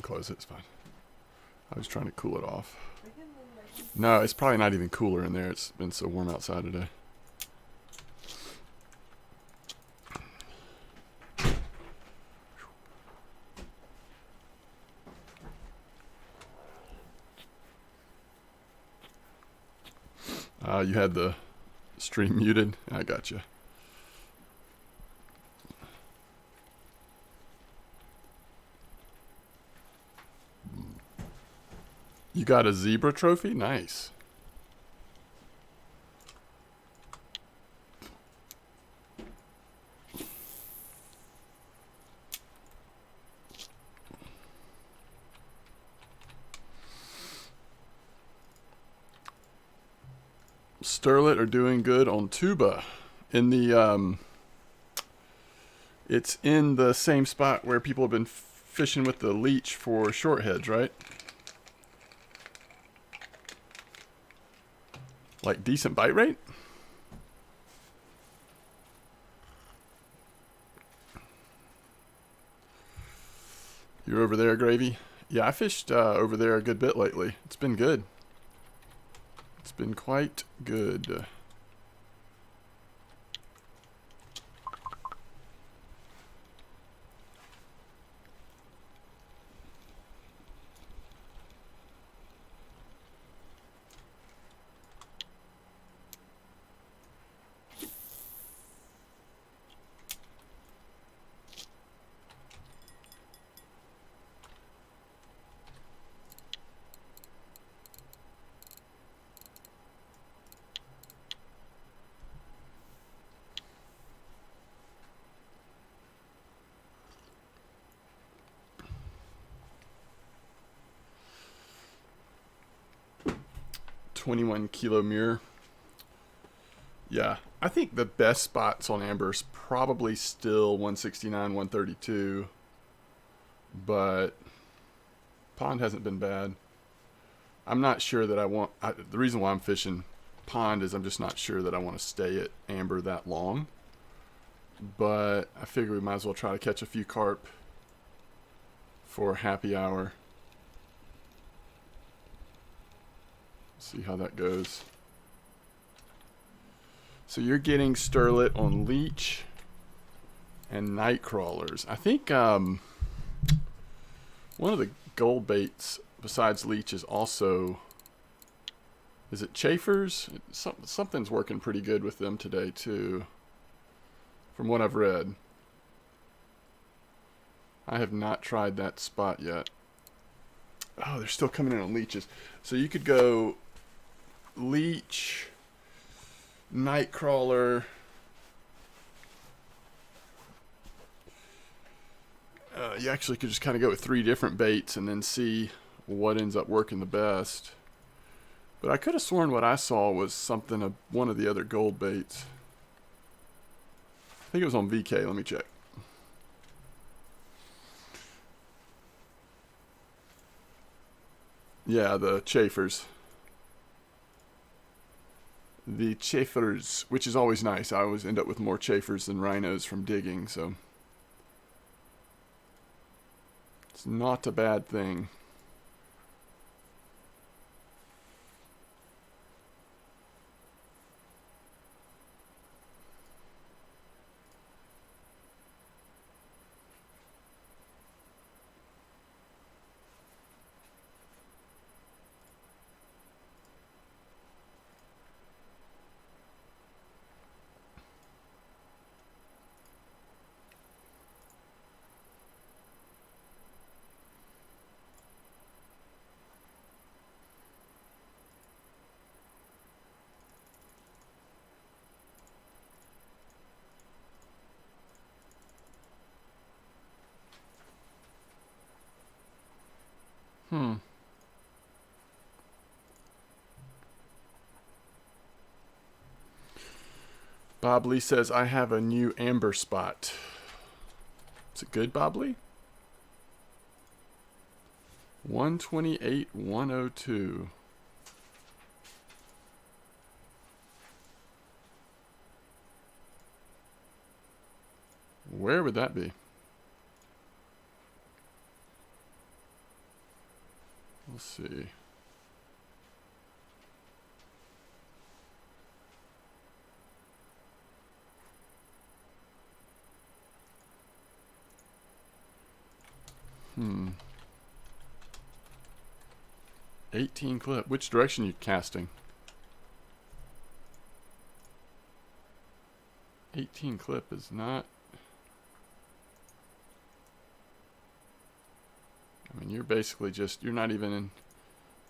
close it. It's fine. I was trying to cool it off. No, it's probably not even cooler in there. It's been so warm outside today. You had the stream muted. I got you. You got a zebra trophy? Nice. Sterlet are doing good on tuba. In the it's in the same spot where people have been fishing with the leech for shortheads, right? Like decent bite rate? You're over there, Gravy? Yeah, I fished over there a good bit lately. It's been good. It's been quite good. $21 kilo mirror. Yeah, I think the best spots on Amber's probably still 169, 132, but pond hasn't been bad. I'm not sure that I want, the reason why I'm fishing pond is I'm just not sure that I want to stay at Amber that long, but I figure we might as well try to catch a few carp for happy hour. See how that goes. So you're getting sterlet on leech and night crawlers. I think one of the gold baits besides leech is also, is it chafers? Something's working pretty good with them today too, from what I've read. I have not tried that spot yet. Oh, they're still coming in on leeches. So you could go leech, nightcrawler, you actually could just kind of go with 3 different baits and then see what ends up working the best. But I could have sworn what I saw was something of one of the other gold baits. I think it was on VK. Let me check. Yeah, the chafers. The chafers, which is always nice. I always end up with more chafers than rhinos from digging, so it's not a bad thing. Bob Lee says, I have a new amber spot. Is it good, Bob Lee? 128, 102. Where would that be? Let's see. Hmm. 18 clip. Which direction are you casting? 18 clip is not... I mean, you're basically just... You're not even in...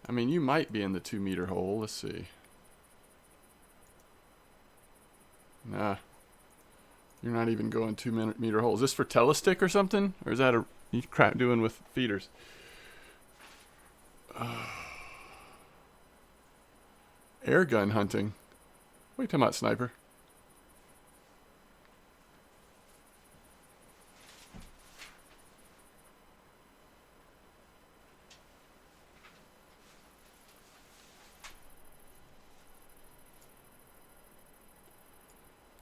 I mean, you might be in the 2 meter hole. Let's see. Nah. You're not even going 2 meter hole. Is this for telestick or something? Or is that a... You crap doing with feeders? Air gun hunting. What are you talking about, sniper?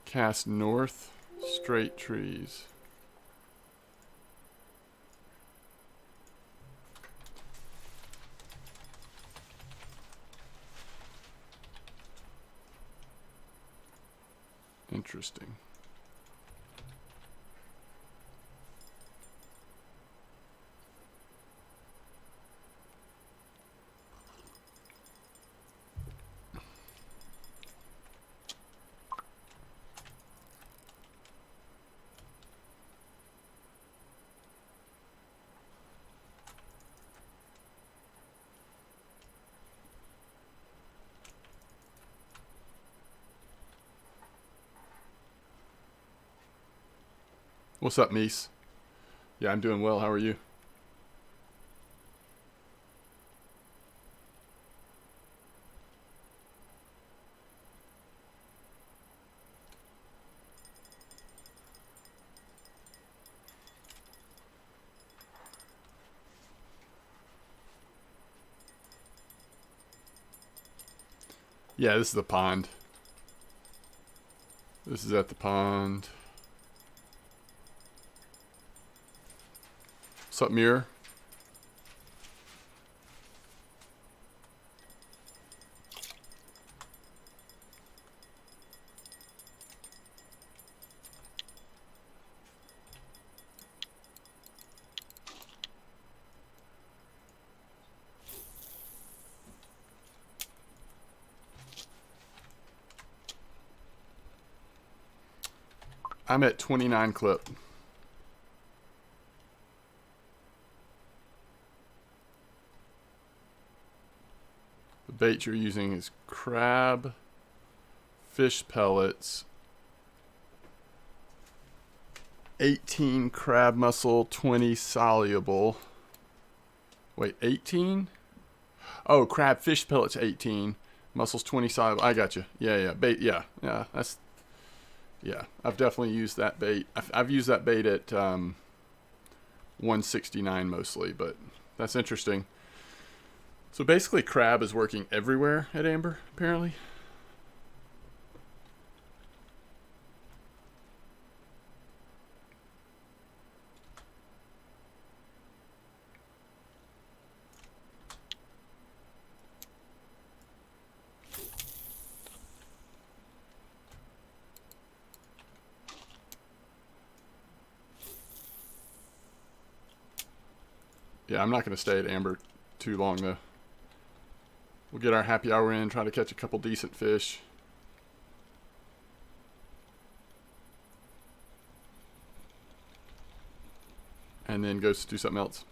Cast north, straight trees. Interesting. What's up, Mies? Yeah, I'm doing well. How are you? Yeah, this is the pond. This is at the pond. What's up, Mirror? I'm at 29 clip. The bait you're using is crab, fish pellets, 18 crab mussel, 20 soluble. Wait, 18? Oh, crab fish pellets 18, mussels 20 soluble. I got you. Yeah, bait. Yeah, that's... Yeah, I've definitely used that bait. I've used that bait at 169 mostly, but that's interesting. So basically crab is working everywhere at Amber, apparently. Yeah, I'm not going to stay at Amber too long, though. We'll get our happy hour in, try to catch a couple decent fish. And then go do something else.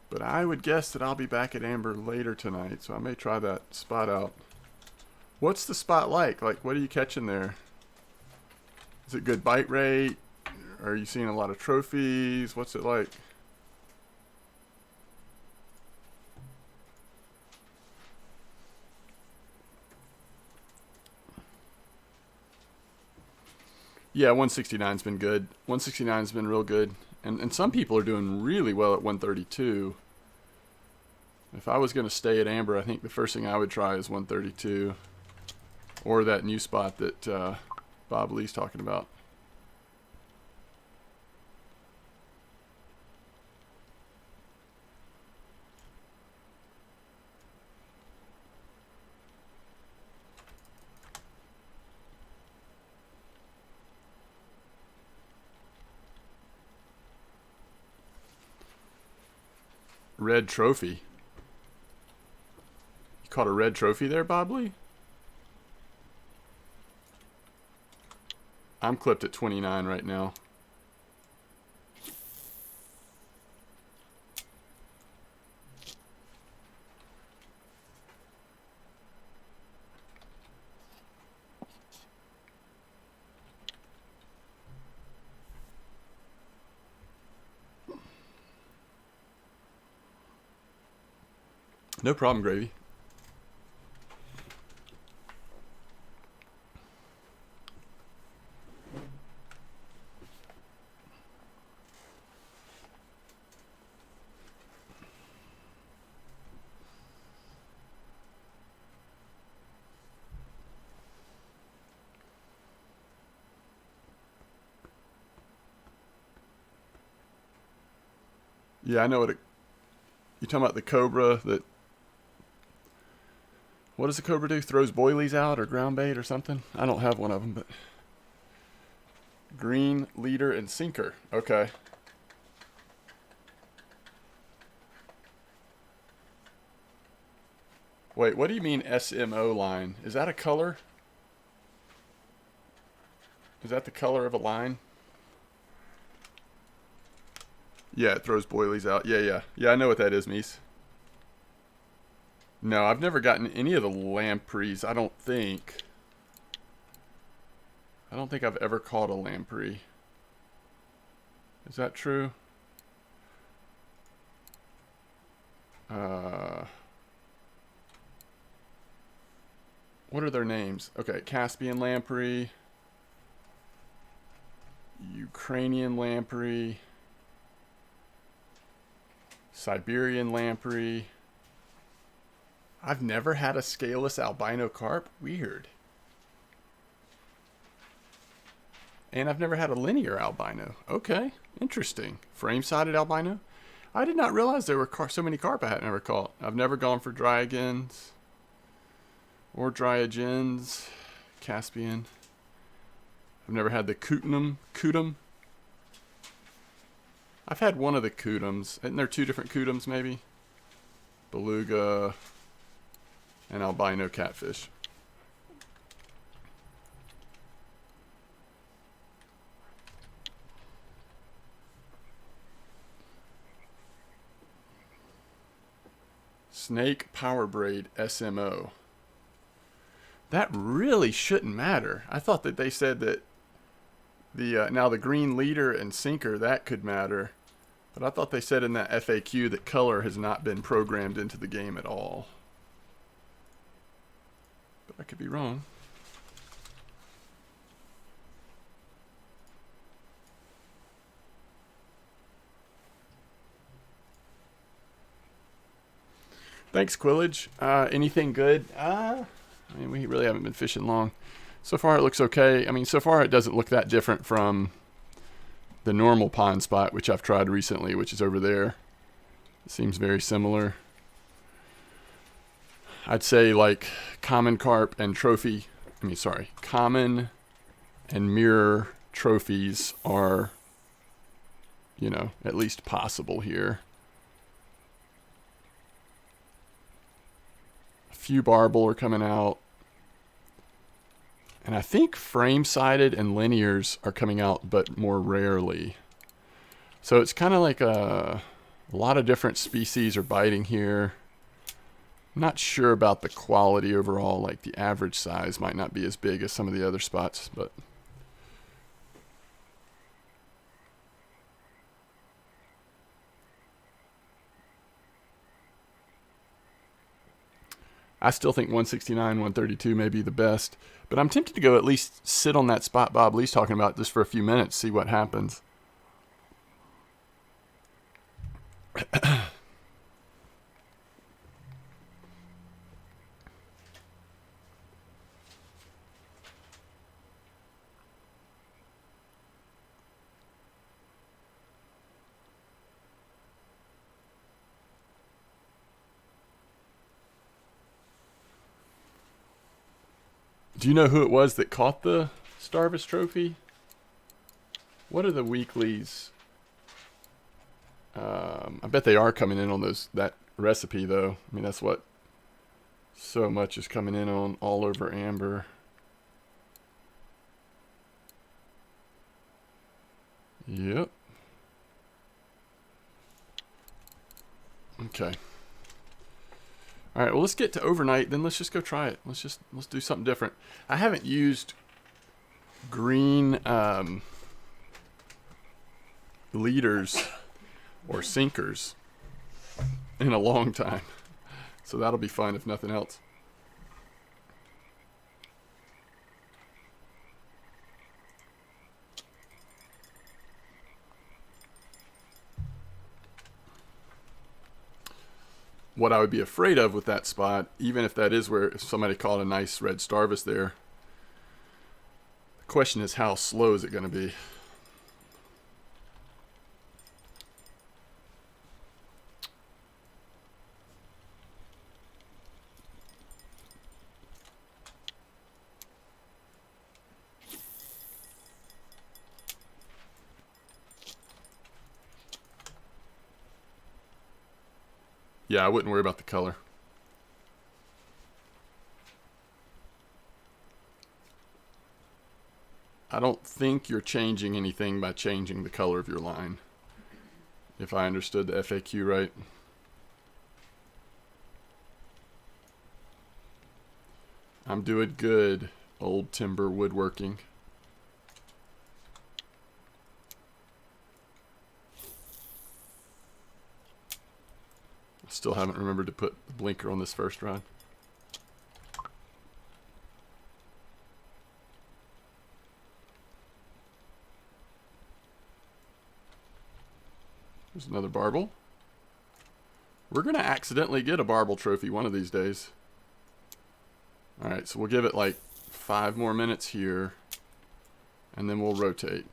But I would guess that I'll be back at Amber later tonight, so I may try that spot out. What's the spot like? Like, what are you catching there? Is it good bite rate? Are you seeing a lot of trophies? What's it like? Yeah, 169's been good. 169's been real good. And some people are doing really well at 132. If I was going to stay at amber, I think the first thing I would try is 132. Or that new spot that Bob Lee's talking about. Red trophy. You caught a red trophy there, Bob Lee? I'm clipped at 29 right now. No problem, Gravy. Yeah, I know what it... You talking about the cobra that... What does the cobra do? Throws boilies out or ground bait or something? I don't have one of them, but... Green, leader, and sinker. Okay. Wait, what do you mean SMO line? Is that a color? Is that the color of a line? Yeah, it throws boilies out. Yeah. Yeah, I know what that is, Mies. No, I've never gotten any of the lampreys, I don't think. I don't think I've ever caught a lamprey. Is that true? What are their names? Okay, Caspian lamprey. Ukrainian lamprey. Siberian lamprey. I've never had a scaleless albino carp. Weird. And I've never had a linear albino. Okay, interesting. Frame-sided albino. I did not realize there were so many carp I had never caught. I've never gone for Dryagens or Dryagens. Caspian. I've never had the Kutum. I've had one of the Kutums. Isn't there two different Kutums, maybe? Beluga and albino catfish. Snake Power Braid SMO. That really shouldn't matter. I thought that they said that now the green leader and sinker, that could matter. But I thought they said in that FAQ that color has not been programmed into the game at all. But I could be wrong. Thanks, Quillage. Anything good? I mean, we really haven't been fishing long. So far, it looks okay. I mean, so far, it doesn't look that different from the normal pond spot, which I've tried recently, which is over there. It seems very similar. I'd say like common carp and trophy. Common and mirror trophies are, at least possible here. A few barbel are coming out. And I think frame-sided and linears are coming out, but more rarely. So it's kind of like a lot of different species are biting here. I'm not sure about the quality overall. Like the average size might not be as big as some of the other spots, but... I still think 169, 132 may be the best. But I'm tempted to go at least sit on that spot Bob Lee's talking about just for a few minutes, see what happens. Do you know who it was that caught the Starvis trophy? What are the weeklies? I bet they are coming in on that recipe, though. I mean, that's what so much is coming in on all over Amber. Yep. Okay. All right, well, let's get to overnight, then let's just go try it. Let's do something different. I haven't used green leaders or sinkers in a long time. So that'll be fun if nothing else. What I would be afraid of with that spot, even if that is where if somebody caught a nice red Starvis there, the question is how slow is it going to be? Yeah, I wouldn't worry about the color. I don't think you're changing anything by changing the color of your line, if I understood the FAQ right. I'm doing good, old timber woodworking. Still haven't remembered to put the blinker on this first rod. There's another barbel. We're going to accidentally get a barbel trophy one of these days. Alright, so we'll give it like 5 more minutes here, and then we'll rotate.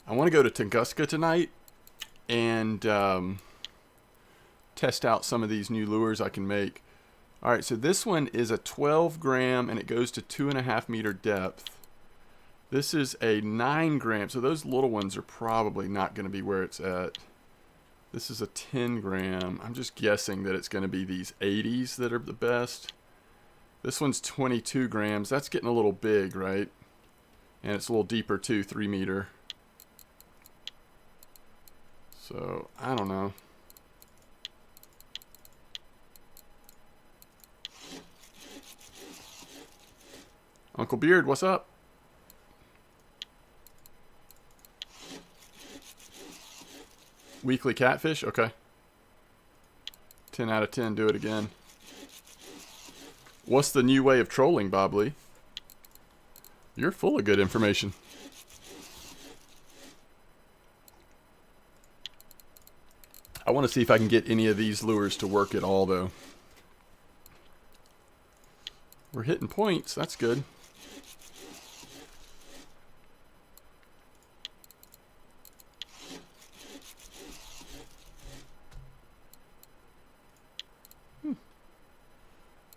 I want to go to Tunguska tonight and test out some of these new lures I can make. Alright, so this one is a 12 gram and it goes to 2.5 meter depth. This is a 9 gram, so those little ones are probably not going to be where it's at. This is a 10 gram. I'm just guessing that it's going to be these 80s that are the best. This one's 22 grams. That's getting a little big, right? And it's a little deeper too, 3 meter. So, I don't know. Uncle Beard, what's up? Weekly catfish? Okay. 10 out of 10, do it again. What's the new way of trolling, Bob Lee? You're full of good information. I want to see if I can get any of these lures to work at all, though. We're hitting points. That's good.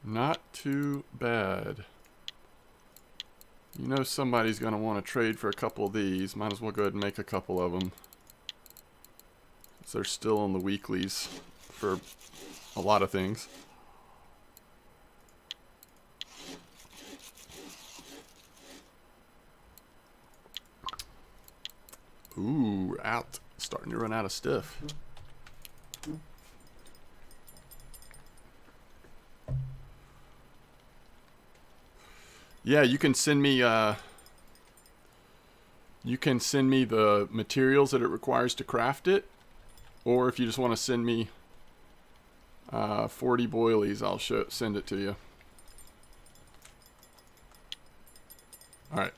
Not too bad. You know somebody's going to want to trade for a couple of these. Might as well go ahead and make a couple of them. They're still on the weeklies for a lot of things. Ooh, out. Starting to run out of stiff. Yeah, you can send me the materials that it requires to craft it, or if you just want to send me 40 boilies, I'll send it to you. All right.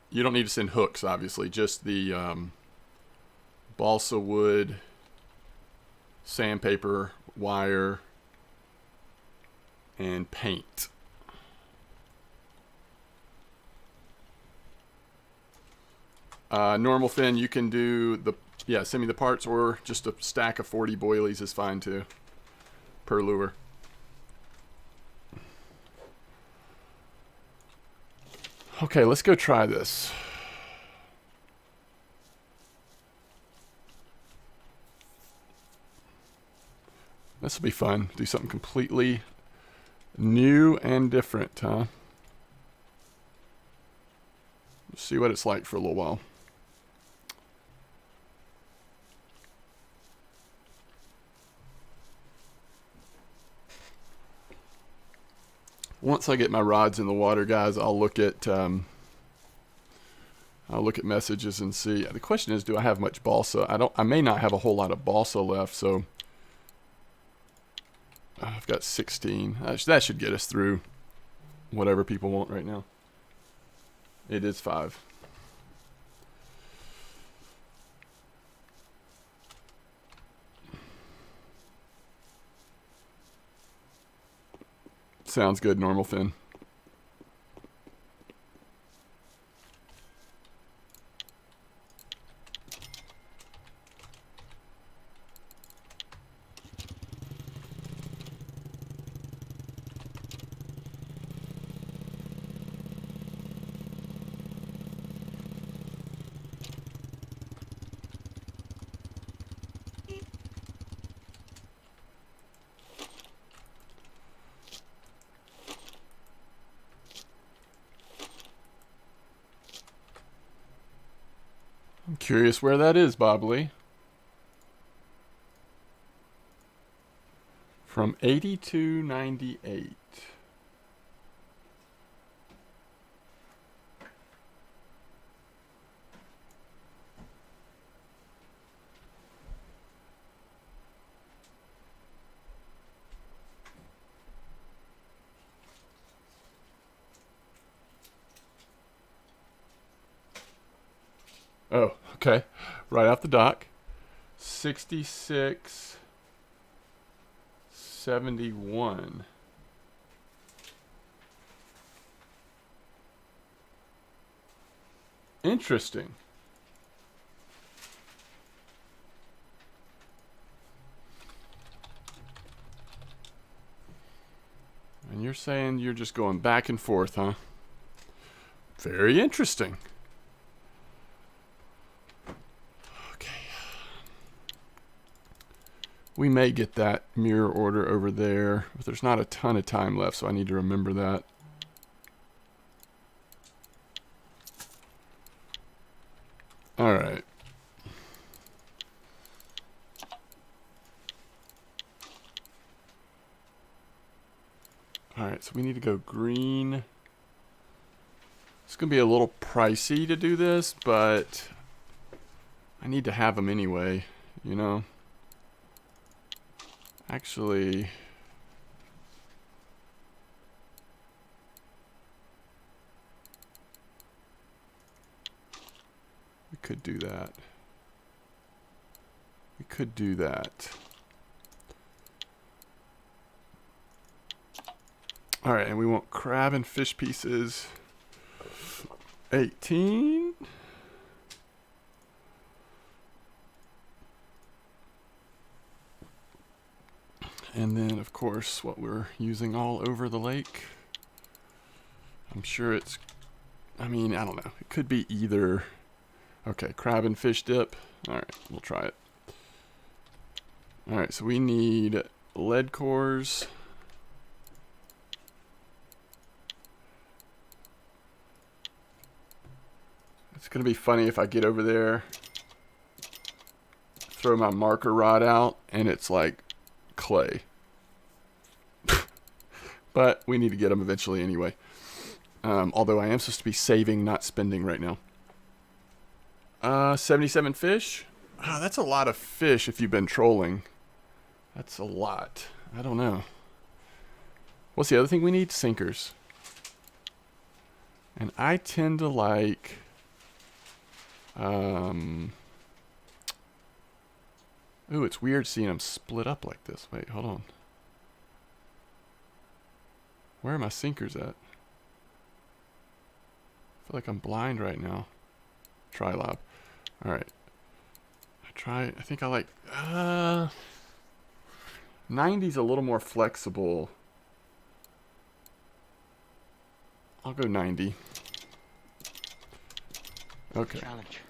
You don't need to send hooks, obviously. Just the balsa wood, sandpaper, wire, and paint. Normal fin, you can do send me the parts, or just a stack of 40 boilies is fine too, per lure. Okay, let's go try this. This will be fun. Do something completely new and different, huh? See what it's like for a little while. Once I get my rods in the water, guys, I'll look at messages and see. The question is, do I have much balsa? I may not have a whole lot of balsa left, so I've got 16. That should get us through whatever people want right now. It is 5. Sounds good, normal fin. I'm curious where that is, Bob Lee. From 82.98. Oh, okay. Right off the dock. 66.71. Interesting. And you're saying you're just going back and forth, huh? Very interesting. We may get that mirror order over there, but there's not a ton of time left, so I need to remember that. All right. All right, so we need to go green. It's going to be a little pricey to do this, but I need to have them anyway, you know? Actually, we could do that. We could do that. All right, and we want crab and fish pieces. 18. And then, of course, what we're using all over the lake. I'm sure it's, I mean, I don't know. It could be either. Okay, crab and fish dip. All right, we'll try it. All right, so we need lead cores. It's going to be funny if I get over there, throw my marker rod out and it's like clay. But we need to get them eventually anyway. Although I am supposed to be saving, not spending right now. 77 fish. Ah, that's a lot of fish if you've been trolling. That's a lot. I don't know. What's the other thing we need? Sinkers. And I tend to like... Ooh, it's weird seeing them split up like this. Wait, hold on. Where are my sinkers at? I feel like I'm blind right now. Trilab. Alright. I think I like... 90's a little more flexible. I'll go 90. Okay. Challenge.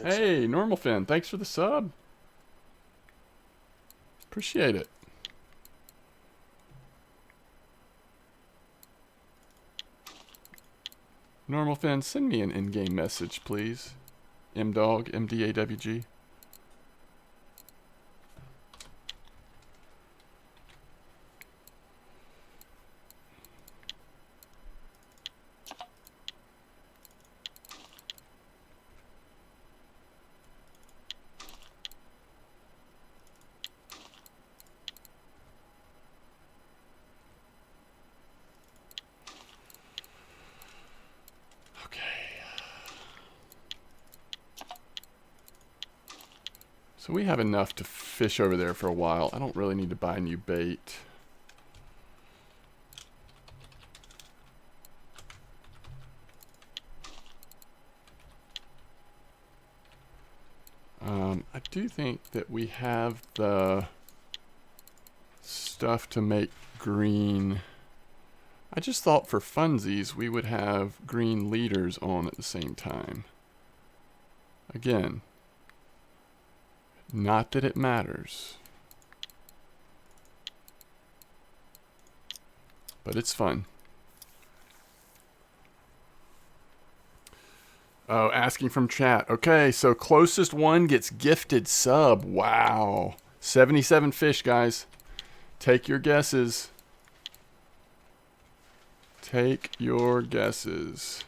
Hey, Normal Fin, thanks for the sub. Appreciate it. Normal Fin, send me an in-game message, please. MDawg, MDAWG. So we have enough to fish over there for a while. I don't really need to buy new bait. I do think that we have the stuff to make green. I just thought for funsies we would have green leaders on at the same time. Again, not that it matters, but it's fun. Oh, asking from chat. Okay, so closest one gets gifted sub. Wow. 77 fish, guys. Take your guesses. Take your guesses.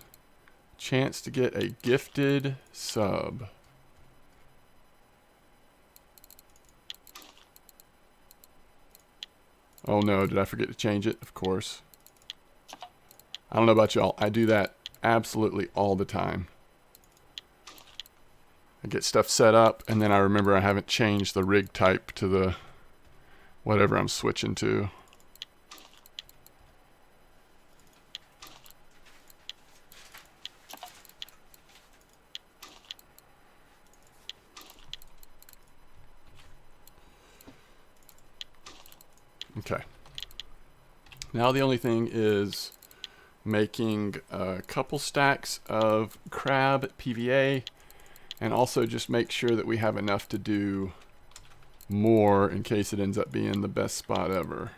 Chance to get a gifted sub. Oh no, did I forget to change it? Of course. I don't know about y'all. I do that absolutely all the time. I get stuff set up and then I remember I haven't changed the rig type to the whatever I'm switching to. Okay. Now the only thing is making a couple stacks of crab PVA and also just make sure that we have enough to do more in case it ends up being the best spot ever.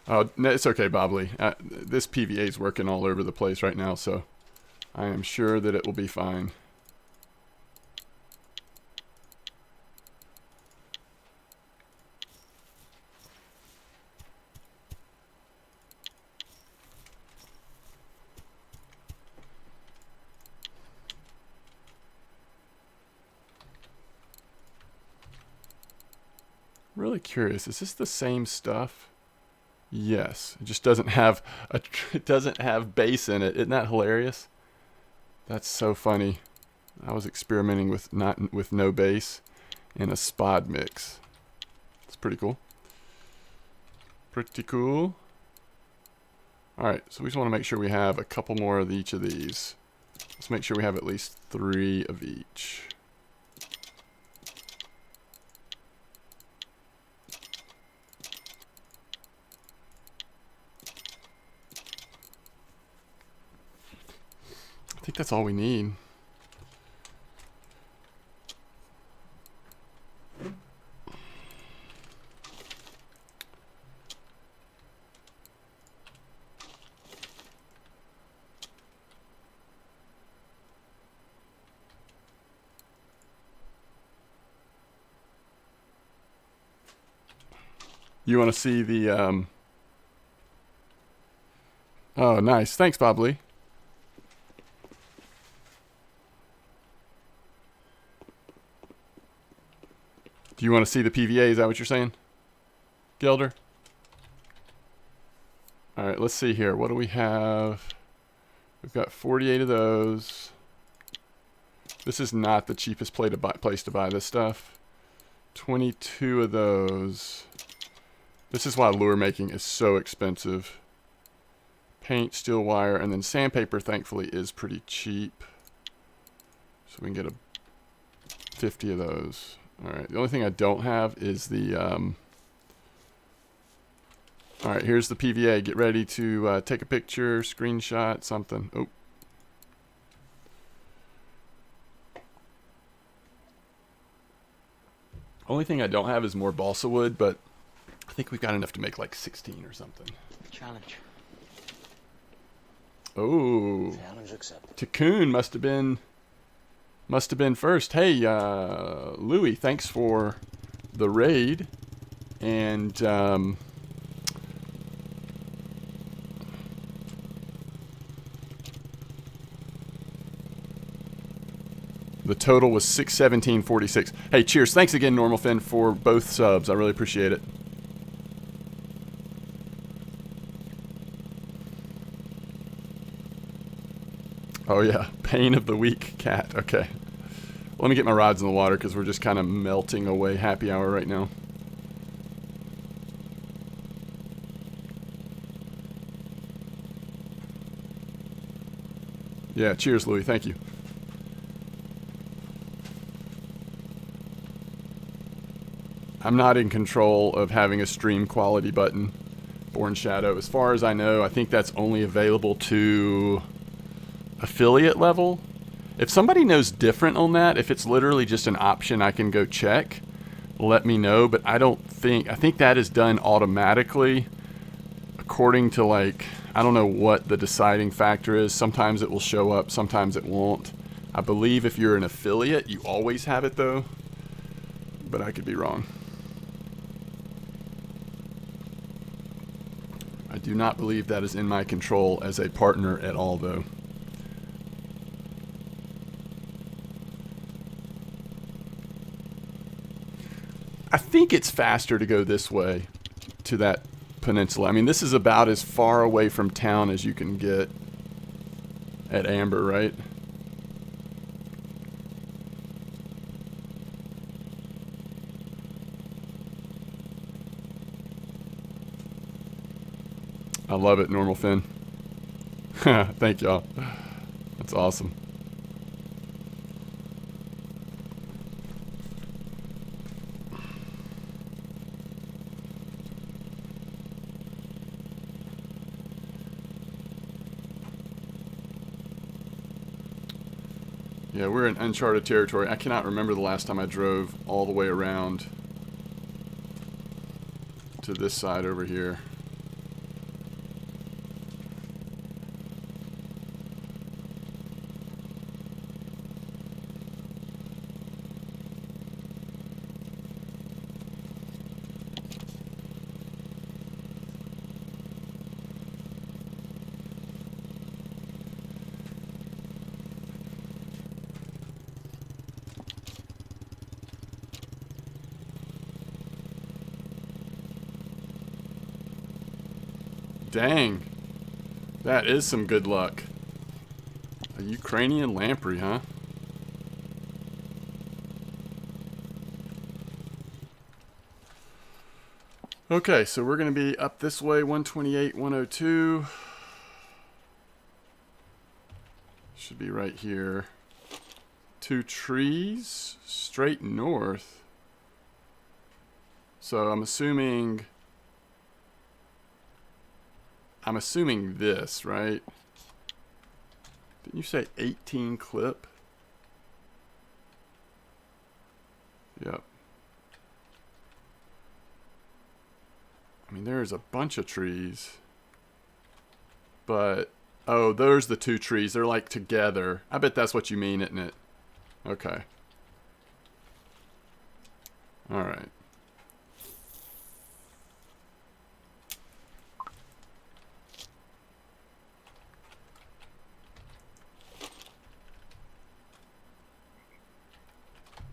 Oh, no, it's okay, Bobley. This PVA is working all over the place right now, so I am sure that it will be fine. Really curious. Is this the same stuff? Yes, it just doesn't have it doesn't have base in it. Isn't that hilarious? That's so funny. I was experimenting with no base in a spod mix. It's pretty cool. Pretty cool. All right, so we just want to make sure we have a couple more of each of these. Let's make sure we have at least 3 of each. think that's all we need. You want to see the, oh, nice. Thanks, Bob Lee. Do you want to see the PVA? Is that what you're saying, Gelder? All right, let's see here. What do we have? We've got 48 of those. This is not the cheapest place to buy this stuff. 22 of those. This is why lure making is so expensive. Paint, steel wire, and then sandpaper, thankfully, is pretty cheap. So we can get 50 of those. All right, the only thing I don't have is the... all right, here's the PVA. Get ready to take a picture, screenshot, something. Oh. Only thing I don't have is more balsa wood, but I think we've got enough to make like 16 or something. Challenge. Oh. Challenge accepted. Tikkun must have been first. Hey, Louie, thanks for the raid. And the total was 617.46. Hey, cheers. Thanks again, Normal Fin, for both subs. I really appreciate it. Oh, yeah. Pain of the week, cat. Okay. Let me get my rods in the water because we're just kind of melting away happy hour right now. Yeah, cheers, Louie. Thank you. I'm not in control of having a stream quality button, Born Shadow. As far as I know, I think that's only available to affiliate level. If somebody knows different on that, if it's literally just an option I can go check, let me know. But I think that is done automatically according to, like, I don't know what the deciding factor is. Sometimes it will show up, sometimes it won't. I believe if you're an affiliate, you always have it though, but I could be wrong. I do not believe that is in my control as a partner at all though. I think it's faster to go this way to that peninsula. I mean, this is about as far away from town as you can get at Amber, right? I love it, Normal Fin. Thank y'all. That's awesome. Yeah, we're in uncharted territory. I cannot remember the last time I drove all the way around to this side over here. Dang. That is some good luck. A Ukrainian lamprey, huh? Okay, so we're going to be up this way, 128, 102. Should be right here. 2 trees, straight north. So I'm assuming this, right? Didn't you say 18 clip? Yep. I mean, there's a bunch of trees. But, oh, there's the two trees. They're like together. I bet that's what you mean, isn't it? Okay. Alright.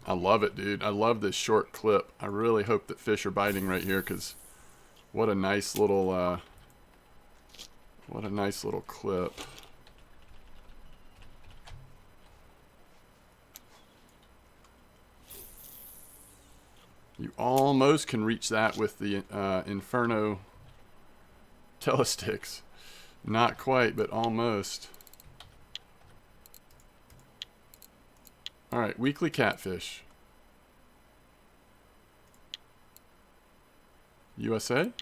I love it, dude. I love this short clip. I really hope that fish are biting right here, because what a nice little clip. You almost can reach that with the Inferno telesticks. Not quite, but almost. Alright, weekly catfish. USA?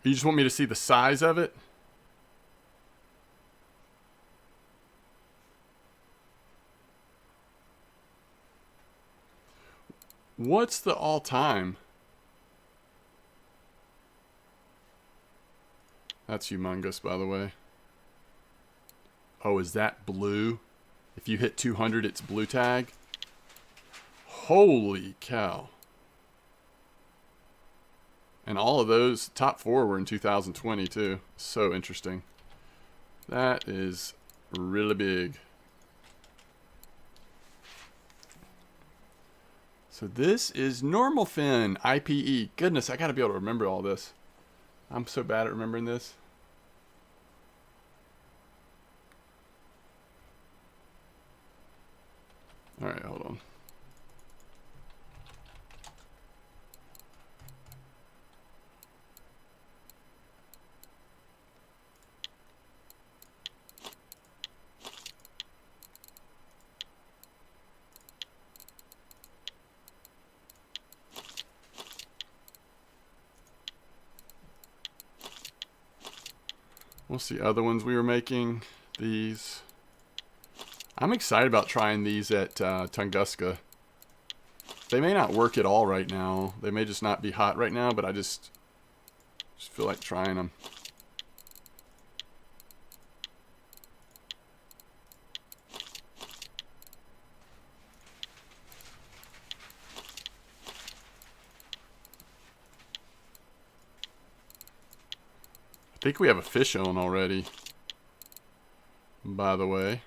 You just want me to see the size of it? What's the all-time? That's humongous, by the way. Oh, is that blue? If you hit 200, it's blue tag? Holy cow. And all of those, top 4 were in 2020 too. So interesting. That is really big. So this is normal fin, IPE. Goodness, I gotta be able to remember all this. I'm so bad at remembering this. Alright, hold on. What's the other ones we were making? These. I'm excited about trying these at Tunguska. They may not work at all right now. They may just not be hot right now, but I just feel like trying them. I think we have a fish on already, by the way.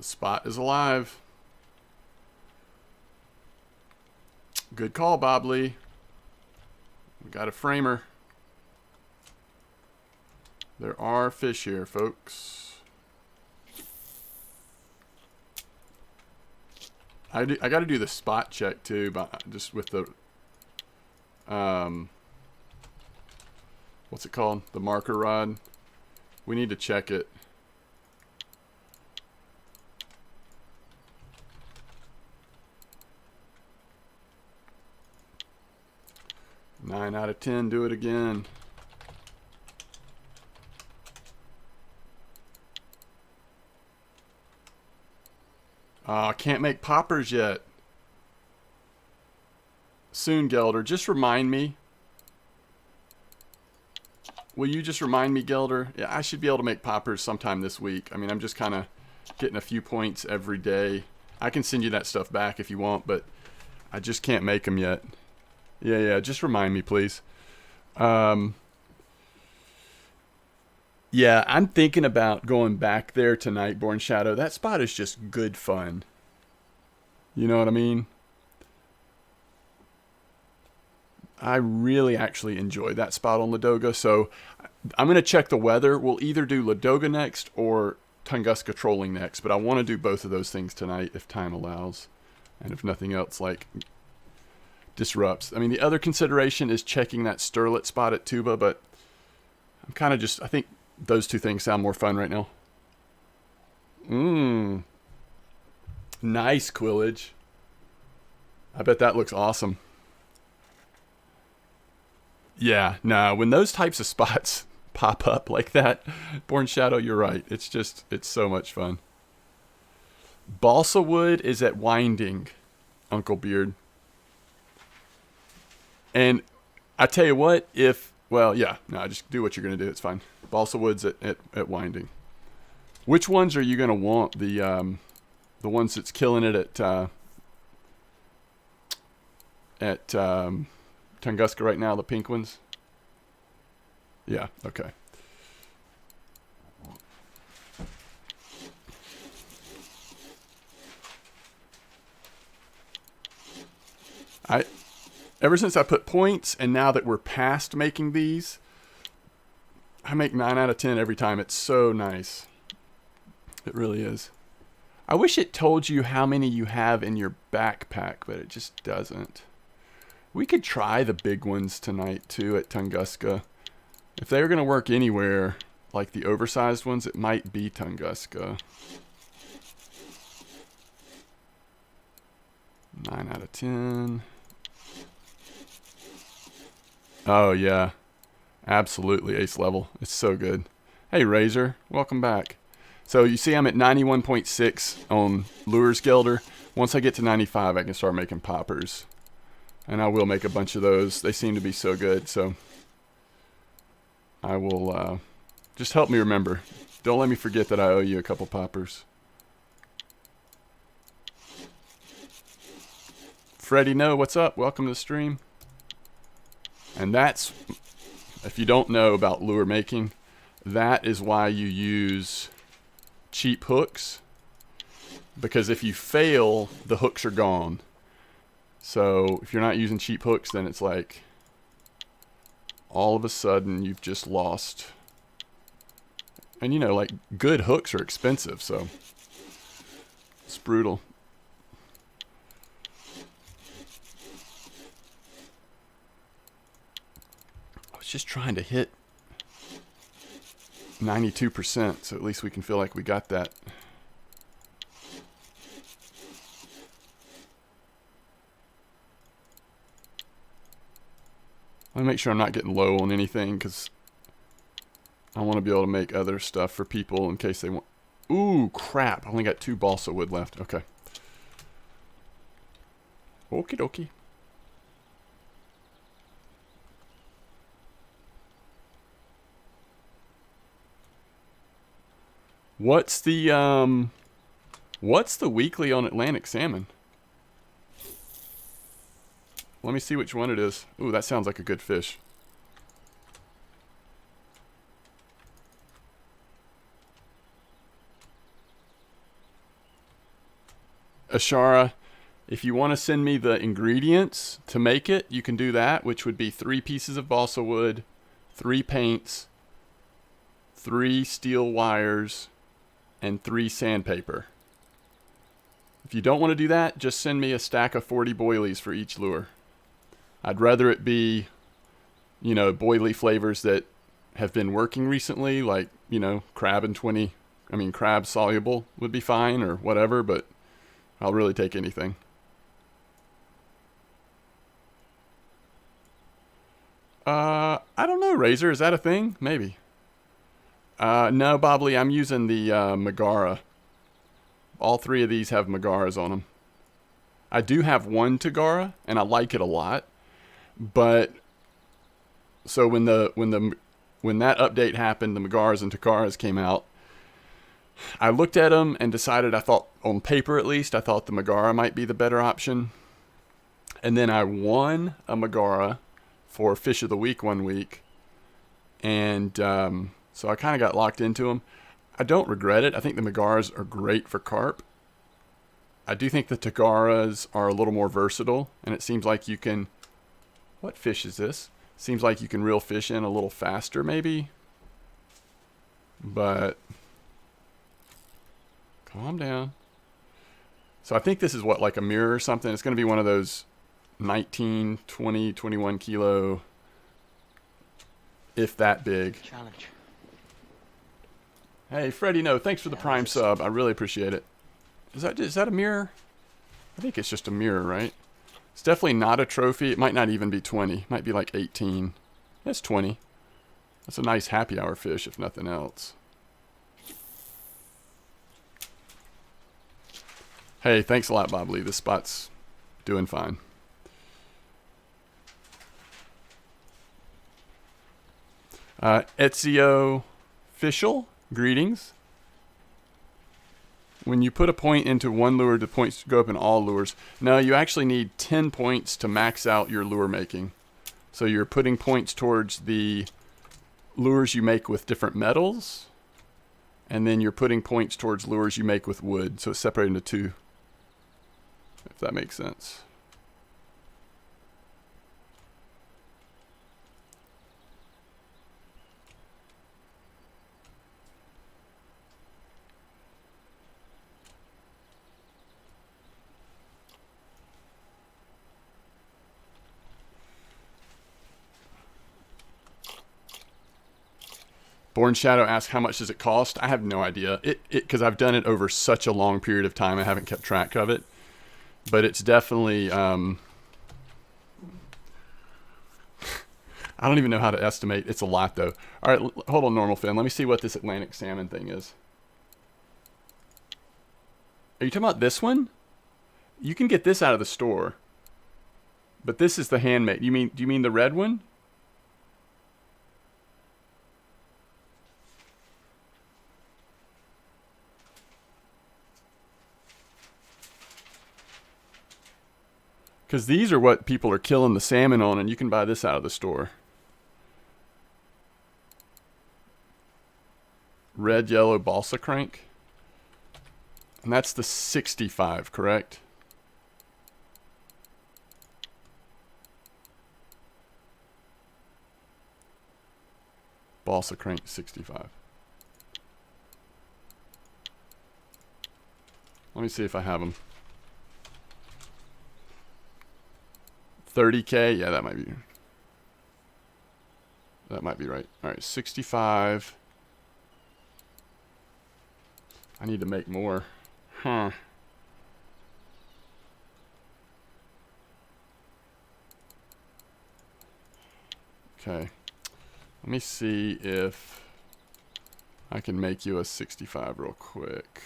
Spot is alive. Good call, Bob Lee. We got a framer. There are fish here, folks. I got to do the spot check too, but just with the what's it called? The marker rod. We need to check it. Nine out of 10, do it again. I can't make poppers yet. Soon, Gelder. Just remind me. Will you just remind me, Gelder? Yeah, I should be able to make poppers sometime this week. I mean, I'm just kind of getting a few points every day. I can send you that stuff back if you want, but I just can't make them yet. Yeah. Just remind me, please. Um, yeah, I'm thinking about going back there tonight, Born Shadow. That spot is just good fun. You know what I mean? I really actually enjoy that spot on Ladoga. So I'm going to check the weather. We'll either do Ladoga next or Tunguska trolling next. But I want to do both of those things tonight if time allows. And if nothing else, like, disrupts. I mean, the other consideration is checking that Sterlet spot at Tuba. But I'm kind of just, I think those two things sound more fun right now. Nice Quillage. I bet that looks awesome. Yeah, nah, when those types of spots pop up like that, Born Shadow, you're right. It's so much fun. Balsa wood is at Winding, Uncle Beard. And I tell you what, just do what you're going to do. It's fine. Balsa wood's at Winding. Which ones are you going to want? The ones that's killing it at Tunguska right now, the pink ones? Yeah, okay. Ever since I put points, and now that we're past making these, I make 9 out of 10 every time. It's so nice. It really is. I wish it told you how many you have in your backpack, but it just doesn't. We could try the big ones tonight, too, at Tunguska. If they were going to work anywhere, like the oversized ones, it might be Tunguska. 9 out of 10. Oh, yeah. Absolutely ace level. It's so good. Hey, Razor. Welcome back. So you see I'm at 91.6 on Lures Gelder. Once I get to 95, I can start making poppers. And I will make a bunch of those. They seem to be so good, so I will just help me remember. Don't let me forget that I owe you a couple poppers. Freddie No, what's up? Welcome to the stream. And that's, if you don't know about lure making, that is why you use cheap hooks. Because if you fail, the hooks are gone. So if you're not using cheap hooks, then it's like all of a sudden you've just lost. And you know, like, good hooks are expensive, so it's brutal. I was just trying to hit 92%, so at least we can feel like we got that. Let me make sure I'm not getting low on anything, because I want to be able to make other stuff for people in case they want. Ooh, crap. I only got 2 balsa wood left. Okay. Okie dokie. What's the weekly on Atlantic salmon? Let me see which one it is. Ooh, that sounds like a good fish. Ashara, if you want to send me the ingredients to make it, you can do that, which would be 3 pieces of balsa wood, 3 paints, 3 steel wires, and 3 sandpaper. If you don't want to do that, just send me a stack of 40 boilies for each lure. I'd rather it be, you know, boilie flavors that have been working recently, like, you know, crab soluble would be fine or whatever, but I'll really take anything. I don't know, Razor, is that a thing? Maybe. No, Bobley, I'm using the Megara. All 3 of these have Megaras on them. I do have one Tagara, and I like it a lot. But so when that update happened, the Megaras and Tagaras came out. I looked at them and decided, I thought, on paper at least, I thought the Megara might be the better option. And then I won a Megara for Fish of the Week one week. And so I kind of got locked into them. I don't regret it. I think the Megaras are great for carp. I do think the Tagaras are a little more versatile. And it seems like you can... What fish is this? Seems like you can reel fish in a little faster maybe. But... Calm down. So I think this is what, like a mirror or something? It's going to be one of those 19, 20, 21 kilo... If that big. Challenge. Hey, Freddie, no, thanks for the Prime sub. I really appreciate it. Is that a mirror? I think it's just a mirror, right? It's definitely not a trophy. It might not even be 20. It might be like 18. It's 20. That's a nice happy hour fish, if nothing else. Hey, thanks a lot, Bob Lee. This spot's doing fine. Ezio Official, greetings. When you put a point into one lure, the points go up in all lures. No, you actually need 10 points to max out your lure making. So you're putting points towards the lures you make with different metals, and then you're putting points towards lures you make with wood. So it's separated into two, if that makes sense. Born Shadow asks, how much does it cost? I have no idea. Because I've done it over such a long period of time, I haven't kept track of it. But it's definitely... I don't even know how to estimate. It's a lot, though. All right, hold on, Normal Fin. Let me see what this Atlantic salmon thing is. Are you talking about this one? You can get this out of the store. But this is the handmade. Do you mean the red one? Because these are what people are killing the salmon on, and you can buy this out of the store. Red, yellow balsa crank. And that's the 65, correct? Balsa crank 65. Let me see if I have them. 30K, yeah, that might be right. All right, 65. I need to make more. Huh. Okay. Let me see if I can make you a 65 real quick.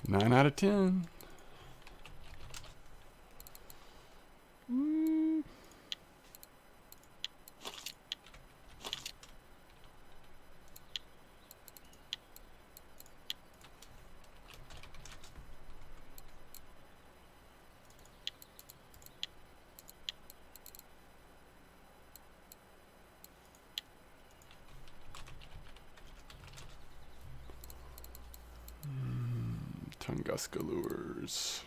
Nine out of 10. Tunguska lures.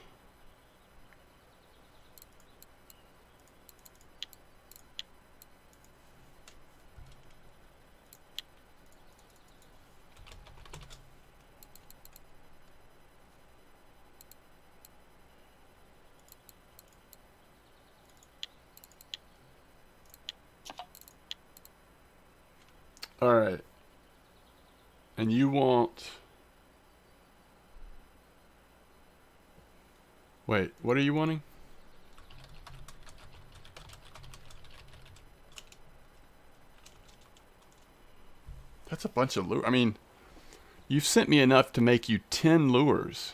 All right. And you want... Wait, what are you wanting? That's a bunch of lures. I mean, you've sent me enough to make you 10 lures.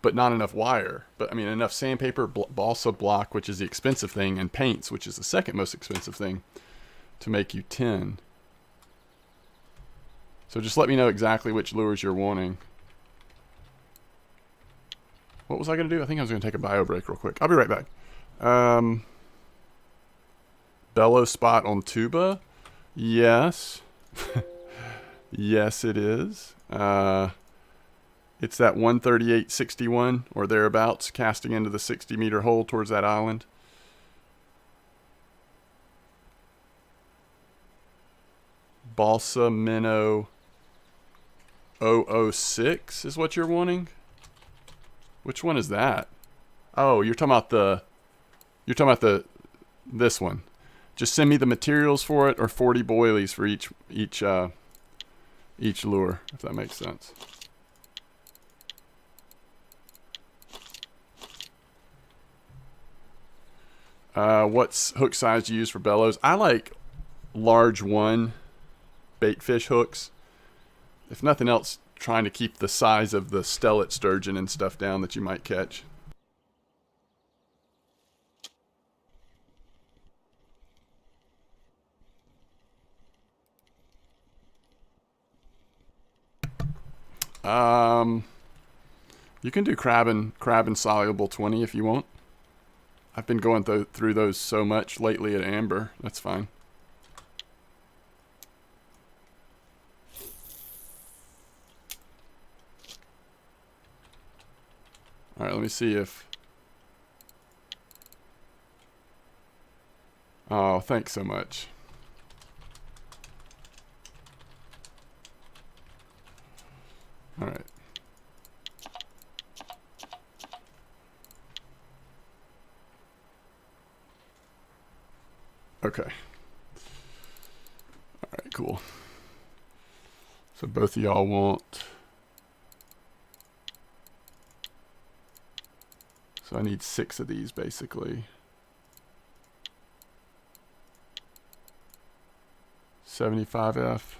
but not enough wire. But I mean, enough sandpaper, balsa block, which is the expensive thing, and paints, which is the second most expensive thing, to make you 10. So just let me know exactly which lures you're wanting. What was I going to do? I think I was going to take a bio break real quick. I'll be right back. Bellow spot on tuba? Yes. Yes, it is. It's that 138.61 or thereabouts, casting into the 60-meter hole towards that island. Balsa minnow 006 is what you're wanting? Which one is that? Oh, you're talking about this one. Just send me the materials for it, or 40 boilies for each lure, if that makes sense. What's hook size you use for bellows? I like large one bait fish hooks. If nothing else, trying to keep the size of the stellate sturgeon and stuff down that you might catch. You can do crab and soluble 20 if you want. I've been going through those so much lately at Amber. That's fine. All right, let me see if... Oh, thanks so much. All right. Okay. All right, cool. So both of y'all want... So I need 6 of these, basically. 75F.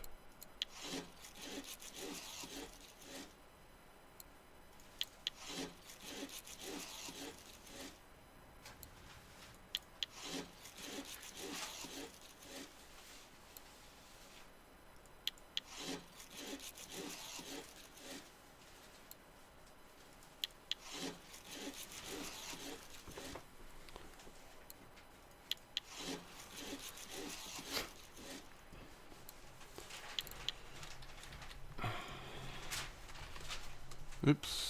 Oops.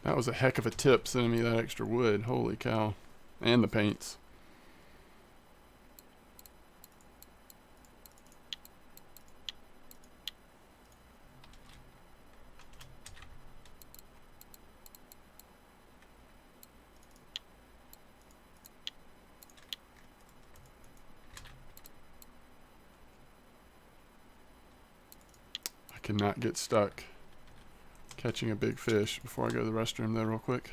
That was a heck of a tip, sending me that extra wood. Holy cow. And the paints. I cannot get stuck catching a big fish before I go to the restroom though real quick.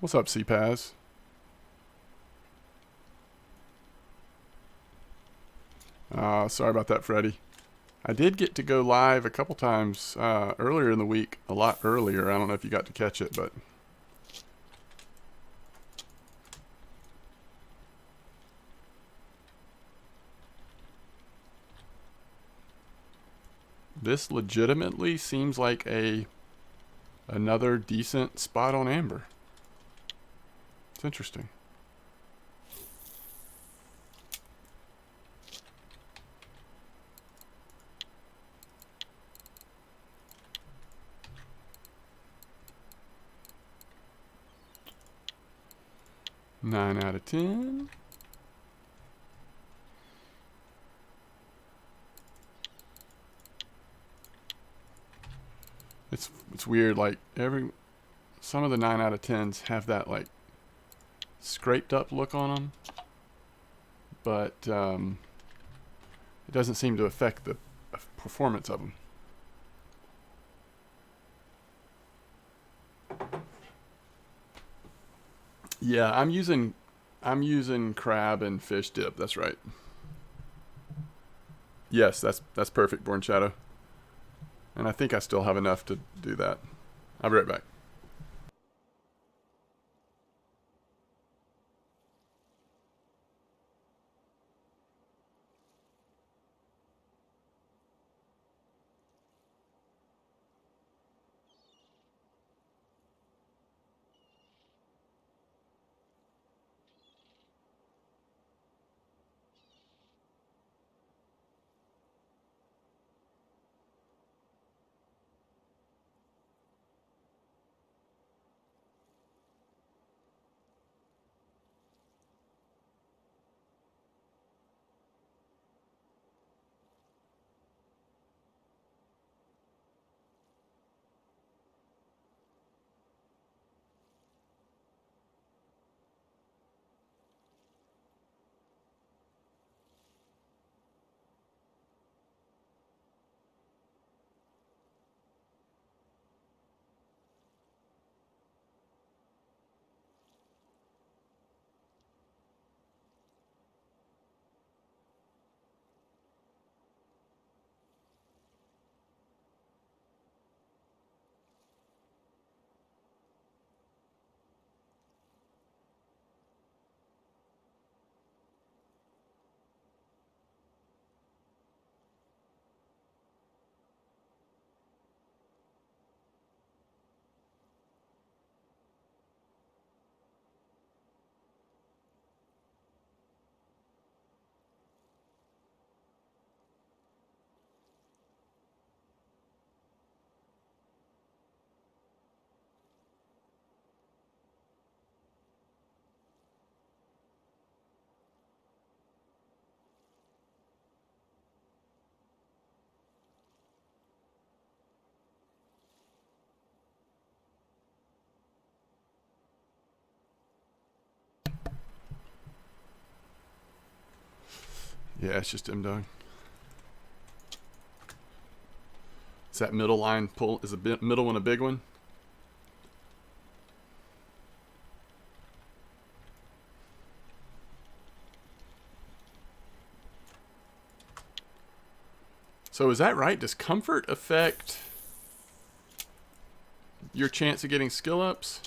What's up, CPAS? Sorry about that, Freddie. I did get to go live a couple times earlier in the week, a lot earlier. I don't know if you got to catch it, but... This legitimately seems like another decent spot on Amber. It's interesting. 9 out of 10. It's weird, like some of the 9 out of 10s have that like scraped up look on them, but it doesn't seem to affect the performance of them. Yeah, I'm using crab and fish dip. That's right. Yes, that's perfect, Born Shadow. And I think I still have enough to do that. I'll be right back. Yeah, it's just M-Dog. Is that middle line pull? Is the middle one a big one? So is that right? Does comfort affect your chance of getting skill ups?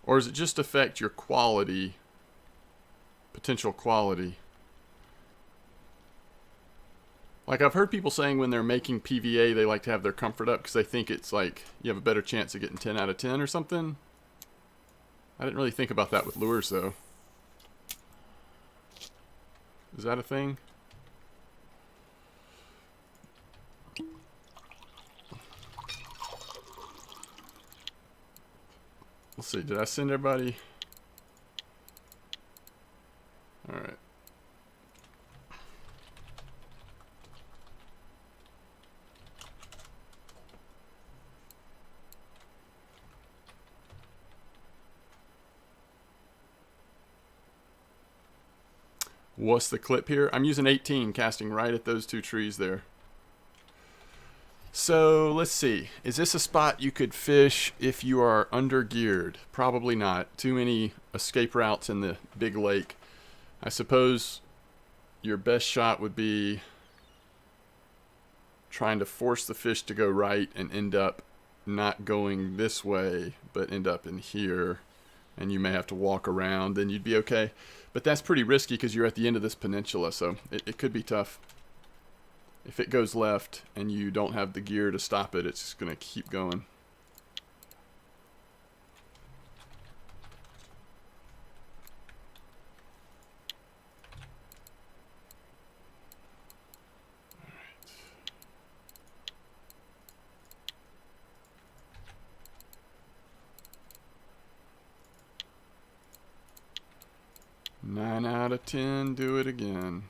Or does it just affect your quality, potential quality? Like I've heard people saying when they're making PVA, they like to have their comfort up because they think it's like you have a better chance of getting 10 out of 10 or something. I didn't really think about that with lures though. Is that a thing? Let's see, did I send everybody? Alright. What's the clip here? I'm using 18, casting right at those two trees there. So let's see. Is this a spot you could fish if you are under geared? Probably not. Too many escape routes in the big lake. I suppose your best shot would be trying to force the fish to go right and end up not going this way, but end up in here. And you may have to walk around, then you'd be okay. But that's pretty risky because you're at the end of this peninsula, so it could be tough. If it goes left and you don't have the gear to stop it, it's just going to keep going. 9 out of 10, do it again.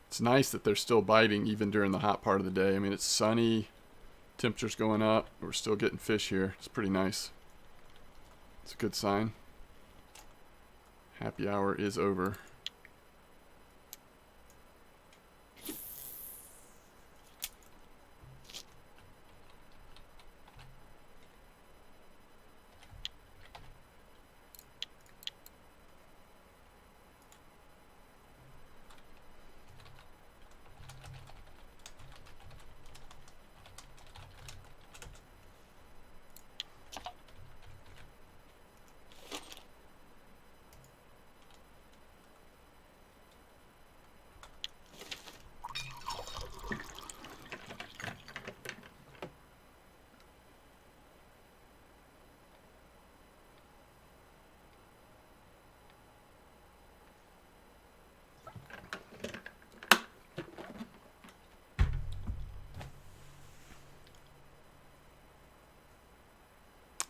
It's nice that they're still biting even during the hot part of the day. I mean, it's sunny, temperature's going up, we're still getting fish here. It's pretty nice. It's a good sign. Happy hour is over.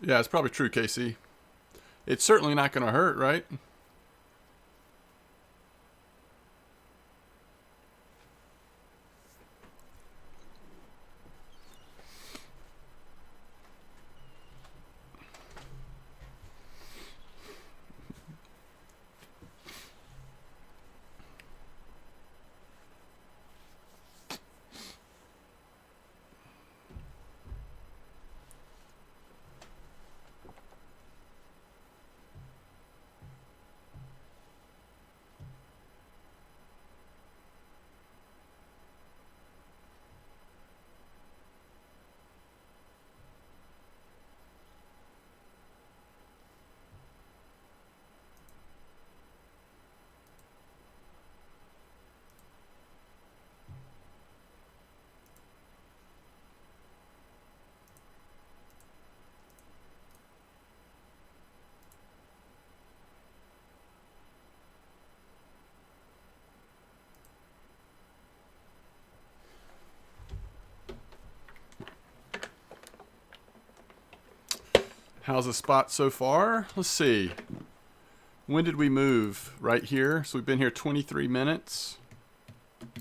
Yeah, it's probably true, Casey. It's certainly not going to hurt, right? How's the spot so far? Let's see. When did we move? Right here. So we've been here 23 minutes.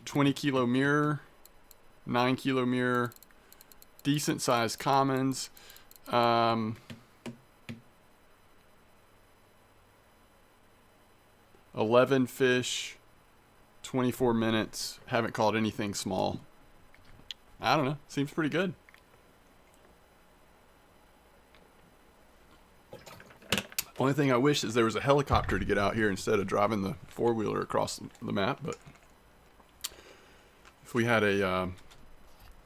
20 kilo mirror. 9 kilo mirror. Decent sized commons. 11 fish. 24 minutes. Haven't caught anything small. I don't know. Seems pretty good. Only thing I wish is there was a helicopter to get out here instead of driving the four-wheeler across the map. But if we had a,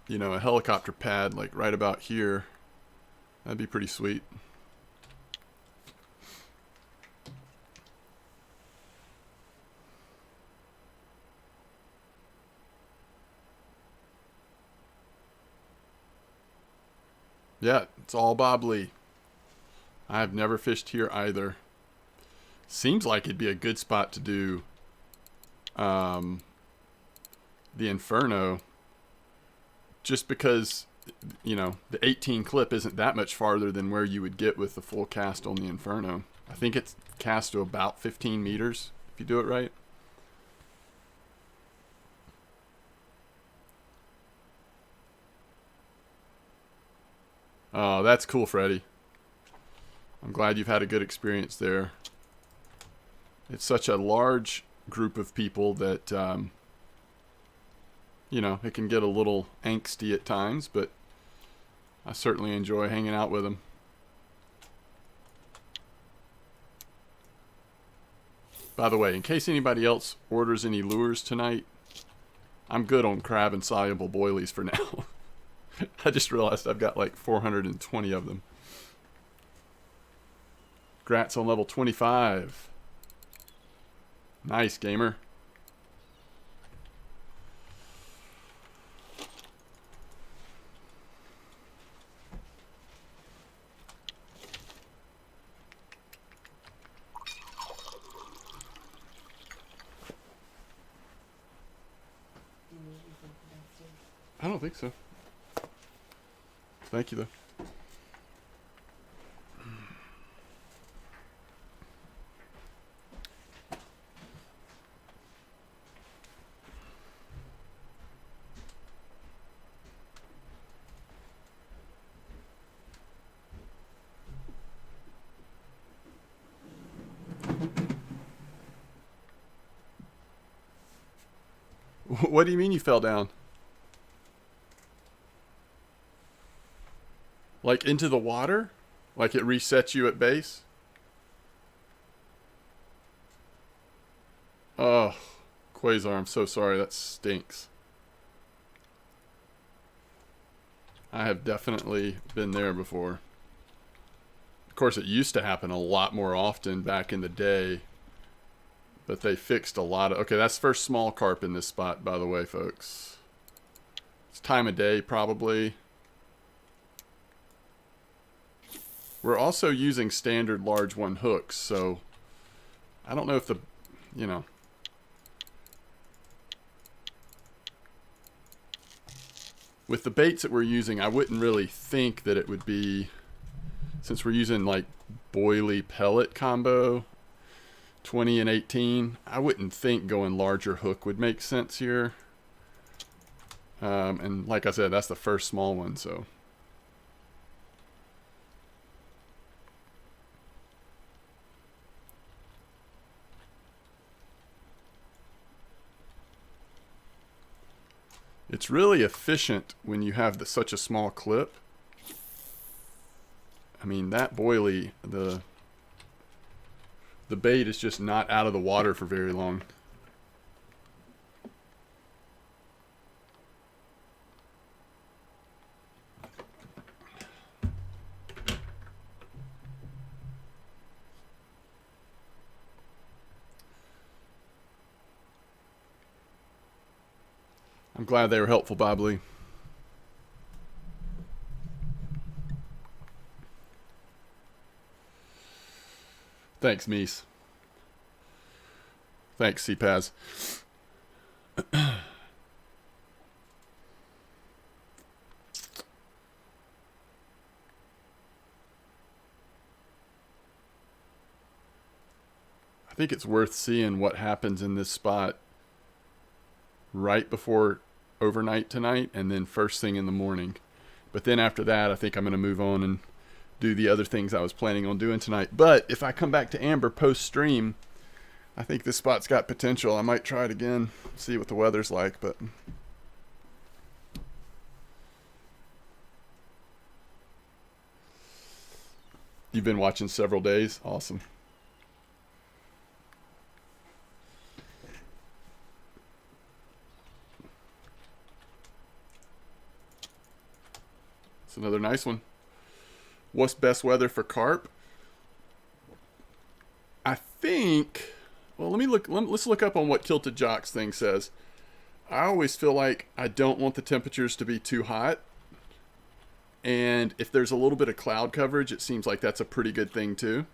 a helicopter pad like right about here, that'd be pretty sweet. Yeah, it's all bobbly. I've never fished here either. Seems like it'd be a good spot to do the Inferno. Just because, the 18 clip isn't that much farther than where you would get with the full cast on the Inferno. I think it's cast to about 15 meters if you do it right. Oh, that's cool, Freddie. I'm glad you've had a good experience there. It's such a large group of people that, it can get a little angsty at times, but I certainly enjoy hanging out with them. By the way, in case anybody else orders any lures tonight, I'm good on crab and soluble boilies for now. I just realized I've got like 420 of them. Grats on level 25. Nice, gamer. think so. Thank you, though. What do you mean you fell down? Like into the water? Like it resets you at base? Oh, Quasar, I'm so sorry. That stinks. I have definitely been there before. Of course, it used to happen a lot more often back in the day. But they fixed a lot of... Okay, that's first small carp in this spot, by the way, folks. It's time of day, probably. We're also using standard large one hooks, so... I don't know if the... You know... With the baits that we're using, I wouldn't really think that it would be... Since we're using, like, boilie pellet combo... 20 and 18. I wouldn't think going larger hook would make sense here. And like I said, that's the first small one, so. It's really efficient when you have such a small clip. I mean, that boilie, the bait is just not out of the water for very long. I'm glad they were helpful, Bob Lee. Thanks, Mies. Thanks, CPAS. I think it's worth seeing what happens in this spot right before overnight tonight and then first thing in the morning. But then after that, I think I'm going to move on and do the other things I was planning on doing tonight. But if I come back to Amber post-stream, I think this spot's got potential. I might try it again, see what the weather's like. But you've been watching several days? Awesome. It's another nice one. What's best weather for carp? I think, well, let's look up on what Tilted Jocks thing says. I always feel like I don't want the temperatures to be too hot. And if there's a little bit of cloud coverage, it seems like that's a pretty good thing too.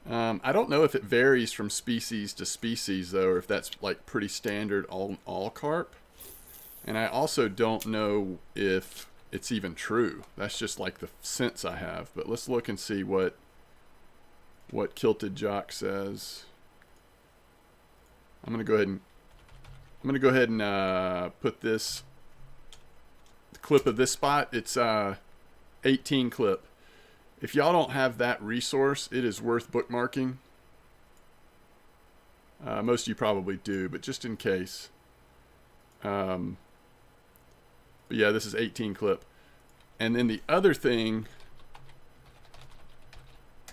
I don't know if it varies from species to species though, or if that's like pretty standard all carp. And I also don't know if it's even true. That's just like the sense I have. But let's look and see what Kilted Jock says. I'm gonna go ahead and put this clip of this spot. It's 18 clip. If y'all don't have that resource, it is worth bookmarking. Most of you probably do, but just in case. But yeah, this is 18 clip. And then the other thing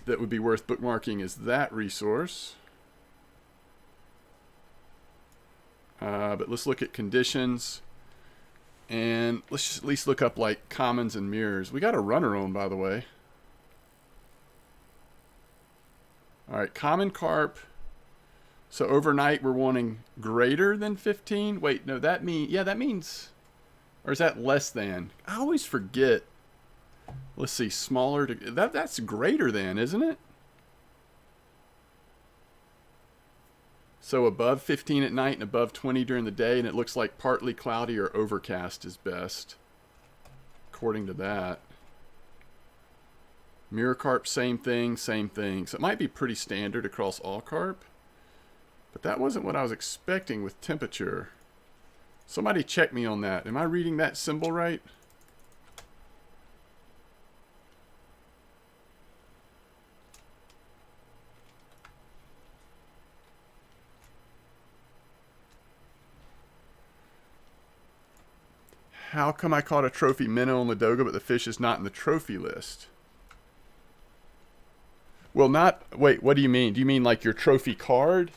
that would be worth bookmarking is that resource. But let's look at conditions. And let's just at least look up like commons and mirrors. We got a runner on, by the way. All right, common carp. So overnight we're wanting greater than 15. Wait, no, that means... Or is that less than? I always forget. Let's see, smaller to... That's greater than, isn't it? So above 15 at night and above 20 during the day, and it looks like partly cloudy or overcast is best, according to that. Mirror carp, same thing, same thing. So it might be pretty standard across all carp, but that wasn't what I was expecting with temperature. Somebody check me on that. Am I reading that symbol right? How come I caught a trophy minnow on Ladoga, but the fish is not in the trophy list? Well, not... Wait, what do you mean? Do you mean like your trophy card?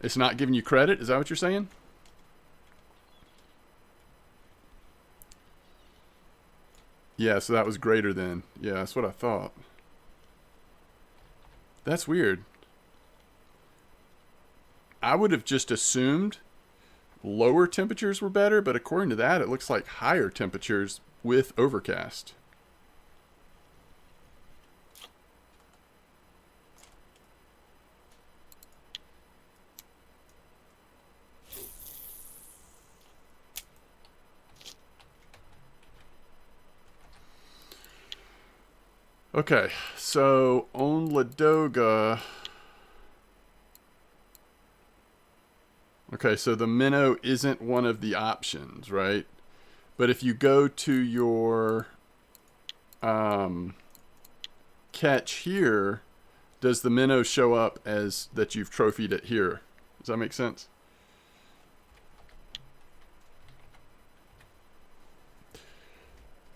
It's not giving you credit? Is that what you're saying? Yeah, so that was greater than. Yeah, that's what I thought. That's weird. I would have just assumed lower temperatures were better, but according to that, it looks like higher temperatures with overcast. Okay, so on Ladoga... Okay, so the minnow isn't one of the options, right? But if you go to your catch here, does the minnow show up as that you've trophied it here? Does that make sense?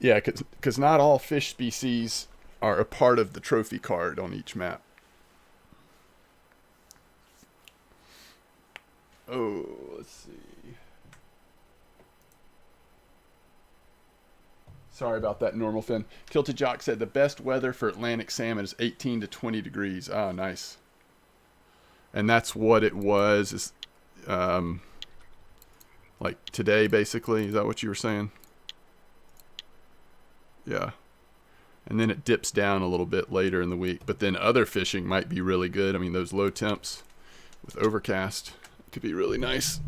Yeah, because not all fish species are a part of the trophy card on each map. Oh, let's see. Sorry about that, Normal Fin. Kilted Jock said the best weather for Atlantic salmon is 18 to 20 degrees. Ah, nice. And that's what it was. Is like today, basically. Is that what you were saying? Yeah. And then it dips down a little bit later in the week. But then other fishing might be really good. I mean, those low temps with overcast could be really nice.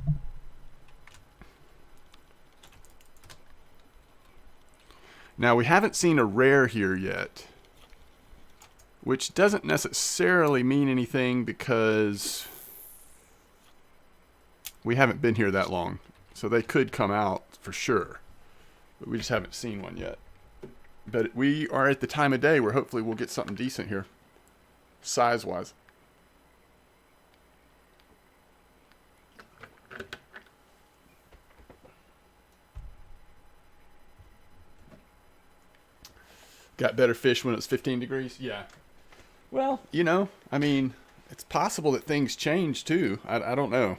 Now, we haven't seen a rare here yet, which doesn't necessarily mean anything because we haven't been here that long. So they could come out for sure, but we just haven't seen one yet. But we are at the time of day where hopefully we'll get something decent here, size-wise. Got better fish when it was 15 degrees? Yeah. Well, you know, I mean, it's possible that things change too. I don't know.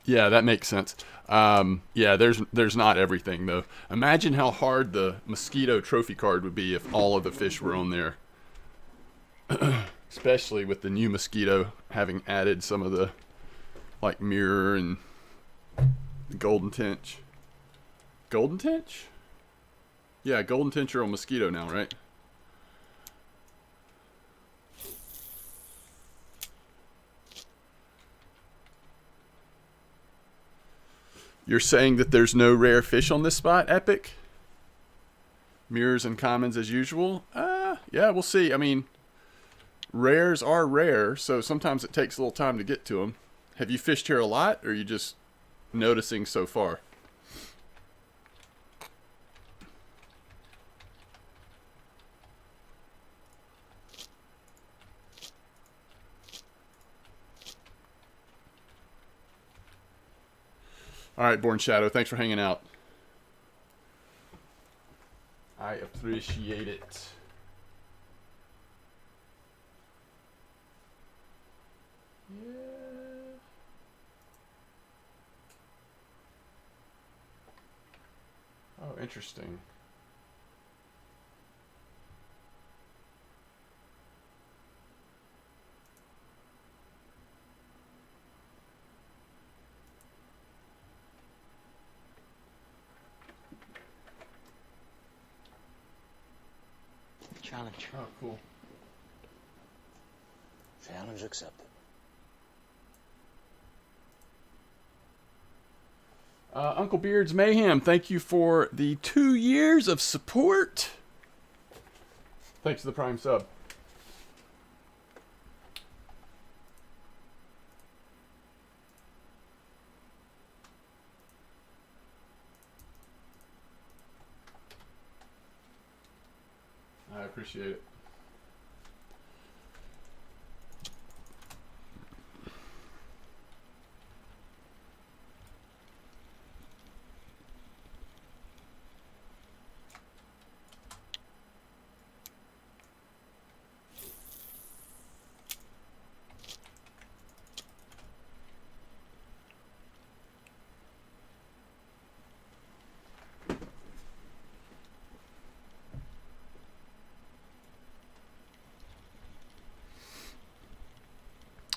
Yeah, that makes sense. Yeah, there's not everything though. Imagine how hard the mosquito trophy card would be if all of the fish were on there. Especially with the new mosquito having added some of the like mirror and the golden tench. Golden tench? Yeah, golden tench are on mosquito now, right? You're saying that there's no rare fish on this spot, Epic? Mirrors and commons as usual? Yeah, we'll see. I mean, rares are rare, so sometimes it takes a little time to get to them. Have you fished here a lot, or are you just noticing so far? All right, Born Shadow, thanks for hanging out. I appreciate it. Yeah. Oh, interesting. Challenge. Oh, cool. Challenge accepted. Uncle Beard's Mayhem, thank you for the 2 years of support. Thanks for the Prime sub. I appreciate it.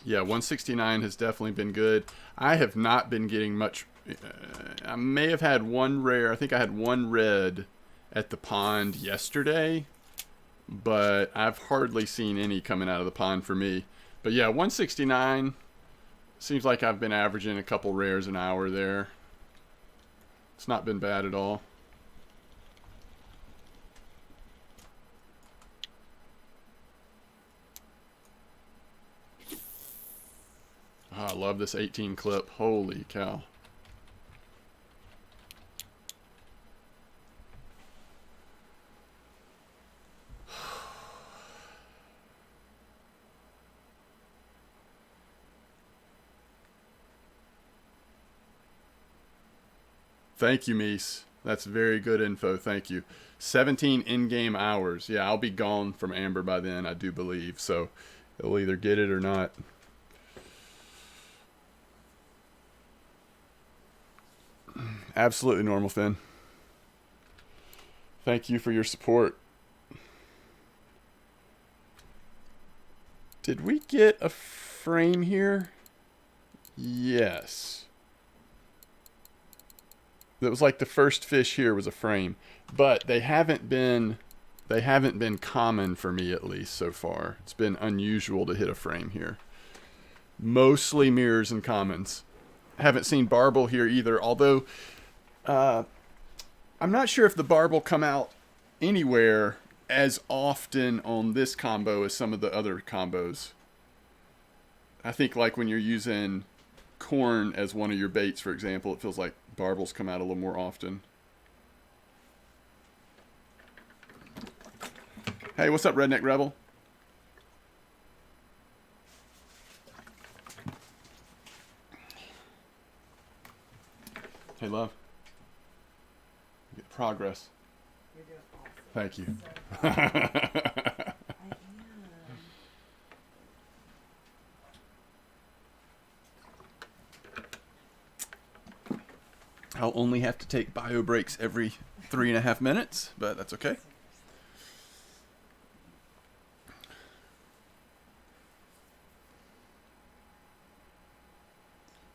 Yeah, 169 has definitely been good. I have not been getting much. I may have had one rare. I think I had one red at the pond yesterday, but I've hardly seen any coming out of the pond for me. But yeah, 169 seems like I've been averaging a couple rares an hour there. It's not been bad at all. Oh, I love this 18 clip. Holy cow. Thank you, Mies. That's very good info. Thank you. 17 in-game hours. Yeah, I'll be gone from Amber by then, I do believe. So he'll either get it or not. Absolutely normal, Finn. Thank you for your support. Did we get a frame here? Yes. That was like the first fish here was a frame, but they haven't been common for me, at least so far. It's been unusual to hit a frame here. Mostly mirrors and commons. Haven't seen barbel here either, although I'm not sure if the barbel come out anywhere as often on this combo as some of the other combos. I think like when you're using corn as one of your baits, for example, it feels like barbels come out a little more often. Hey, what's up, Redneck Rebel? Hey, love. Get progress. You're doing awesome. Thank you. So I am. I'll only have to take bio breaks every 3.5 minutes, but that's okay.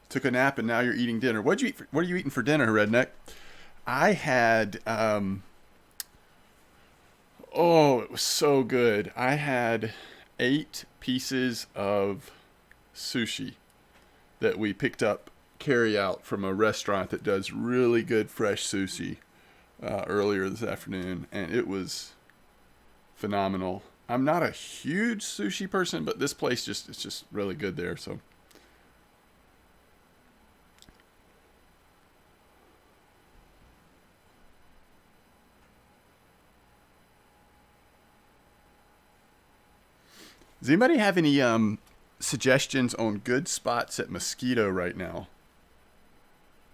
Took a nap and now you're eating dinner. What are you eating for dinner, Redneck? I had it was so good. I had 8 pieces of sushi that we picked up carry out from a restaurant that does really good fresh sushi earlier this afternoon, and it was phenomenal. I'm not a huge sushi person, but this place it's just really good there. So does anybody have any suggestions on good spots at Mosquito right now?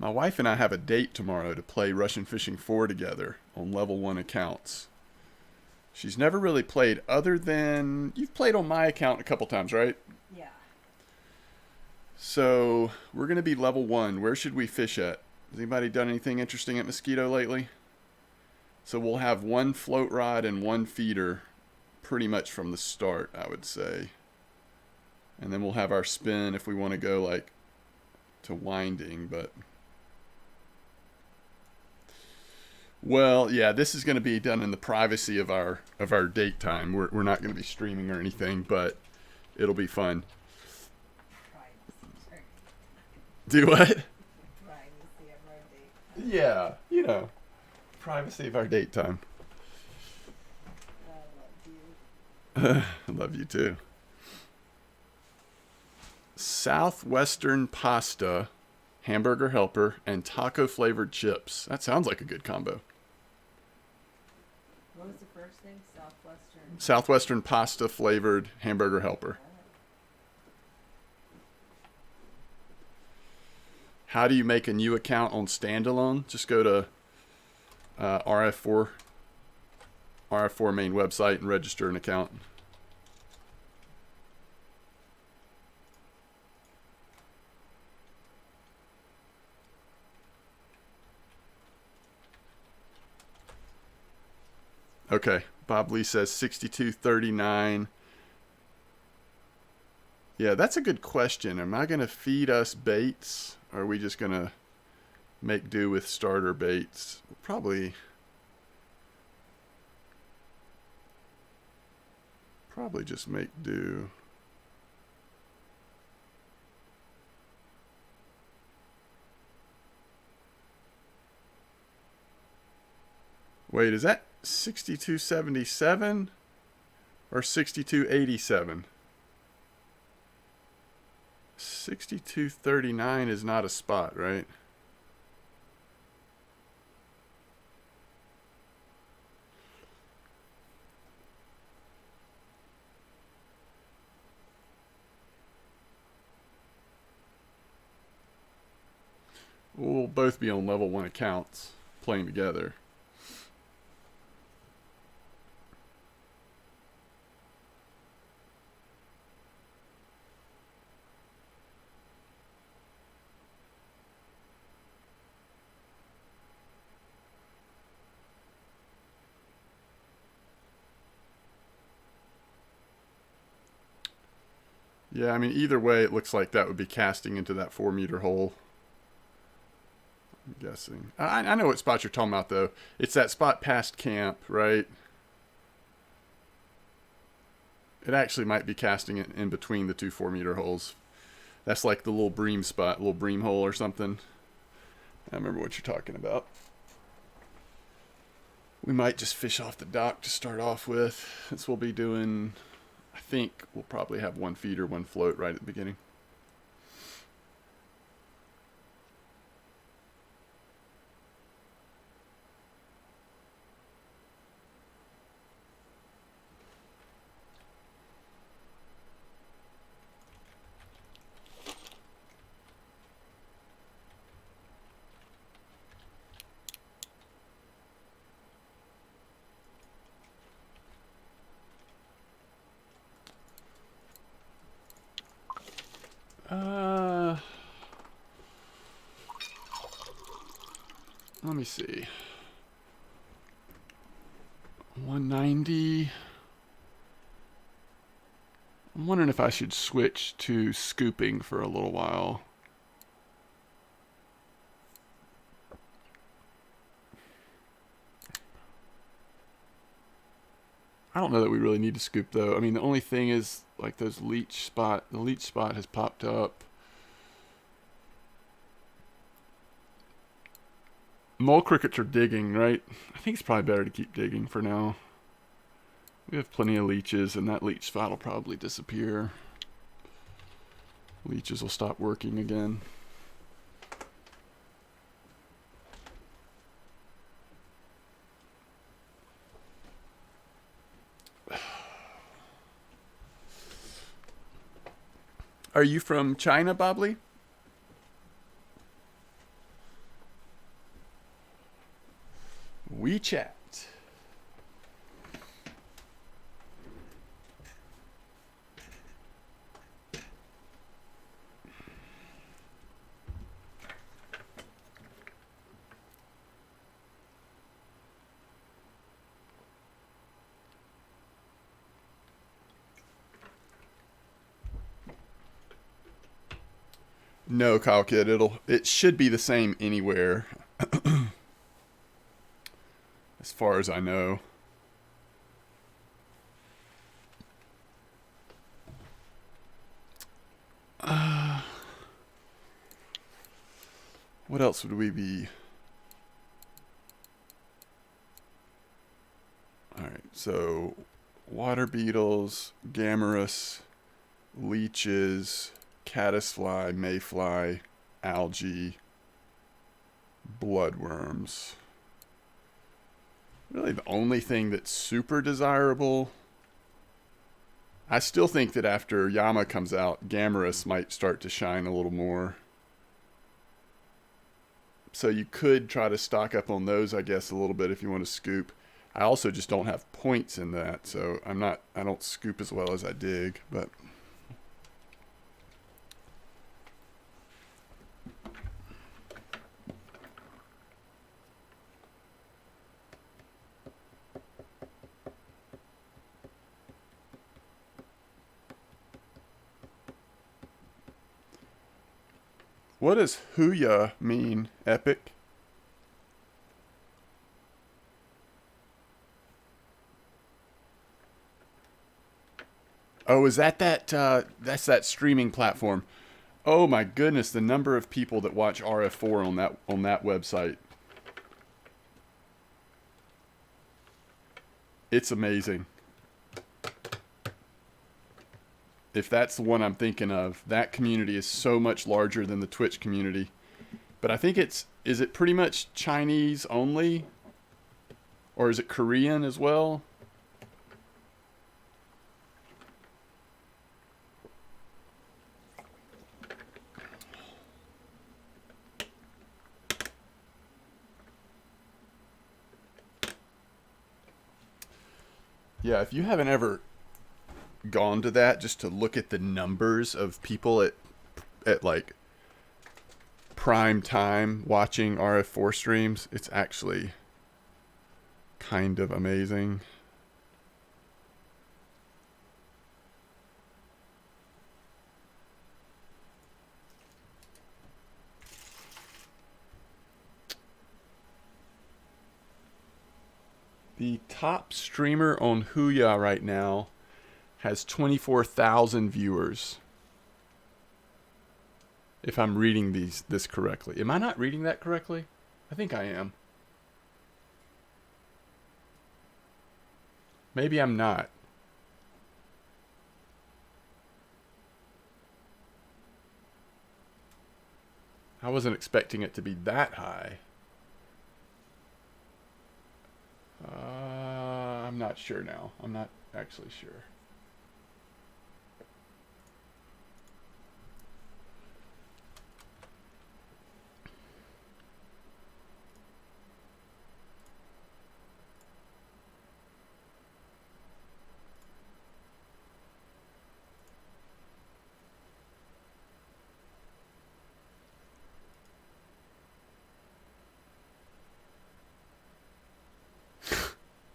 My wife and I have a date tomorrow to play Russian Fishing 4 together on level 1 accounts. She's never really played other than... You've played on my account a couple times, right? Yeah. So, we're going to be level 1. Where should we fish at? Has anybody done anything interesting at Mosquito lately? So we'll have one float rod and one feeder pretty much from the start, I would say. And then we'll have our spin if we want to go like to winding, but... Well, yeah, this is going to be done in the privacy of our date time. We're not going to be streaming or anything, but it'll be fun. Privacy. Do what? Privacy of our date. Yeah, you know, privacy of our date time. I love you. I love you too. Southwestern pasta, hamburger helper, and taco flavored chips. That sounds like a good combo. What was the first thing? Southwestern. Southwestern pasta flavored hamburger helper. How do you make a new account on standalone? Just go to RF4 main website and register an account. Okay, Bob Lee says 6239. Yeah, that's a good question. Am I going to feed us baits? Or are we just going to make do with starter baits? Probably just make do. Wait, is that 6277 or 6287? 6239 is not a spot, right? We'll both be on level 1 accounts playing together. Yeah, I mean, either way, it looks like that would be casting into that 4-meter hole. I'm guessing. I know what spot you're talking about, though. It's that spot past camp, right? It actually might be casting it in between the two 4-meter holes. That's like the little bream spot, little bream hole or something. I remember what you're talking about. We might just fish off the dock to start off with, since we'll be doing... I think we'll probably have one feeder, one float right at the beginning. Let me see. 190. I'm wondering if I should switch to scooping for a little while. I don't know that we really need to scoop though. I mean, the only thing is like the leech spot has popped up. Mole crickets are digging, right? I think it's probably better to keep digging for now. We have plenty of leeches, and that leech spot will probably disappear. Leeches will stop working again. Are you from China, Bobley? chat. No, Kyle Kid, it should be the same anywhere. As far as I know. What else would we be? Alright, so water beetles, gamarus, leeches, caddisfly, mayfly, algae, bloodworms. Really the only thing that's super desirable. I still think that after Yama comes out, gamarus might start to shine a little more. So you could try to stock up on those, I guess, a little bit if you want to scoop. I also just don't have points in that, so I don't scoop as well as I dig, but what does Huya mean, Epic? Oh, is that's that streaming platform? Oh my goodness, the number of people that watch RF4 on that website. It's amazing. If that's the one I'm thinking of, that community is so much larger than the Twitch community. But I think is it pretty much Chinese only? Or is it Korean as well? Yeah, if you haven't ever gone to that just to look at the numbers of people at like prime time watching RF4 streams, it's actually kind of amazing. The top streamer on Huya right now has 24,000 viewers. If I'm reading this correctly. Am I not reading that correctly? I think I am. Maybe I'm not. I wasn't expecting it to be that high. I'm not sure now. I'm not actually sure.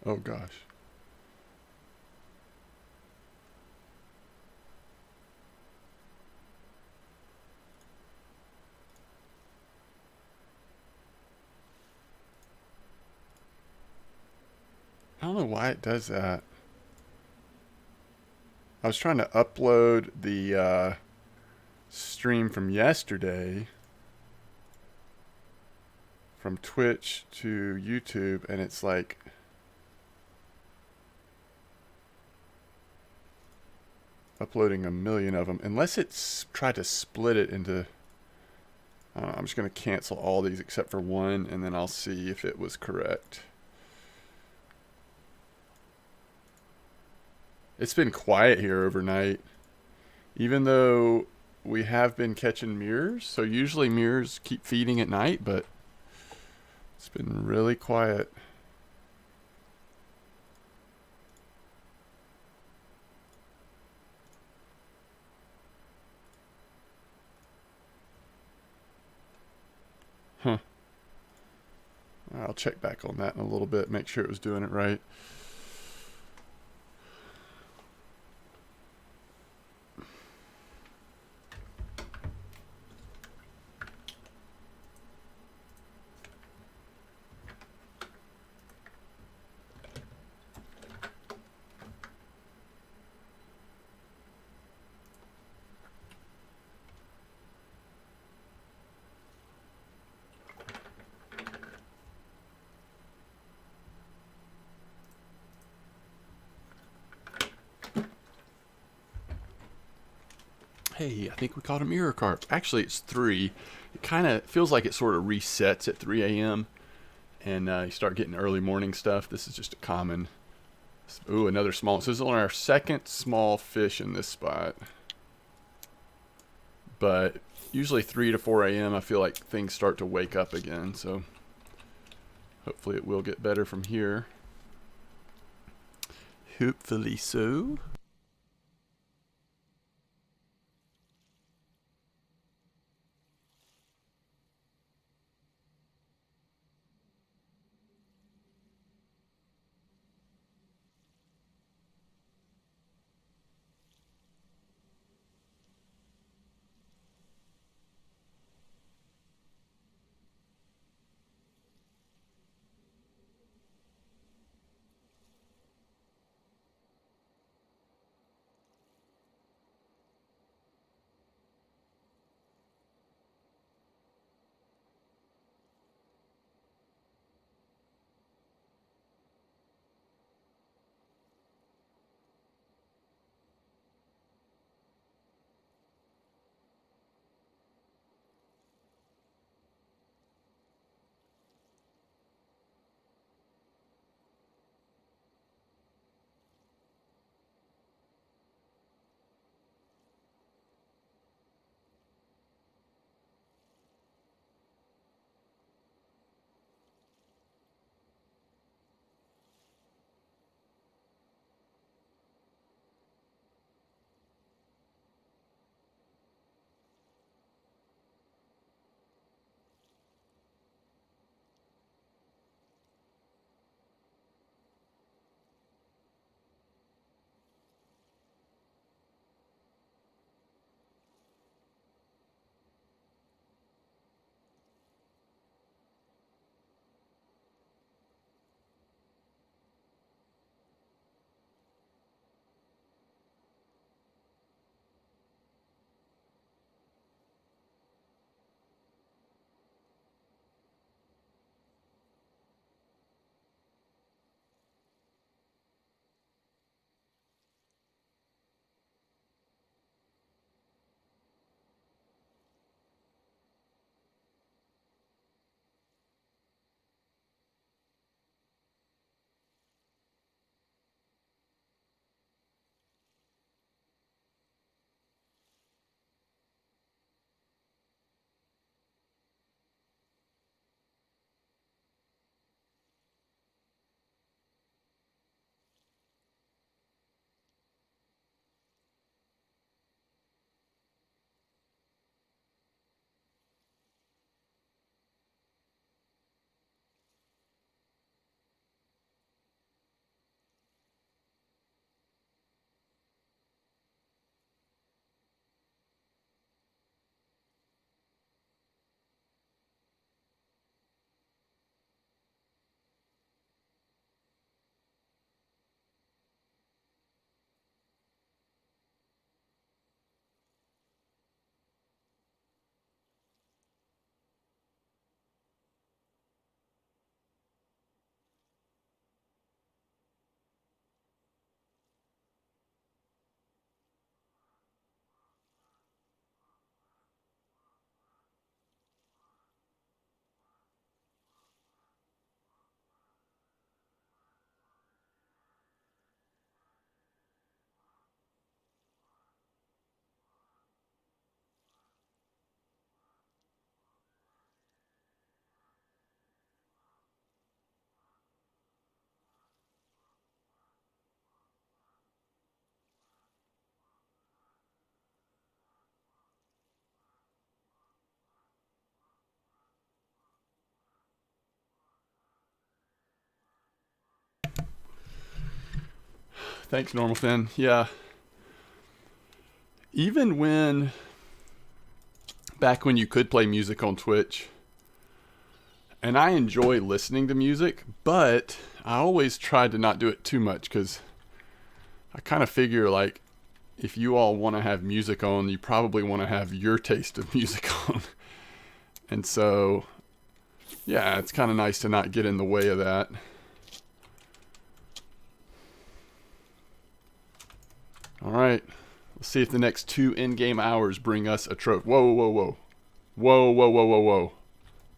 Oh gosh. I don't know why it does that. I was trying to upload the stream from yesterday from Twitch to YouTube, and it's like uploading a million of them. Unless it's tried to split it into... I don't know, I'm just going to cancel all these except for one, and then I'll see if it was correct. It's been quiet here overnight. Even though we have been catching mirrors. So usually mirrors keep feeding at night, but it's been really quiet. Huh. I'll check back on that in a little bit, make sure it was doing it right. Hey, I think we caught a mirror carp. Actually, it's 3. It kind of feels like it sort of resets at 3 a.m. and you start getting early morning stuff. This is just a common. Ooh, another small. So this is only our second small fish in this spot. But usually 3 to 4 a.m. I feel like things start to wake up again. So hopefully it will get better from here. Hopefully so. Thanks, Normal Finn. Yeah. Even back when you could play music on Twitch, and I enjoy listening to music, but I always tried to not do it too much because I kind of figure like if you all want to have music on, you probably want to have your taste of music on. And so, yeah, it's kind of nice to not get in the way of that. All right. Let's see if the next 2 in-game hours bring us a trophy. Whoa, whoa, whoa. Whoa, whoa, whoa, whoa, whoa.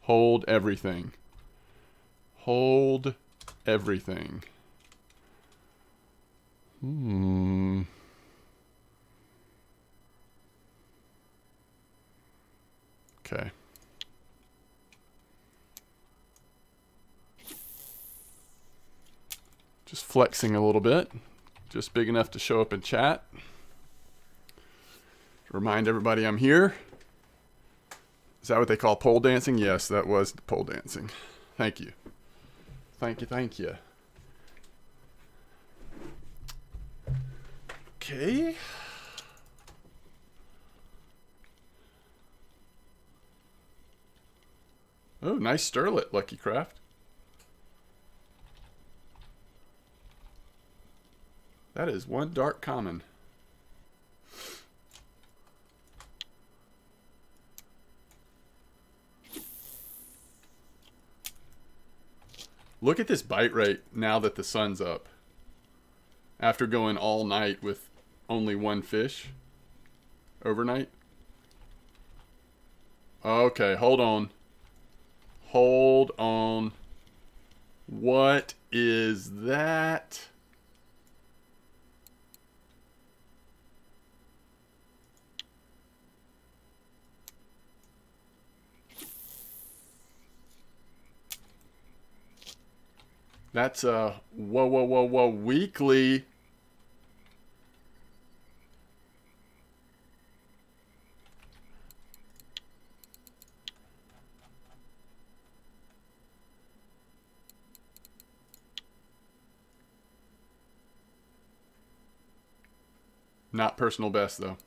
Hold everything. Hold everything. Okay. Just flexing a little bit. Just big enough to show up in chat. Remind everybody I'm here. Is that what they call pole dancing? Yes, that was the pole dancing. Thank you. Thank you, thank you. Okay. Oh, nice sterlet, Lucky Craft. That is one dark common. Look at this bite rate now that the sun's up. After going all night with only 1 fish overnight. Okay, hold on. Hold on. What is that? That's a whoa, whoa, whoa, whoa, weekly. Not personal best, though.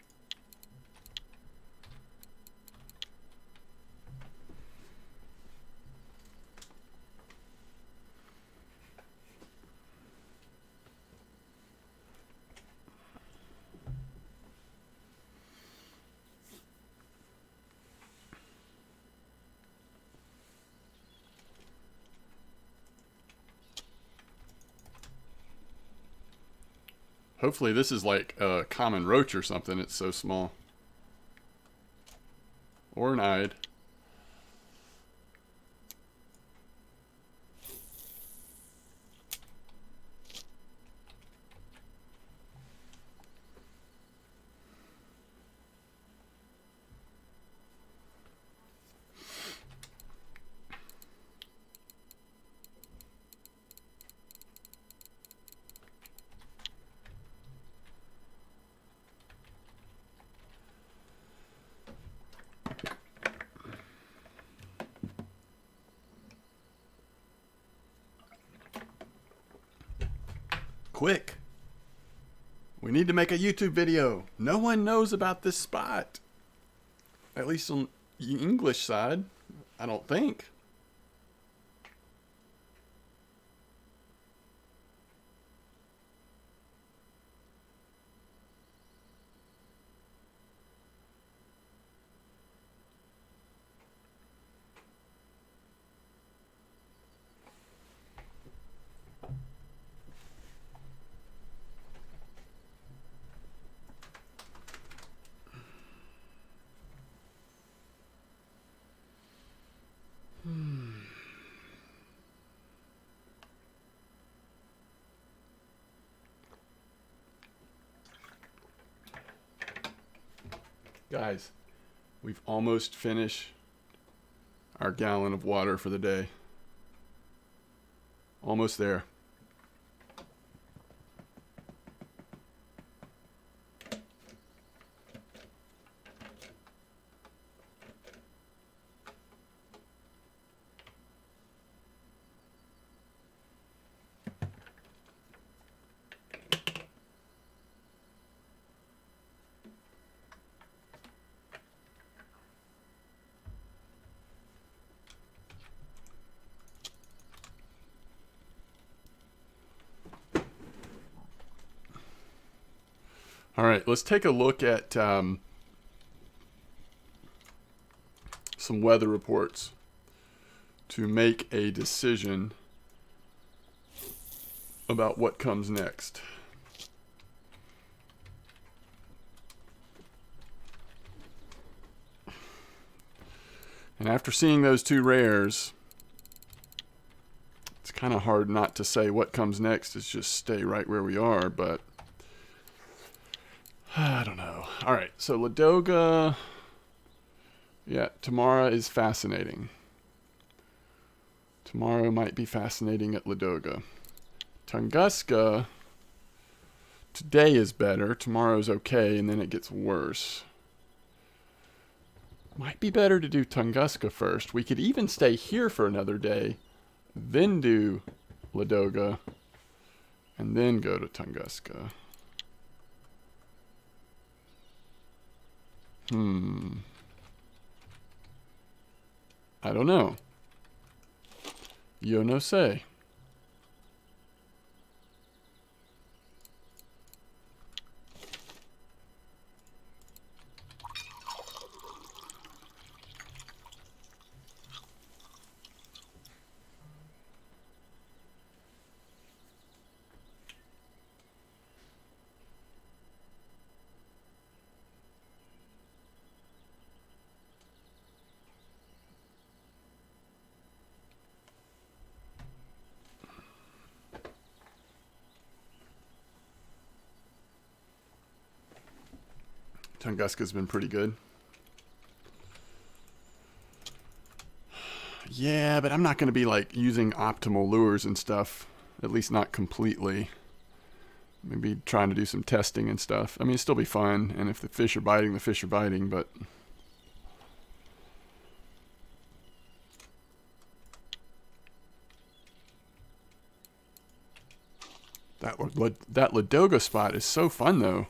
Hopefully this is like a common roach or something. It's so small. Or an eyed. Quick. We need to make a YouTube video. No one knows about this spot. At least on the English side. I don't think. Guys, we've almost finished our gallon of water for the day. Almost there. All right, let's take a look at some weather reports to make a decision about what comes next. And after seeing those two rares, it's kind of hard not to say what comes next is just stay right where we are, but I don't know. All right, so Ladoga, yeah, Tamara is fascinating. Tomorrow might be fascinating at Ladoga. Tunguska, today is better, tomorrow's okay, and then it gets worse. Might be better to do Tunguska first. We could even stay here for another day, then do Ladoga, and then go to Tunguska. I don't know. Yo no sé. Tunguska's been pretty good. Yeah, but I'm not going to be like using optimal lures and stuff. At least not completely. Maybe trying to do some testing and stuff. I mean, it'd still be fun. And if the fish are biting, the fish are biting. But that Ladoga spot is so fun, though.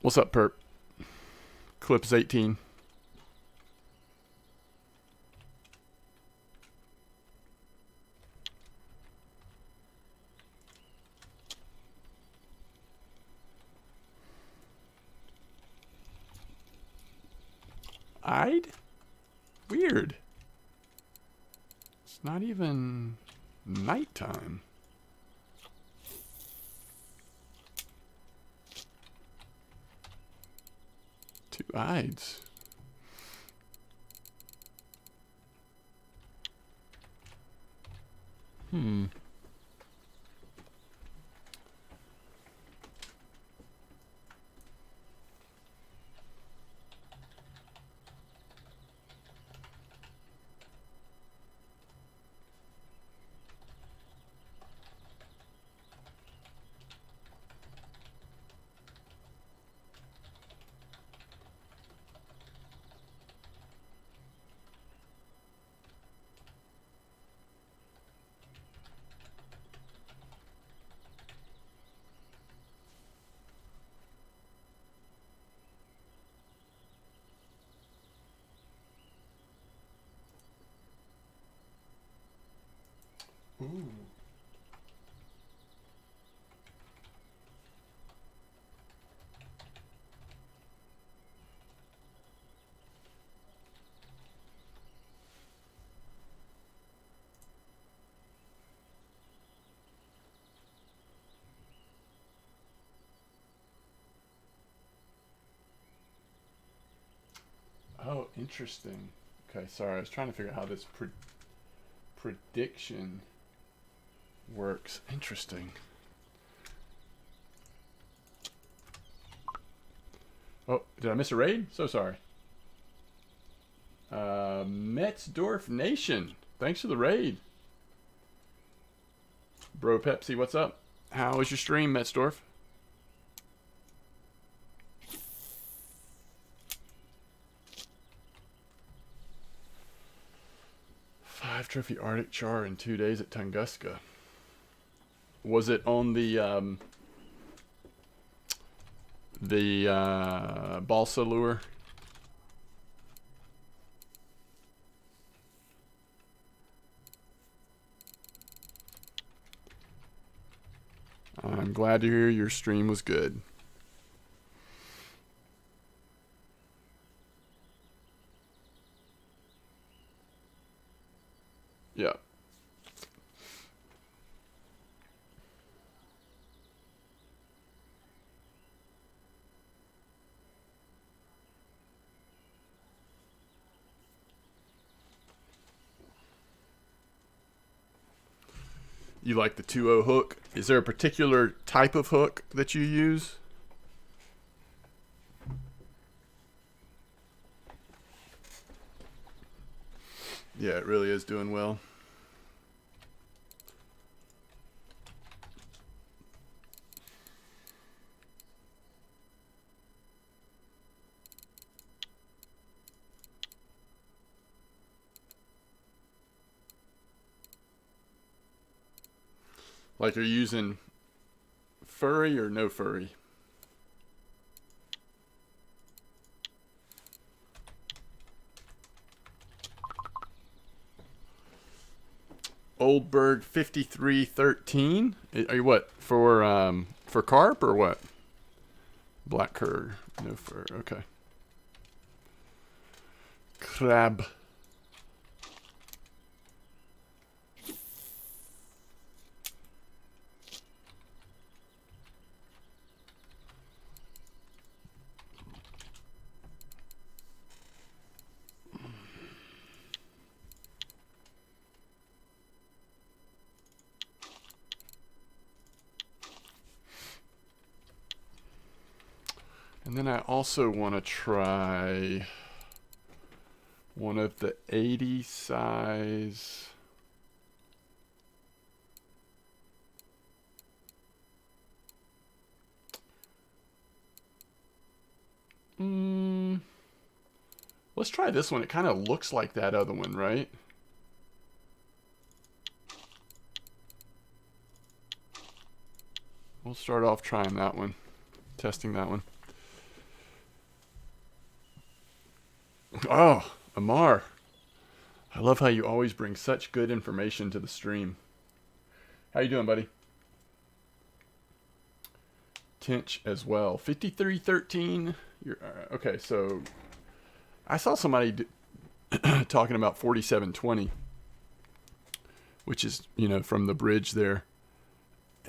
What's up, Perp? Clip is 18. 2-eyed? Weird. It's not even nighttime. Two-eyeds. Ooh. Oh, interesting. Okay, sorry. I was trying to figure out how this prediction works. Interesting. Oh, did I miss a raid? So sorry. Metzdorf Nation. Thanks for the raid. Bro Pepsi, what's up? How was your stream, Metzdorf? 5 trophy Arctic char in 2 days at Tunguska. Was it on the balsa lure? I'm glad to hear your stream was good. Yeah. You like the 2.0 hook? Is there a particular type of hook that you use? Yeah, it really is doing well. Like, you're using furry or no furry? Oldberg 5313. Are you what for carp or what? Black cur, no fur. Okay. Crab. And then I also want to try one of the 80 size. Let's try this one. It kind of looks like that other one, right? We'll start off trying that one, testing that one. Oh, Amar. I love how you always bring such good information to the stream. How you doing, buddy? Tinch as well. 5313. You're okay, so I saw somebody talking about 4720, which is, from the bridge there.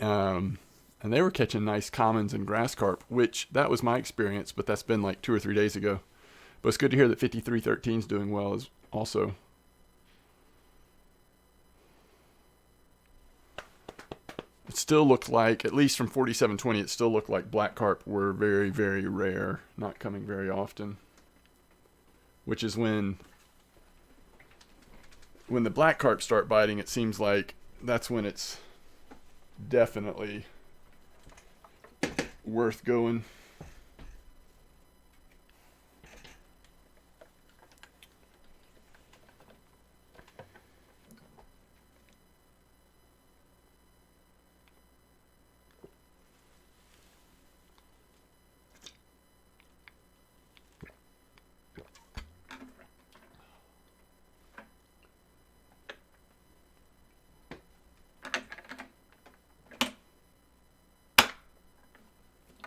And they were catching nice commons and grass carp, which that was my experience, but that's been like 2 or 3 days ago. But it's good to hear that 5313 is doing well as also. It still looked like, at least from 4720, it still looked like black carp were very, very rare, not coming very often. Which is when the black carp start biting, it seems like that's when it's definitely worth going.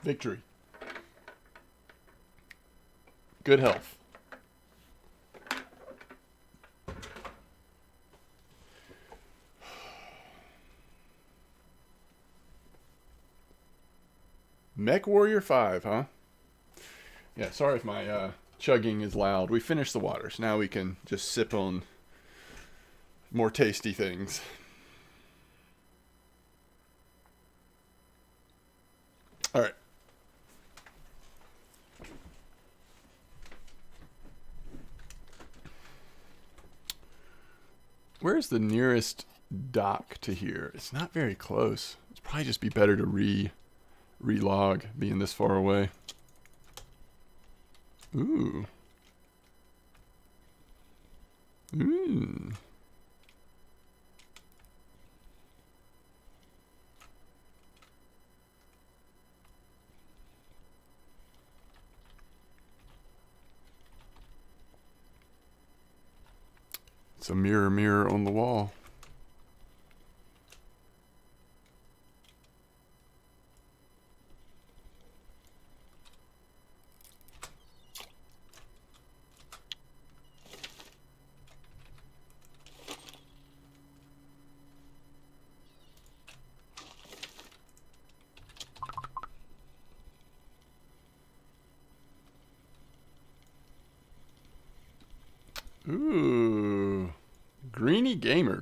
Victory. Good health. Mech Warrior 5, huh? Yeah, sorry if my chugging is loud. We finished the waters. Now we can just sip on more tasty things. All right. Where's the nearest dock to here? It's not very close. It's probably just be better to relog being this far away. Ooh. Ooh. It's a mirror, mirror on the wall. Ooh. Greeny Gamer.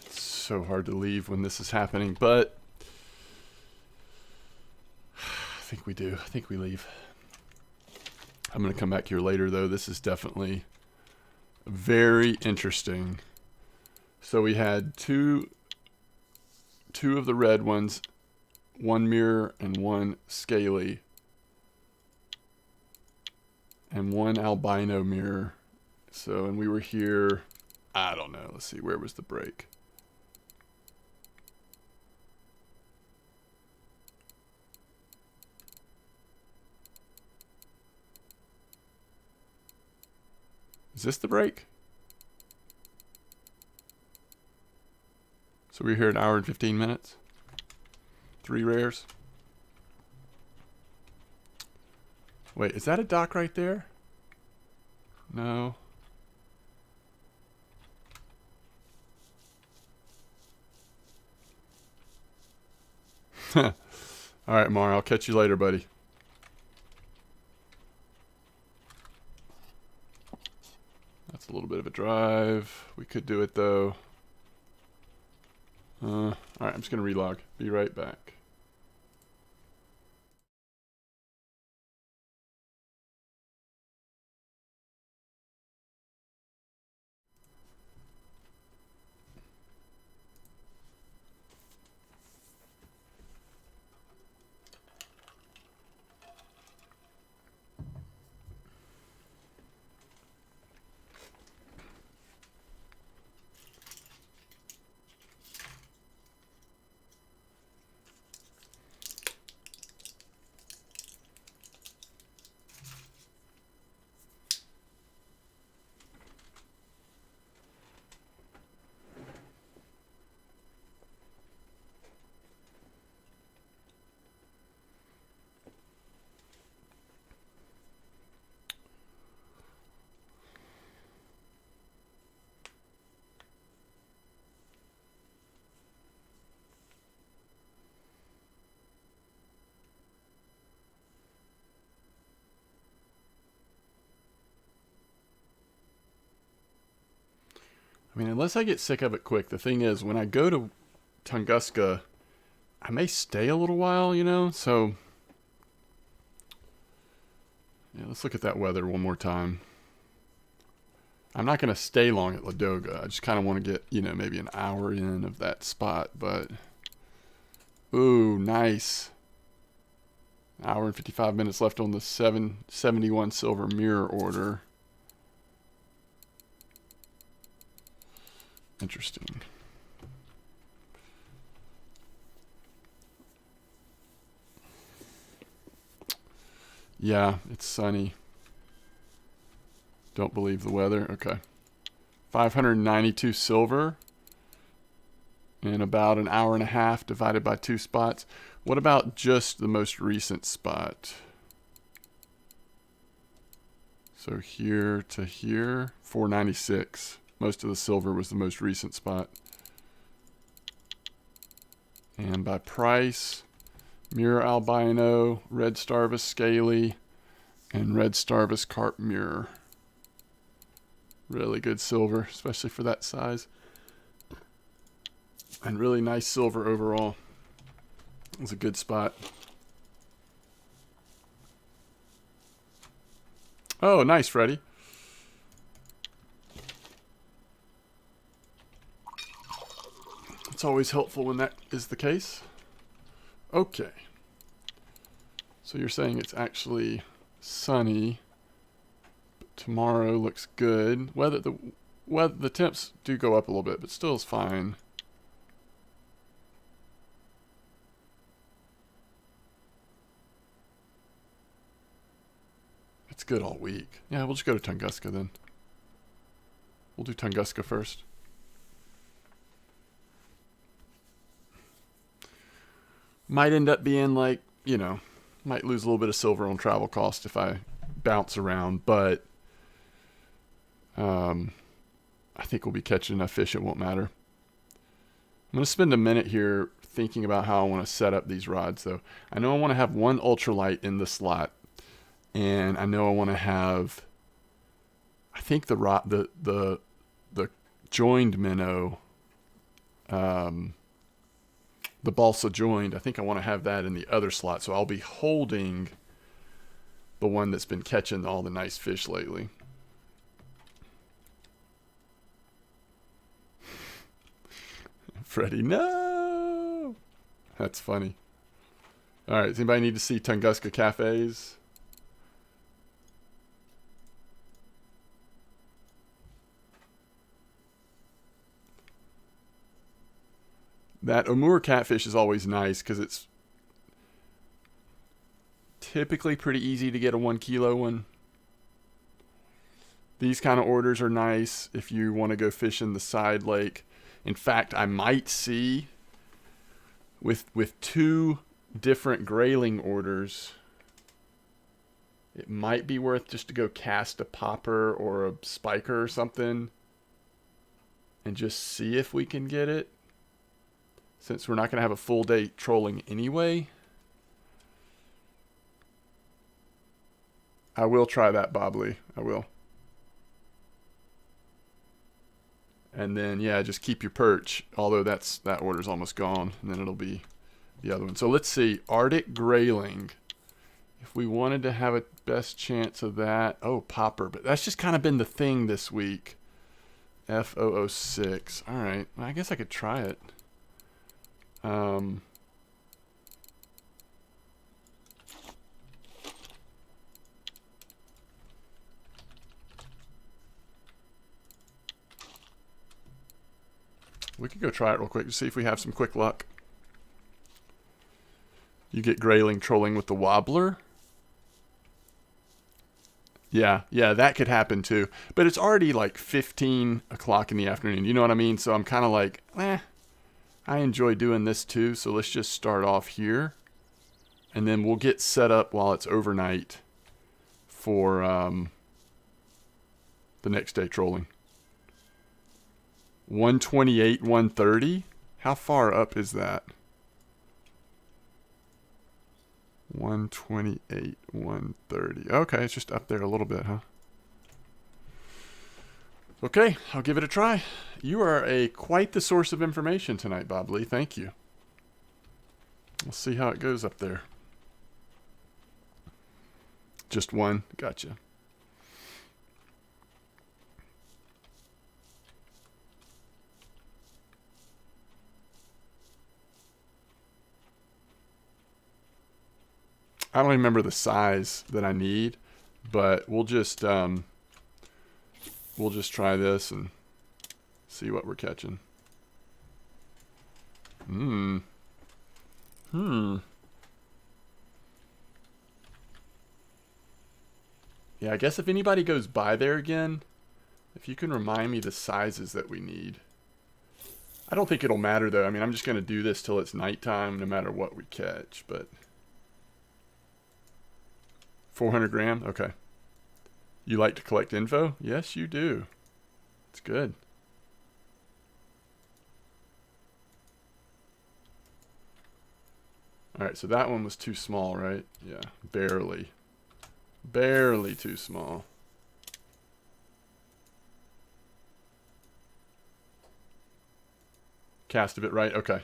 It's so hard to leave when this is happening, but I think we do. I think we leave. I'm going to come back here later, though. This is definitely very interesting. So we had two of the red ones, one mirror and one scaly, and one albino mirror. So, and we were here, I don't know, let's see, where was the break? Is this the break? So we're here an hour and 15 minutes. 3 rares. Wait, is that a dock right there? No. All right, Mar, I'll catch you later, buddy. That's a little bit of a drive. We could do it, though. All right, I'm just going to relog. Be right back. I mean, unless I get sick of it quick. The thing is, when I go to Tunguska, I may stay a little while, you know? So, yeah, let's look at that weather one more time. I'm not going to stay long at Ladoga. I just kind of want to get, you know, maybe an hour in of that spot. But, ooh, nice. Hour and 55 minutes left on the 771 silver mirror order. Interesting. Yeah, it's sunny. Don't believe the weather. Okay. 592 silver in about an hour and a half divided by 2 spots. What about just the most recent spot? So here to here, 496. Most of the silver was the most recent spot. And by price, Mirror Albino, Red Starvis Scaly, and Red Starvis Carp Mirror. Really good silver, especially for that size. And really nice silver overall. It was a good spot. Oh, nice, Freddie. It's always helpful when that is the case. Okay. So you're saying it's actually sunny. But tomorrow looks good. The temps do go up a little bit, but still is fine. It's good all week. Yeah, we'll just go to Tunguska then. We'll do Tunguska first. Might end up being like, you know, might lose a little bit of silver on travel cost if I bounce around, but I think we'll be catching enough fish it won't matter. I'm going to spend a minute here thinking about how I want to set up these rods, though. I know I want to have one ultralight in the slot. And I know I want to have, I think the joined minnow, the balsa joined, I think I want to have that in the other slot. So I'll be holding the one that's been catching all the nice fish lately. Freddie, no! That's funny. All right, does anybody need to see Tunguska cafes? That Amur catfish is always nice because it's typically pretty easy to get a 1 kilo one. These kind of orders are nice if you want to go fish in the side lake. In fact, I might see with 2 different grayling orders, it might be worth just to go cast a popper or a spiker or something and just see if we can get it. Since we're not going to have a full day trolling anyway. I will try that, Bobley. I will. And then, yeah, just keep your perch. Although that order's almost gone. And then it'll be the other one. So let's see. Arctic grayling. If we wanted to have a best chance of that. Oh, popper. But that's just kind of been the thing this week. F006. All right. Well, I guess I could try it. We could go try it real quick to see if we have some quick luck. You get grayling trolling with the wobbler. Yeah, that could happen too. But it's already like 15 o'clock in the afternoon. You know what I mean? So I'm kind of like, I enjoy doing this too, so let's just start off here. And then we'll get set up while it's overnight for the next day trolling. 128, 130? How far up is that? 128, 130. Okay, it's just up there a little bit, huh? Okay, I'll give it a try. You are quite the source of information tonight, Bob Lee. Thank you. We'll see how it goes up there. Just one. Gotcha. I don't remember the size that I need, but we'll just try this and see what we're catching. Yeah, I guess if anybody goes by there again, if you can remind me the sizes that we need. I don't think it'll matter though. I mean, I'm just going to do this till it's nighttime no matter what we catch, but 400 gram? Okay. You like to collect info? Yes, you do. It's good. All right, so that one was too small, right? Yeah, barely. Barely too small. Cast of it right? Okay.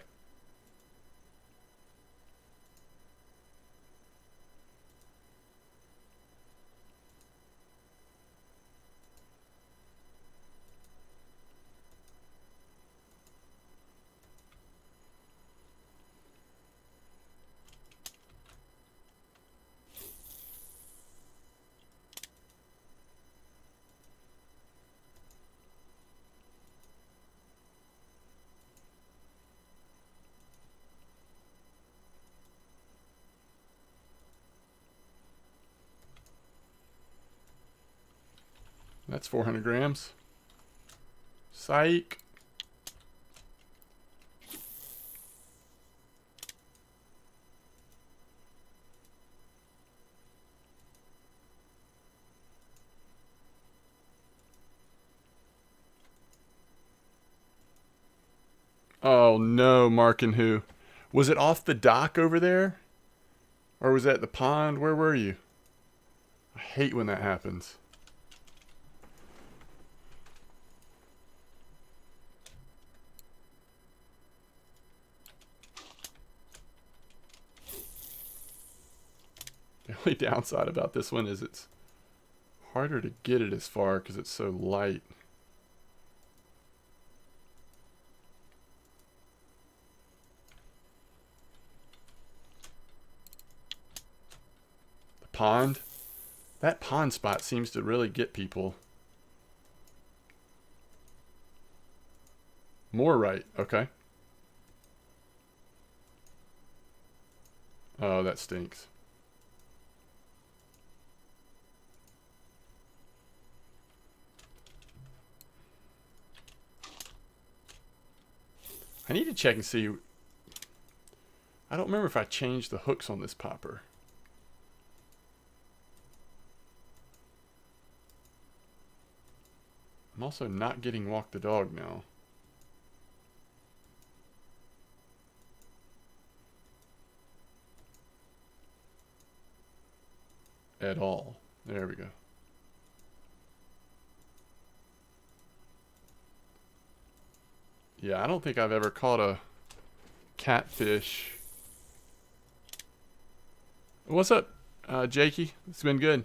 That's 400 grams. Psych. Oh no, Mark and who? Was it off the dock over there? Or was it at the pond? Where were you? I hate when that happens. The only downside about this one is it's harder to get it as far because it's so light. The pond? That pond spot seems to really get people. More right, okay. Oh, that stinks. I need to check and see. I don't remember if I changed the hooks on this popper. I'm also not getting walk the dog now. At all. There we go. Yeah, I don't think I've ever caught a catfish. What's up, Jakey? It's been good.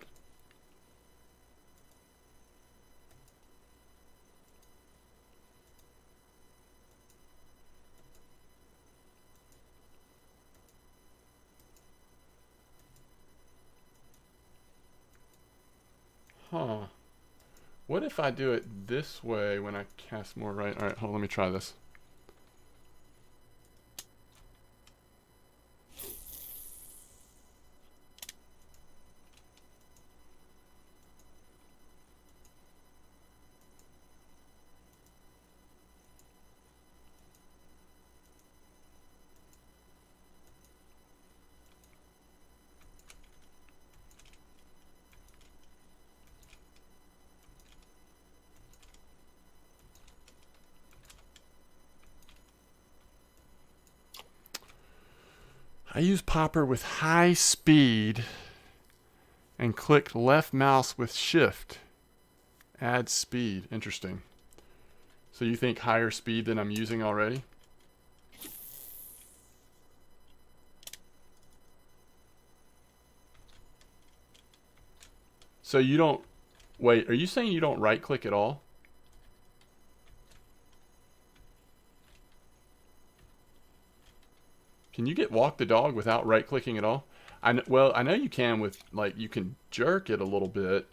Huh. What if I do it this way when I cast more right? Alright, hold on, let me try this. I use popper with high speed and click left mouse with shift. Add speed. Interesting. So you think higher speed than I'm using already? So you don't... Wait, are you saying you don't right-click at all? Can you get walk the dog without right-clicking at all? Well, I know you can with, like, you can jerk it a little bit.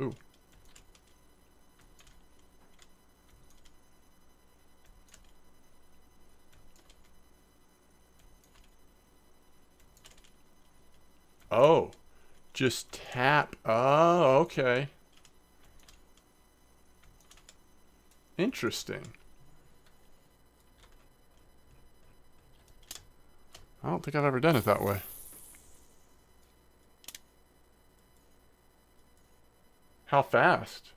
Ooh. Oh. Just tap. Oh, okay. Interesting. I don't think I've ever done it that way. How fast?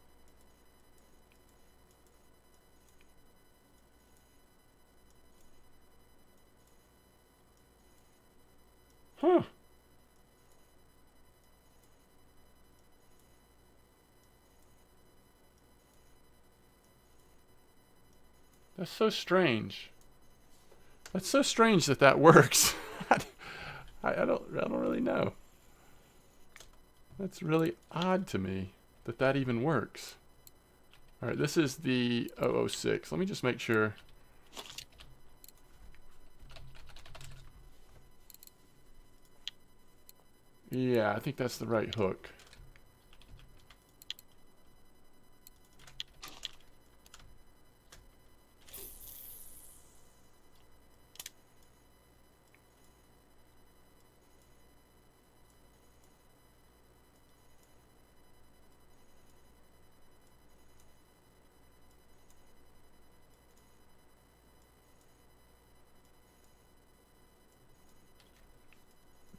Huh. That's so strange. That's so strange that that works. I don't really know. That's really odd to me that that even works. All right, this is the 006. Let me just make sure. Yeah, I think that's the right hook.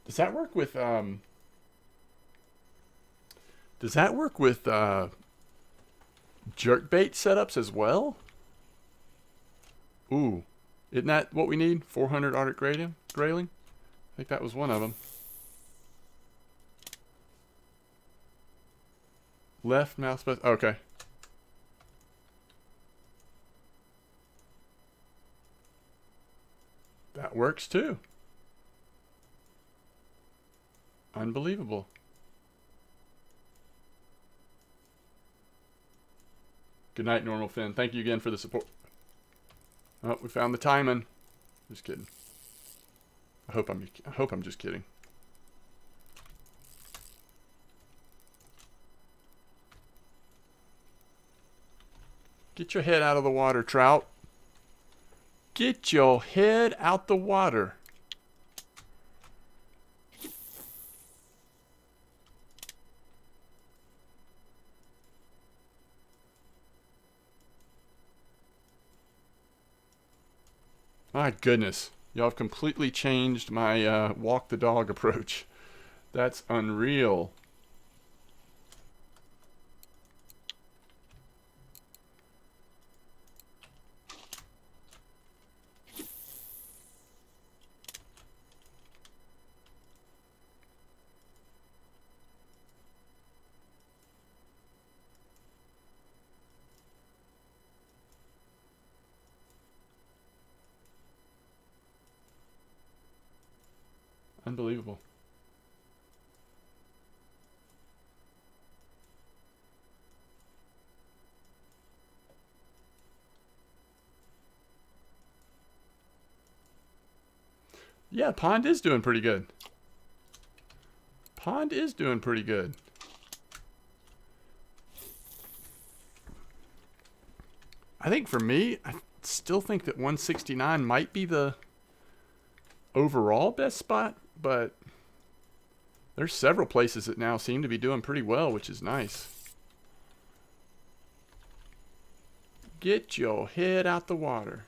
Does that work with does that work with jerkbait setups as well? Ooh. Isn't that what we need? 400 Arctic grayling? I think that was one of them. Left mouse button. Okay. That works too. Unbelievable. Good night, Normal Finn. Thank you again for the support. Oh, we found the timing. Just kidding. I hope I'm just kidding. Get your head out of the water, trout. Get your head out the water. My goodness. Y'all have completely changed my walk the dog approach. That's unreal. Unbelievable. Yeah, Pond is doing pretty good. Pond is doing pretty good. I think for me, I still think that 169 might be the overall best spot, but there's several places that now seem to be doing pretty well, which is nice. Get your head out the water.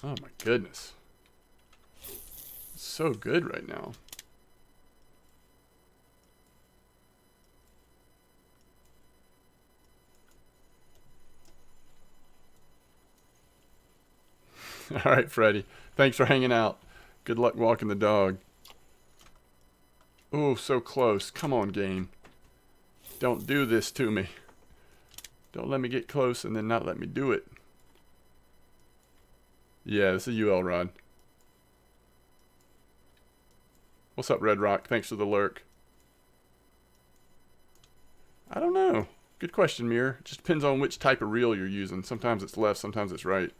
Oh my goodness. It's so good right now. All right, Freddie. Thanks for hanging out. Good luck walking the dog. Oh, so close. Come on, game. Don't do this to me. Don't let me get close and then not let me do it. Yeah, this is a UL rod. What's up, Red Rock? Thanks for the lurk. I don't know. Good question, Mir. Just depends on which type of reel you're using. Sometimes it's left, sometimes it's right.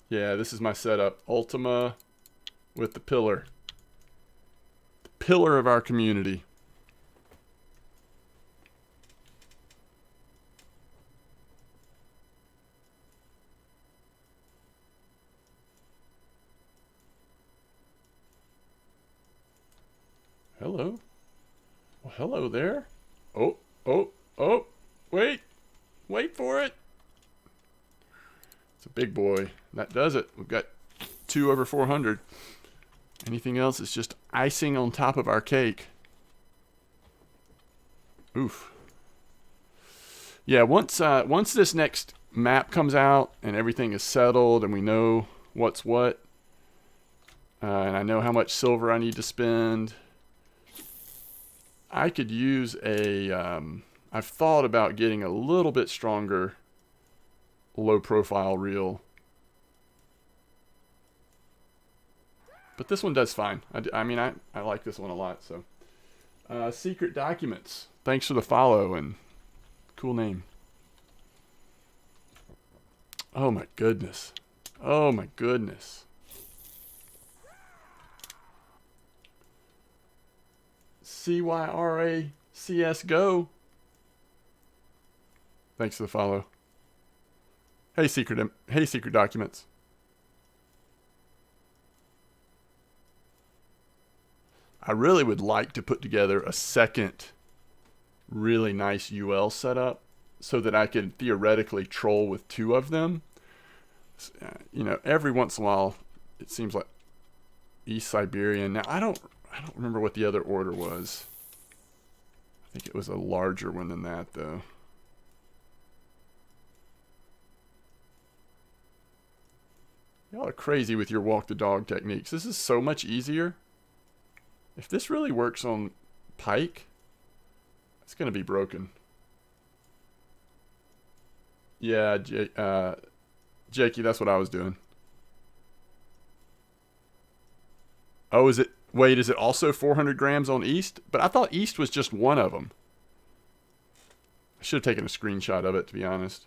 Yeah, this is my setup. Ultima with the pillar. The pillar of our community. Hello. Well, hello there. Oh, oh, oh. Wait. Wait for it. It's a big boy. That does it. We've got 2 over 400. Anything else is just icing on top of our cake. Oof. Yeah, once this next map comes out and everything is settled and we know what's what, and I know how much silver I need to spend, I could use a, I've thought about getting a little bit stronger low profile reel. But this one does fine. I mean, I like this one a lot. So, Secret Documents. Thanks for the follow and cool name. Oh my goodness. Oh my goodness. CYRA CSGO. Thanks for the follow. Hey Secret Documents. I really would like to put together a second really nice UL setup so that I could theoretically troll with 2 of them. You know, every once in a while it seems like East Siberian. Now I don't remember what the other order was. I think it was a larger one than that though. Y'all are crazy with your walk the dog techniques. This is so much easier. If this really works on pike, it's going to be broken. Yeah, Jakey, that's what I was doing. Oh, is it? Wait, is it also 400 grams on East? But I thought East was just one of them. I should have taken a screenshot of it, to be honest.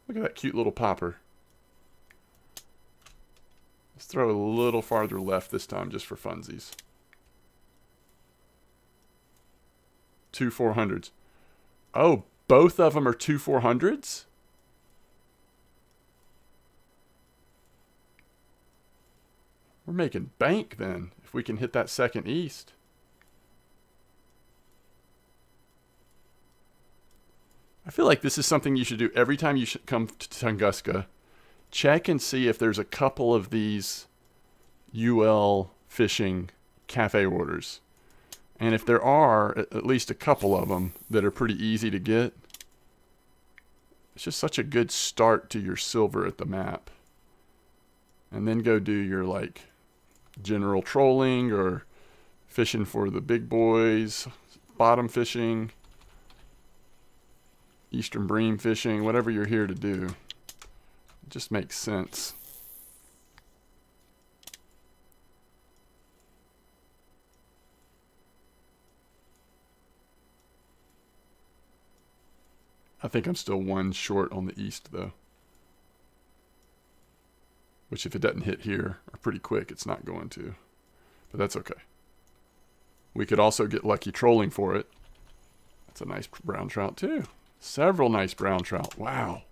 Look at that cute little popper. Let's throw a little farther left this time just for funsies. 2 400s. Oh, both of them are 2 400s? We're making bank then, if we can hit that second East. I feel like this is something you should do every time you should come to Tunguska. Check and see if there's a couple of these UL fishing cafe orders. And if there are at least a couple of them that are pretty easy to get, it's just such a good start to your silver at the map. And then go do your like general trolling or fishing for the big boys, bottom fishing, eastern bream fishing, whatever you're here to do. It just makes sense. I think I'm still 1 short on the East though. Which if it doesn't hit here or pretty quick, it's not going to. But that's okay. We could also get lucky trolling for it. That's a nice brown trout too. Several nice brown trout. Wow.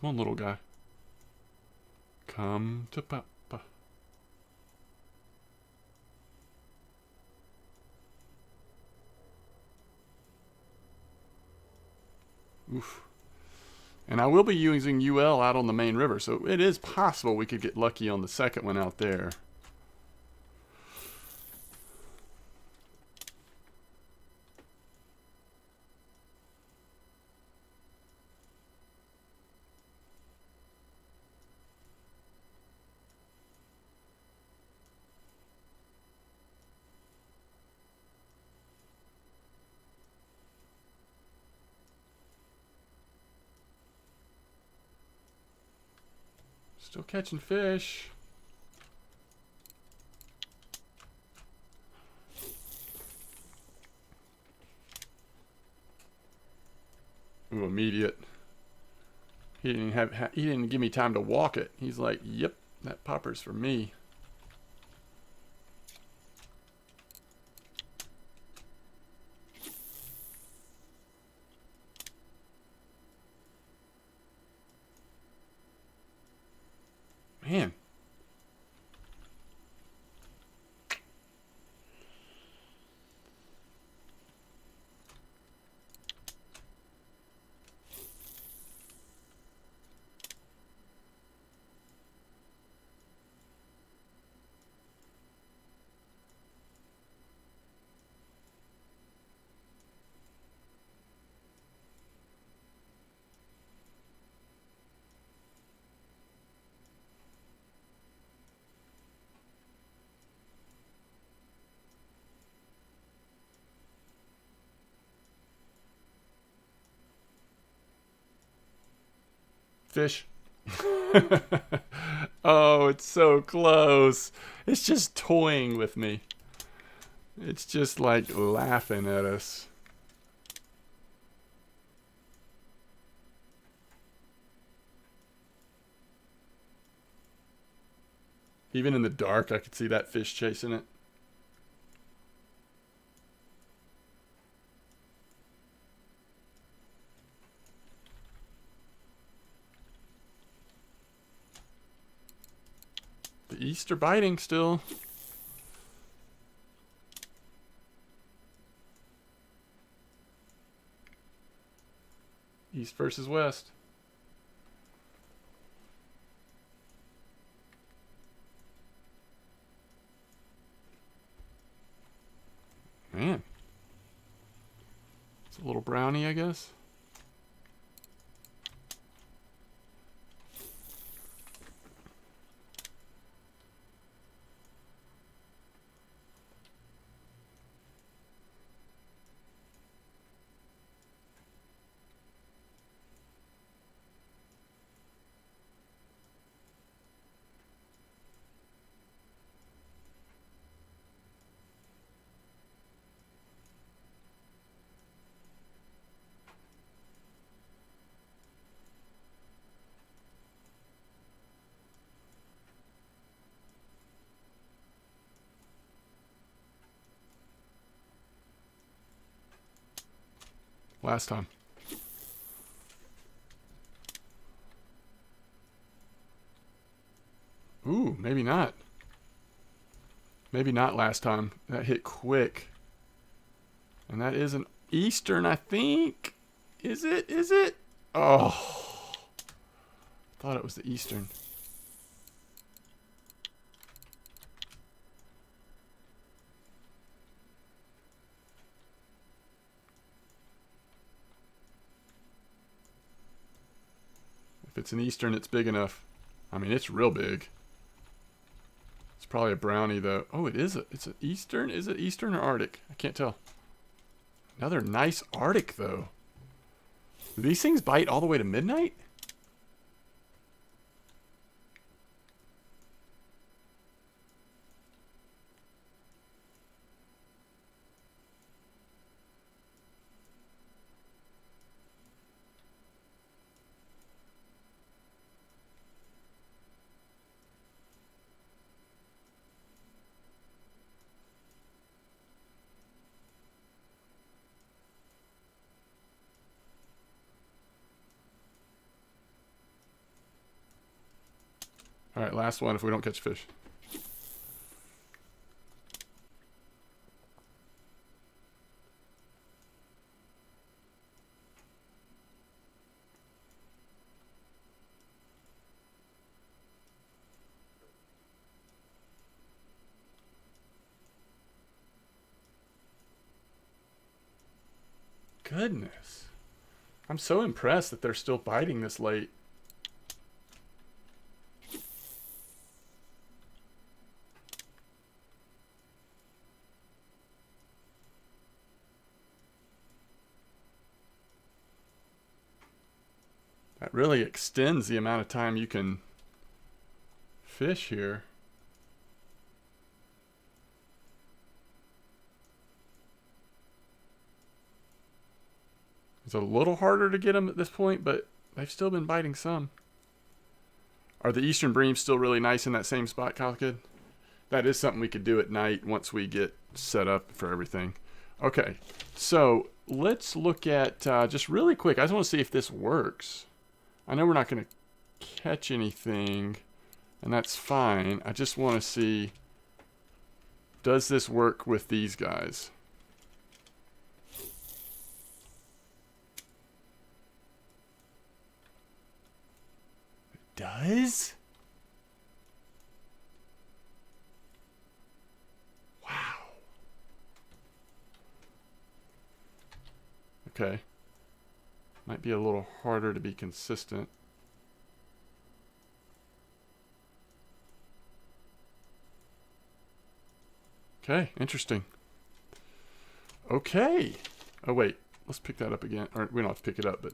Come on, little guy. Come to Papa. Oof. And I will be using UL out on the main river, so it is possible we could get lucky on the second one out there. Still catching fish. Ooh, immediate. He didn't give me time to walk it. He's like, "Yep, that popper's for me." Man. Fish. Oh, it's so close. It's just toying with me. It's just like laughing at us. Even in the dark, I could see that fish chasing it. The Easter biting still. East versus west. Man. It's a little brownie, I guess. Last time. Ooh, maybe not. Maybe not last time. That hit quick. And that is an Eastern, I think. Is it? Is it? Oh. Thought it was the Eastern. If it's an Eastern, it's big enough. I mean, it's real big. It's probably a brownie, though. Oh, it's an Eastern? Is it Eastern or Arctic? I can't tell. Another nice Arctic, though. Do these things bite all the way to midnight? All right, last one if we don't catch a fish. Goodness. I'm so impressed that they're still biting this late. That really extends the amount of time you can fish here. It's a little harder to get them at this point, but they've still been biting some. Are the eastern breams still really nice in that same spot, Kyle Kid? That is something we could do at night once we get set up for everything. Okay, so let's look at, just really quick, I just want to see if this works. I know we're not going to catch anything, and that's fine. I just want to see, does this work with these guys? It does? Wow. Okay. Might be a little harder to be consistent. Okay, interesting. Okay. Oh wait, let's pick that up again. Or we don't have to pick it up, but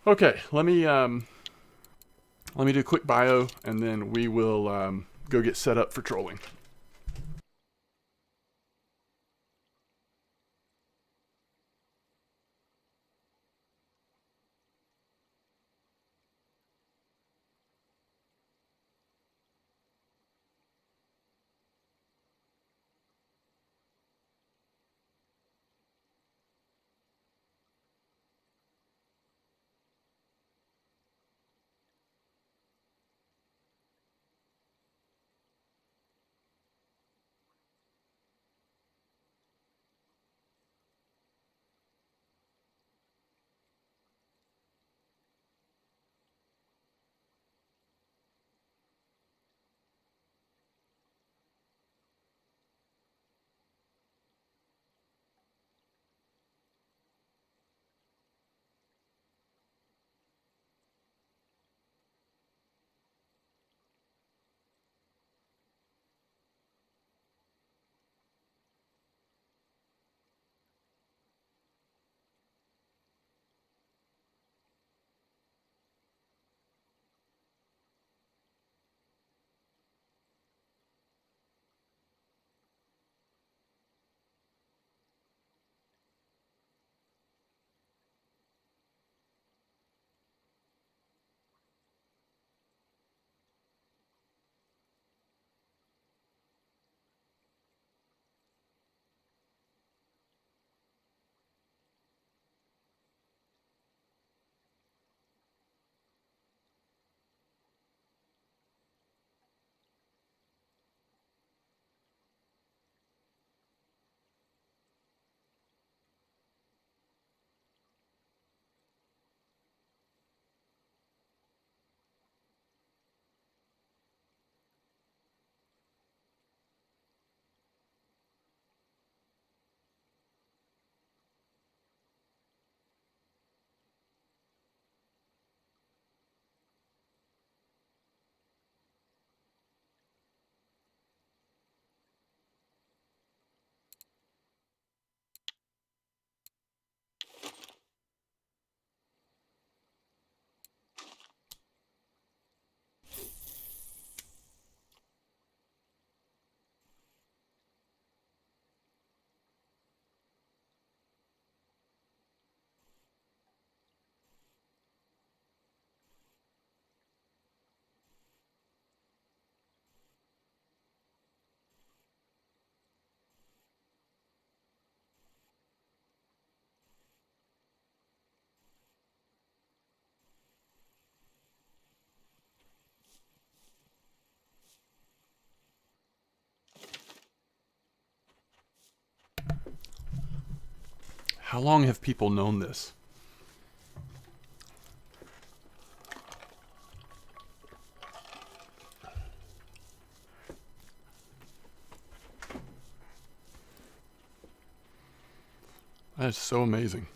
okay. Let me do a quick bio, and then we will go get set up for trolling. How long have people known this? That is so amazing.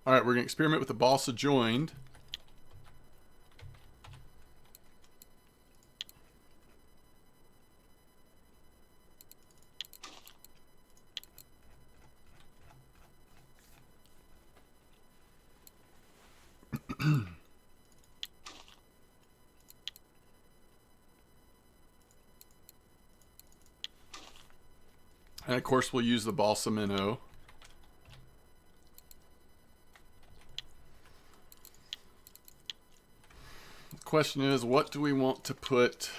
All right, we're going to experiment with the balsa joined. And of course, we'll use the balsa minnow. The question is, what do we want to put?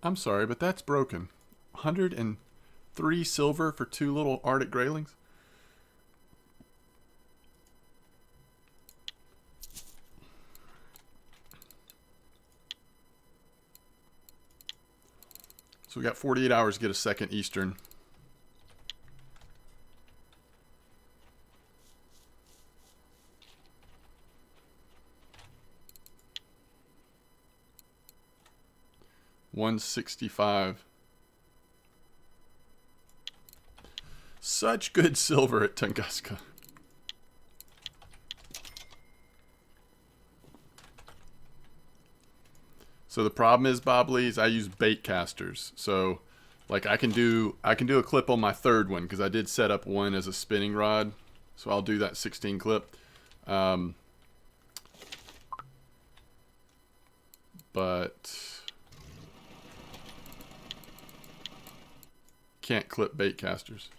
I'm sorry, but that's broken. 103 silver for 2 little Arctic graylings? So we got 48 hours to get a second Eastern. $165. Such good silver at Tunguska. So the problem is, Bob Lee's, I use bait casters. So like I can do a clip on my third one because I did set up one as a spinning rod. So I'll do that 16 clip. But can't clip bait casters.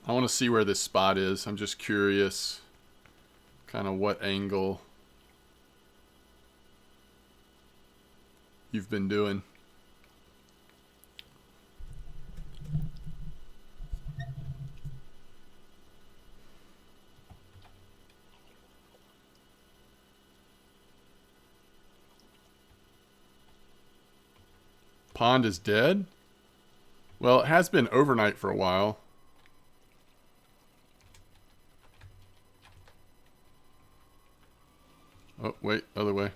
I want to see where this spot is. I'm just curious kind of what angle you've been doing. Pond is dead? Well, it has been overnight for a while. Oh, wait, other way.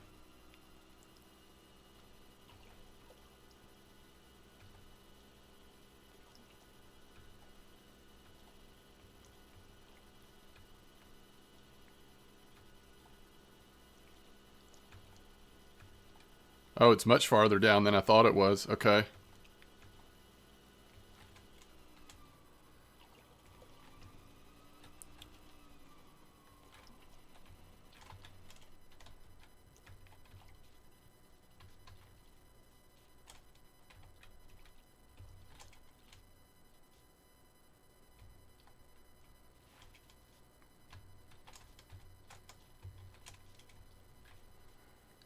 Oh, it's much farther down than I thought it was. Okay.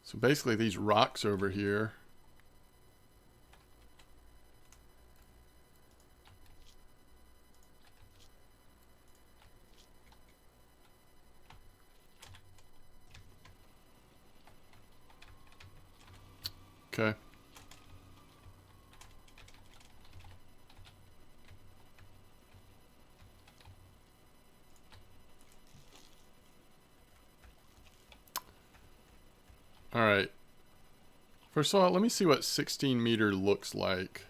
So basically these rocks over here. Okay. All right. First of all, let me see what 16 meter looks like.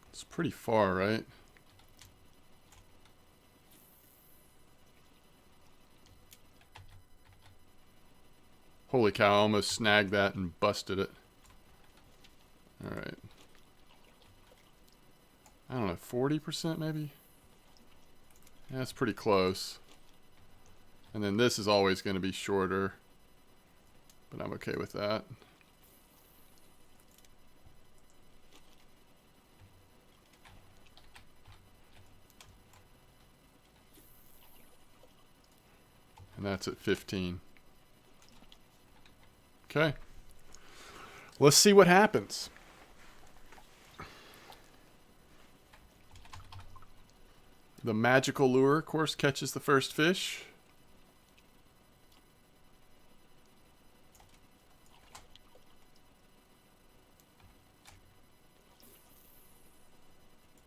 It's pretty far, right? Holy cow, I almost snagged that and busted it. All right. I don't know, 40% maybe? Yeah, that's pretty close. And then this is always going to be shorter. But I'm okay with that. And that's at 15. Okay. Let's see what happens. The magical lure, of course, catches the first fish.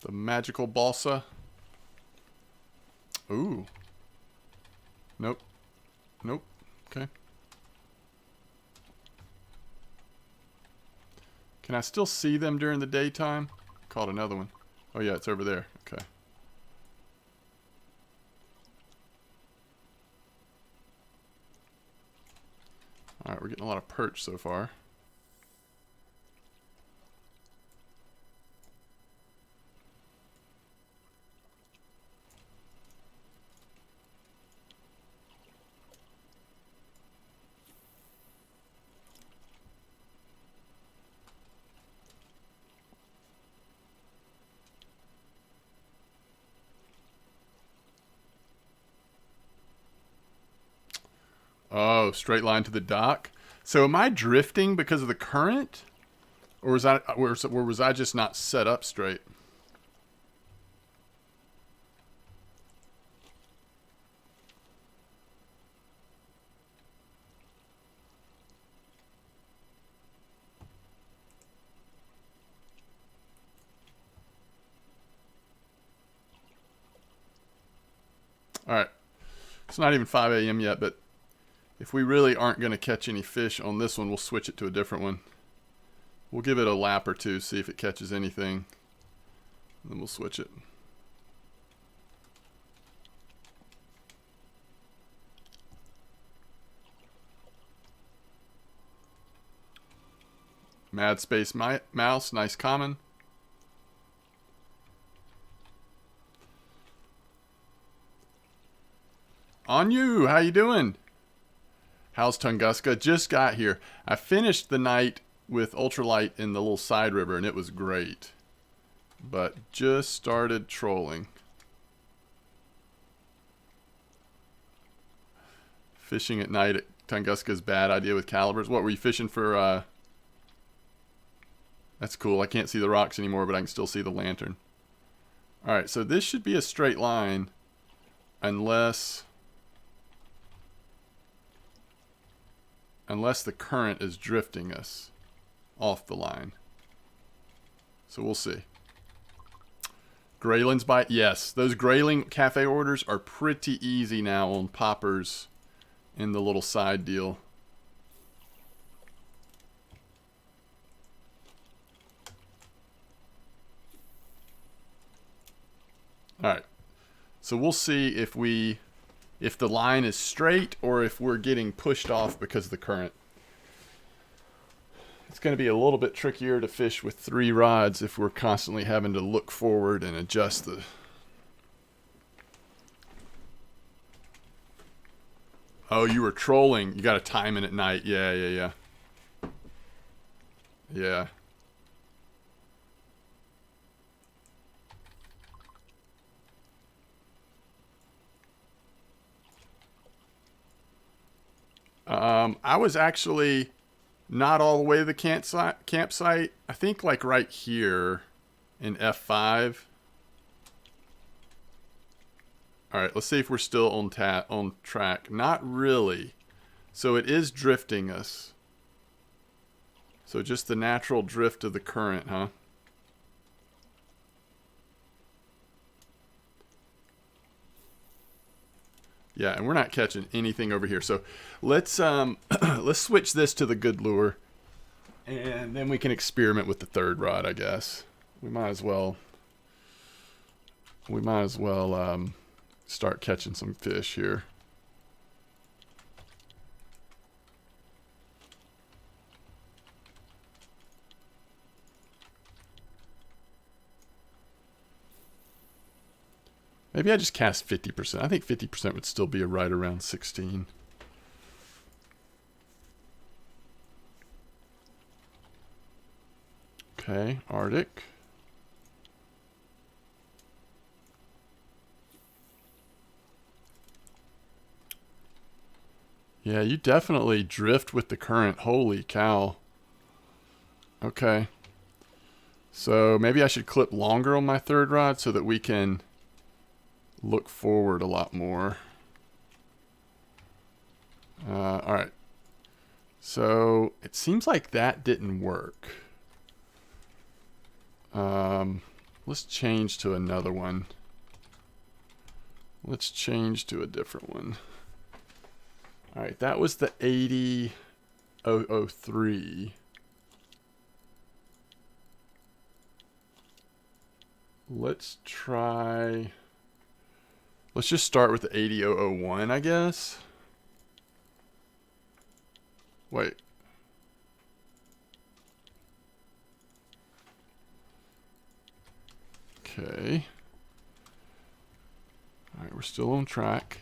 The magical balsa. Ooh. Nope. Nope. Okay. Can I still see them during the daytime? Caught another one. Oh yeah, it's over there. Okay. Alright, we're getting a lot of perch so far. Oh, straight line to the dock. So am I drifting because of the current? Or was I just not set up straight? Alright. It's not even 5 a.m. yet, but if we really aren't going to catch any fish on this one, we'll switch it to a different one. We'll give it a lap or two, see if it catches anything. And then we'll switch it. Mad Space Mouse, nice common. On you, how you doing? How's Tunguska? Just got here. I finished the night with ultralight in the little side river, and it was great. But just started trolling. Fishing at night at Tunguska is a bad idea with calibers. What, were you fishing for? That's cool. I can't see the rocks anymore, but I can still see the lantern. Alright, so this should be a straight line. Unless the current is drifting us off the line. So we'll see. Graylin's bite? Yes. Those grayling cafe orders are pretty easy now on poppers in the little side deal. Alright. So we'll see if we if the line is straight or if we're getting pushed off because of the current. It's going to be a little bit trickier to fish with 3 rods if we're constantly having to look forward and adjust the... Oh, you were trolling. You got to time it at night. Yeah. Yeah. I was actually not all the way to the campsite. I think like right here in F5. All right, let's see if we're still on track. Not really. So it is drifting us. So just the natural drift of the current, huh? Yeah, and we're not catching anything over here. So let's let's switch this to the good lure, and then we can experiment with the 3rd rod, I guess. We might as well start catching some fish here. Maybe I just cast 50%. I think 50% would still be right around 16. Okay, Arctic. Yeah, you definitely drift with the current. Holy cow. Okay. So maybe I should clip longer on my 3rd rod so that we can look forward a lot more. All right. So it seems like that didn't work. Let's change to another one. Let's change to a different one. All right, that was the 80.003. Let's try... Let's just start with the 80.001, I guess. Wait. Okay. All right, we're still on track.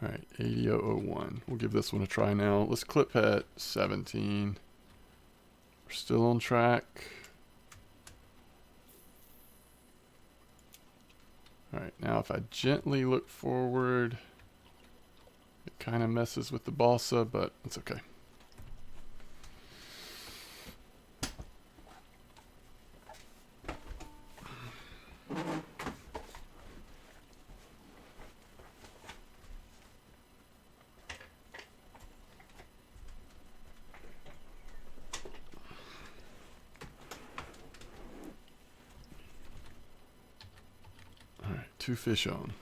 All right, 80.001. We'll give this one a try now. Let's clip at 17. We're still on track. All right, now if I gently look forward, it kind of messes with the balsa, but it's okay. All right, 2 fish on.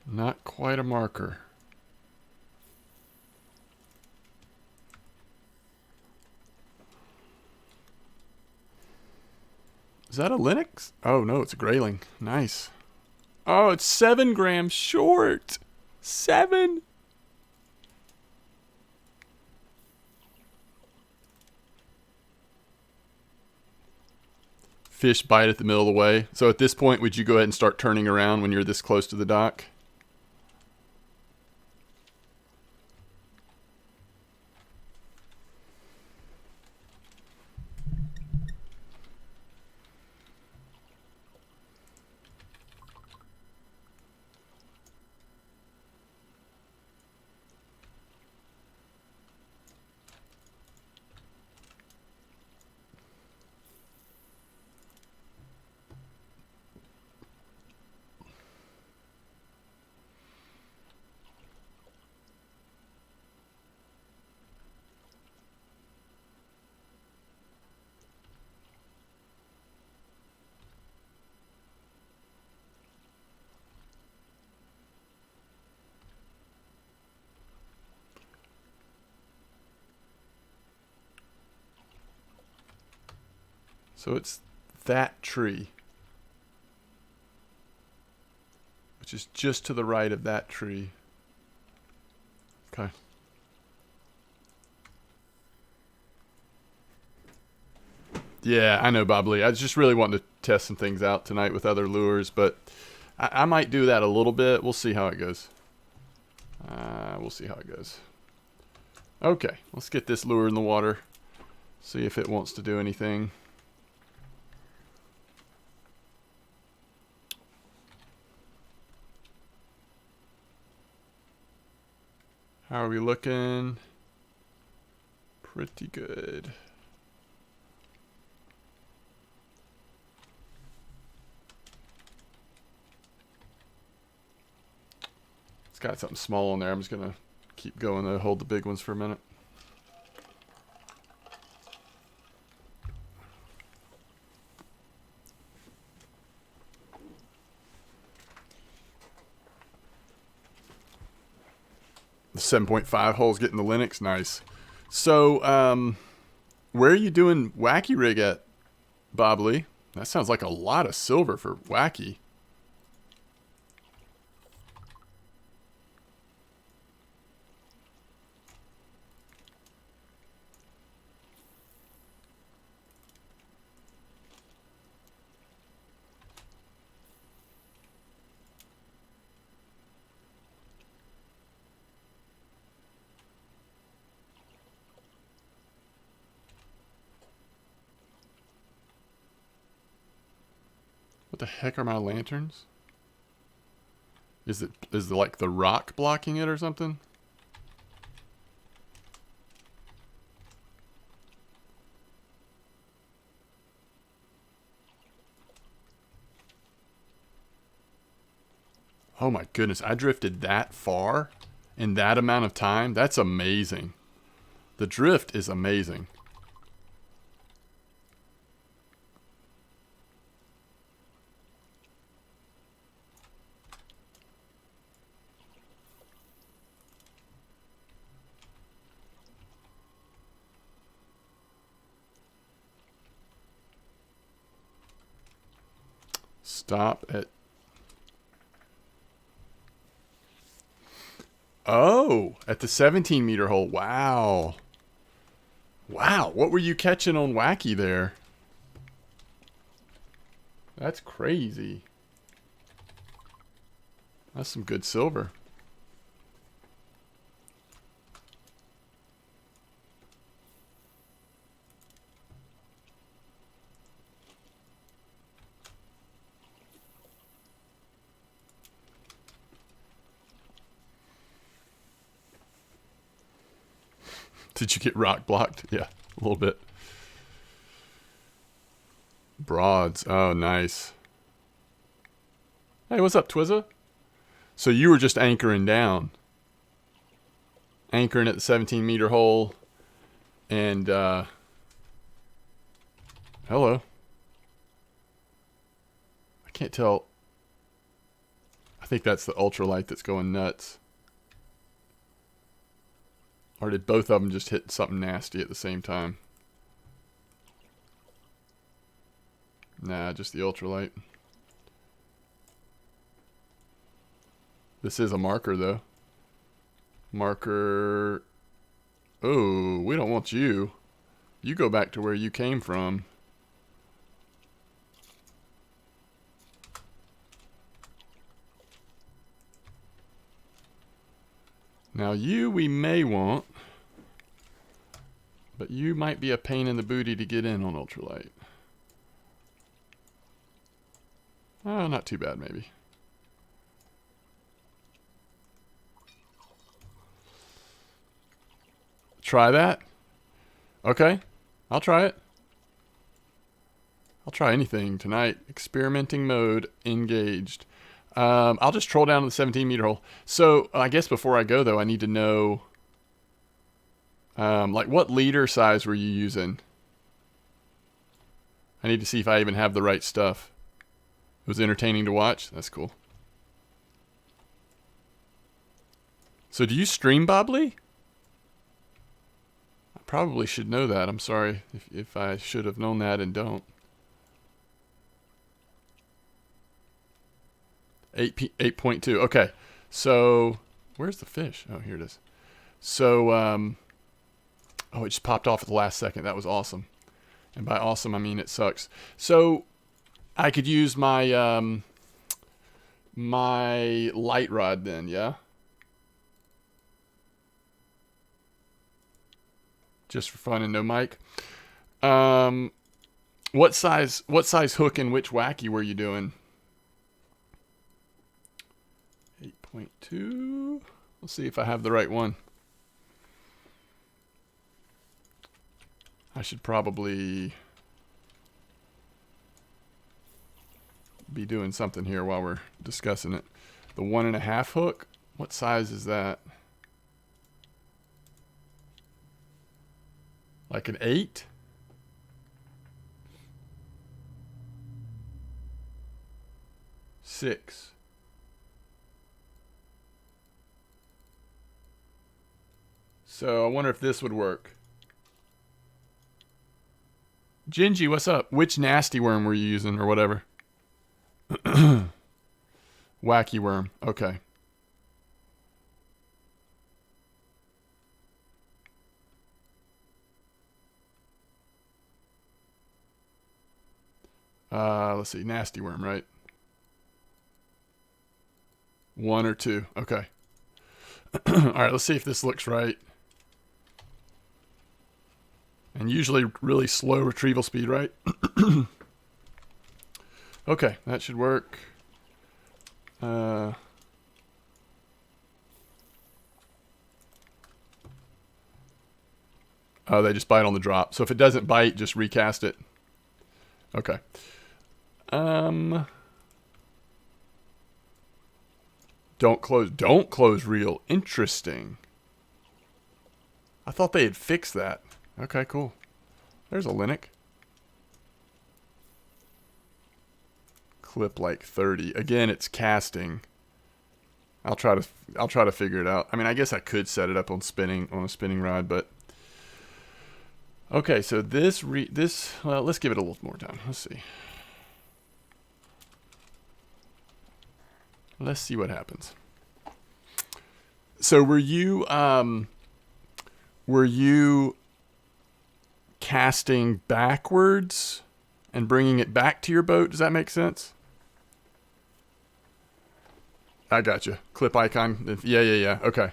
Not quite a marker. Is that a Linux? Oh no, it's a grayling. Nice. Oh, it's 7 grams short. 7. Fish bite at the middle of the way. So at this point, would you go ahead and start turning around when you're this close to the dock? So it's that tree, which is just to the right of that tree. Okay. Yeah, I know, Bob Lee. I was just really wanting to test some things out tonight with other lures, but I might do that a little bit. We'll see how it goes. We'll see how it goes. Okay, let's get this lure in the water. See if it wants to do anything. How are we looking? Pretty good. It's got something small on there. I'm just going to keep going to hold the big ones for a minute. The 7.5 hole's getting the Linux. Nice. So, where are you doing Wacky Rig at, Bob Lee? That sounds like a lot of silver for Wacky. What the heck are my lanterns? Is it like the rock blocking it or something? Oh my goodness, I drifted that far in that amount of time? That's amazing. The drift is amazing. Stop at... Oh, at the 17 meter hole. Wow. Wow, what were you catching on Wacky there? That's crazy. That's some good silver. Did you get rock blocked? Yeah, a little bit. Broads. Oh, nice. Hey, what's up, Twizza? So you were just anchoring down. Anchoring at the 17 meter hole. And, hello. I can't tell. I think that's the ultralight that's going nuts. Or did both of them just hit something nasty at the same time? Nah, just the ultralight. This is a marker, though. Marker. Oh, we don't want you. You go back to where you came from. Now you we may want, but you might be a pain in the booty to get in on ultralight. Oh, not too bad maybe. Try that? Okay, I'll try it. I'll try anything tonight. Experimenting mode engaged. I'll just troll down to the 17 meter hole. So I guess before I go though, I need to know, like what leader size were you using? I need to see if I even have the right stuff. It was entertaining to watch. That's cool. So do you stream, Bob Lee? I probably should know that. I'm sorry if I should have known that and don't. 8.2. Okay. So where's the fish? Oh, here it is. So oh, it just popped off at the last second. That was awesome. And by awesome, I mean it sucks. So I could use my my light rod then, yeah? Just for fun and no mic. What size hook and which wacky were you doing? 8.2. We'll see if I have the right one. I should probably be doing something here while we're discussing it. The 1.5 hook. What size is that? Like an 8? Six. So I wonder if this would work. Gingy, what's up? Which nasty worm were you using or whatever? Wacky worm. Okay. Let's see. Nasty worm, right? 1 or 2. Okay. All right, let's see if this looks right. And usually really slow retrieval speed, right? Okay, that should work. Oh, they just bite on the drop. So if it doesn't bite, just recast it. Okay. Don't close reel. Interesting. I thought they had fixed that. Okay, cool. There's a Linux. Clip like 30. Again, it's casting. I'll try to figure it out. I mean, I guess I could set it up on a spinning rod, but okay. So this well, let's give it a little more time. Let's see. Let's see what happens. So were you casting backwards and bringing it back to your boat? Does that make sense? I got you. Clip icon. Yeah. Okay.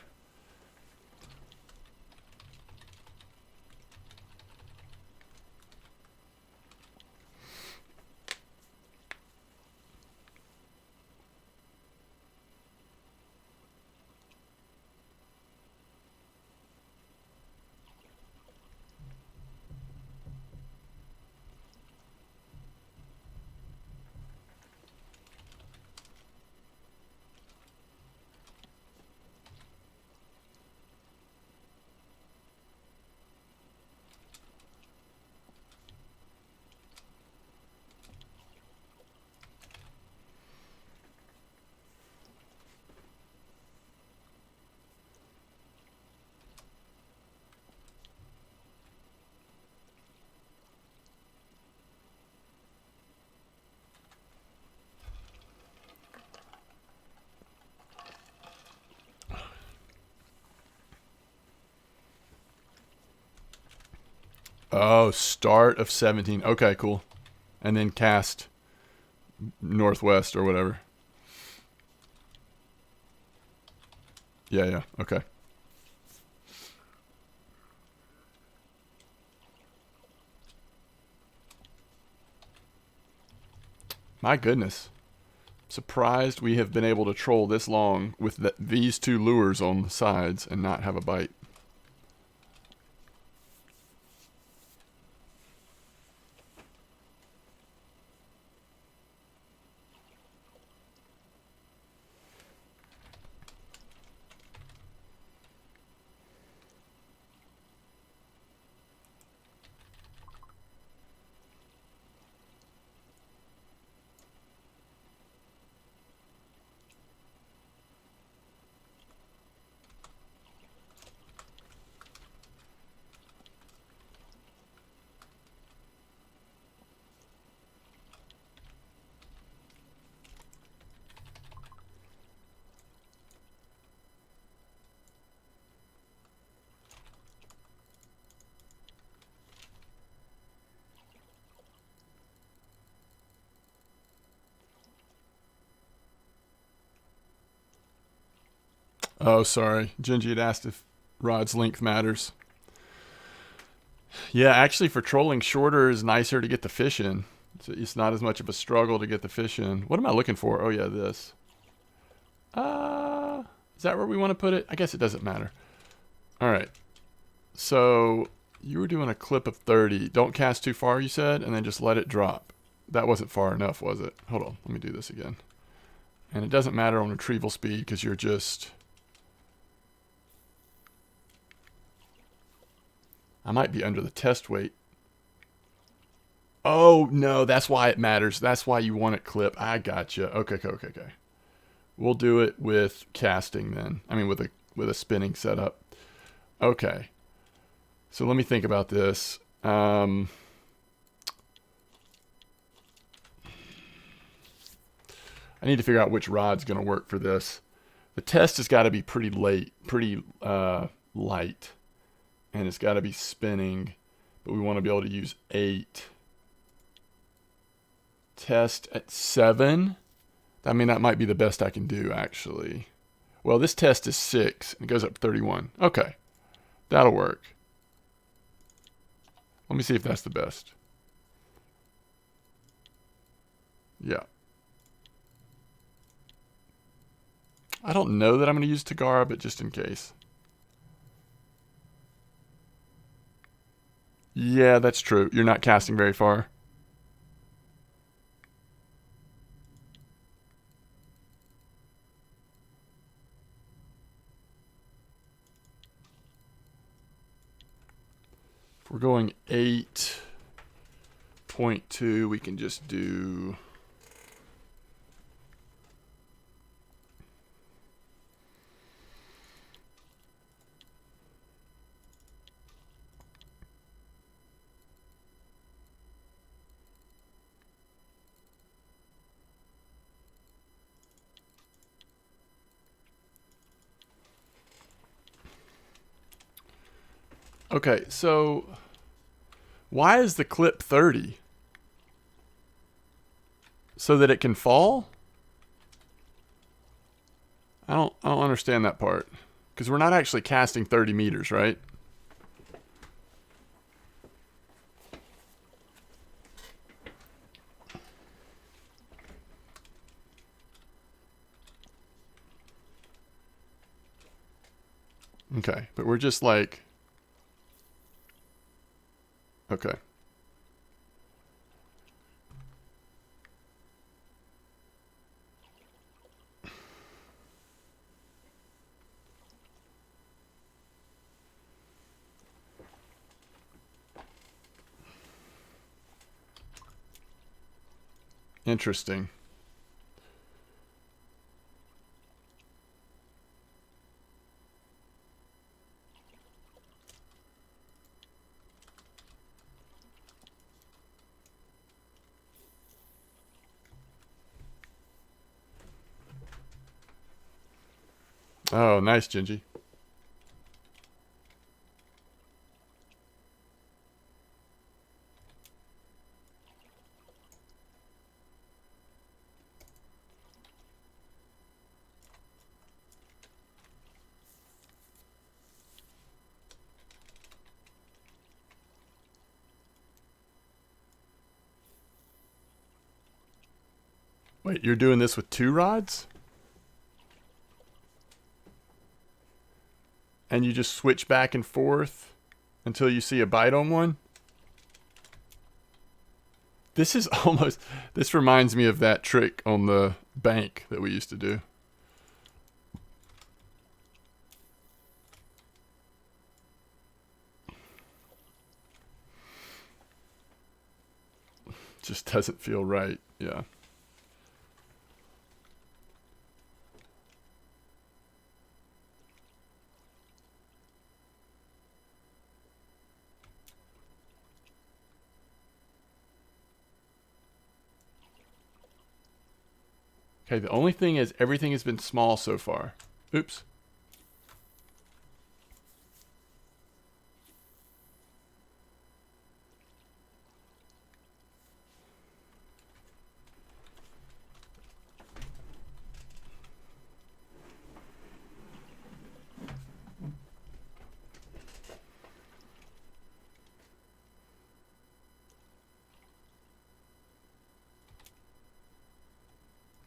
Oh, start of 17. Okay, cool. And then cast northwest or whatever. Yeah. Okay. My goodness. Surprised we have been able to troll this long with these two lures on the sides and not have a bite. Oh, sorry. Gingy had asked if rod's length matters. Yeah, actually, for trolling, shorter is nicer to get the fish in. It's not as much of a struggle to get the fish in. What am I looking for? Oh, yeah, this. Is that where we want to put it? I guess it doesn't matter. All right. So you were doing a clip of 30. Don't cast too far, you said, and then just let it drop. That wasn't far enough, was it? Hold on. Let me do this again. And it doesn't matter on retrieval speed because you're just... I might be under the test weight. Oh, no, that's why it matters. That's why you want it clip. I gotcha. Okay. We'll do it with casting then. I mean, with a spinning setup. Okay. So let me think about this. I need to figure out which rod's going to work for this. The test has got to be pretty light. And it's got to be spinning. But we want to be able to use 8. Test at 7. I mean, that might be the best I can do, actually. Well, this test is 6. And it goes up 31. Okay. That'll work. Let me see if that's the best. Yeah. I don't know that I'm going to use Tagara, but just in case. Yeah, that's true. You're not casting very far. If we're going 8.2, we can just do... Okay, so why is the clip 30? So that it can fall? I don't understand that part. Because we're not actually casting 30 meters, right? Okay, but we're just like... Okay. Interesting. Oh, nice, Gingy. Wait, you're doing this with 2 rods? And you just switch back and forth until you see a bite on one? This is almost... This reminds me of that trick on the bank that we used to do. Just doesn't feel right, yeah. Okay, the only thing is everything has been small so far. Oops.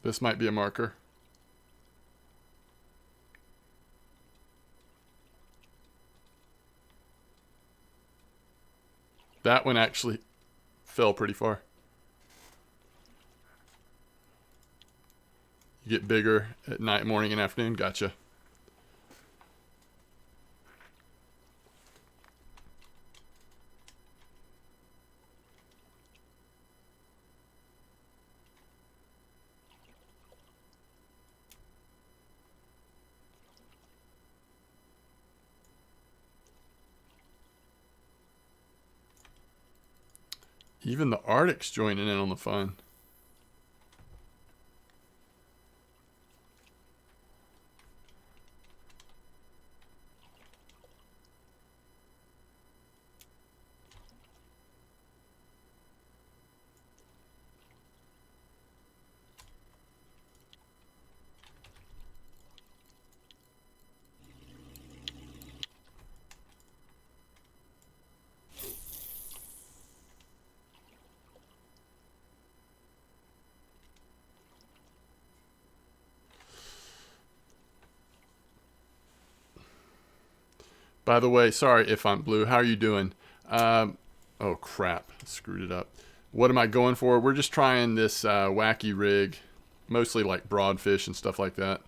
This might be a marker. That one actually fell pretty far. You get bigger at night, morning, and afternoon. Gotcha. Even the Arctic's joining in on the fun. By the way, sorry if I'm blue. How are you doing? Oh, crap. Screwed it up. What am I going for? We're just trying this wacky rig. Mostly like broadfish and stuff like that.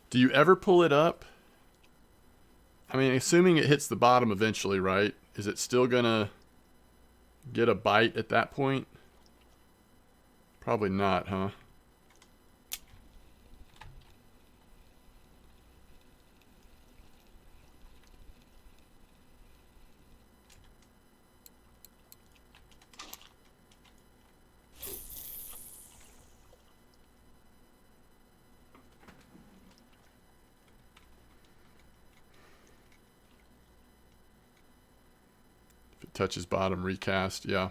Do you ever pull it up? I mean, assuming it hits the bottom eventually, right? Is it still gonna get a bite at that point? Probably not, huh? If it touches bottom, recast, yeah.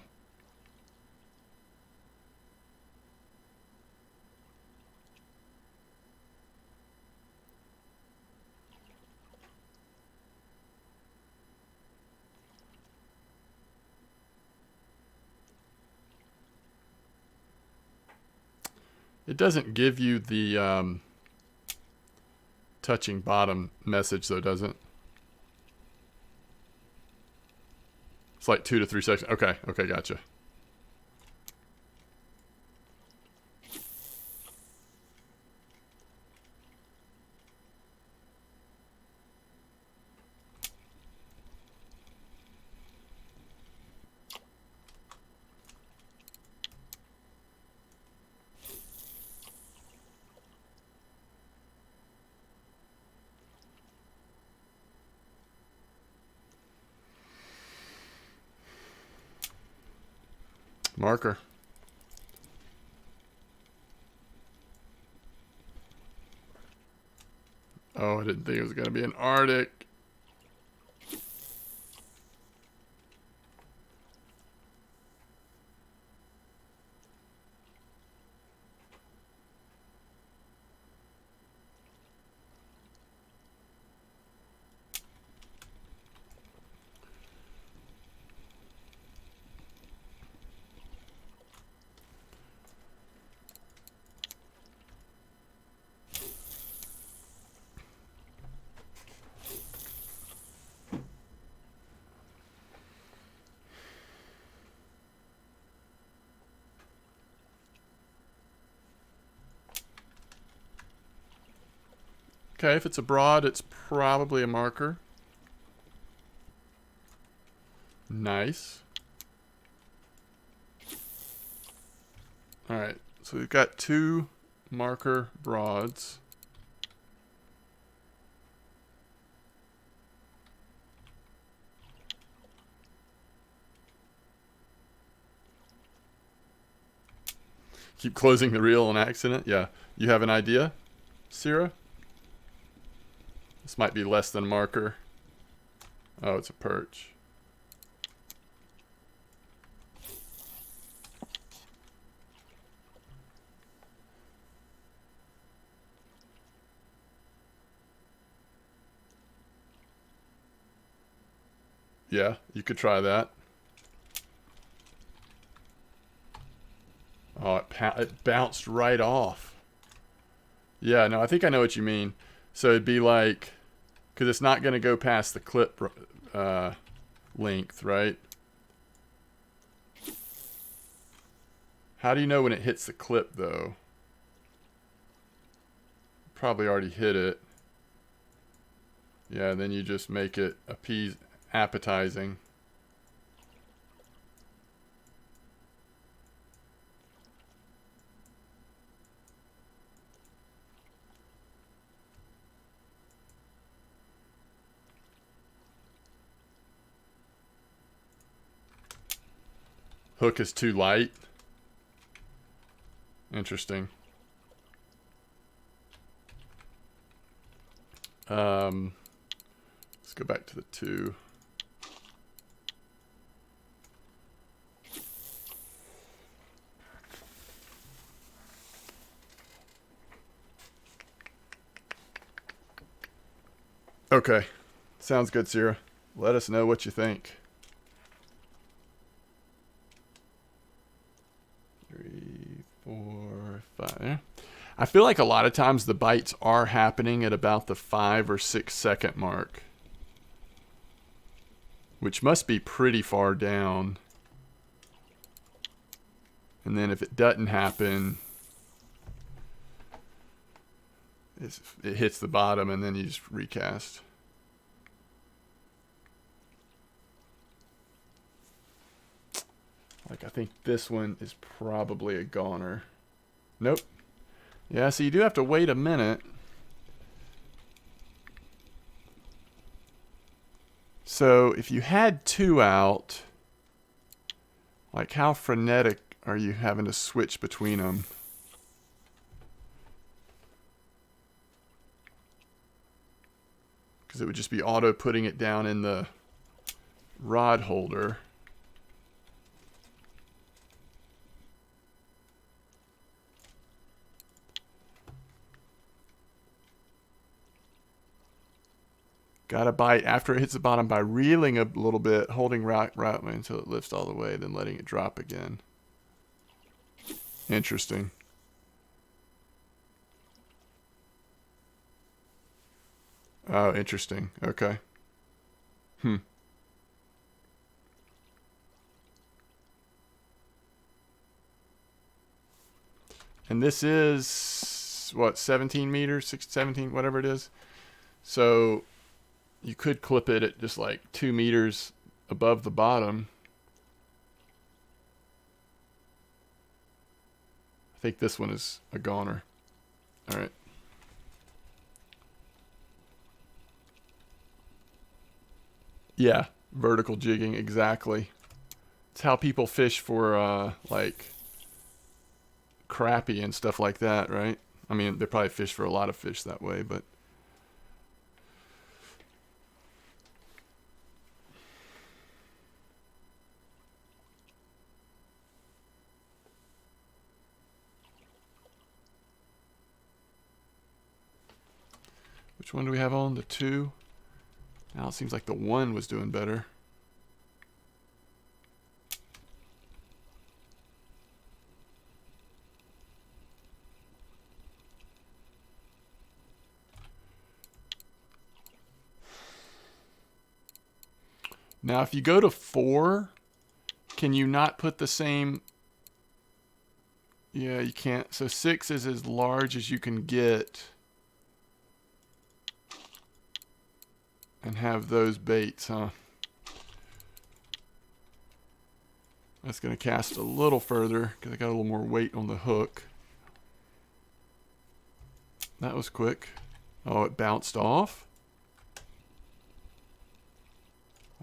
It doesn't give you the touching bottom message, though, does it? It's like 2 to 3 seconds. Okay, okay, gotcha. Marker. Oh, I didn't think it was going to be an Arctic. Okay, if it's a broad, it's probably a marker. Nice. All right, so we've got 2 marker broads. Keep closing the reel on accident. Yeah. You have an idea, Sierra? This might be less than a marker. Oh, it's a perch. Yeah, you could try that. Oh, it bounced right off. Yeah, no, I think I know what you mean. So it'd be like, because it's not going to go past the clip length, right? How do you know when it hits the clip, though? Probably already hit it. Yeah, then you just make it appetizing. Hook is too light. Interesting. Let's go back to the 2. Okay. Sounds good, Sierra. Let us know what you think. 3, 4, 5. Yeah. I feel like a lot of times the bites are happening at about the 5 or 6 second mark, which must be pretty far down. And then if it doesn't happen, it hits the bottom and then you just recast. Like, I think this one is probably a goner. Nope. Yeah, so you do have to wait a minute. So if you had 2 out, like how frenetic are you having to switch between them? Because it would just be auto putting it down in the rod holder. Got to bite after it hits the bottom by reeling a little bit, holding right until it lifts all the way, then letting it drop again. Interesting. Oh, interesting. Okay. And this is, what, 17 meters? 17, whatever it is. So you could clip it at just like 2 meters above the bottom. I think this one is a goner. All right. Yeah, vertical jigging, exactly. It's how people fish for like crappie and stuff like that, right? I mean, they probably fish for a lot of fish that way, but which one do we have on? The 2? Now it seems like the 1 was doing better. Now if you go to 4, can you not put the same... Yeah, you can't. So 6 is as large as you can get. And have those baits, huh? That's going to cast a little further because I got a little more weight on the hook. That was quick. Oh, it bounced off?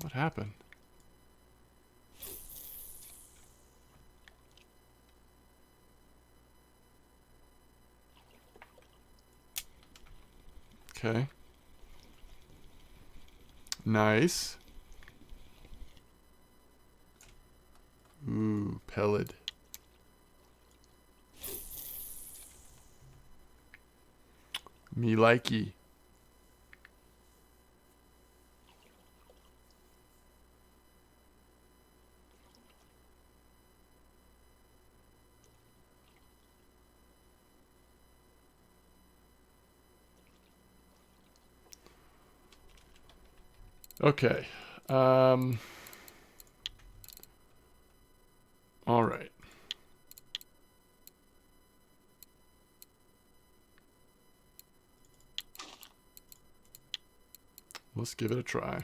What happened? Okay. Nice. Ooh, pellet. Me likey. Okay. All right. Let's give it a try.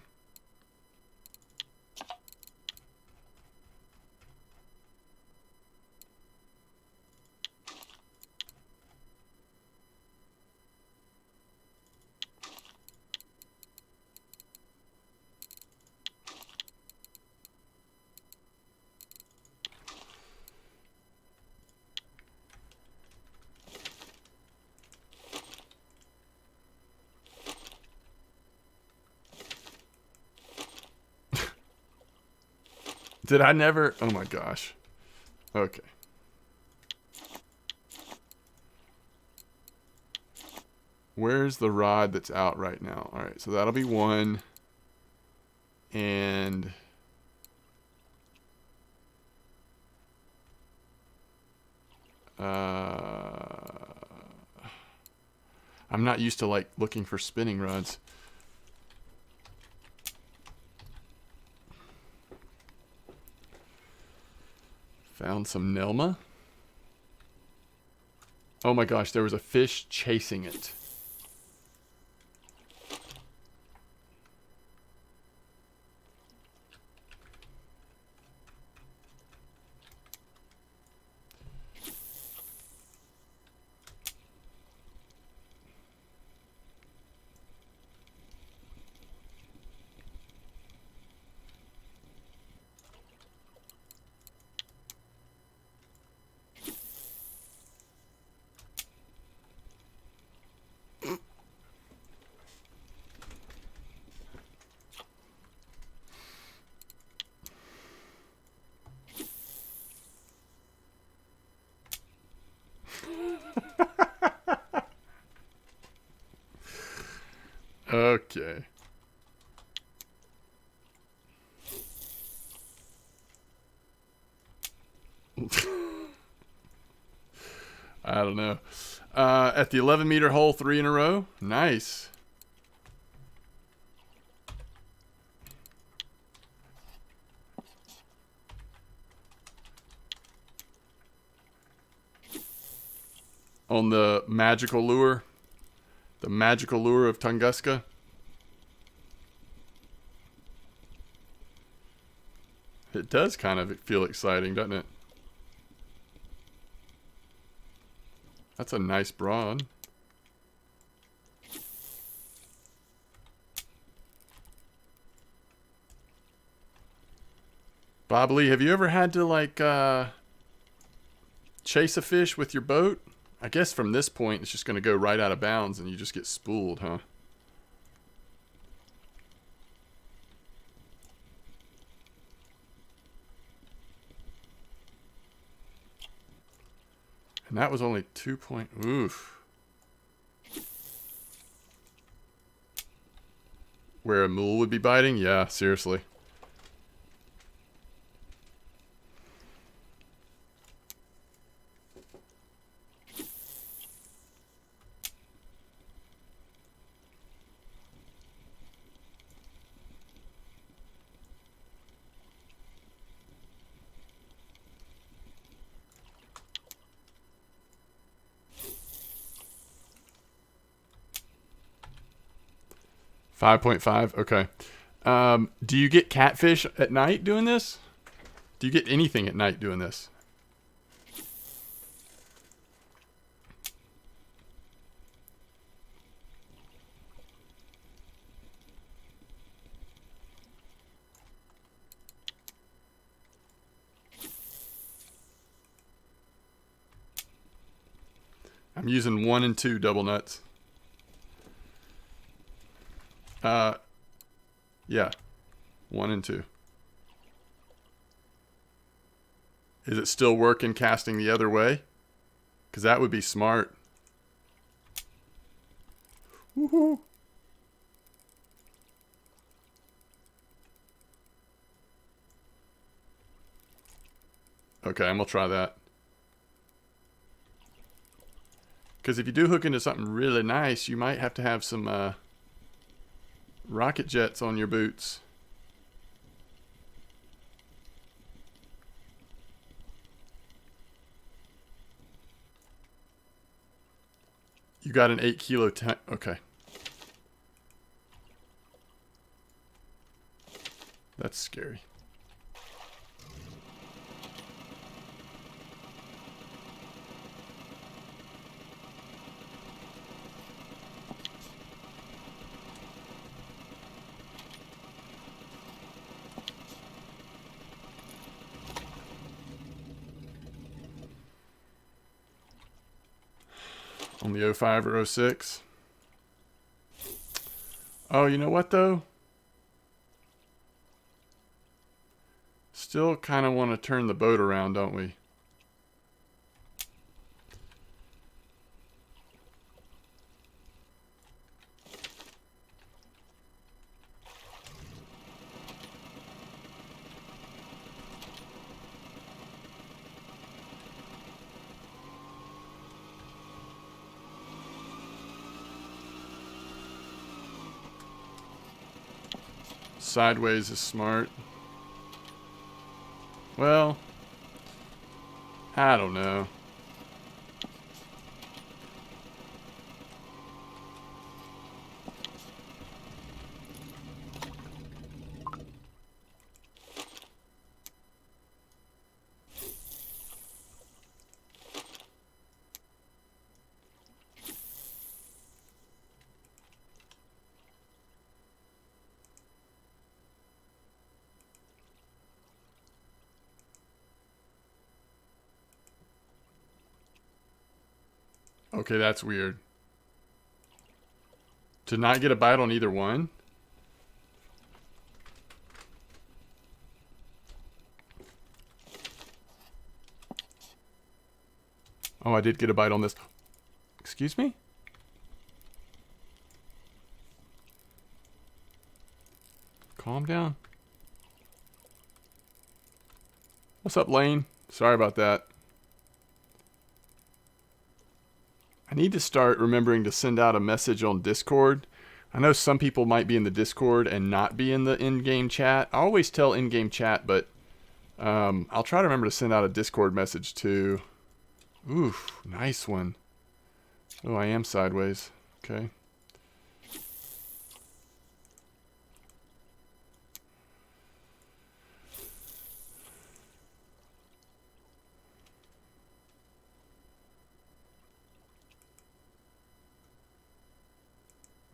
Did I never? Oh my gosh. Okay. Where's the rod that's out right now? All right, so that'll be one. And I'm not used to like looking for spinning rods. Found some Nelma. Oh my gosh, there was a fish chasing it. Okay. I don't know. At the 11-meter hole, 3 in a row. Nice. On the magical lure. The magical lure of Tunguska. It does kind of feel exciting, doesn't it? That's a nice broad. Bob Lee, have you ever had to like chase a fish with your boat? I guess from this point it's just going to go right out of bounds and you just get spooled, huh? And that was only 2 point. Oof. Where a mule would be biting? Yeah, seriously. $5.5. Okay. Do you get catfish at night doing this? Do you get anything at night doing this? I'm using 1 and 2 double nuts. Yeah. 1 and 2. Is it still working casting the other way? Because that would be smart. Woohoo! Okay, I'm going to try that. Because if you do hook into something really nice, you might have to have some rocket jets on your boots. You got an 8 kilo tank. Okay. That's scary. On the 05 or 06. Oh, you know what though? Still kind of want to turn the boat around, don't we? Sideways is smart. Well, I don't know. Okay, that's weird. To not get a bite on either one? Oh, I did get a bite on this. Excuse me? Calm down. What's up, Lane? Sorry about that. I need to start remembering to send out a message on Discord. I know some people might be in the Discord and not be in the in-game chat. I always tell in-game chat, but I'll try to remember to send out a Discord message too. Oof, nice one. Oh, I am sideways. Okay.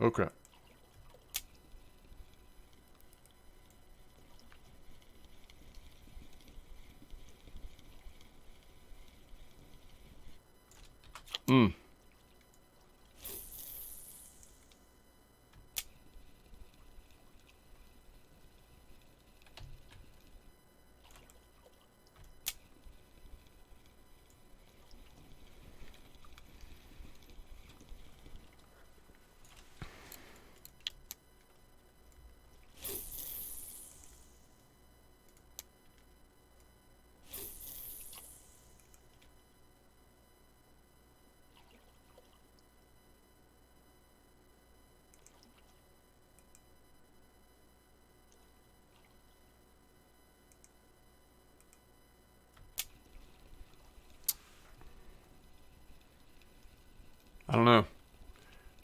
Okay. Hmm. I don't know.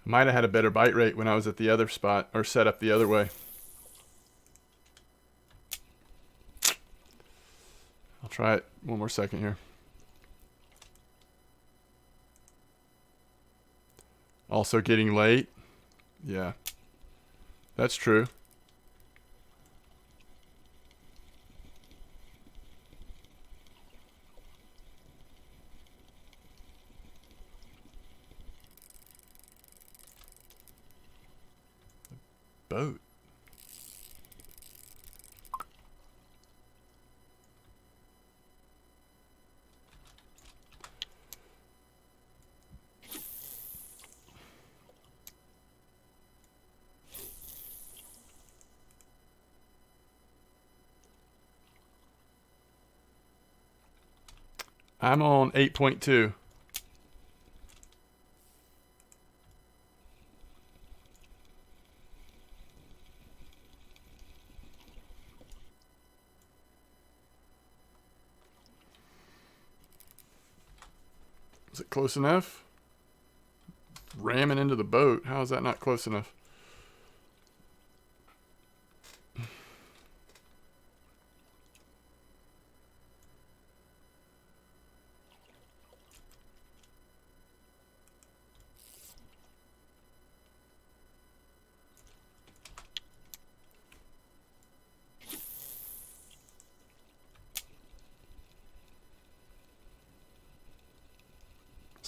I might have had a better bite rate when I was at the other spot or set up the other way. I'll try it one more second here. Also getting late. Yeah. That's true. boat. I'm on 8.2. Is it close enough? Ramming into the boat. How is that not close enough?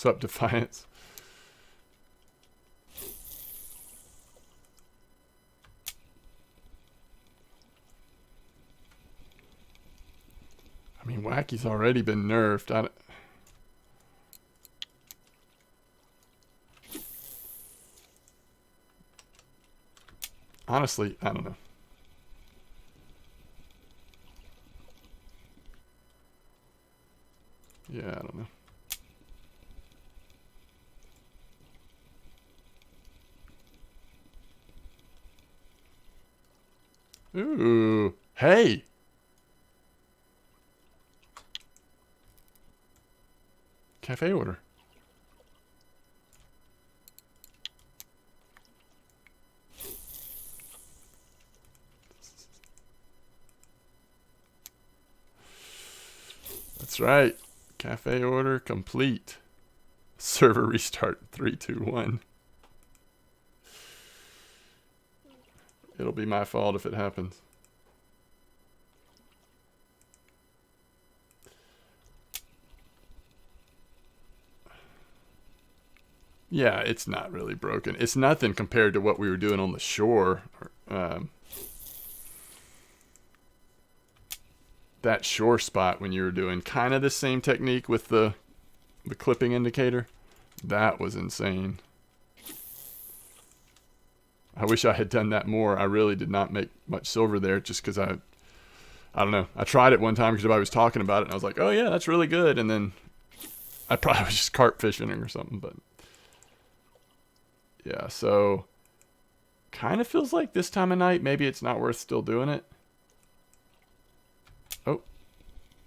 What's up, Defiance? I mean, Wacky's already been nerfed. Honestly, I don't know. Yeah, I don't know. Ooh. Hey! Cafe order. That's right. Cafe order complete. Server restart 3, 2, 1. It'll be my fault if it happens. Yeah, it's not really broken. It's nothing compared to what we were doing on the shore. That shore spot when you were doing kind of the same technique with the clipping indicator. That was insane. I wish I had done that more. I really did not make much silver there just because I don't know. I tried it one time because everybody was talking about it, and I was like, oh yeah, that's really good. And then I probably was just carp fishing or something, but yeah, so kind of feels like this time of night, maybe it's not worth still doing it. Oh,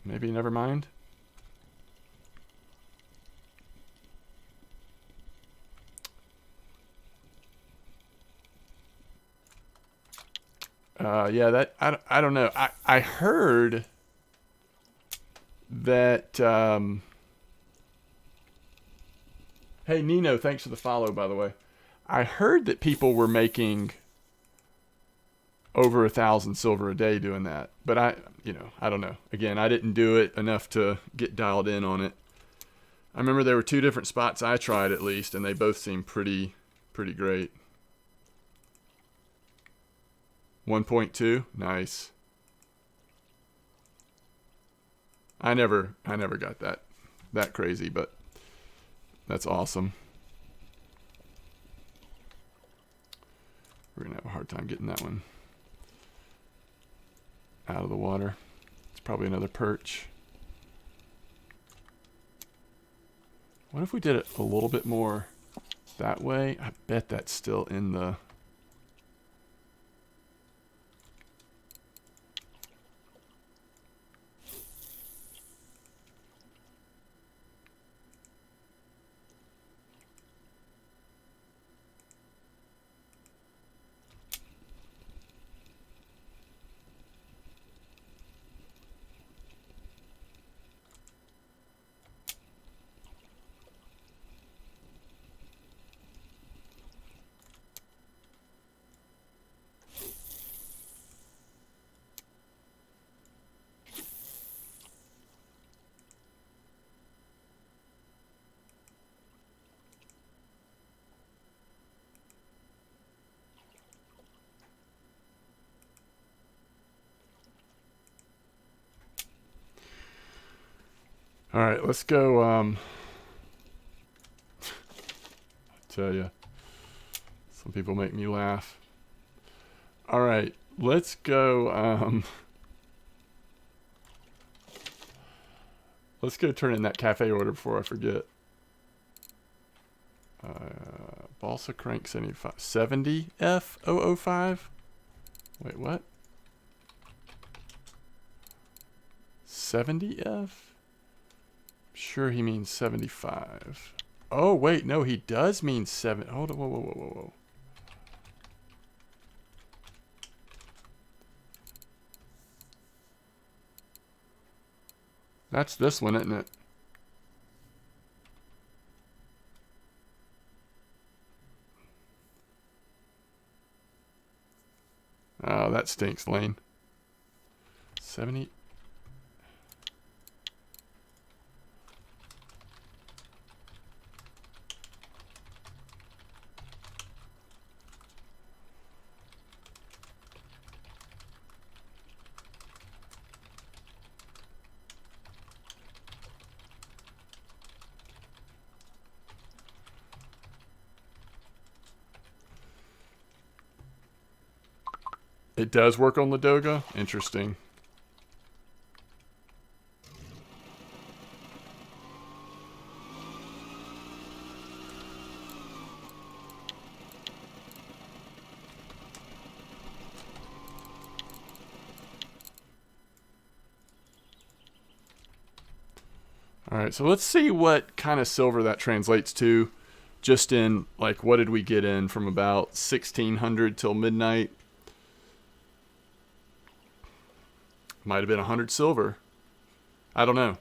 maybe never mind. Yeah, that I don't know. I heard that. Hey Nino, thanks for the follow, by the way. I heard that people were making over 1,000 silver a day doing that, but I don't know. Again, I didn't do it enough to get dialed in on it. I remember there were 2 different spots I tried at least, and they both seemed pretty great. 1.2, nice. I never got that crazy, but that's awesome. We're gonna have a hard time getting that one out of the water. It's probably another perch. What if we did it a little bit more that way? I bet that's still in the... All right, let's go. I tell you, some people make me laugh. All right, let's go. Let's go turn in that cafe order before I forget. Balsa crank 75 70 F005. Wait, what? 70F? Sure, he means 75. Oh, wait, no, he does mean 7. Hold on, whoa. That's this one, isn't it? Oh, that stinks, Lane. 70. It does work on Ladoga? Interesting. Alright, so let's see what kind of silver that translates to. Just in, like, what did we get in from about 1600 till midnight? Might have been 100 silver. I don't know.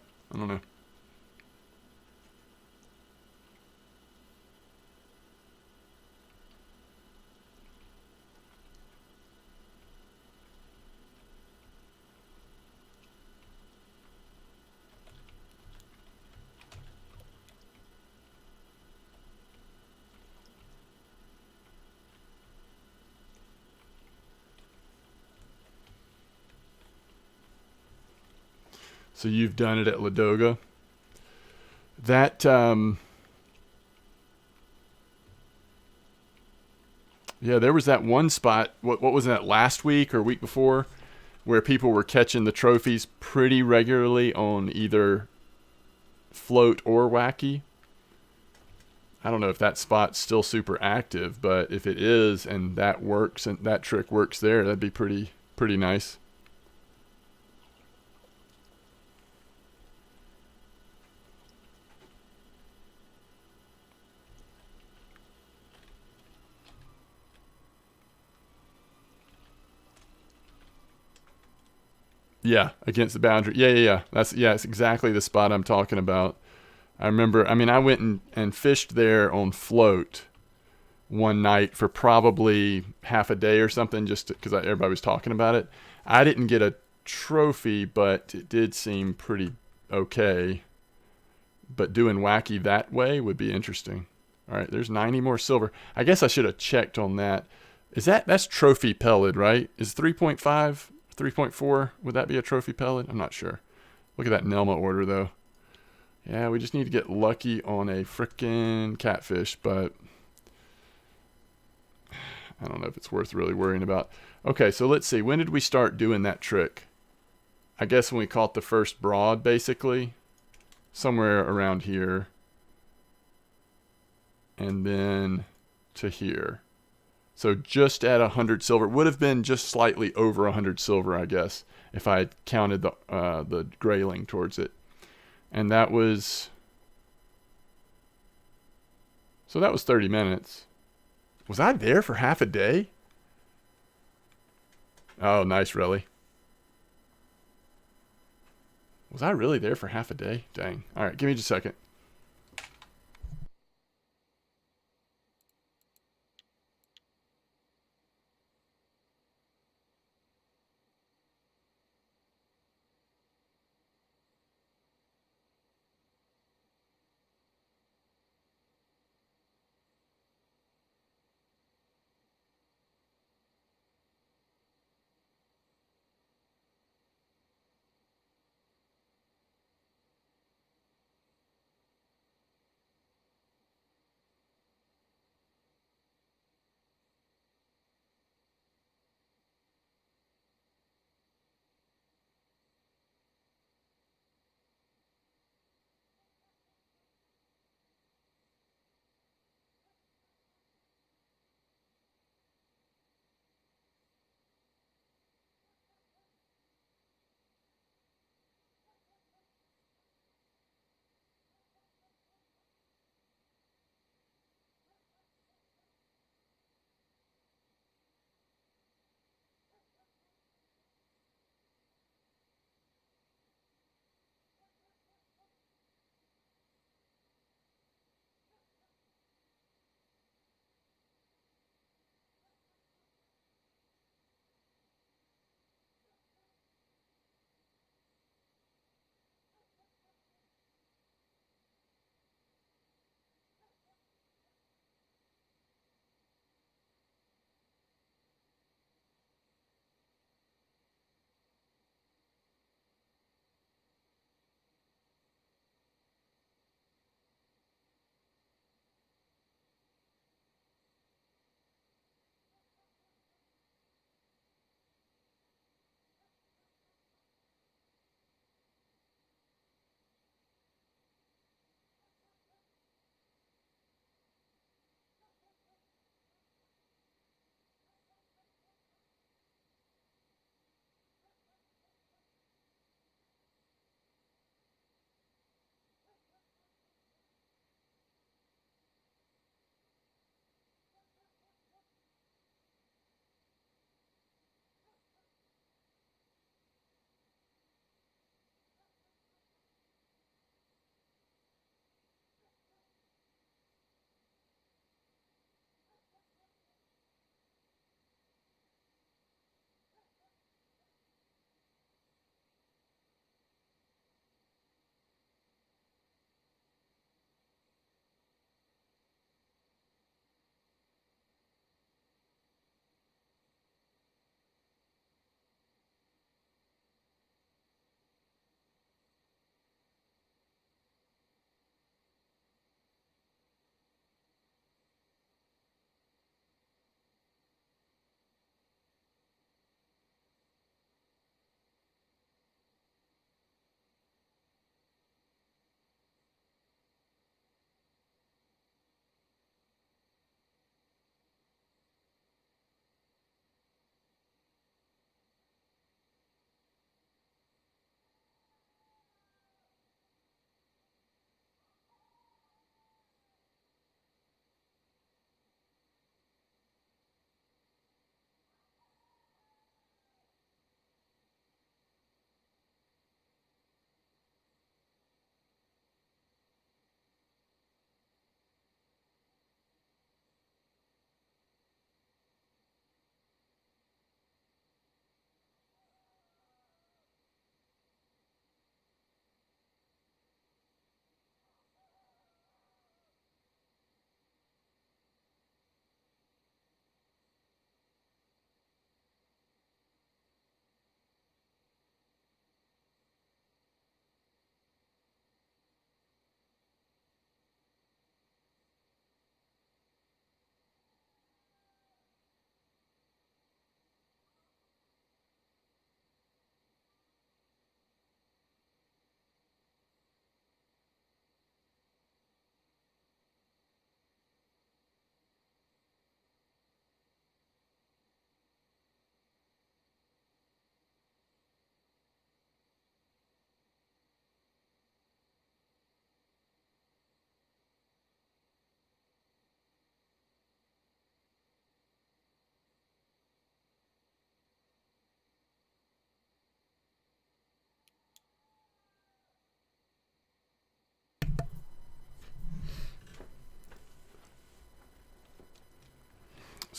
So you've done it at Ladoga. That, yeah, there was that one spot. What was that, last week or week before, where people were catching the trophies pretty regularly on either float or wacky. I don't know if that spot's still super active, but if it is and that works and that trick works there, that'd be pretty nice. Yeah, against the boundary. Yeah. That's exactly the spot I'm talking about. I remember, I mean, I went and fished there on float one night for probably half a day or something, just because everybody was talking about it. I didn't get a trophy, but it did seem pretty okay. But doing wacky that way would be interesting. All right, there's 90 more silver. I guess I should have checked on that. That's trophy pellet, right? Is 3.5, 3.4, would that be a trophy pellet? I'm not sure. Look at that Nelma order, though. Yeah, we just need to get lucky on a frickin' catfish, but I don't know if it's worth really worrying about. Okay, so let's see. When did we start doing that trick? I guess when we caught the first broad, basically. Somewhere around here. And then to here. So just at 100 silver. Would have been just slightly over 100 silver, I guess, if I had counted the grayling towards it. And that was... So that was 30 minutes. Was I there for half a day? Oh, nice, really. Was I really there for half a day? Dang. All right, give me just a second.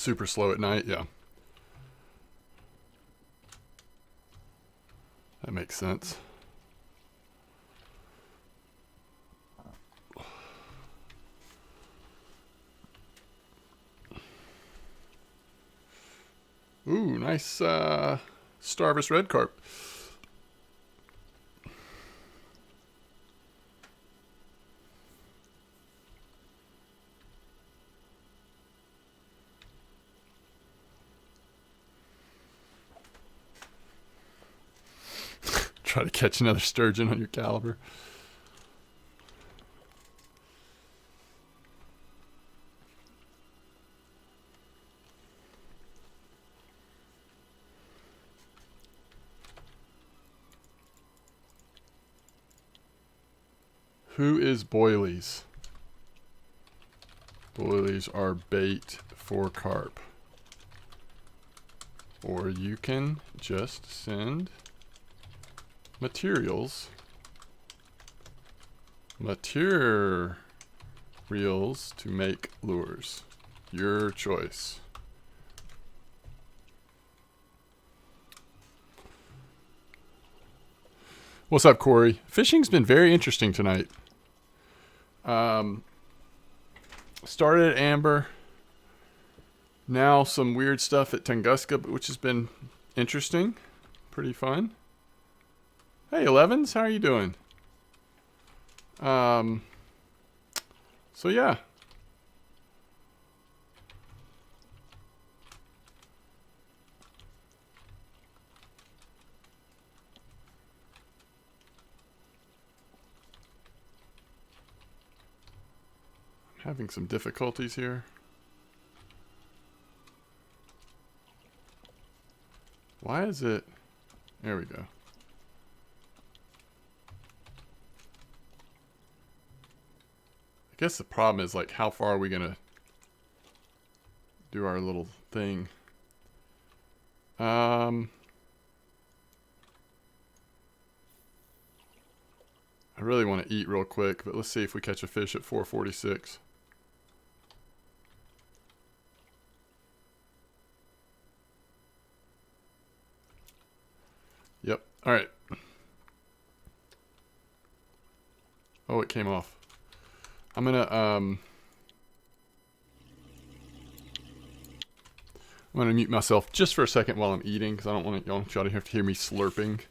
super slow at night. Yeah. That makes sense. Ooh, nice Starvis red carp. Try to catch another sturgeon on your caliber. Who is boilies? Boilies are bait for carp. Or you can just send materials to make lures. Your choice. What's up, Corey? Fishing's been very interesting tonight. Started at Amber. Now some weird stuff at Tunguska, which has been interesting. Pretty fun. Hey, Elevens, how are you doing? So yeah. I'm having some difficulties here. Why is it? There we go. I guess the problem is, like, how far are we gonna do our little thing? I really want to eat real quick, but let's see if we catch a fish at 4:46. Yep. All right. Oh, it came off. I'm gonna mute myself just for a second while I'm eating, because I don't want y'all to have to hear me slurping.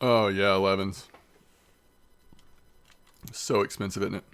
Oh yeah, 11s. So expensive, isn't it?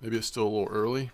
Maybe it's still a little early.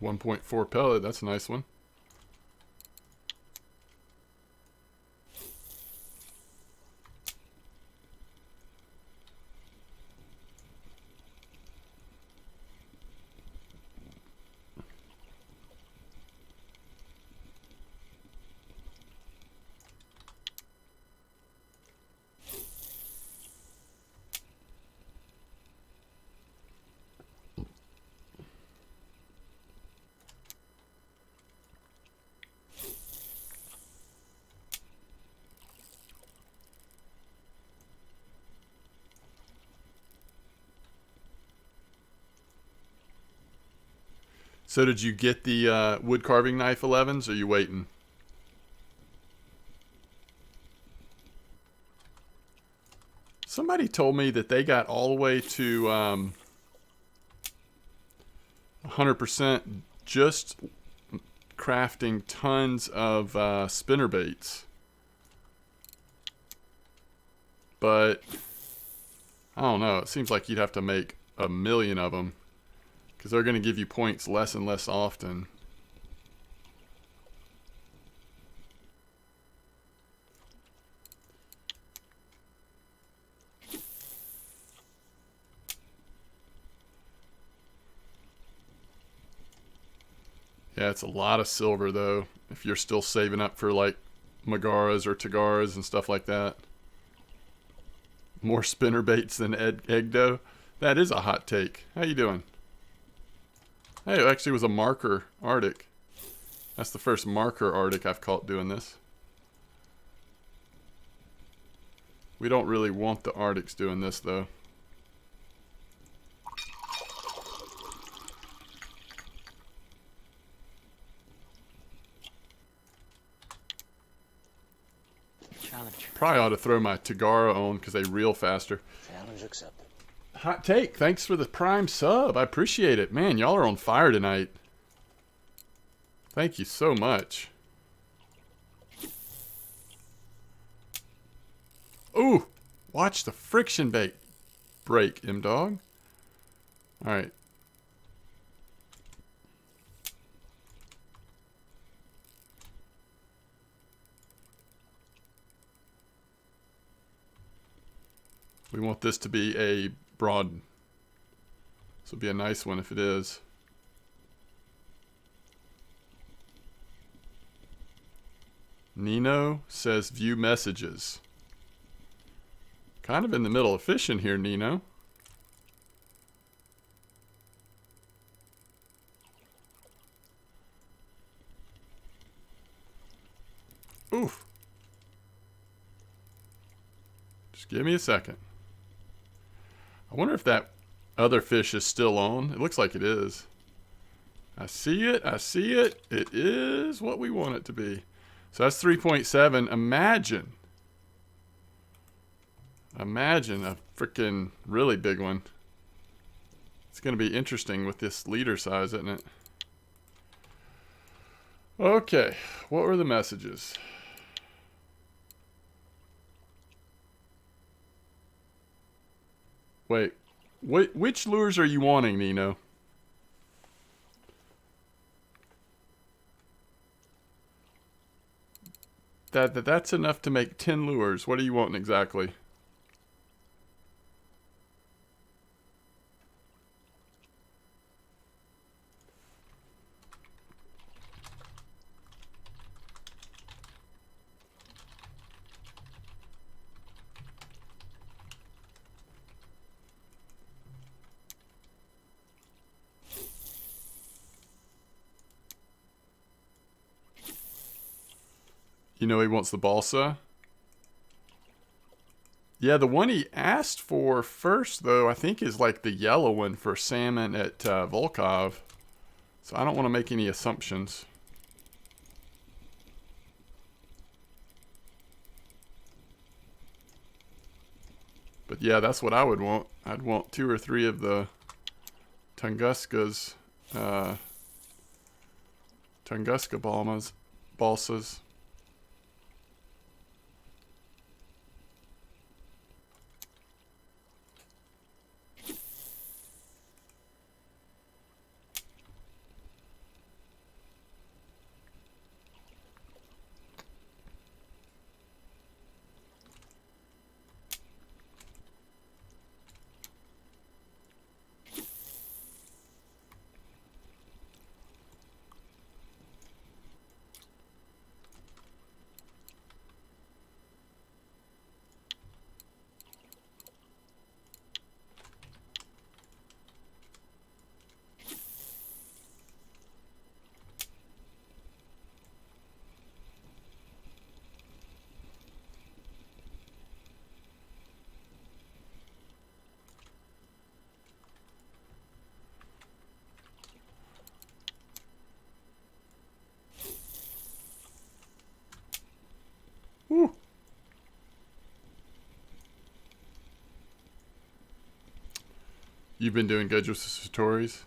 1.4 pellet. That's a nice one. So did you get the wood carving knife 11s, or are you waiting? Somebody told me that they got all the way to 100% just crafting tons of spinner baits. But I don't know. It seems like you'd have to make a million of them, because they're going to give you points less and less often. Yeah, it's a lot of silver, though, if you're still saving up for, like, Magaras or Tagaras and stuff like that. More spinner baits than egg dough. That is a hot take. How you doing? Hey, it actually was a marker Arctic. That's the first marker Arctic I've caught doing this. We don't really want the Arctics doing this, though. Challenge. Probably ought to throw my Tagara on because they reel faster. Challenge accepted. Hot take. Thanks for the prime sub. I appreciate it. Man, y'all are on fire tonight. Thank you so much. Ooh, watch the friction bait break, M-Dog. All right. We want this to be a broad. This will be a nice one if it is. Nino says view messages. Kind of in the middle of fishing here, Nino. Oof. Just give me a second. I wonder if that other fish is still on. It looks like it is. I see it. I see it. It is what we want it to be. So that's 3.7. Imagine a freaking really big one. It's going to be interesting with this leader size, isn't it? Okay. What were the messages? Wait. Which lures are you wanting, Nino? That's enough to make 10 lures. What are you wanting exactly? You know he wants the balsa. Yeah, the one he asked for first, though, I think is like the yellow one for salmon at Volkov. So I don't want to make any assumptions. But yeah, that's what I would want. I'd want 2 or 3 of the Tunguska's, Tunguska balsas. You've been doing good with the Satori's?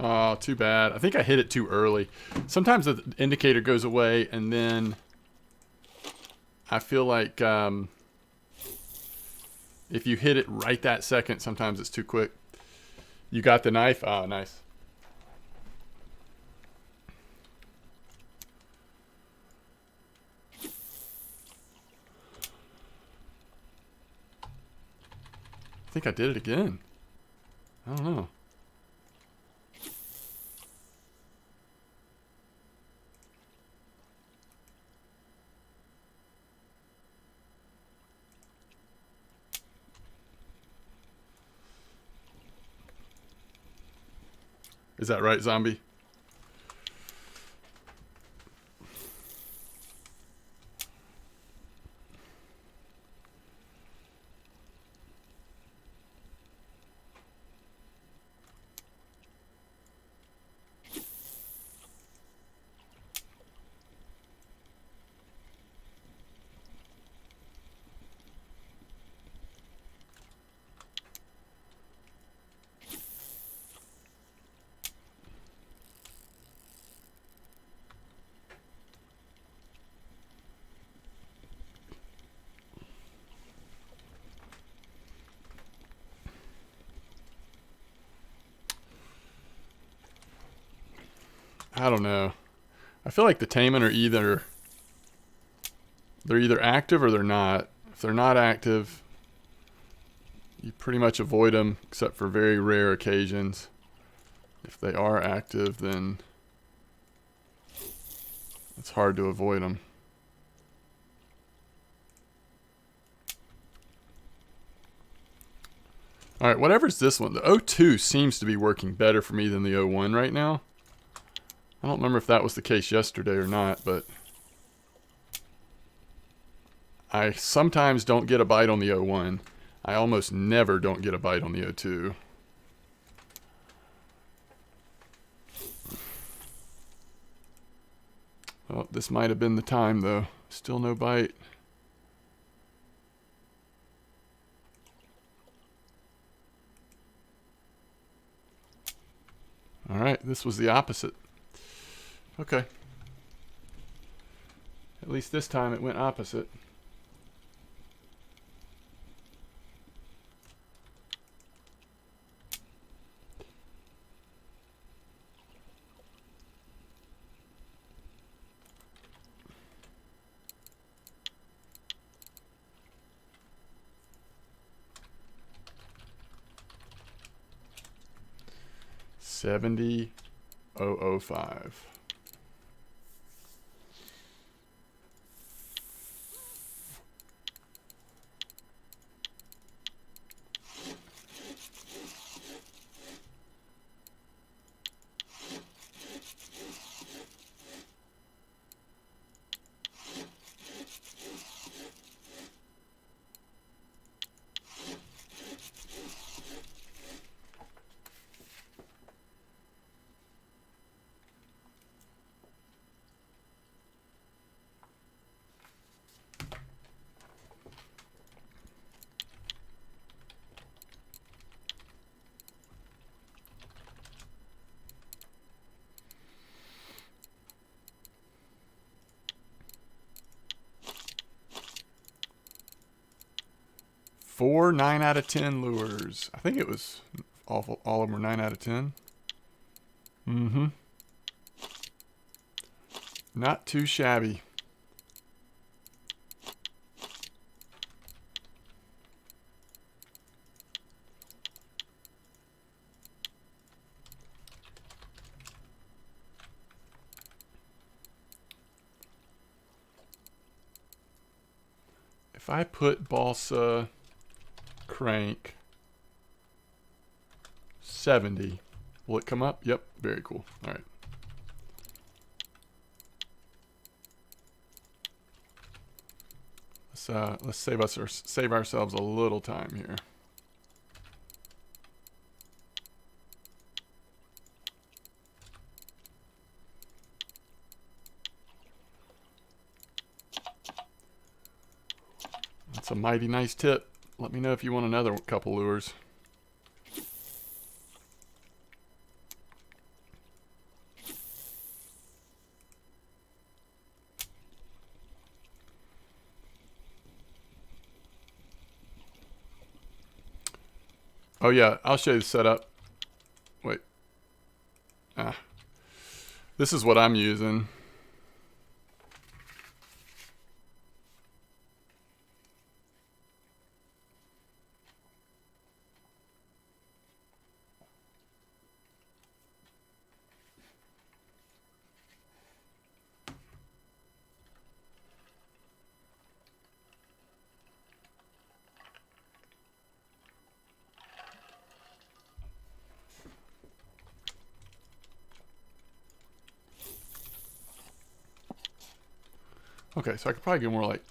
Oh, too bad. I think I hit it too early. Sometimes the indicator goes away, and then I feel like if you hit it right that second, sometimes it's too quick. You got the knife? Oh, nice. I think I did it again. I don't know. Is that right, zombie? I don't know. I feel like the Taimen are either active or they're not. If they're not active, you pretty much avoid them except for very rare occasions. If they are active, then it's hard to avoid them. All right, whatever's this one. The O2 seems to be working better for me than the O1 right now. I don't remember if that was the case yesterday or not, but I sometimes don't get a bite on the O1. I almost never don't get a bite on the O2. Oh, this might have been the time, though. Still no bite. All right, this was the opposite. Okay. At least this time it went opposite. $70,005. Four 9 out of 10 lures. I think it was all of them were 9 out of 10. Mm-hmm. Not too shabby. If I put balsa crank 70, will it come up? Yep, very cool. All right. let's save ourselves a little time here. That's a mighty nice tip. Let me know if you want another couple lures. Oh yeah, I'll show you the setup. Wait. This is what I'm using. Okay, so I could probably go more like,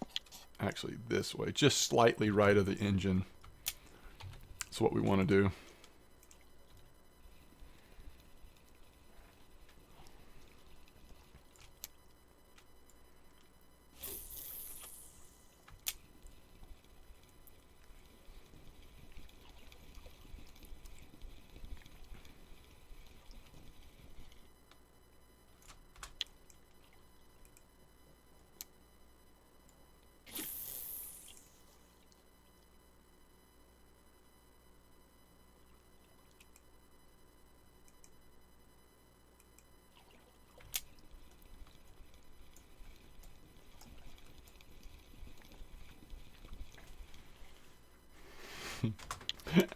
actually this way, just slightly right of the engine. That's what we want to do.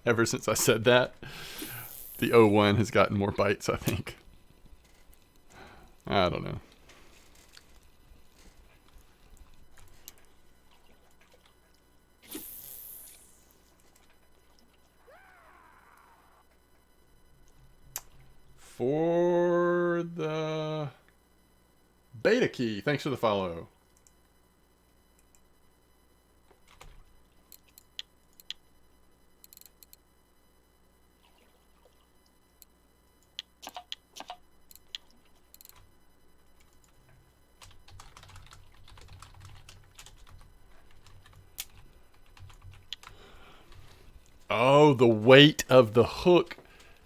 Ever since I said that, the 01 has gotten more bites, I think. I don't know. For the beta key, thanks for the follow. Oh, the weight of the hook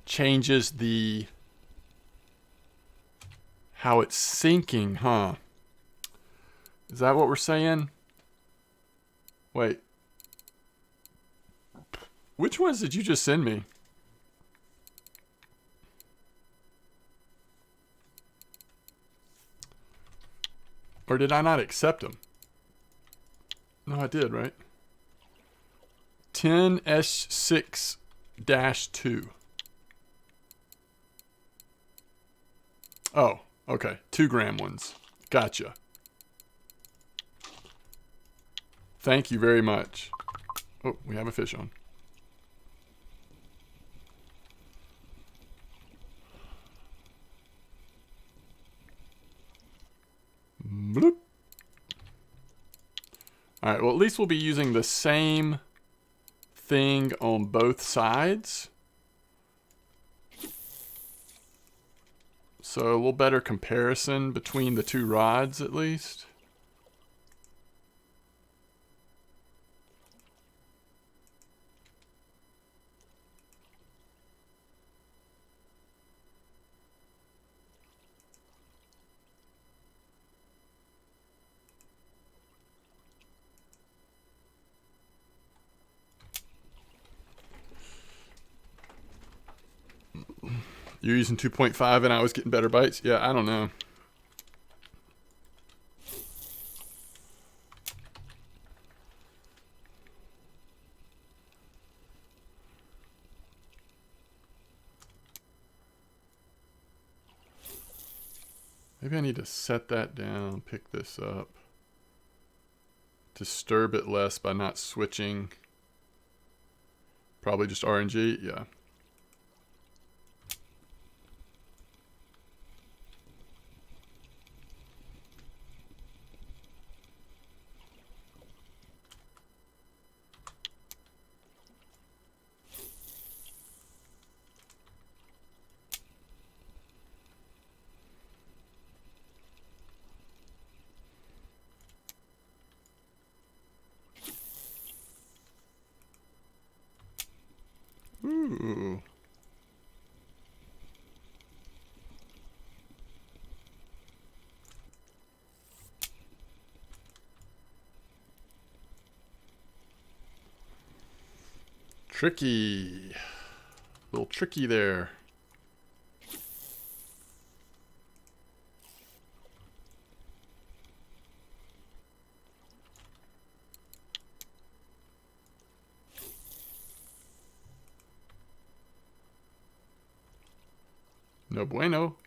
changes the how it's sinking, huh? Is that what we're saying? Wait. Which ones did you just send me? Or did I not accept them? No, I did, right? 10S6-2. Oh, okay. 2 gram ones. Gotcha. Thank you very much. Oh, we have a fish on. Bloop. All right, well, at least we'll be using the same thing on both sides. So a little better comparison between the two rods, at least. You're using 2.5 and I was getting better bites? Yeah, I don't know. Maybe I need to set that down, pick this up. Disturb it less by not switching. Probably just RNG, yeah. Ooh. Tricky. A little tricky there. No bueno.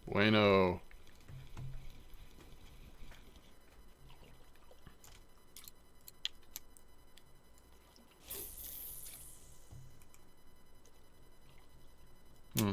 Bueno. Hmm.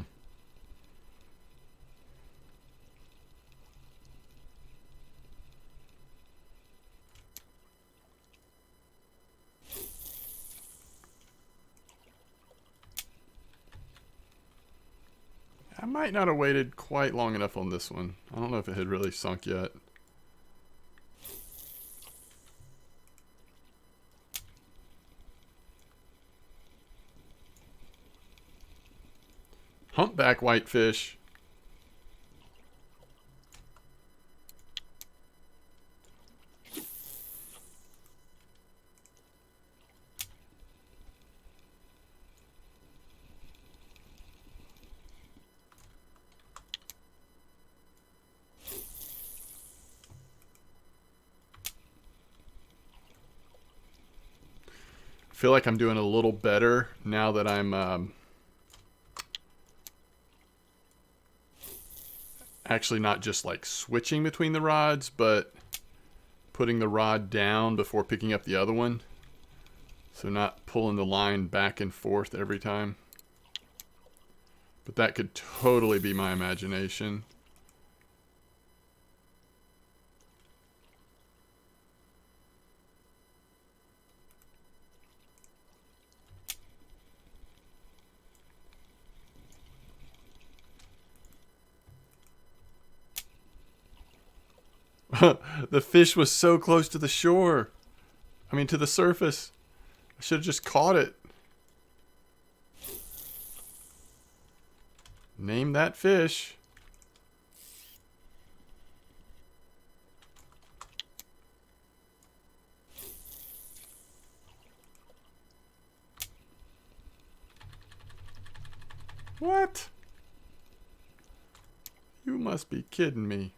I might not have waited quite long enough on this one. I don't know if it had really sunk yet. Humpback Whitefish. I feel like I'm doing a little better now that I'm actually not just like switching between the rods, but putting the rod down before picking up the other one. So not pulling the line back and forth every time. But that could totally be my imagination. The fish was so close to the shore. I mean, to the surface. I should have just caught it. Name that fish. What? You must be kidding me.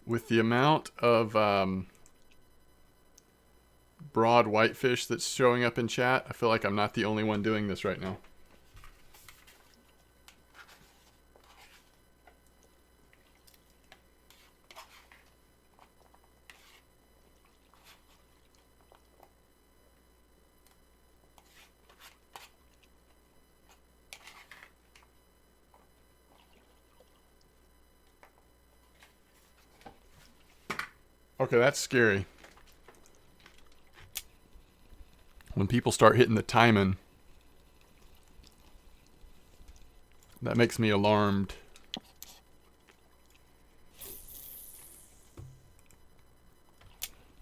With the amount of broad whitefish that's showing up in chat, I feel like I'm not the only one doing this right now. Okay, that's scary. When people start hitting the timing, that makes me alarmed.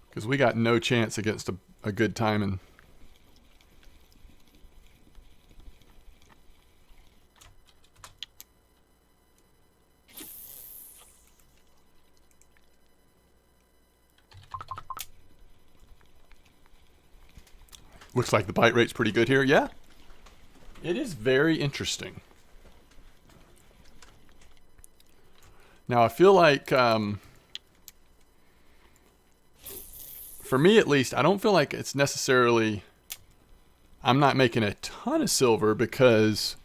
Because we got no chance against a good timing. Looks like the bite rate's pretty good here. Yeah. It is very interesting. Now, I feel like, for me at least, I don't feel like it's necessarily, I'm not making a ton of silver because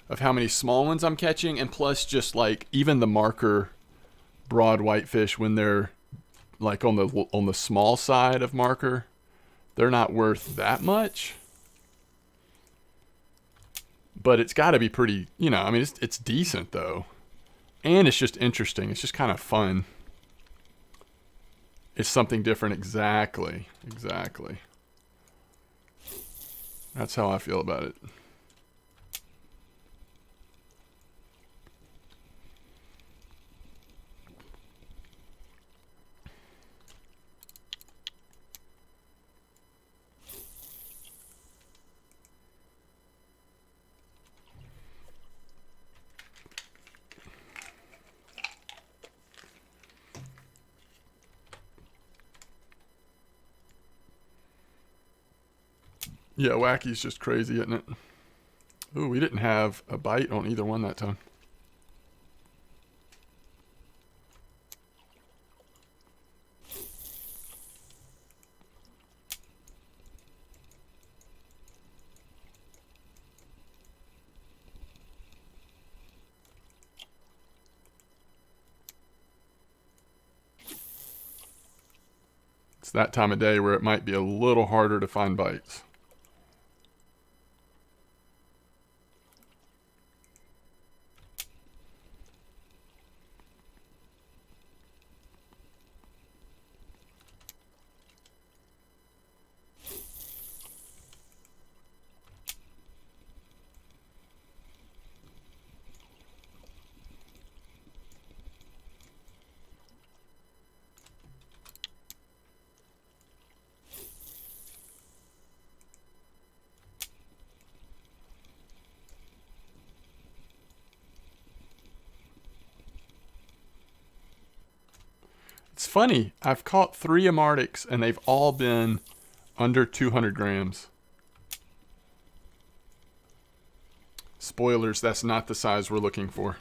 of how many small ones I'm catching, and plus just like even the marker broad whitefish, when they're like on the small side of marker, they're not worth that much. But it's got to be pretty, you know, I mean, it's decent though. And it's just interesting. It's just kind of fun. It's something different. Exactly. Exactly. That's how I feel about it. Yeah, wacky's just crazy, isn't it? Ooh, we didn't have a bite on either one that time. It's that time of day where it might be a little harder to find bites. It's funny, I've caught 3 Amartics and they've all been under 200 grams. Spoilers, that's not the size we're looking for.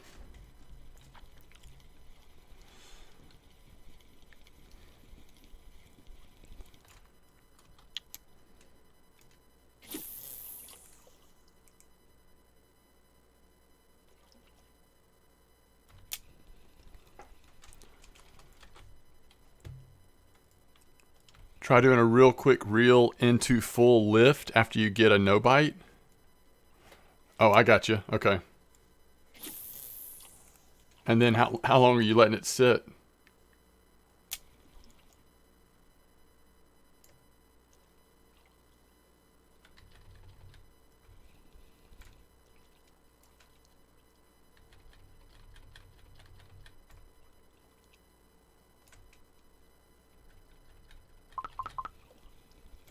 Try doing a real quick reel into full lift after you get a no bite. Oh, I got you. Okay. And then how long are you letting it sit?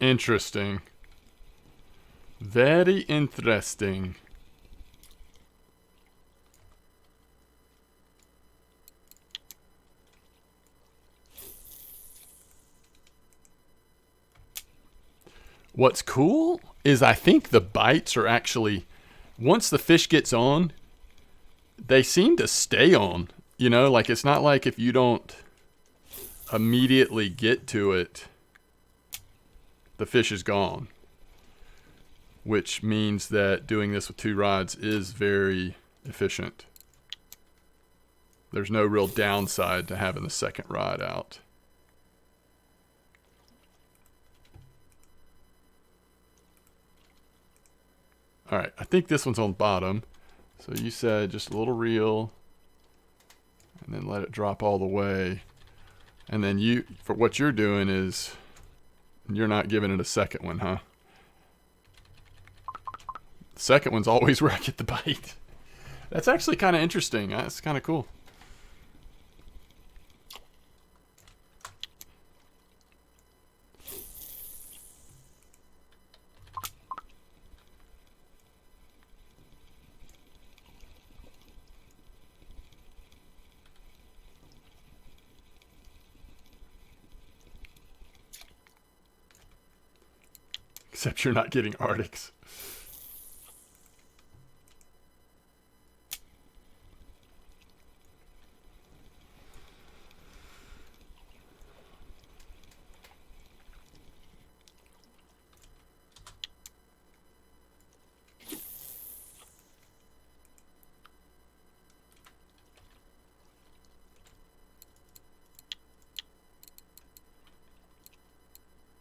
Interesting. Very interesting. What's cool is I think the bites are actually, once the fish gets on, they seem to stay on. You know, like it's not like if you don't immediately get to it, the fish is gone. Which means that doing this with 2 rods is very efficient. There's no real downside to having the second rod out. All right, I think this one's on bottom. So you said just a little reel and then let it drop all the way. And then you, for what you're doing is you're not giving it a second one, huh? The second one's always where I get the bite. That's actually kind of interesting. That's kind of cool. Except you're not getting Arctics.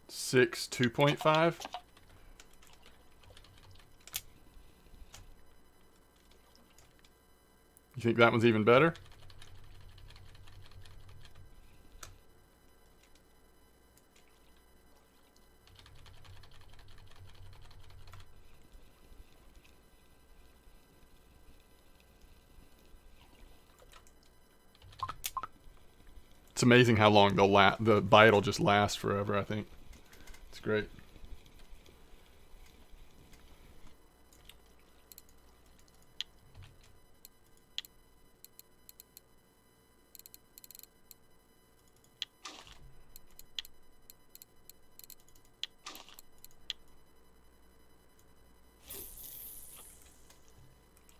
Six 2.5. You think that one's even better? It's amazing how long the bite will just last forever, I think. It's great.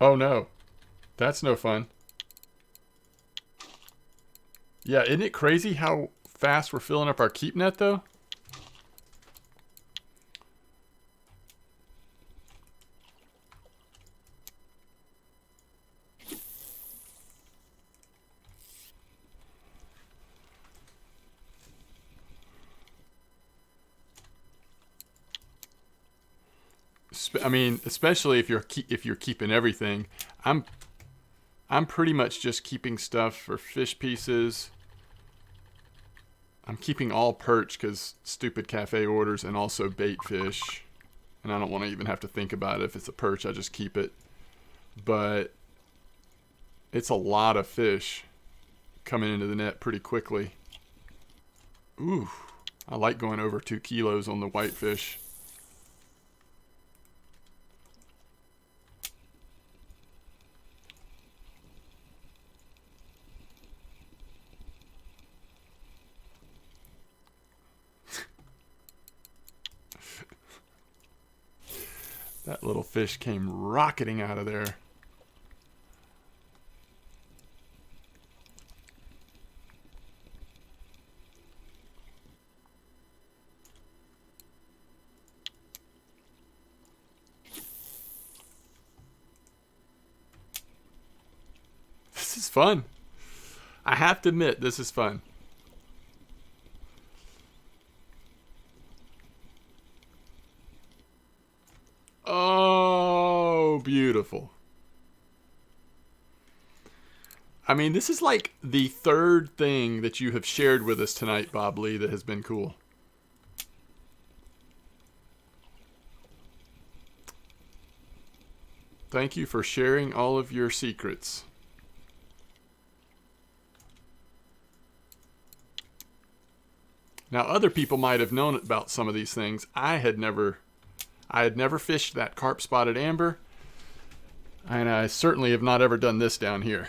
Oh no. That's no fun. Yeah, isn't it crazy how fast we're filling up our keep net though? I mean, especially if you're keeping everything. I'm pretty much just keeping stuff for fish pieces. I'm keeping all perch because stupid cafe orders, and also bait fish. And I don't want to even have to think about it. If it's a perch, I just keep it. But it's a lot of fish coming into the net pretty quickly. Ooh, I like going over 2 kilos on the whitefish. That little fish came rocketing out of there. This is fun. I have to admit, this is fun. Oh, beautiful. I mean, this is like the third thing that you have shared with us tonight, Bob Lee, that has been cool. Thank you for sharing all of your secrets. Now, other people might have known about some of these things. I had never fished that carp spotted amber, and I certainly have not ever done this down here.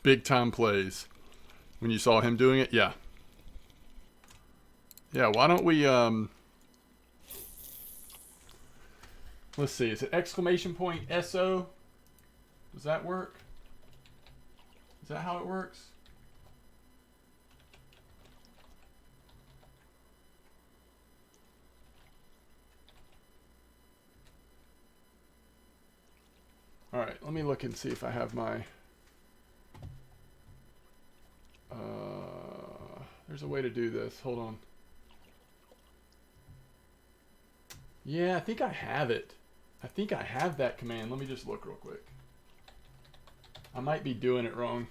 Big time plays. When you saw him doing it, yeah. Yeah, why don't we, let's see, is it exclamation point SO? Does that work? Is that how it works? All right, let me look and see if I have my... there's a way to do this. Hold on. Yeah, I think I have it. I think I have that command. Let me just look real quick. I might be doing it wrong.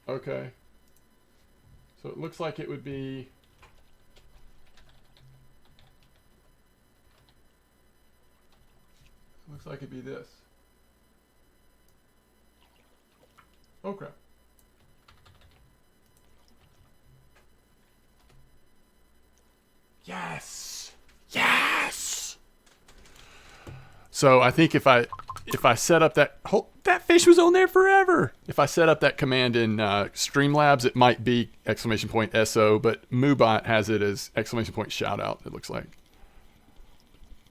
Okay. So it looks like it would be... Looks like it'd be this. Oh crap. Yes! Yes! So I think if I set up that that fish was on there forever. If I set up that command in Streamlabs, it might be exclamation point SO, but Moobot has it as exclamation point shout out, it looks like.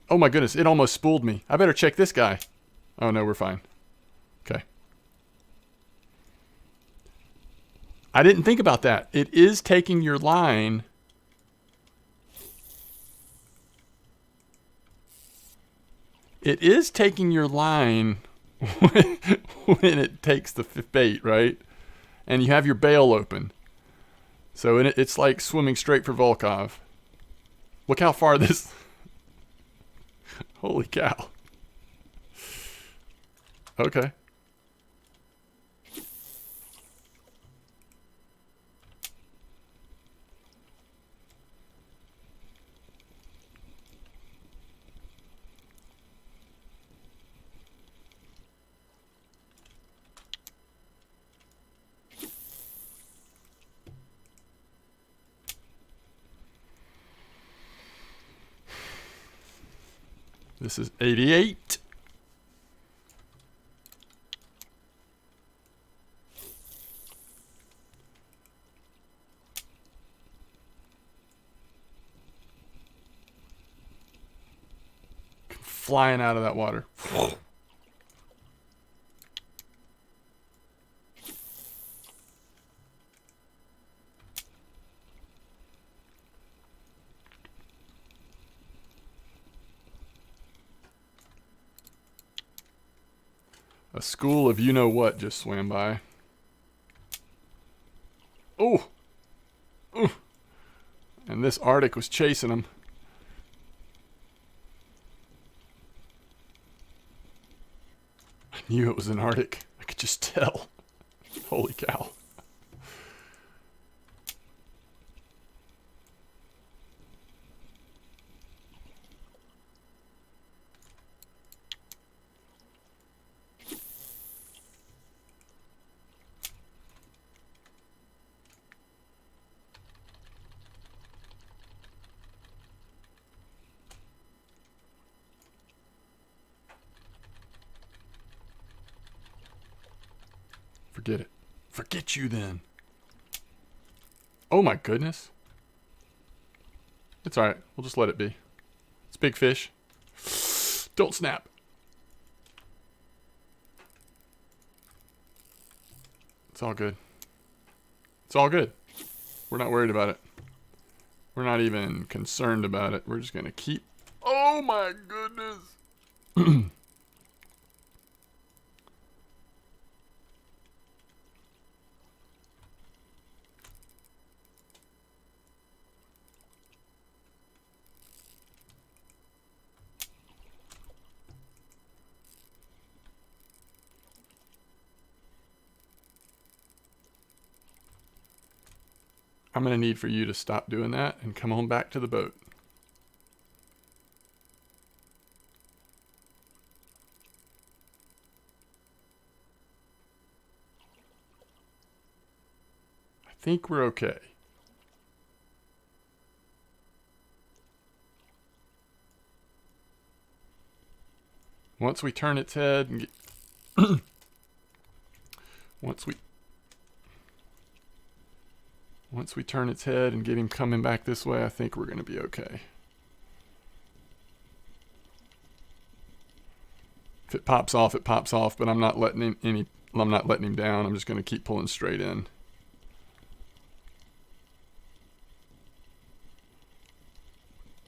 Oh my goodness, it almost spooled me. I better check this guy. Oh no, we're fine. Okay. I didn't think about that. It is taking your line. It is taking your line when it takes the bait, right? And you have your bail open. So it's like swimming straight for Volkov. Look how far this... Holy cow. Okay. This is 88. Flying out of that water. A school of you-know-what just swam by. Oh! Ooh. And this Arctic was chasing them. I knew it was an Arctic. I could just tell. Holy cow. Forget it. Forget you then. Oh my goodness. It's alright. We'll just let it be. It's big fish. Don't snap. It's all good. It's all good. We're not worried about it. We're not even concerned about it. We're just going to keep... Oh my goodness. I'm going to need for you to stop doing that and come on back to the boat. I think we're okay. Once we turn its head and get... Once we turn its head and get him coming back this way, I think we're going to be okay. If it pops off, it pops off, but I'm not letting him down. I'm just going to keep pulling straight in.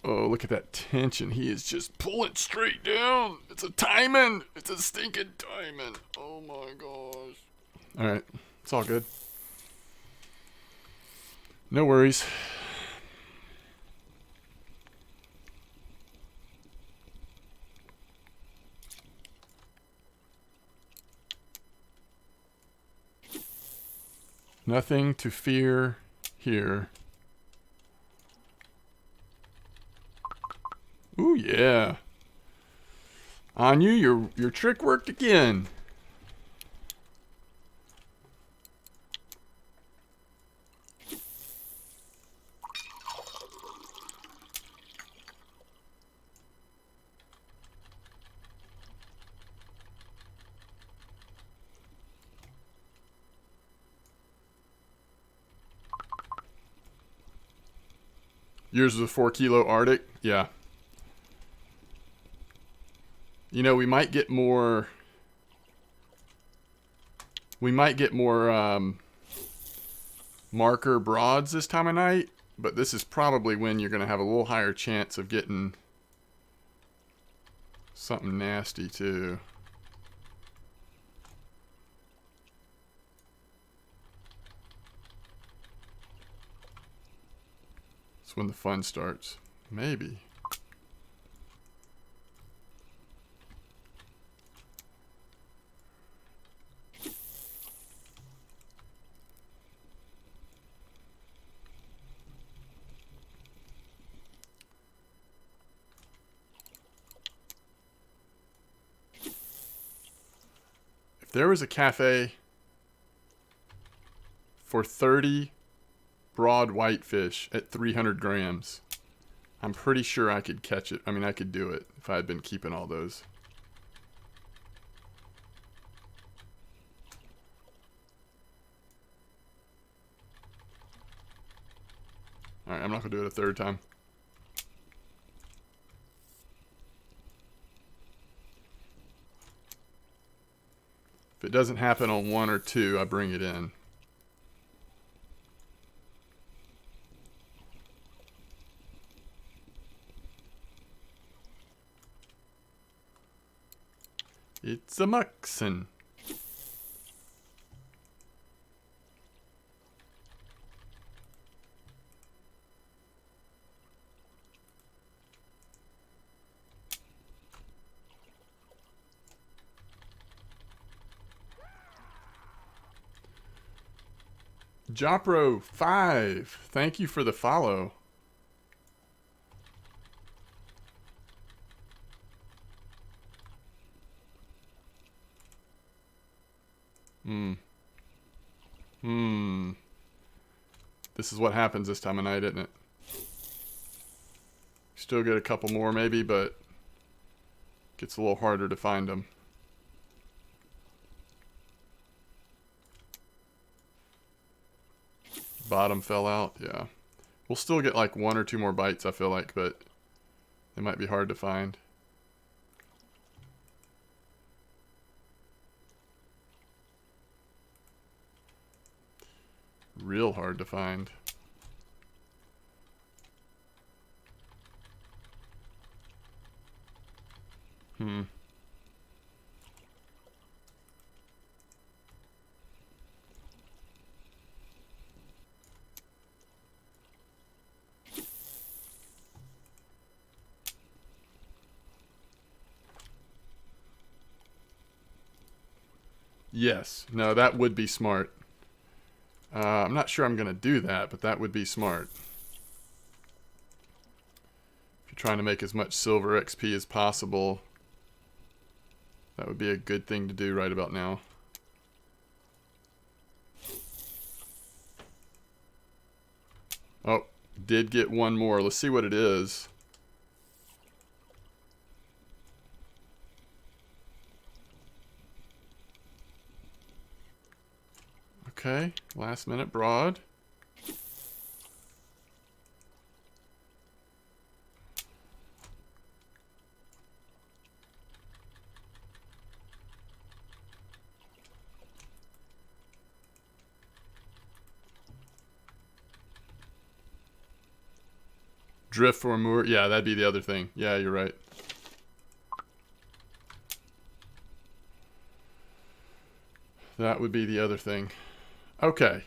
Oh, look at that tension. He is just pulling straight down. It's a timing. It's a stinking timing. Oh my gosh. All right. It's all good. No worries. Nothing to fear here. Ooh, yeah. On you, your trick worked again. Yours was a 4 kilo Arctic? Yeah. You know, we might get more marker broads this time of night, but this is probably when you're going to have a little higher chance of getting something nasty too. It's when the fun starts. Maybe. If there was a cafe for 30 broad whitefish at 300 grams, I'm pretty sure I could catch it. I mean, I could do it if I had been keeping all those. Alright, I'm not going to do it a third time. If it doesn't happen on 1 or 2, I bring it in. It's a moccasin. Jopro5, thank you for the follow. This is what happens this time of night, isn't it? Still get a couple more maybe, but gets a little harder to find them. Bottom fell out, yeah. We'll still get like 1 or 2 more bites, I feel like, but they might be hard to find. Real hard to find. Yes. No, that would be smart. I'm not sure I'm going to do that, but that would be smart. If you're trying to make as much silver XP as possible, that would be a good thing to do right about now. Oh, did get 1 more. Let's see what it is. Okay, last minute broad. Drift for a moor. Yeah, that'd be the other thing. Yeah, you're right. That would be the other thing. Okay.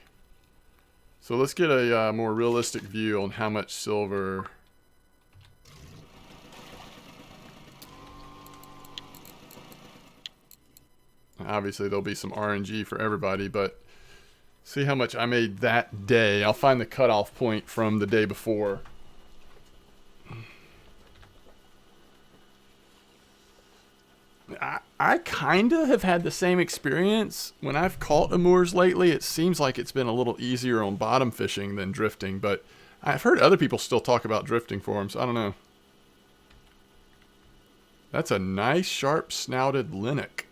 So let's get a more realistic view on how much silver. Obviously, there'll be some RNG for everybody, but see how much I made that day. I'll find the cutoff point from the day before. I kind of have had the same experience. When I've caught amours lately, it seems like it's been a little easier on bottom fishing than drifting, but I've heard other people still talk about drifting for them, so I don't know. That's a nice sharp snouted linnock.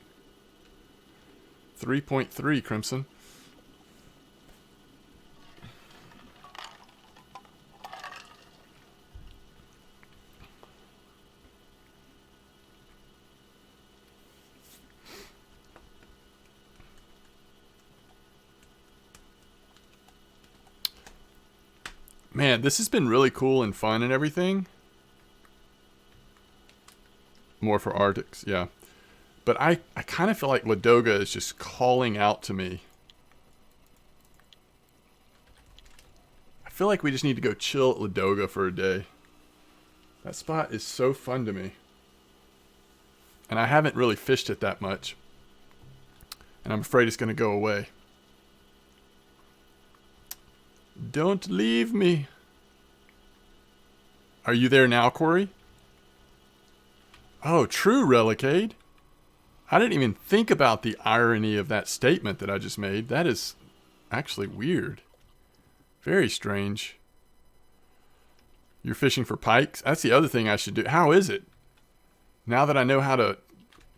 3.3 Crimson. Man, this has been really cool and fun and everything. More for Arctics, yeah. But I kind of feel like Ladoga is just calling out to me. I feel like we just need to go chill at Ladoga for a day. That spot is so fun to me. And I haven't really fished it that much. And I'm afraid it's going to go away. Don't leave me. Are you there now, Corey? Oh, true, Relicade. I didn't even think about the irony of that statement that I just made. That is actually weird. Very strange. You're fishing for pikes? That's the other thing I should do. How is it? Now that I know how to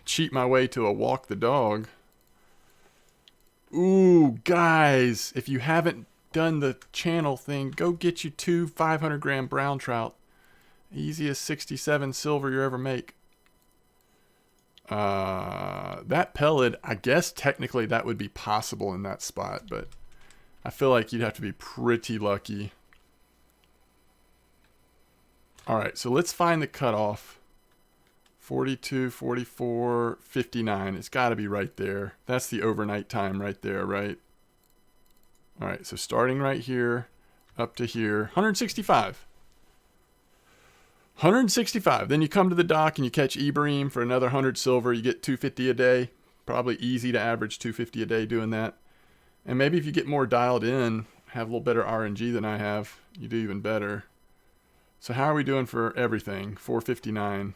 cheat my way to a walk the dog. Ooh, guys, if you haven't done the channel thing, go get you 2 500-gram brown trout. Easiest 67 silver you ever make. That pellet, I guess technically that would be possible in that spot, but I feel like you'd have to be pretty lucky. All right, so let's find the cutoff. 42, 44, 59. It's got to be right there. That's the overnight time right there, right? All right, so starting right here, up to here, 165. 165. Then you come to the dock and you catch Ibrahim for another 100 silver. You get 250 a day. Probably easy to average 250 a day doing that. And maybe if you get more dialed in, have a little better RNG than I have, you do even better. So how are we doing for everything? 459.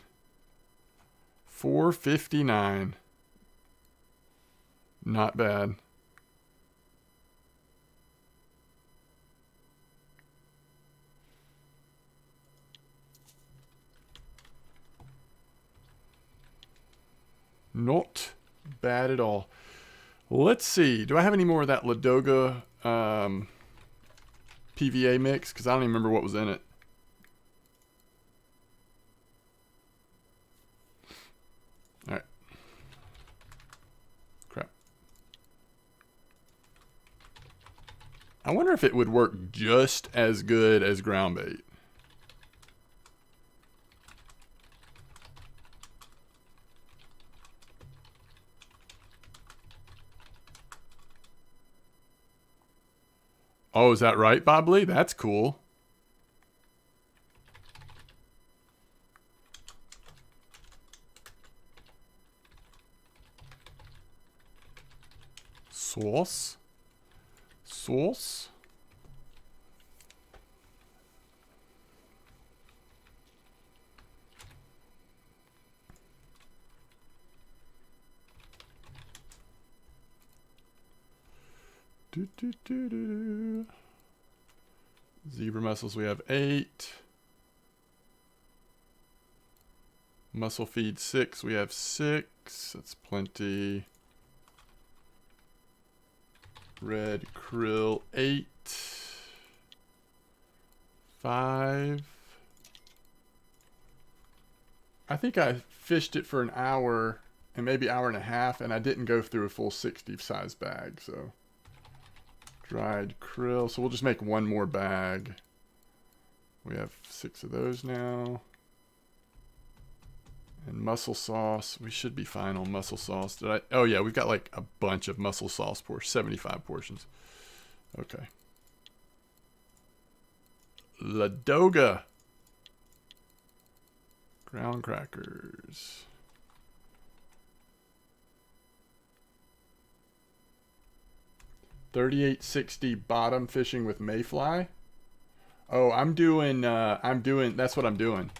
459. Not bad. Not bad at all. Let's see. Do I have any more of that Ladoga PVA mix? Because I don't even remember what was in it. All right. Crap. I wonder if it would work just as good as ground bait. Oh, is that right, Bob Lee? That's cool. Sauce. Sauce. Zebra mussels, we have 8. Mussel feed 6, we have 6. That's plenty. Red krill 8. 5. I think I fished it for an hour and maybe hour and a half, and I didn't go through a full 60 size bag, so. Dried krill. So we'll just make one more bag. We have 6 of those now. And mussel sauce. We should be fine on mussel sauce. Did I? Oh yeah, we've got like a bunch of mussel sauce portions. 75 portions. Okay. Ladoga. Ground crackers. $38.60 bottom fishing with mayfly. Oh, that's what I'm doing.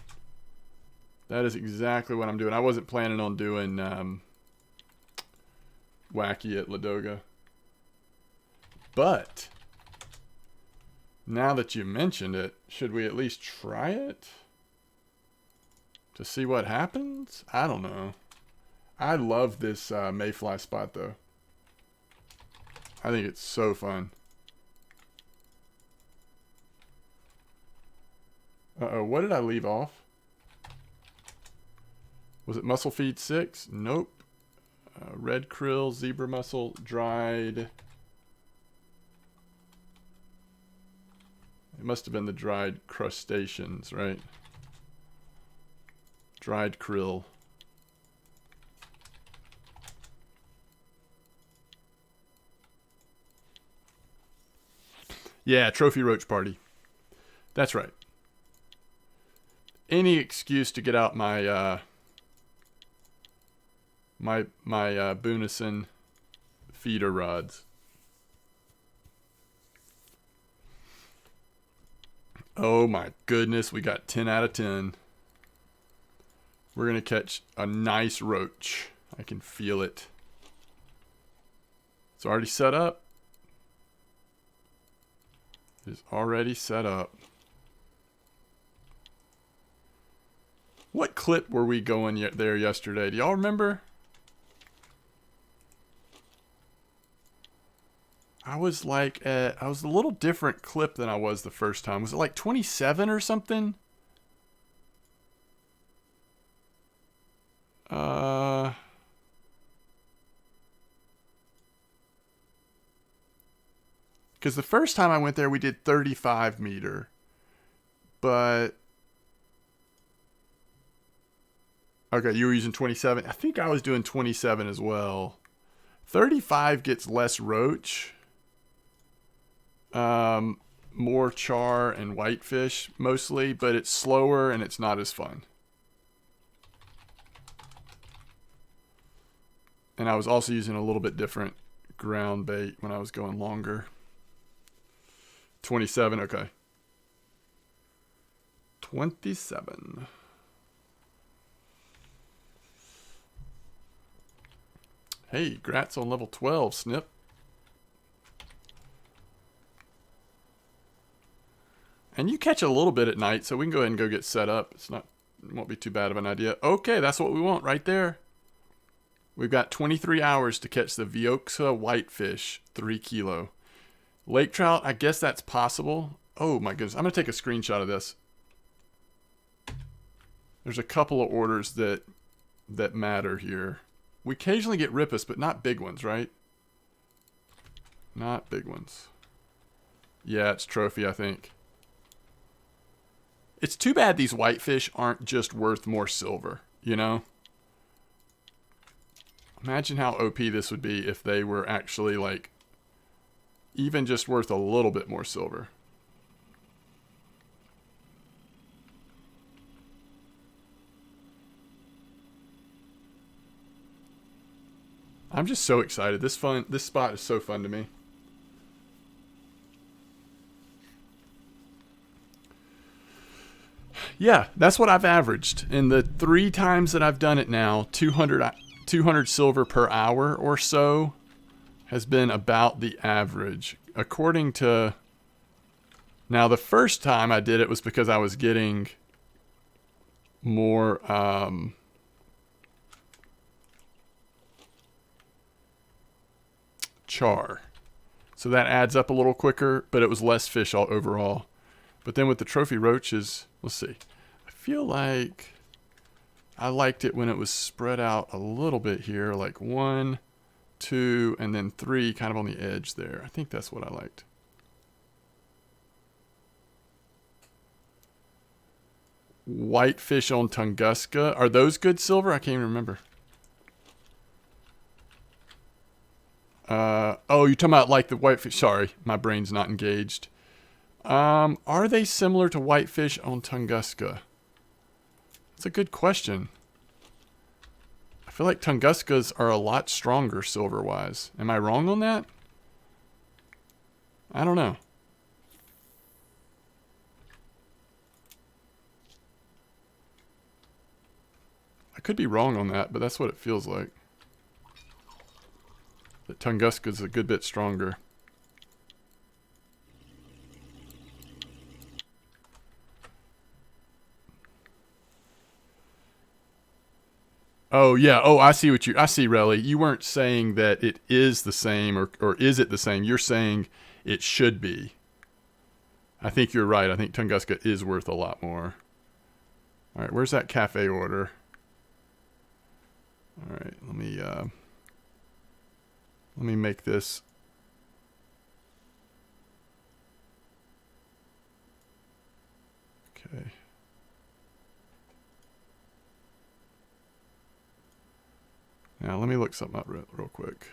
That is exactly what I'm doing. I wasn't planning on doing wacky at Ladoga. But now that you mentioned it, should we at least try it? To see what happens? I don't know. I love this mayfly spot though. I think it's so fun. Uh-oh, what did I leave off? Was it mussel feed 6? Nope. Red krill, zebra mussel, dried. It must have been the dried crustaceans, right? Dried krill. Yeah, trophy roach party. That's right. Any excuse to get out my my Boonison feeder rods. Oh my goodness, we got 10 out of 10. We're gonna catch a nice roach. I can feel it. It's already set up. It is already set up. What clip were we going there yesterday? Do y'all remember? I was a little different clip than I was the first time. Was it like 27 or something? Because the first time I went there, we did 35 meter. But okay, you were using 27. I think I was doing 27 as well. 35 gets less roach. More char and whitefish mostly, but it's slower and it's not as fun. And I was also using a little bit different ground bait when I was going longer. 27, okay. 27. Hey, grats on level 12, Snip. And you catch a little bit at night, so we can go ahead and go get set up. It won't be too bad of an idea. Okay, that's what we want right there. We've got 23 hours to catch the Vioxa whitefish, 3 kilo. Lake trout, I guess that's possible. Oh my goodness, I'm going to take a screenshot of this. There's a couple of orders that matter here. We occasionally get rippus, but not big ones, right? Not big ones. Yeah, it's trophy, I think. It's too bad these whitefish aren't just worth more silver, you know? Imagine how OP this would be if they were actually, like, even just worth a little bit more silver. I'm just so excited. This spot is so fun to me. Yeah, that's what I've averaged. In the 3 times that I've done it now, 200 silver per hour or so has been about the average. According to... Now, the first time I did it was because I was getting more... char. So that adds up a little quicker, but it was less fish all overall. But then with the trophy roaches, let's see. I feel like I liked it when it was spread out a little bit here, like 1, 2, and then 3 kind of on the edge there. I think that's what I liked. Whitefish on Tunguska. Are those good silver? I can't even remember. Oh, you're talking about like the whitefish. Sorry, my brain's not engaged. Are they similar to whitefish on Tunguska? That's a good question. I feel like Tunguskas are a lot stronger silver-wise. Am I wrong on that? I don't know. I could be wrong on that, but that's what it feels like. That Tunguska's a good bit stronger. Oh, yeah. Oh, I see, Relly. You weren't saying that it is the same, or is it the same? You're saying it should be. I think you're right. I think Tunguska is worth a lot more. All right, where's that cafe order? All right, let me make this. Okay. Now, let me look something up real quick.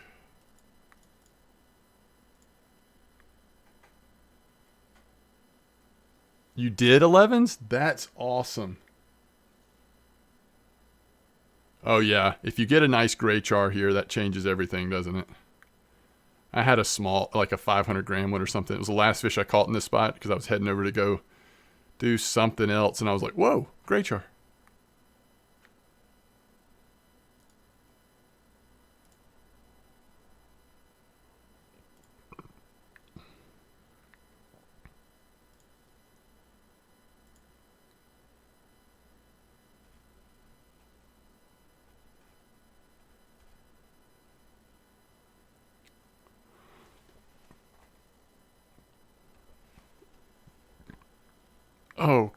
You did 11s? That's awesome. Oh, yeah. If you get a nice gray char here, that changes everything, doesn't it? I had a small, like a 500 gram one or something. It was the last fish I caught in this spot because I was heading over to go do something else. And I was like, whoa, gray char. Oh.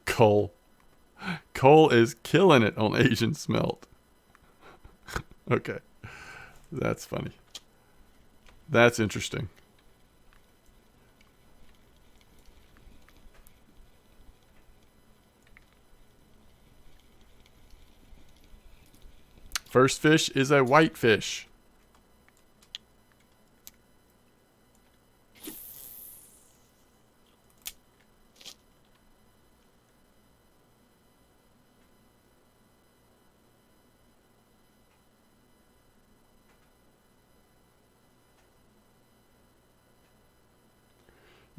Cole. Cole is killing it on Asian smelt. Okay. That's funny. That's interesting. First fish is a whitefish.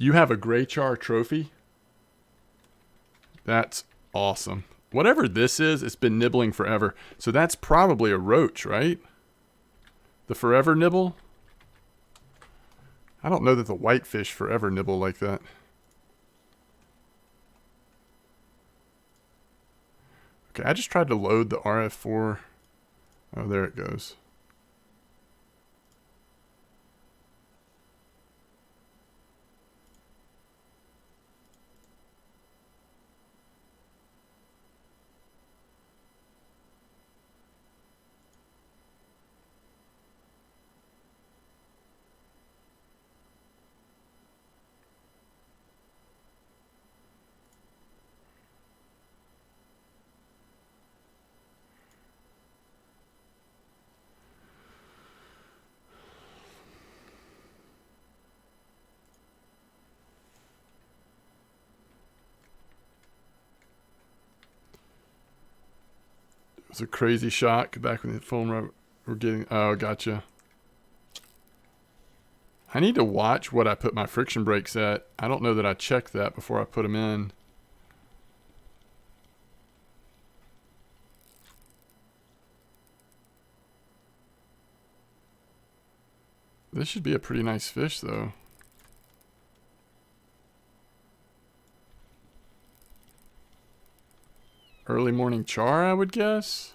You have a gray char trophy? That's awesome. Whatever this is, it's been nibbling forever. So that's probably a roach, right? The forever nibble? I don't know that the whitefish forever nibble like that. Okay, I just tried to load the RF4. Oh, there it goes. It was a crazy shock back when the foam were getting... Oh, gotcha. I need to watch what I put my friction brakes at. I don't know that I checked that before I put them in. This should be a pretty nice fish, though. Early morning char, I would guess.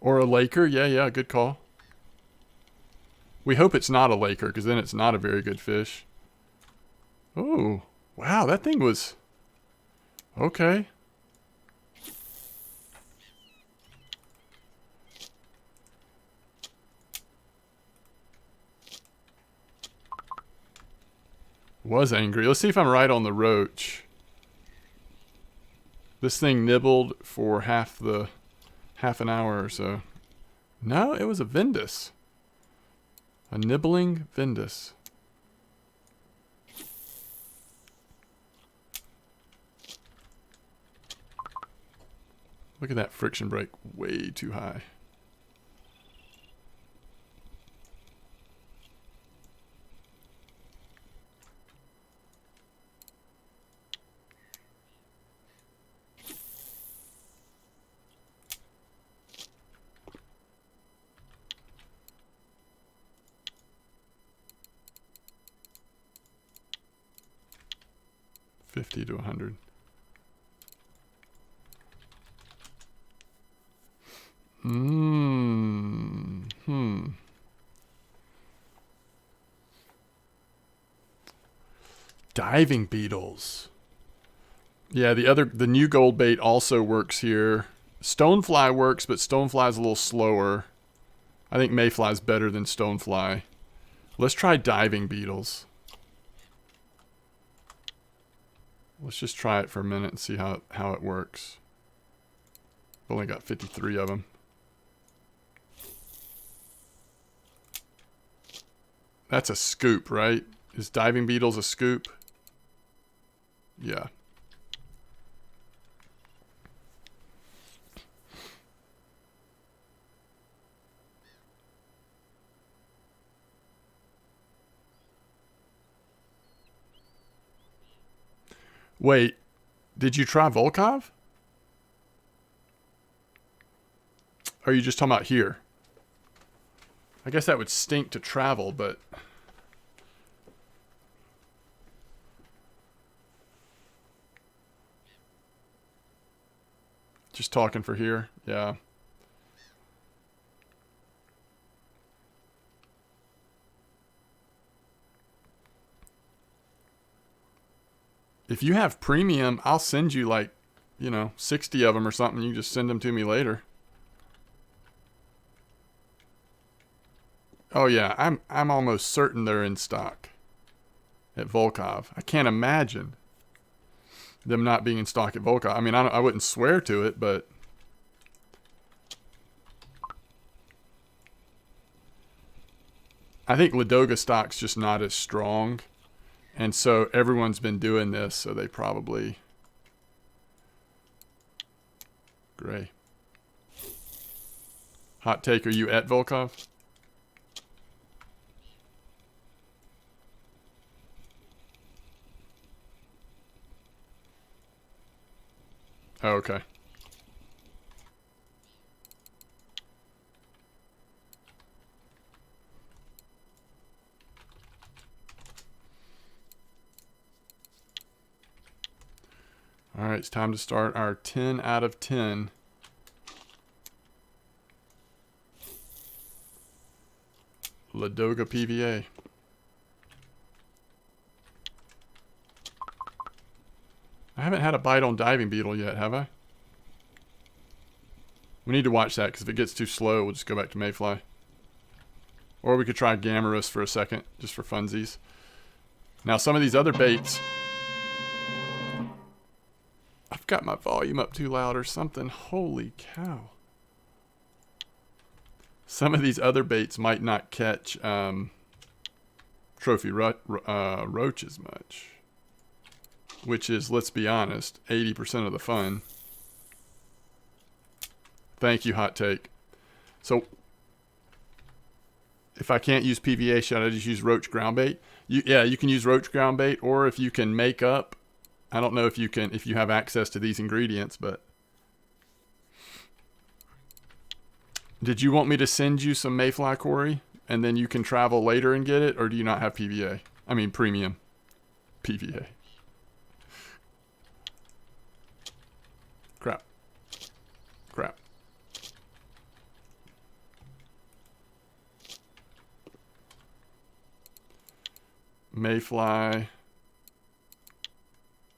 Or a Laker. Yeah, good call. We hope it's not a Laker, because then it's not a very good fish. Oh, wow, that thing was... Okay. Was angry. Let's see if I'm right on the roach. This thing nibbled for half an hour or so. No, it was a Vindus. A nibbling Vindus. Look at that friction brake, way too high. $50 to $100. Diving beetles. Yeah, the new gold bait also works here. Stonefly works, but stonefly's a little slower. I think mayfly's better than stonefly. Let's try diving beetles. Let's just try it for a minute and see how it works. I've only got 53 of them. That's a scoop, right? Is diving beetles a scoop? Yeah. Wait, did you try Volkov? Or are you just talking about here? I guess that would stink to travel, but... Just talking for here, yeah. If you have premium, I'll send you like, 60 of them or something. You can just send them to me later. Oh yeah, I'm almost certain they're in stock at Volkov. I can't imagine them not being in stock at Volkov. I mean, I wouldn't swear to it, but I think Ladoga stock's just not as strong. And so everyone's been doing this, so they probably... Gray. Hot take, are you at Volkov? Oh, okay. All right, it's time to start our 10 out of 10. Ladoga PVA. I haven't had a bite on Diving Beetle yet, have I? We need to watch that, because if it gets too slow, we'll just go back to Mayfly. Or we could try Gammarus for a second, just for funsies. Now, some of these other baits... I've got my volume up too loud or something. Holy cow. Some of these other baits might not catch trophy roaches much. Which is, let's be honest, 80% of the fun. Thank you, Hot Take. So, if I can't use PVA, should I just use roach ground bait? Yeah, you can use roach ground bait, or if you can make up... I don't know if you have access to these ingredients, but... Did you want me to send you some Mayfly, Corey? And then you can travel later and get it? Or do you not have PVA? I mean, premium. PVA. Crap. Crap. Mayfly.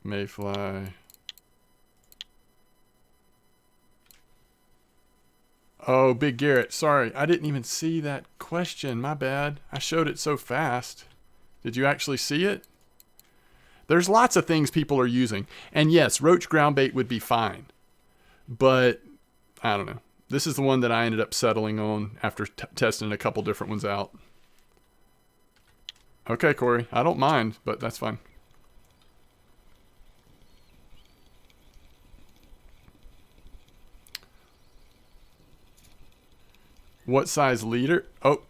Mayfly. Oh, Big Garrett. Sorry, I didn't even see that question. My bad. I showed it so fast. Did you actually see it? There's lots of things people are using. And yes, roach ground bait would be fine. But, I don't know. This is the one that I ended up settling on after testing a couple different ones out. Okay, Corey. I don't mind, but that's fine. What size leader? Oh,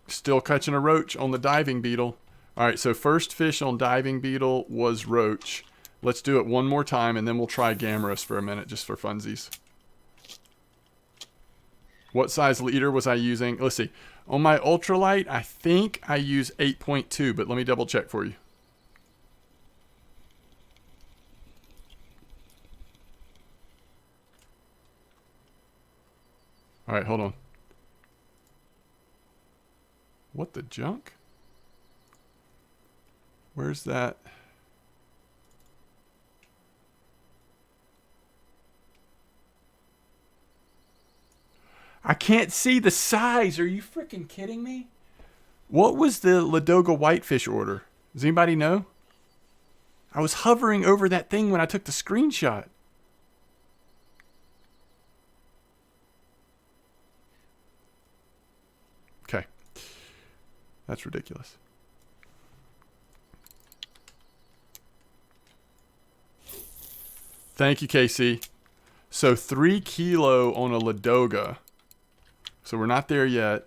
still catching a roach on the Diving Beetle. All right, so first fish on Diving Beetle was roach. Let's do it one more time, and then we'll try Gammarus for a minute, just for funsies. What size leader was I using? Let's see. On my ultralight, I think I use 8.2, but let me double check for you. All right, hold on. What the junk? Where's that? I can't see the size. Are you freaking kidding me? What was the Ladoga Whitefish order? Does anybody know? I was hovering over that thing when I took the screenshot. Okay. That's ridiculous. Thank you, KC. So 3 kilo on a Ladoga. So we're not there yet.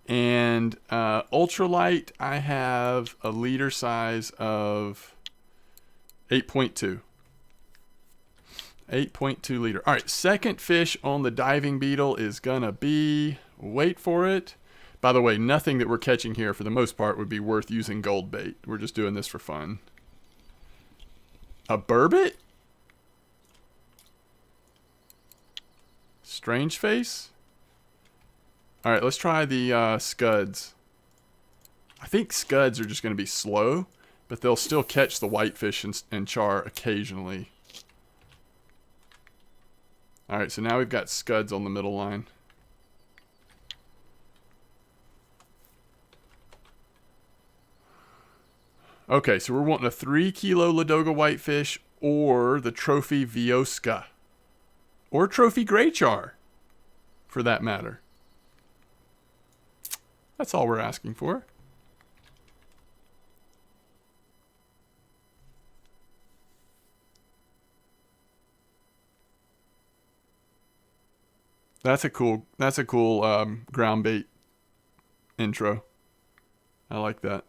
And ultralight, I have a liter size of 8.2. 8.2 liter. All right, second fish on the diving beetle is gonna be, wait for it. By the way, nothing that we're catching here for the most part would be worth using gold bait. We're just doing this for fun. A burbot? Strange face? All right, let's try the scuds. I think scuds are just going to be slow, but they'll still catch the whitefish and char occasionally. All right, so now we've got scuds on the middle line. Okay, so we're wanting a 3 kilo Ladoga whitefish or the trophy Vioska. Or trophy gray char, for that matter. That's all we're asking for. That's a cool ground bait intro. I like that.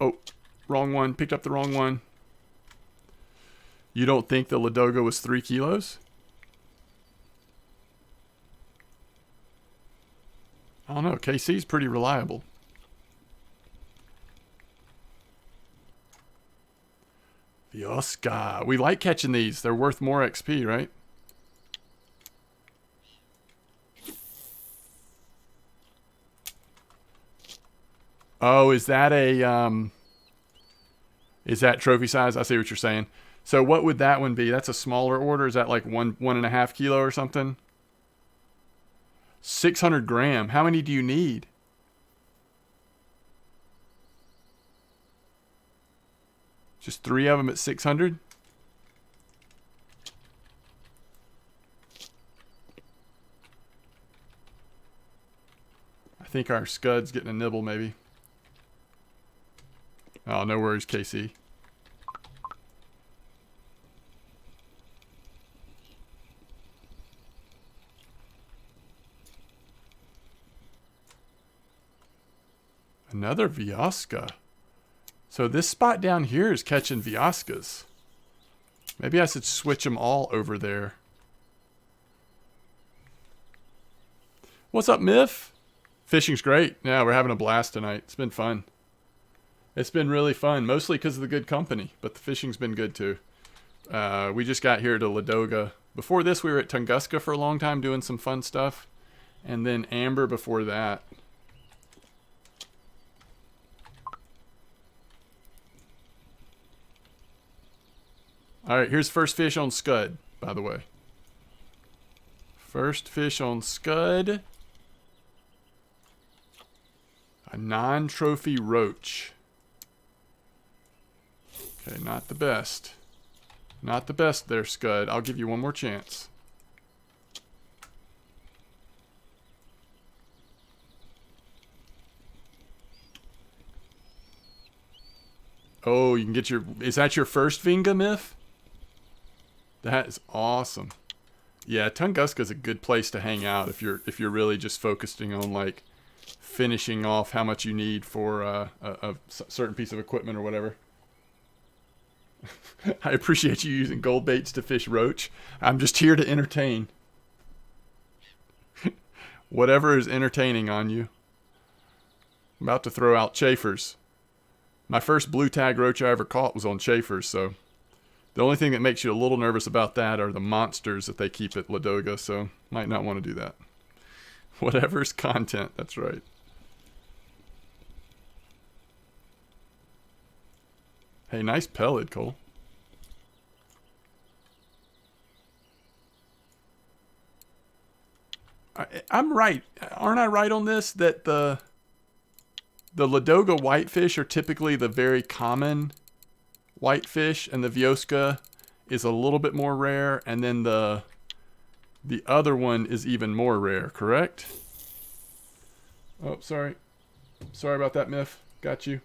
Oh, wrong one. Picked up the wrong one. You don't think the Ladoga was 3 kilos? I don't know. KC's pretty reliable. Vioska. We like catching these. They're worth more XP, right? Oh, is that trophy size? I see what you're saying. So what would that one be? That's a smaller order. Is that like 1.5 kilo or something? 600 gram. How many do you need? Just 3 of them at 600? I think our scud's getting a nibble, maybe. Oh, no worries, KC. Another Vioska. So this spot down here is catching Vioskas. Maybe I should switch them all over there. What's up, Miff? Fishing's great. Yeah, we're having a blast tonight. It's been fun. It's been really fun, mostly because of the good company, but the fishing's been good too. We just got here to Ladoga. Before this, we were at Tunguska for a long time doing some fun stuff. And then Amber before that. Alright, here's first fish on Scud, by the way. First fish on Scud. A non-trophy roach. Okay, not the best. Not the best there, Scud. I'll give you one more chance. Oh, you can get your... Is that your first Vinga, Myth? That is awesome. Yeah, Tunguska is a good place to hang out if you're really just focusing on like finishing off how much you need for a certain piece of equipment or whatever. I appreciate you using gold baits to fish roach. I'm just here to entertain. Whatever is entertaining on you. I'm about to throw out chafers. My first blue tag roach I ever caught was on chafers, so the only thing that makes you a little nervous about that are the monsters that they keep at Ladoga, so might not want to do that. Whatever's content, that's right. Hey, nice pellet, Cole. I'm right. Aren't I right on this? That the Ladoga whitefish are typically the very common whitefish, and the Vioska is a little bit more rare, and then the other one is even more rare, correct? Oh, sorry. Sorry about that, Myth. Got you.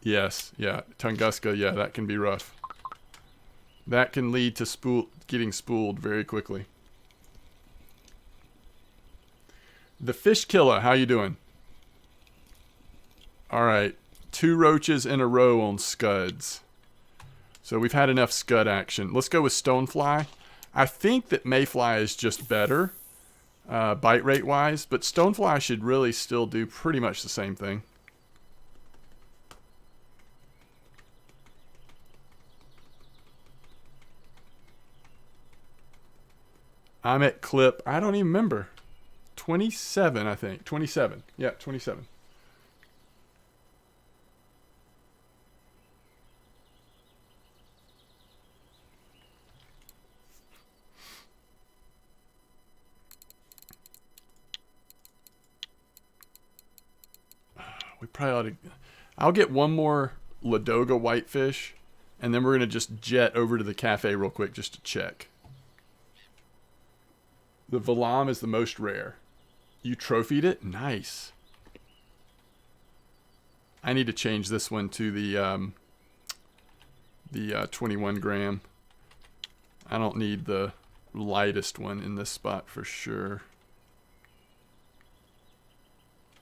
Yes, yeah. Tunguska, yeah, that can be rough. That can lead to getting spooled very quickly. The Fish Killer, how you doing? All right. 2 roaches in a row on scuds. So we've had enough scud action. Let's go with stonefly. I think that mayfly is just better, bite rate wise, but stonefly should really still do pretty much the same thing. I'm at clip, I don't even remember. 27, I think. 27. Yeah, 27. We probably ought to... I'll get one more Ladoga whitefish, and then we're going to just jet over to the cafe real quick just to check. The Valam is the most rare. You trophied it? Nice. I need to change this one to the 21 gram. I don't need the lightest one in this spot for sure.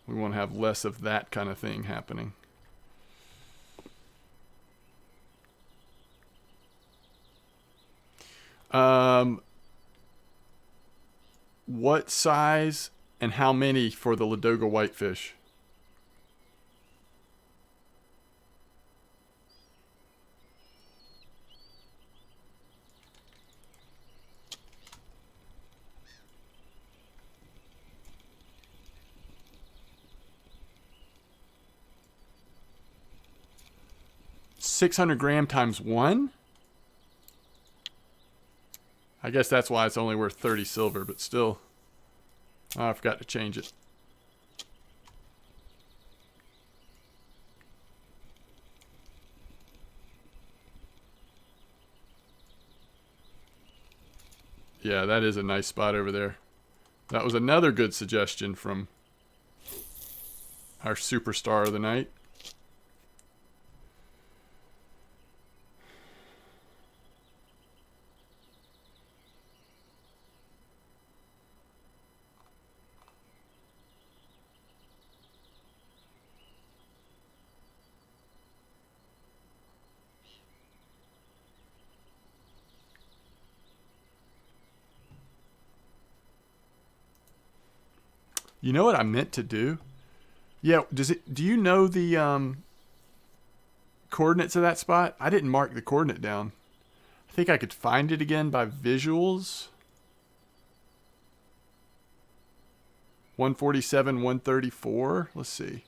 We want to have less of that kind of thing happening. What size and how many for the Ladoga whitefish? $600 times 1? I guess that's why it's only worth 30 silver, but still. Oh, I forgot to change it. Yeah, that is a nice spot over there. That was another good suggestion from our superstar of the night. You know what I meant to do? Yeah, do you know the coordinates of that spot? I didn't mark the coordinate down. I think I could find it again by visuals. 147, 134. Let's see.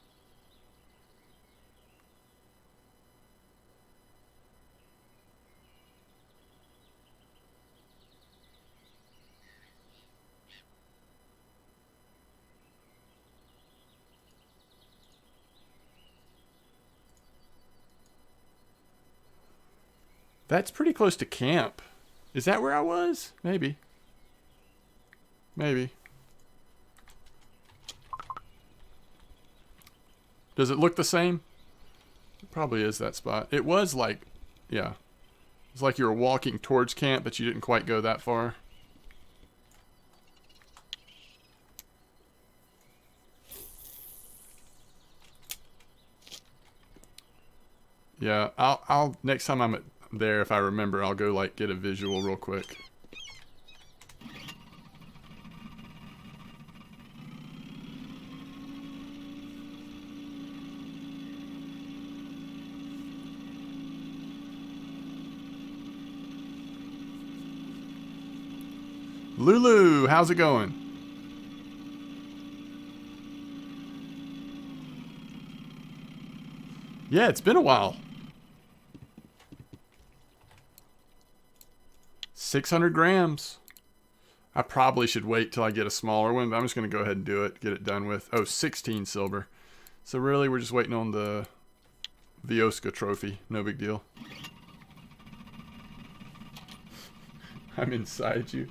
That's pretty close to camp. Is that where I was? Maybe. Maybe. Does it look the same? It probably is that spot. It was like, yeah. It's like you were walking towards camp, but you didn't quite go that far. Yeah, I'll next time I'm there, if I remember, I'll go like get a visual real quick. Lulu, how's it going? Yeah, it's been a while. 600 grams. I probably should wait till I get a smaller one, but I'm just going to go ahead and do it. Get it done with. Oh, 16 silver. So really, we're just waiting on the Oscar trophy. No big deal. I'm inside you.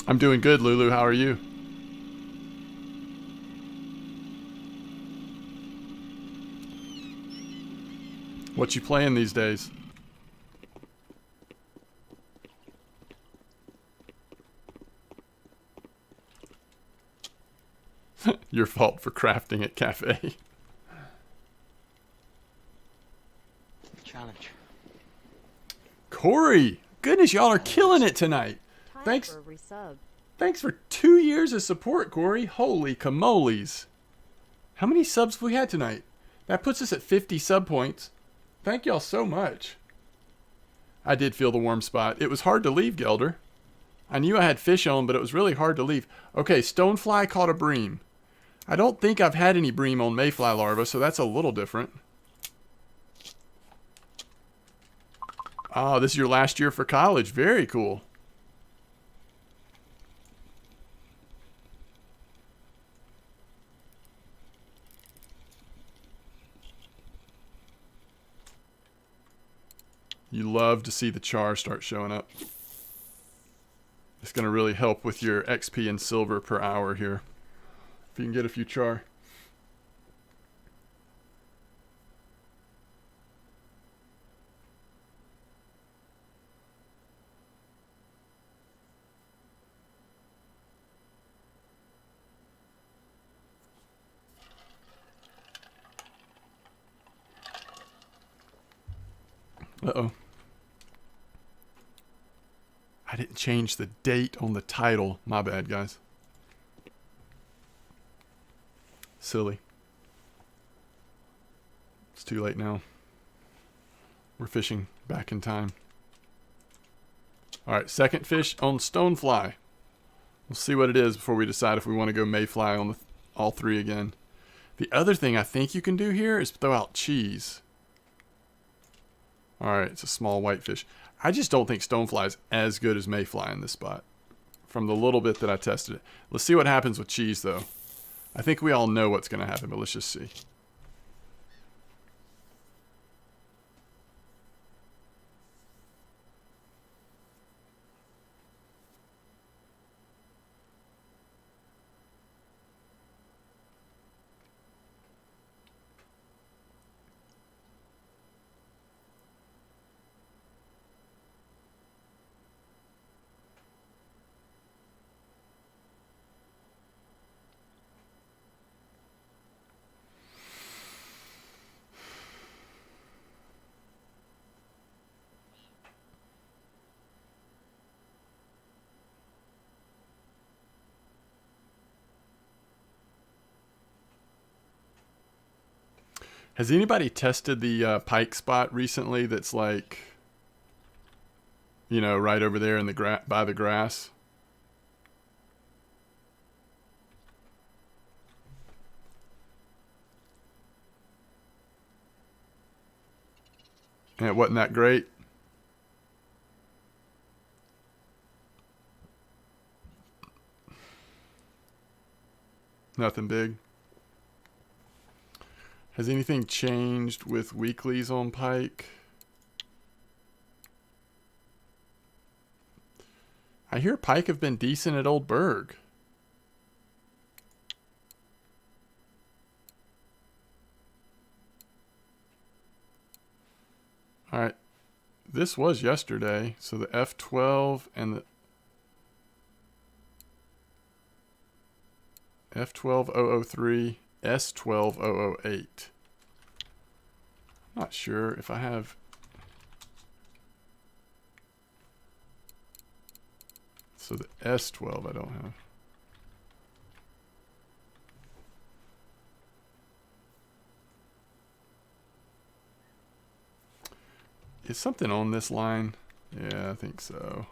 I'm doing good, Lulu. How are you? What you playing these days? Your fault for crafting at cafe. Challenge. Corey! Goodness, y'all are killing it tonight. Thanks. Thanks for 2 years of support, Corey. Holy camoles. How many subs have we had tonight? That puts us at 50 sub points. Thank y'all so much. I did feel the warm spot. It was hard to leave, Gelder. I knew I had fish on, but it was really hard to leave. Okay, stonefly caught a bream. I don't think I've had any bream on mayfly larvae, so that's a little different. Oh, this is your last year for college. Very cool. You love to see the char start showing up. It's going to really help with your XP and silver per hour here. If you can get a few char. Uh-oh. I didn't change the date on the title. My bad, guys. Silly. It's too late now. We're fishing back in time. Alright, second fish on stonefly. We'll see what it is before we decide if we want to go mayfly on all three again. The other thing I think you can do here is throw out cheese. Alright, it's a small whitefish. I just don't think stonefly is as good as mayfly in this spot. From the little bit that I tested it. Let's see what happens with cheese, though. I think we all know what's going to happen, but let's just see. Has anybody tested the pike spot recently that's like, you know, right over there in the by the grass? And it wasn't that great? Nothing big. Has anything changed with weeklies on pike? I hear pike have been decent at Old Berg. Alright. This was yesterday, so the F12 and the F12003, S12008. I'm not sure if I have. So the S12 I don't have. Is something on this line? Yeah, I think so.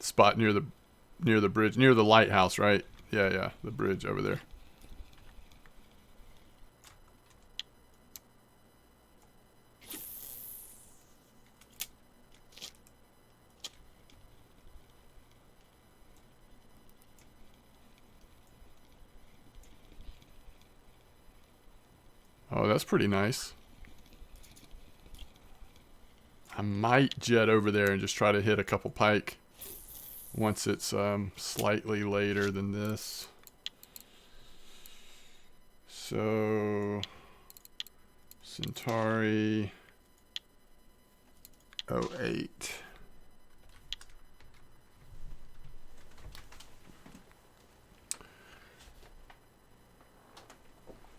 Spot near the bridge, near the lighthouse, right? Yeah, the bridge over there. Oh, that's pretty nice. I might jet over there and just try to hit a couple pike. once it's slightly later than this. So Centauri 08.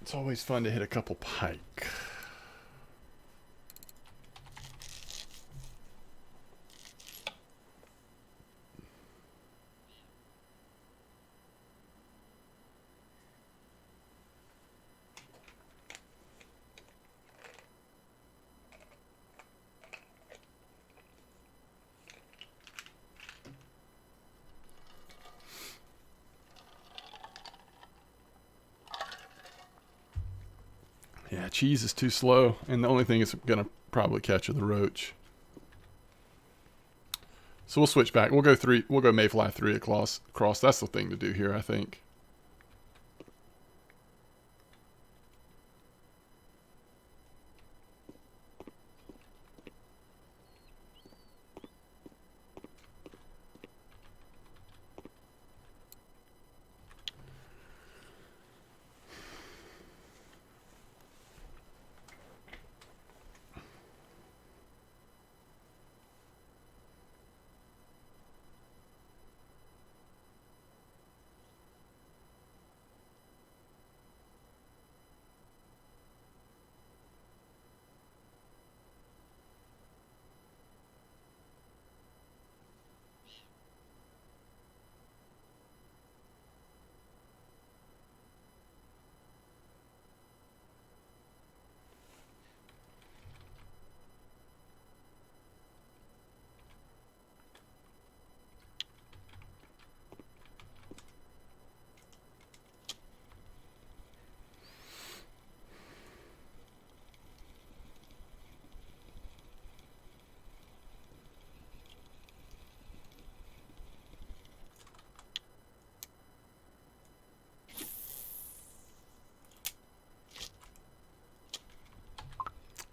It's always fun to hit a couple pike. Yeah, cheese is too slow, and the only thing it's gonna probably catch are the roach. So we'll switch back. We'll go three. We'll go mayfly 3 across. That's the thing to do here, I think.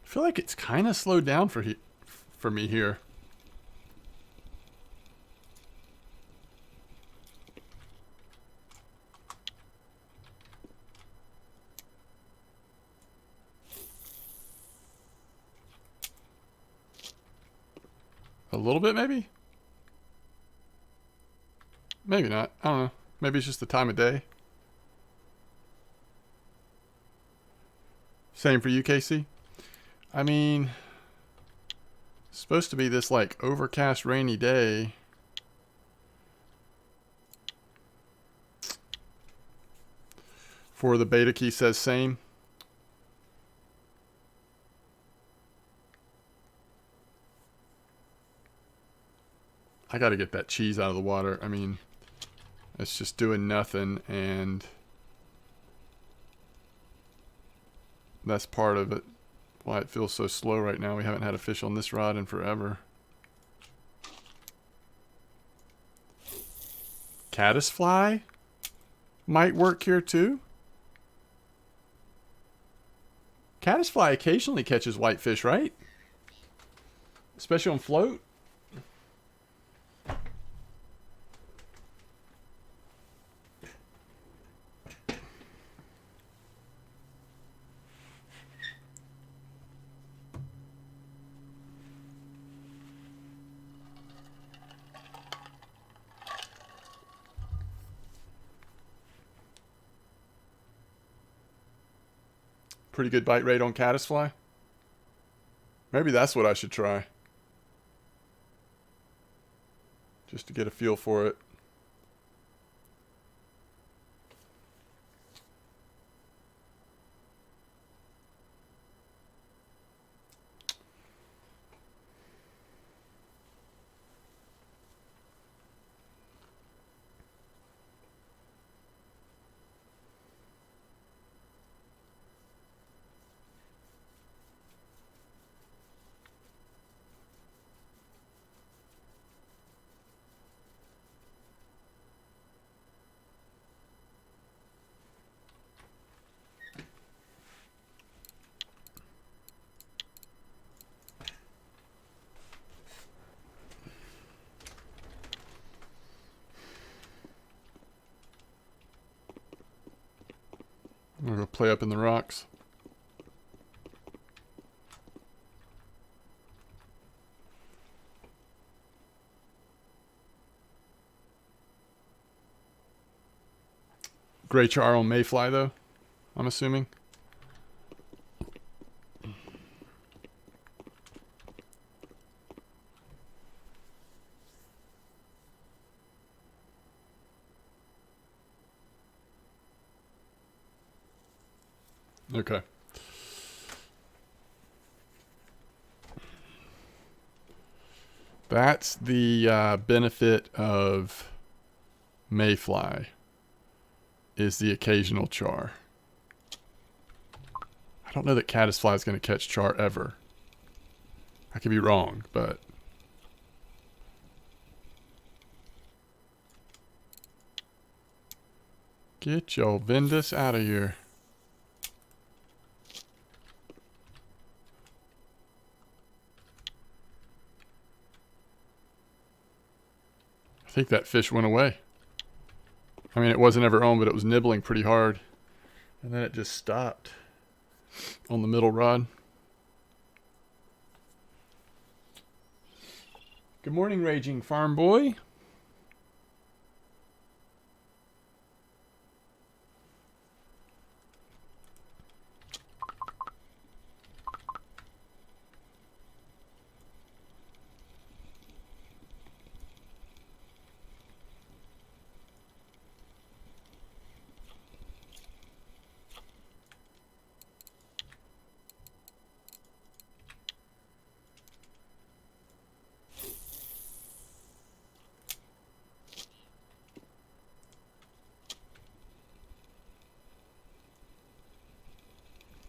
I feel like it's kind of slowed down for me here. A little bit, maybe? Maybe not. I don't know. Maybe it's just the time of day. Same for you, Casey? I mean, it's supposed to be this like overcast rainy day. For the beta key says same. I got to get that cheese out of the water. I mean, it's just doing nothing, and that's part of it. Why it feels so slow right now. We haven't had a fish on this rod in forever. Caddisfly might work here too. Caddisfly occasionally catches whitefish, right? Especially on float. Pretty good bite rate on caddisfly. Maybe that's what I should try. Just to get a feel for it. play up in the rocks. Gray char on mayfly though, I'm assuming. Okay. That's the benefit of mayfly, is the occasional char. I don't know that caddisfly is going to catch char ever. I could be wrong, but... Get your Ventus out of here. I think that fish went away. I mean, it wasn't ever on, but it was nibbling pretty hard. And then it just stopped on the middle rod. Good morning, Raging Farm Boy.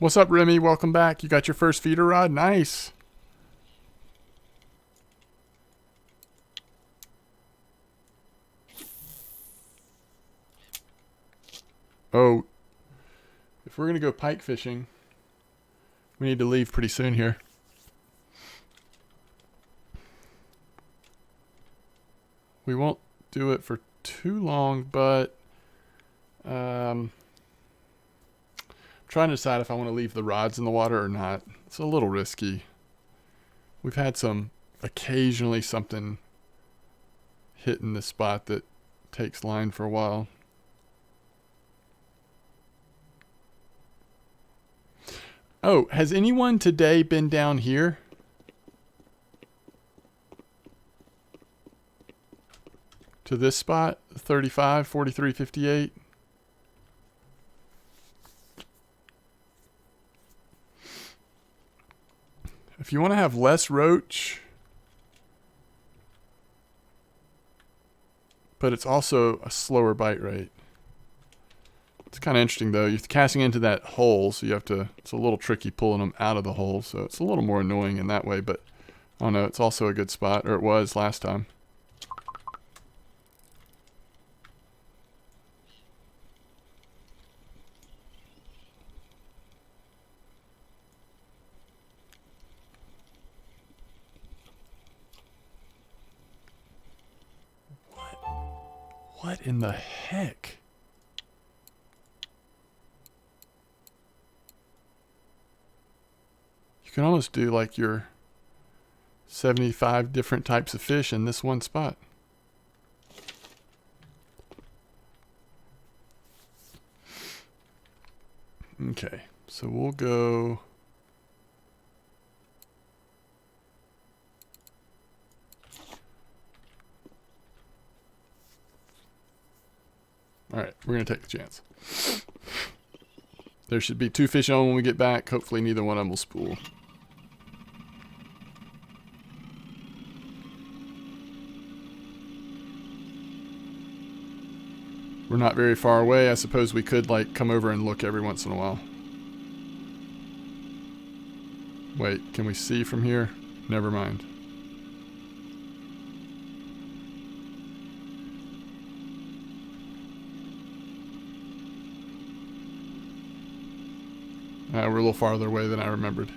What's up, Remy? Welcome back. You got your first feeder rod? Nice. Oh, if we're going to go pike fishing, we need to leave pretty soon here. We won't do it for too long, but trying to decide if I want to leave the rods in the water or not. It's a little risky. We've had occasionally something hitting the spot that takes line for a while. Oh, has anyone today been down here? To this spot, 35, 43, 58. If you want to have less roach, but it's also a slower bite rate. It's kind of interesting though. You're casting into that hole, so it's a little tricky pulling them out of the hole, so it's a little more annoying in that way, but I don't know, it's also a good spot, or it was last time. What in the heck? You can almost do like your 75 different types of fish in this one spot. Okay, so we'll go... Alright, we're going to take the chance. There should be 2 fish on when we get back. Hopefully neither one of them will spool. We're not very far away. I suppose we could like come over and look every once in a while. Wait, can we see from here? Never mind. We're a little farther away than I remembered.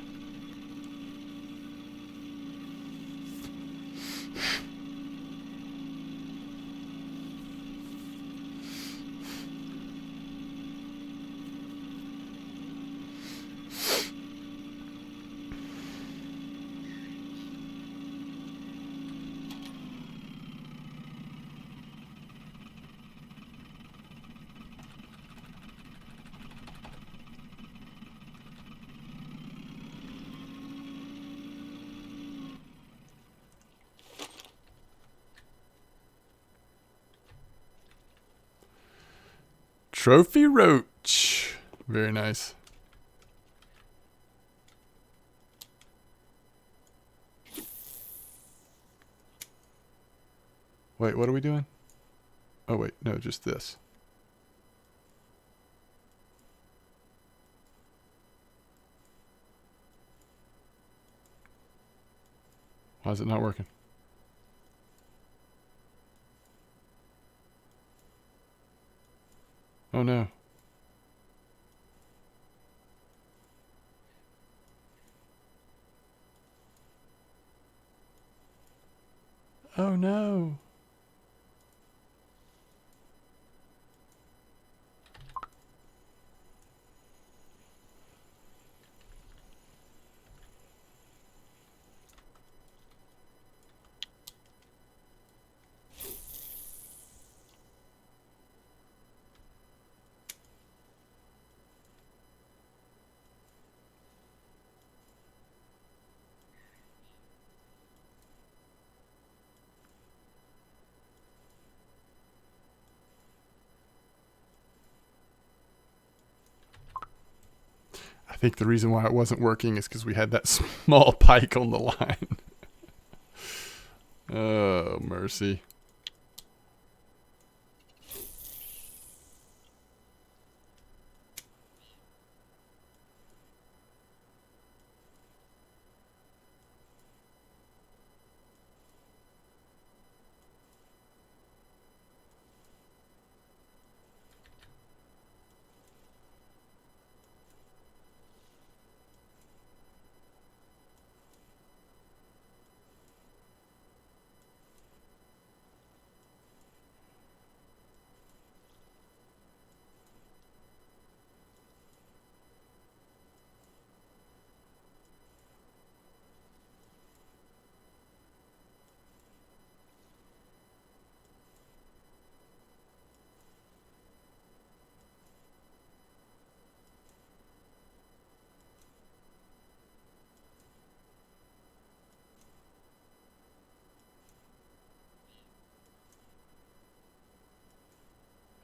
Trophy roach. Very nice. Wait, what are we doing? Oh, wait. No, just this. Why is it not working? Oh, no. Oh, no. I think the reason why it wasn't working is because we had that small pike on the line. Oh, mercy.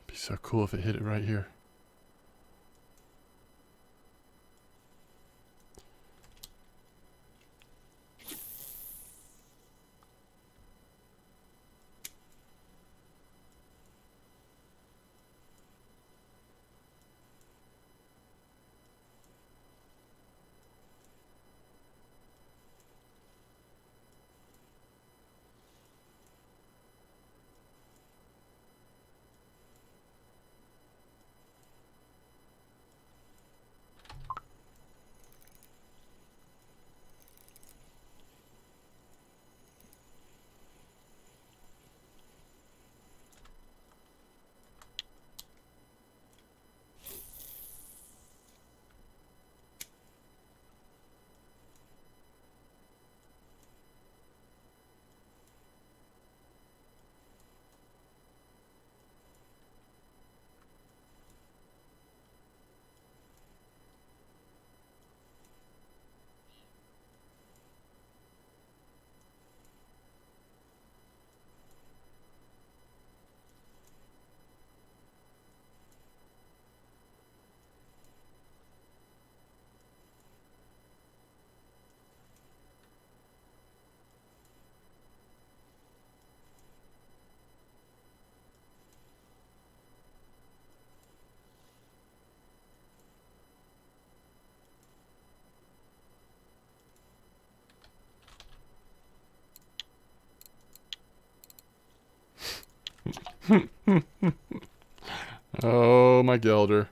It'd be so cool if it hit it right here. Oh, my Gelder.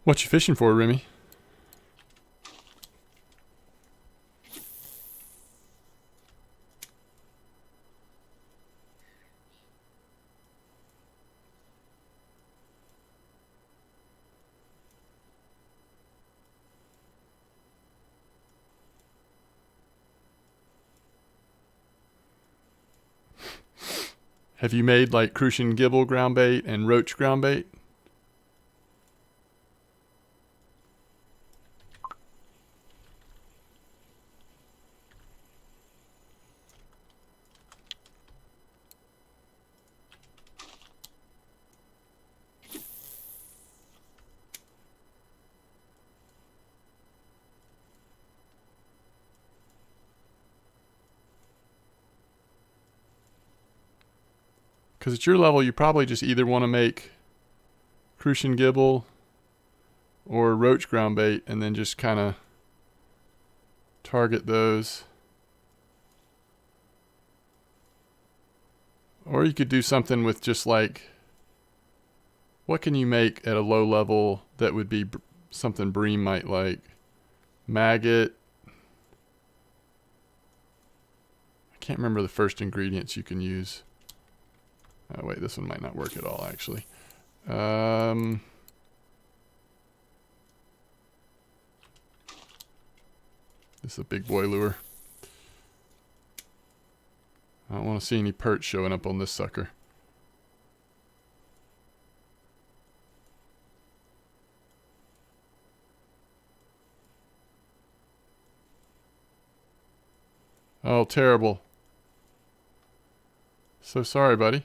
What you fishing for, Remy? Have you made like crucian gibble ground bait and roach ground bait? Because at your level, you probably just either want to make crucian gibble or roach ground bait and then just kind of target those. Or you could do something with just like, what can you make at a low level that would be something Bream might like? Maggot. I can't remember the first ingredients you can use. Oh, wait, this one might not work at all, actually. This is a big boy lure. I don't want to see any perch showing up on this sucker. Oh, terrible. So sorry, buddy.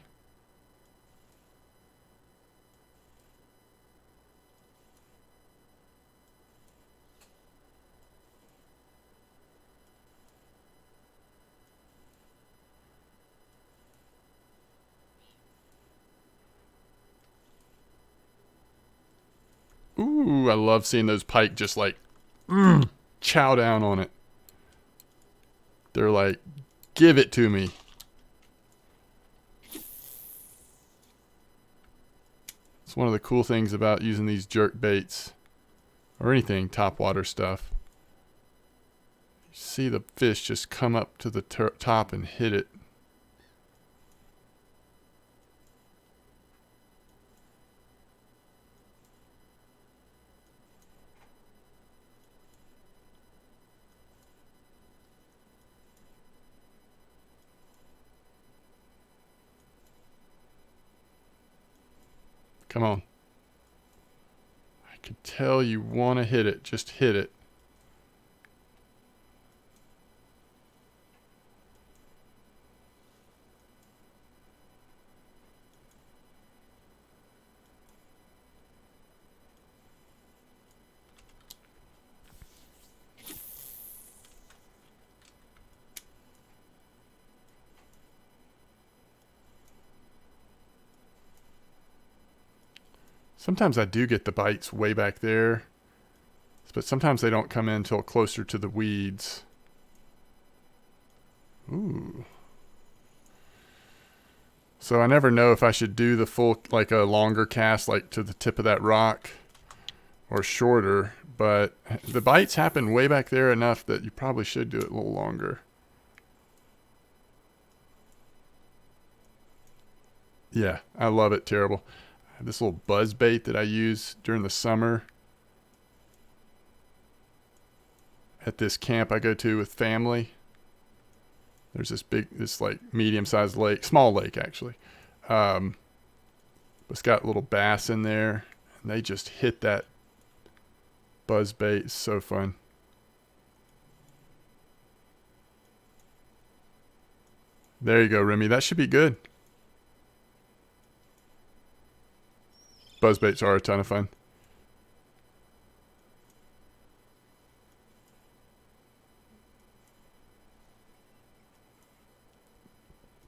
Ooh, I love seeing those pike just like chow down on it. They're like, give it to me. It's one of the cool things about using these jerk baits or anything topwater stuff. You see the fish just come up to the top and hit it. Come on. I can tell you want to hit it. Just hit it. Sometimes I do get the bites way back there, but sometimes they don't come in until closer to the weeds. Ooh. So I never know if I should do the full, like a longer cast, like to the tip of that rock, or shorter, but the bites happen way back there enough that you probably should do it a little longer. Yeah, I love it. Terrible. I have this little buzz bait that I use during the summer at this camp I go to with family. There's this like medium-sized lake, small lake actually. But it's got little bass in there, and they just hit that buzz bait. It's so fun. There you go, Remy. That should be good. Buzzbaits are a ton of fun.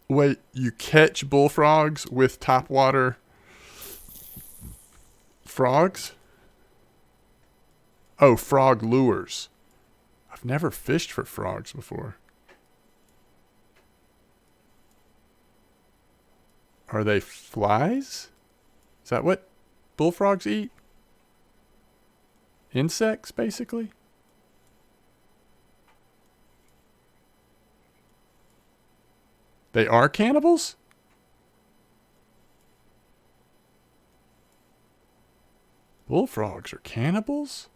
Wait, you catch bullfrogs with topwater frogs? Oh, frog lures. I've never fished for frogs before. Are they flies? Is that what bullfrogs eat? Insects, basically. They are cannibals? Bullfrogs are cannibals?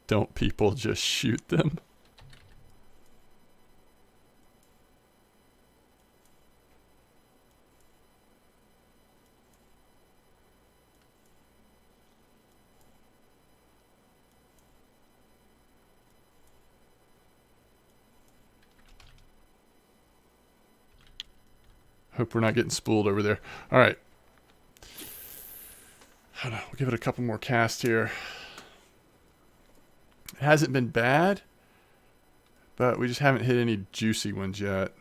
Don't people just shoot them? Hope we're not getting spooled over there. All right. Hold on, we'll give it a couple more casts here. It hasn't been bad, but we just haven't hit any juicy ones yet.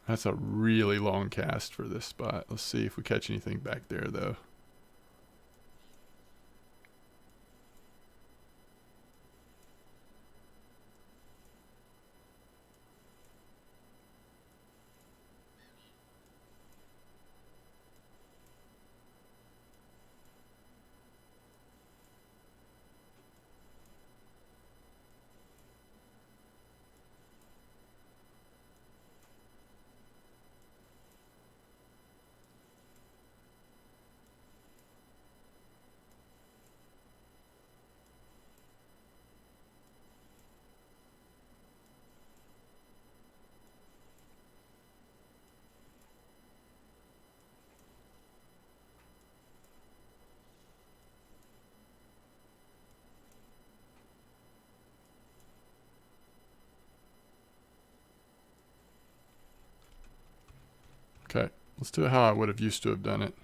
That's a really long cast for this spot. Let's see if we catch anything back there, though. Okay, let's do it how I would have used to have done it.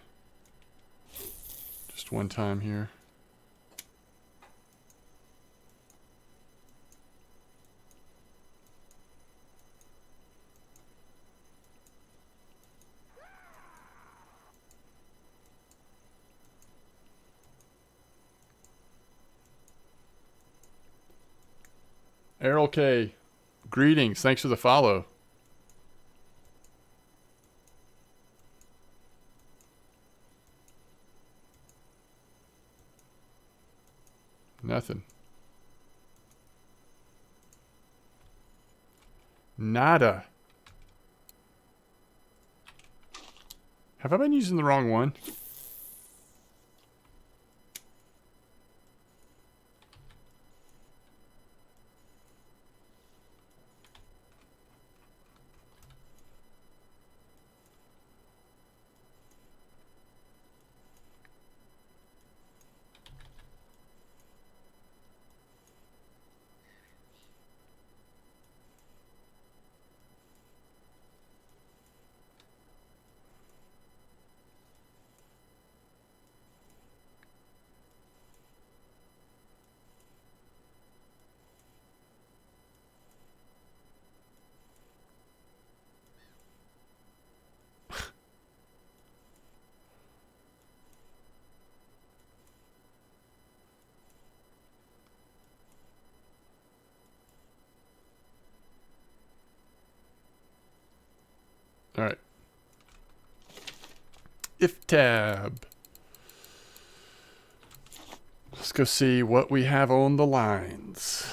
Just one time here. Errol K, greetings. Thanks for the follow. Nothing. Nada. Have I been using the wrong one? All right. If tab. Let's go see what we have on the lines.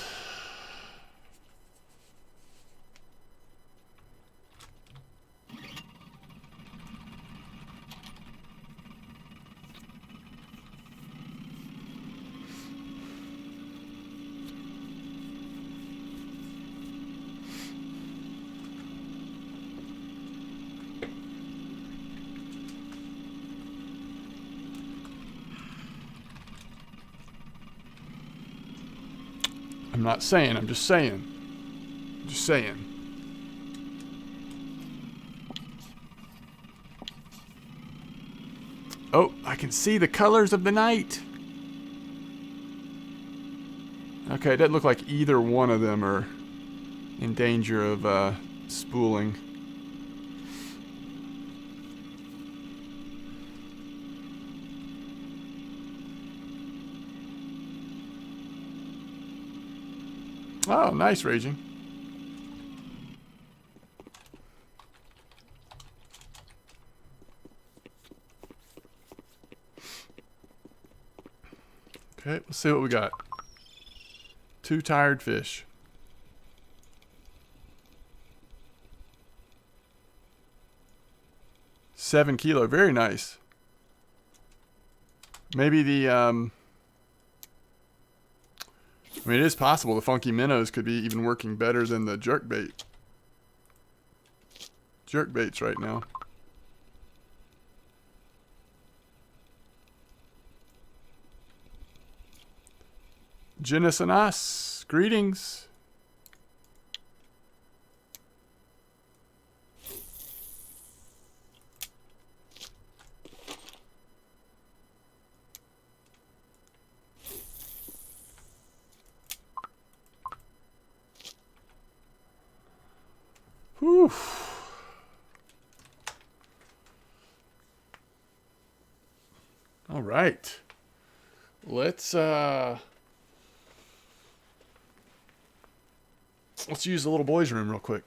I'm not saying, I'm just saying. Just saying. Oh, I can see the colors of the night. Okay, it doesn't look like either one of them are in danger of spooling. Oh, nice, Raging. Okay, let's see what we got. 2 tired fish. 7 kilo, very nice. Maybe the, I mean, it is possible the funky minnows could be even working better than the jerkbait. Jerkbaits right now. Genus and us, greetings. Whew. All right. Let's use the little boys' room real quick.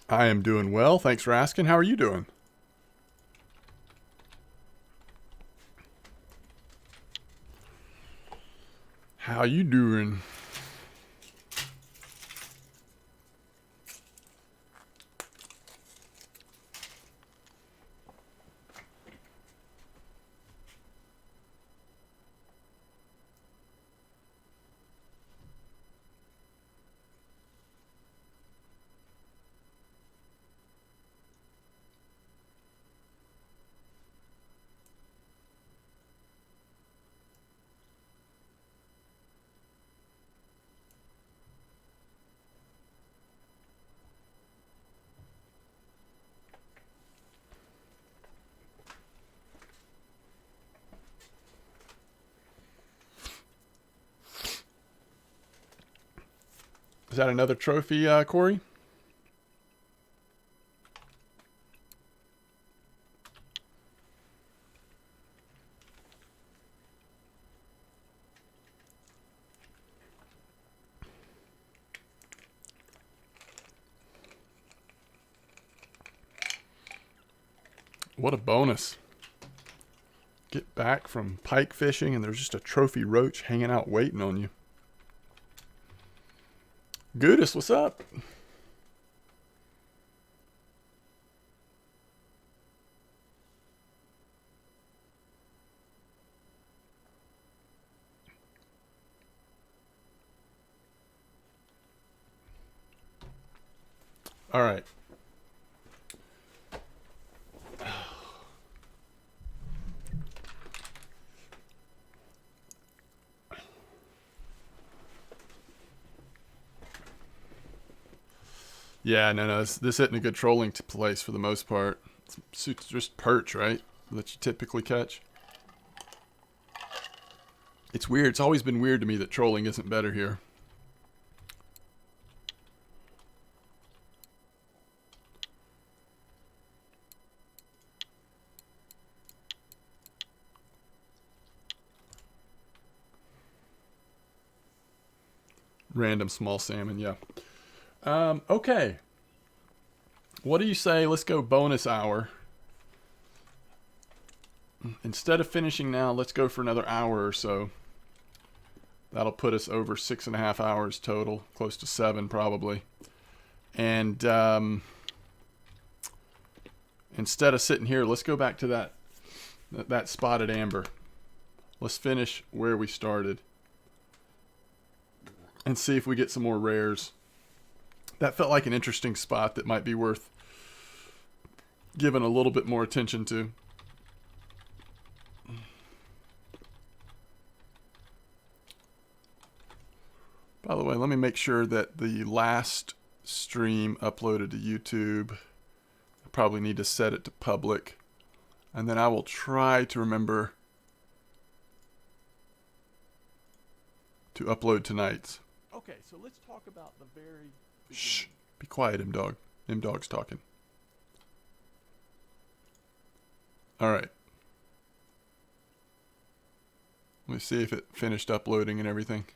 I am doing well. Thanks for asking. How are you doing? How you doing? Is that another trophy, Corey? What a bonus. Get back from pike fishing and there's just a trophy roach hanging out waiting on you. Goodus, what's up? All right. Yeah, no, this isn't a good trolling place for the most part. It's just perch, right? That you typically catch. It's weird. It's always been weird to me that trolling isn't better here. Random small salmon, yeah. Okay. What do you say? Let's go bonus hour. Instead of finishing now, let's go for another hour or so. That'll put us over 6.5 hours total, close to 7 probably. And instead of sitting here, let's go back to that spotted amber. Let's finish where we started and see if we get some more rares. That felt like an interesting spot that might be worth giving a little bit more attention to. By the way, let me make sure that the last stream uploaded to YouTube, I probably need to set it to public. And then I will try to remember to upload tonight's. Okay, so let's talk about the very beginning. Shh, be quiet, M-Dog. M-Dog's talking. All right. Let me see if it finished uploading and everything.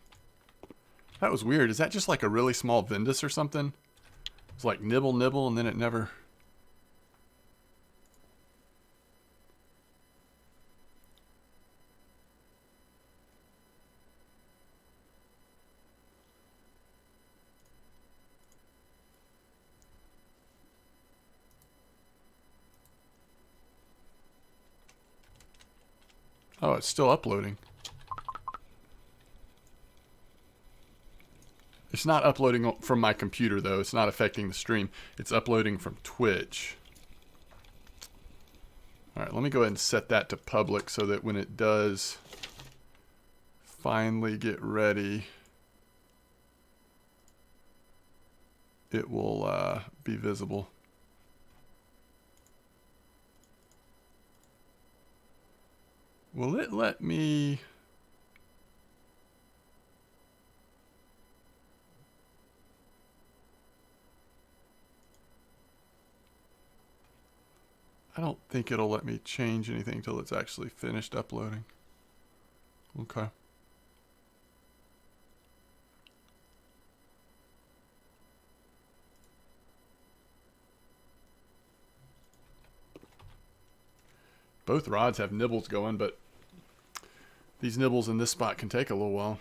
That was weird. Is that just like a really small Ventus or something? It's like nibble, nibble, and then it never... Oh, it's still uploading. It's not uploading from my computer, though. It's not affecting the stream. It's uploading from Twitch. All right, let me go ahead and set that to public so that when it does finally get ready, it will be visible. Will it let me... I don't think it'll let me change anything until it's actually finished uploading. Okay. Both rods have nibbles going, but these nibbles in this spot can take a little while.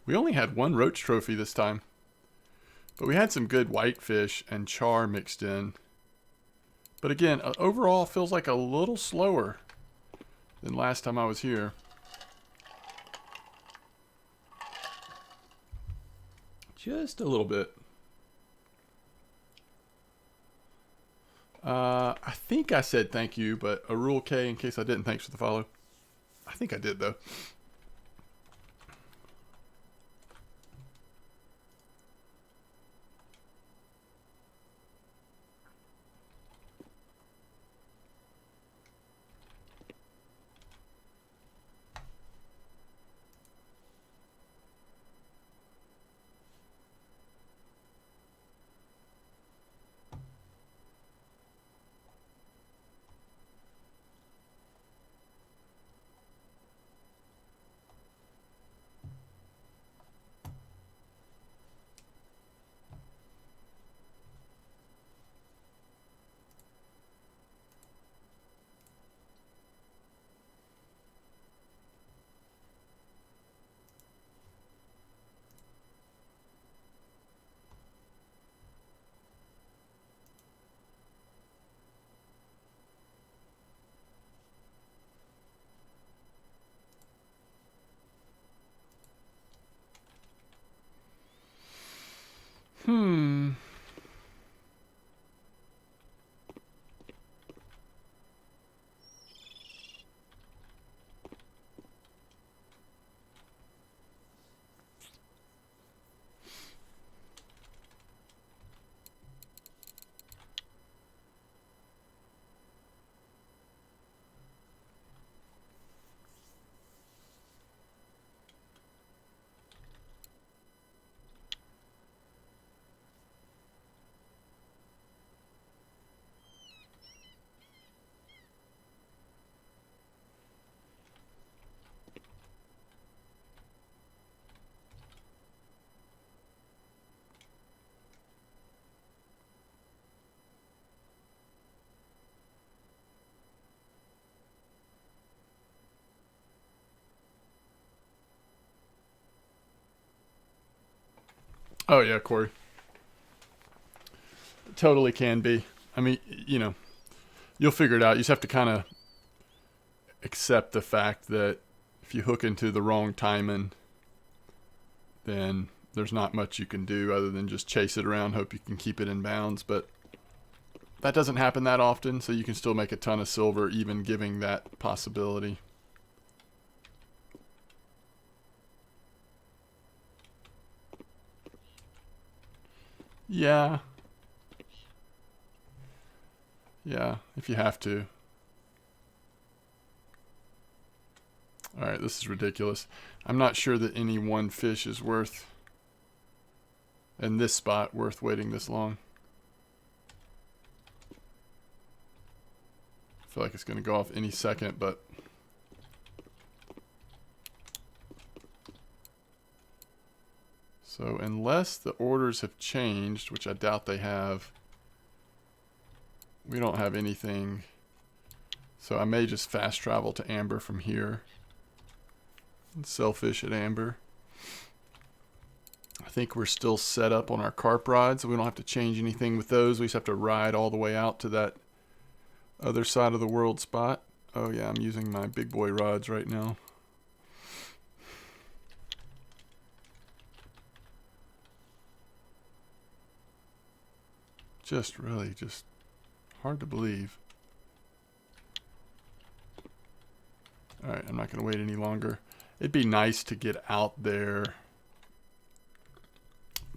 We only had one roach trophy this time. But we had some good whitefish and char mixed in. But again, overall feels like a little slower than last time I was here. Just a little bit. I think I said thank you, but a rule K in case I didn't. Thanks for the follow. I think I did, though. Hmm. Oh yeah, Corey. Totally can be. I mean, you know, you'll figure it out. You just have to kind of accept the fact that if you hook into the wrong timing, then there's not much you can do other than just chase it around, hope you can keep it in bounds. But that doesn't happen that often, so you can still make a ton of silver even giving that possibility. Yeah. Yeah, if you have to. Alright, this is ridiculous. I'm not sure that any one fish is worth, in this spot, worth waiting this long. I feel like it's going to go off any second, but... So unless the orders have changed, which I doubt they have, we don't have anything. So I may just fast travel to Amber from here and sell fish at Amber. I think we're still set up on our carp rods, so we don't have to change anything with those. We just have to ride all the way out to that other side of the world spot. Oh yeah, I'm using my big boy rods right now. Just really just hard to believe. Alright, I'm not going to wait any longer. It'd be nice to get out there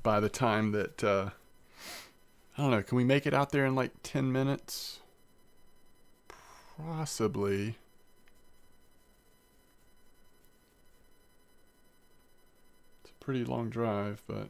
by the time that, I don't know, can we make it out there in like 10 minutes? Possibly. It's a pretty long drive, but...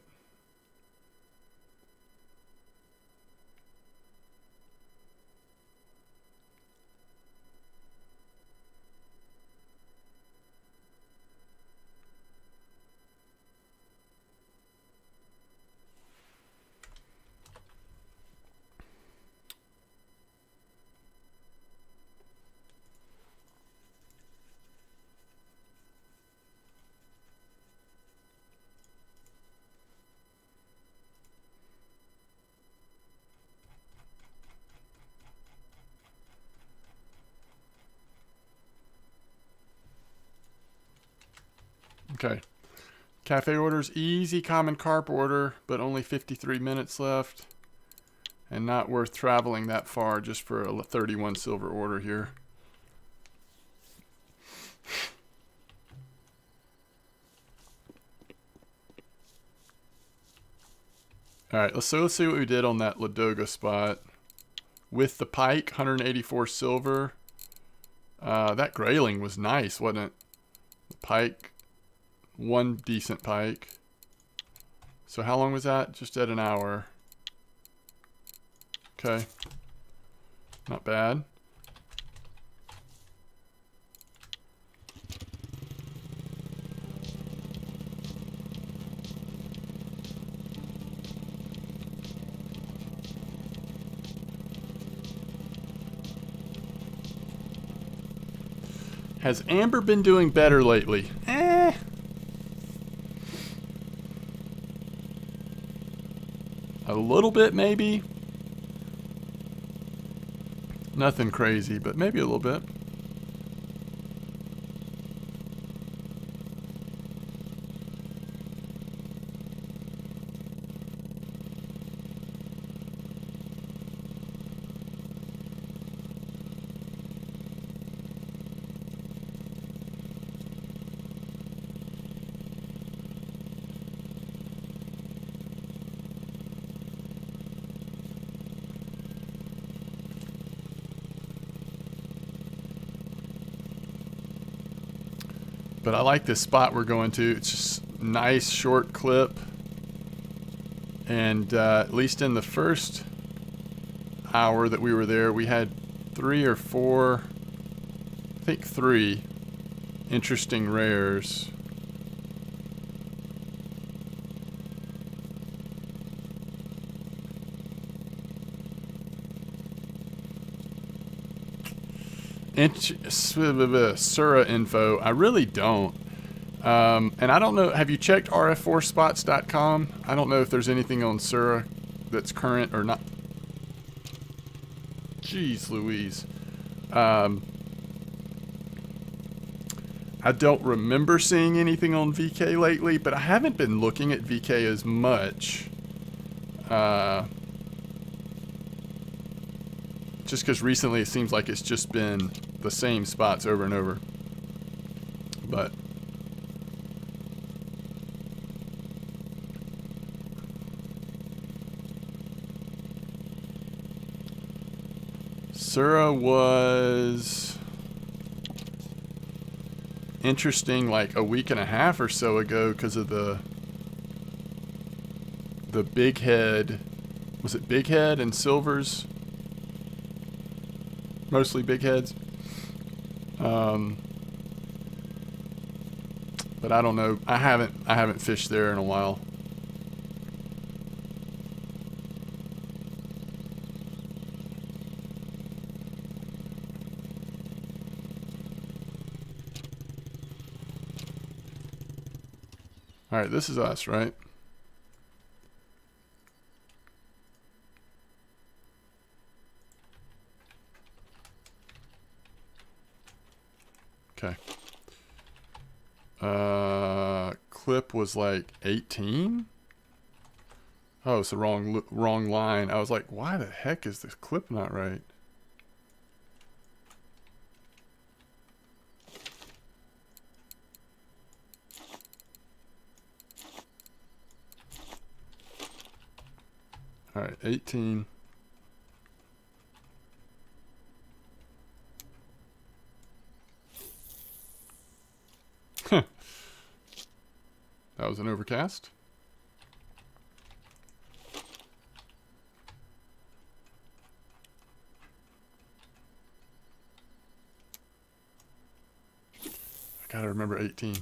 Okay. Cafe orders, easy common carp order, but only 53 minutes left. And not worth traveling that far just for a 31 silver order here. Alright, let's see what we did on that Ladoga spot. With the pike, 184 silver. That grayling was nice, wasn't it? The pike, one decent pike. So how long was that? Just at an hour. Okay. Not bad. Has Amber been doing better lately? A little bit, maybe. Nothing crazy, but maybe a little bit. But I like this spot we're going to. It's just nice short clip. And at least in the first hour that we were there, we had 3 or 4, I think 3 interesting rares. Sura info. I really don't. And I don't know. Have you checked rf4spots.com? I don't know if there's anything on Sura that's current or not. Jeez Louise. I don't remember seeing anything on VK lately, but I haven't been looking at VK as much. Just because recently it seems like it's just been the same spots over and over. But Sura was interesting like a week and a half or so ago because of the big head. Was it big head and silvers? Mostly big heads. But I don't know. I haven't fished there in a while. All right, this is us, right? Okay. Clip was like 18. Oh, it's the wrong line. I was like, why the heck is this clip not right? All right, 18. That was an overcast. I gotta remember 18.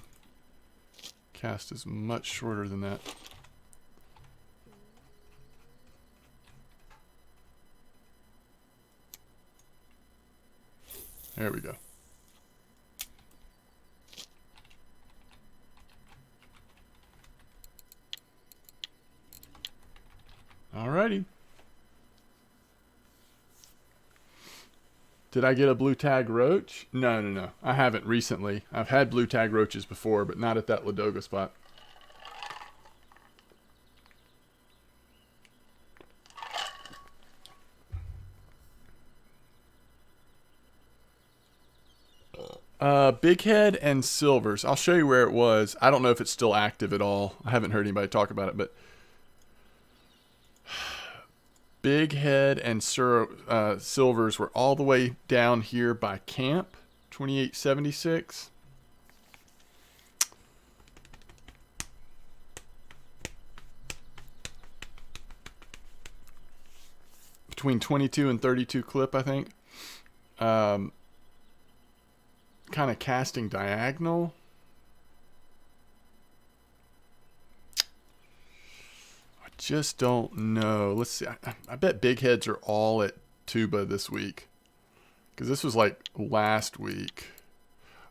Cast is much shorter than that. There we go. Alrighty. Did I get a blue tag roach? No. I haven't recently. I've had blue tag roaches before, but not at that Ladoga spot. Big head and silvers. I'll show you where it was. I don't know if it's still active at all. I haven't heard anybody talk about it, but big head and silvers were all the way down here by camp, 2876. Between 22 and 32 clip, I think. Kind of casting diagonal. I just don't know. Let's see. I bet big heads are all at tuba this week. Because this was like last week.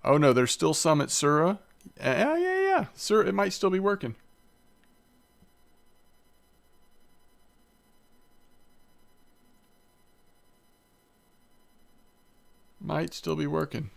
Oh no, there's still some at Sura. Yeah. Sura, it might still be working. Might still be working.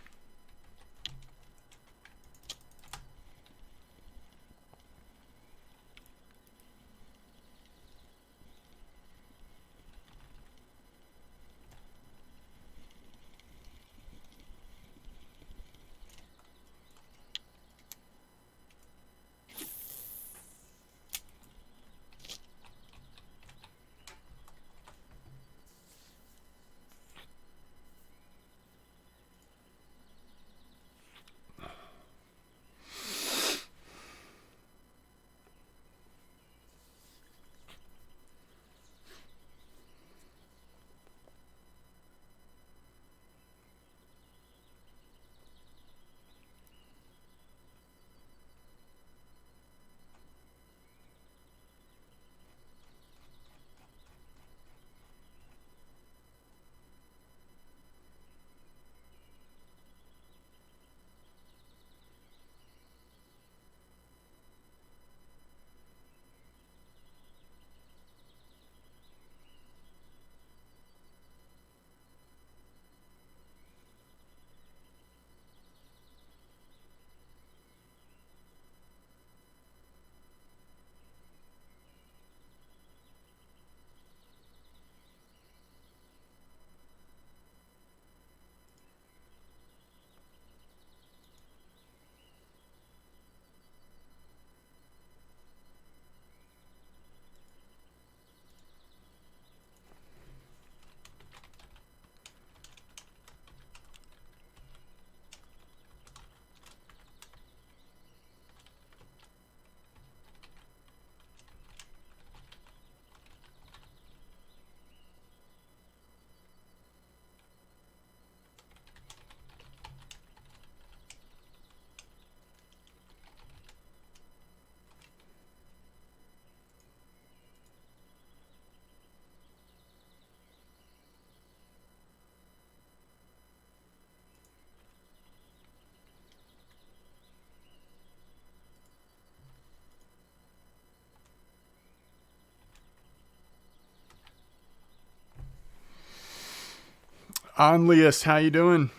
Onlius, how you doing?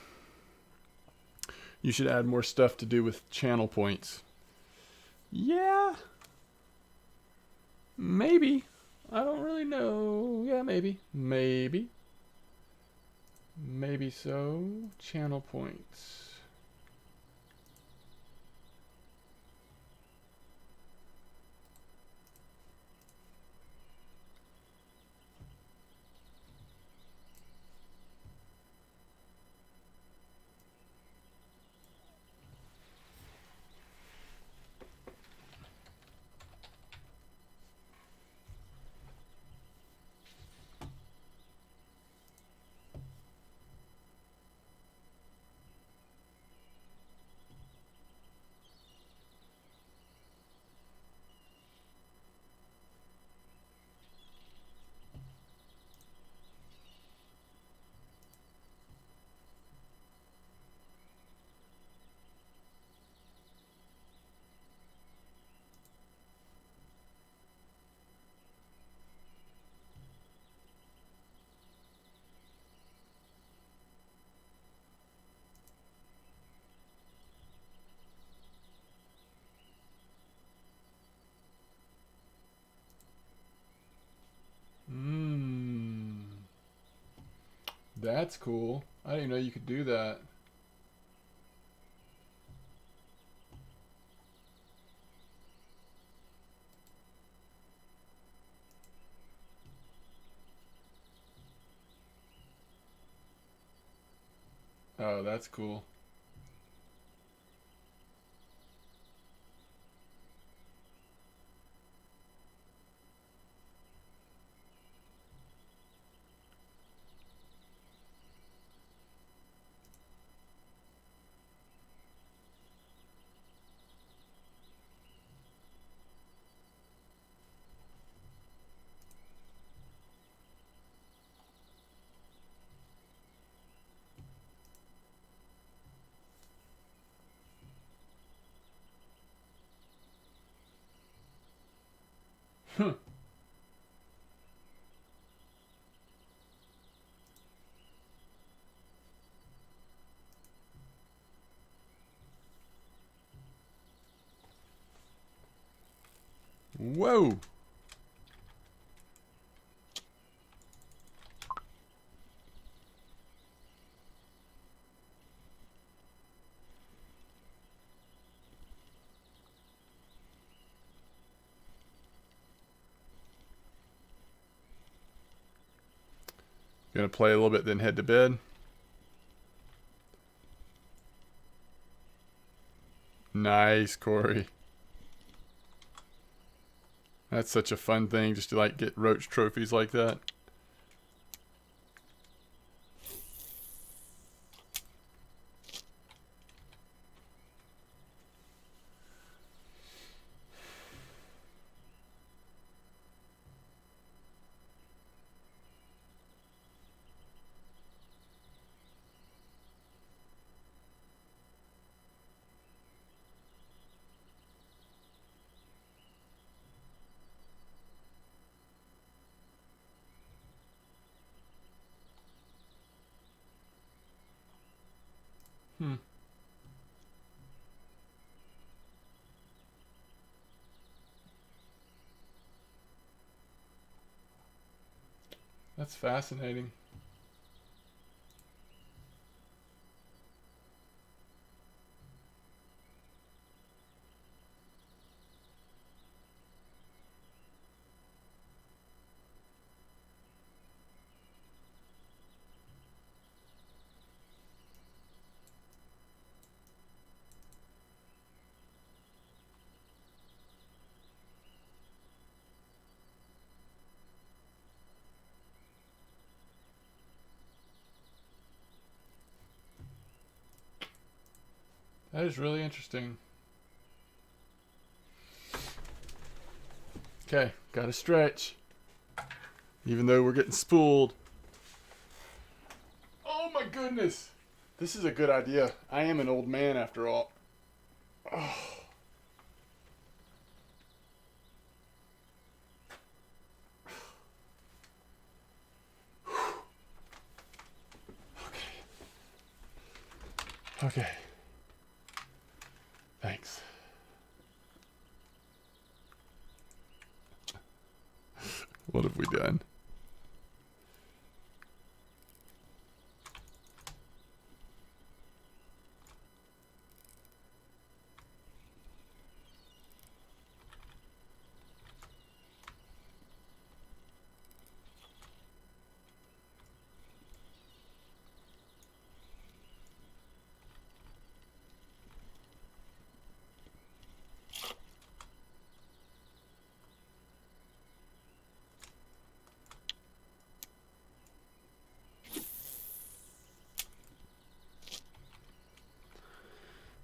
You should add more stuff to do with channel points. Yeah. Maybe. I don't really know. Yeah, maybe. Maybe. Maybe so. Channel points. That's cool. I didn't know you could do that. Oh, that's cool. Huh. Whoa. Gonna play a little bit, then head to bed. Nice, Corey. That's such a fun thing, just to like get roach trophies like that. That's fascinating. That is really interesting. Okay, gotta stretch. Even though we're getting spooled. Oh my goodness. This is a good idea. I am an old man after all. Oh. Okay. Thanks. What have we done?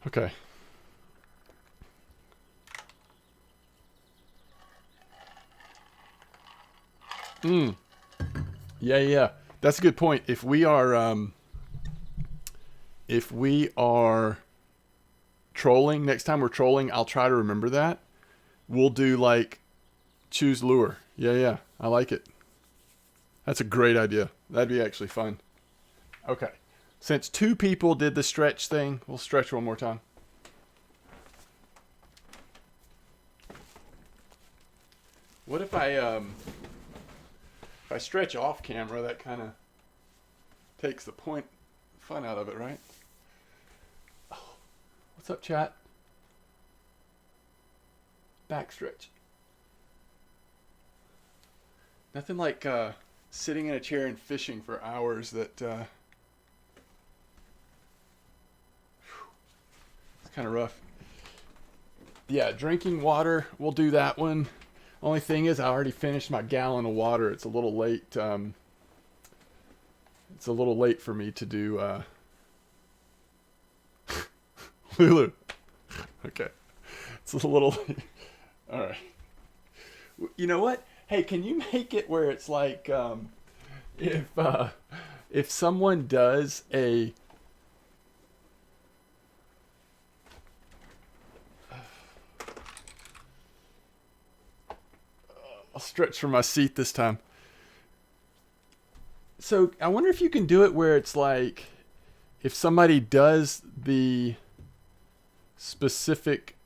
Okay. Yeah. That's a good point. If we are trolling, next time we're trolling, I'll try to remember that. We'll do like choose lure. Yeah. I like it. That's a great idea. That'd be actually fun. Okay. Since 2 people did the stretch thing, we'll stretch one more time. What if I stretch off camera? That kind of takes the fun out of it, right? Oh, what's up, chat? Back stretch. Nothing like sitting in a chair and fishing for hours. It's kind of rough. Yeah, drinking water. We'll do that one. Only thing is, I already finished my gallon of water. It's a little late. It's a little late for me to do Lulu. Okay. It's a little late. All right. You know what? Hey, can you make it where it's like if someone does a I'll stretch from my seat this time. So I wonder if you can do it where it's like if somebody does the specific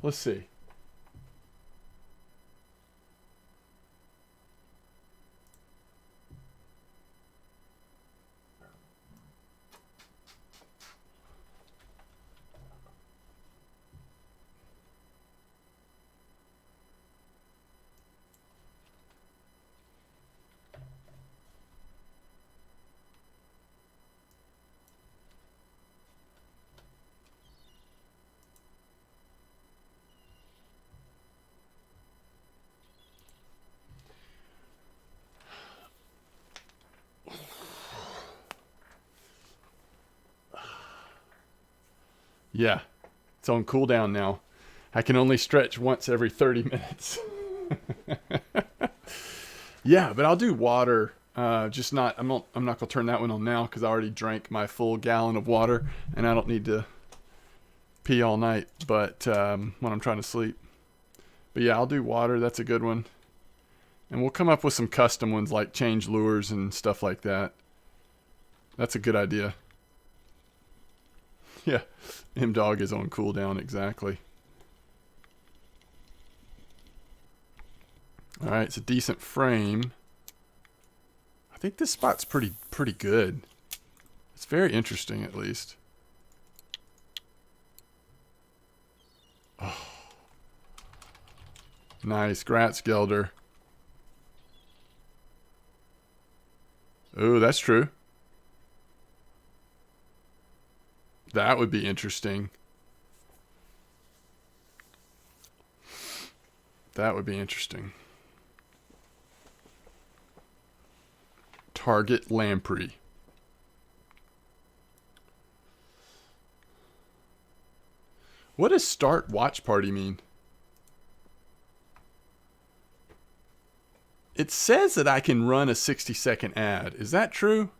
let's see. Yeah, it's on cooldown now. I can only stretch once every 30 minutes. Yeah, but I'll do water. Just not. I'm not gonna turn that one on now because I already drank my full gallon of water, and I don't need to pee all night. But when I'm trying to sleep. But yeah, I'll do water. That's a good one. And we'll come up with some custom ones like change lures and stuff like that. That's a good idea. Yeah, M-Dog is on cooldown, exactly. All right, it's a decent frame. I think this spot's pretty good. It's very interesting, at least. Oh. Nice, Gratzgelder. Oh, that's true. That would be interesting. That would be interesting. Target lamprey. What does start watch party mean? It says that I can run a 60-second ad. Is that true?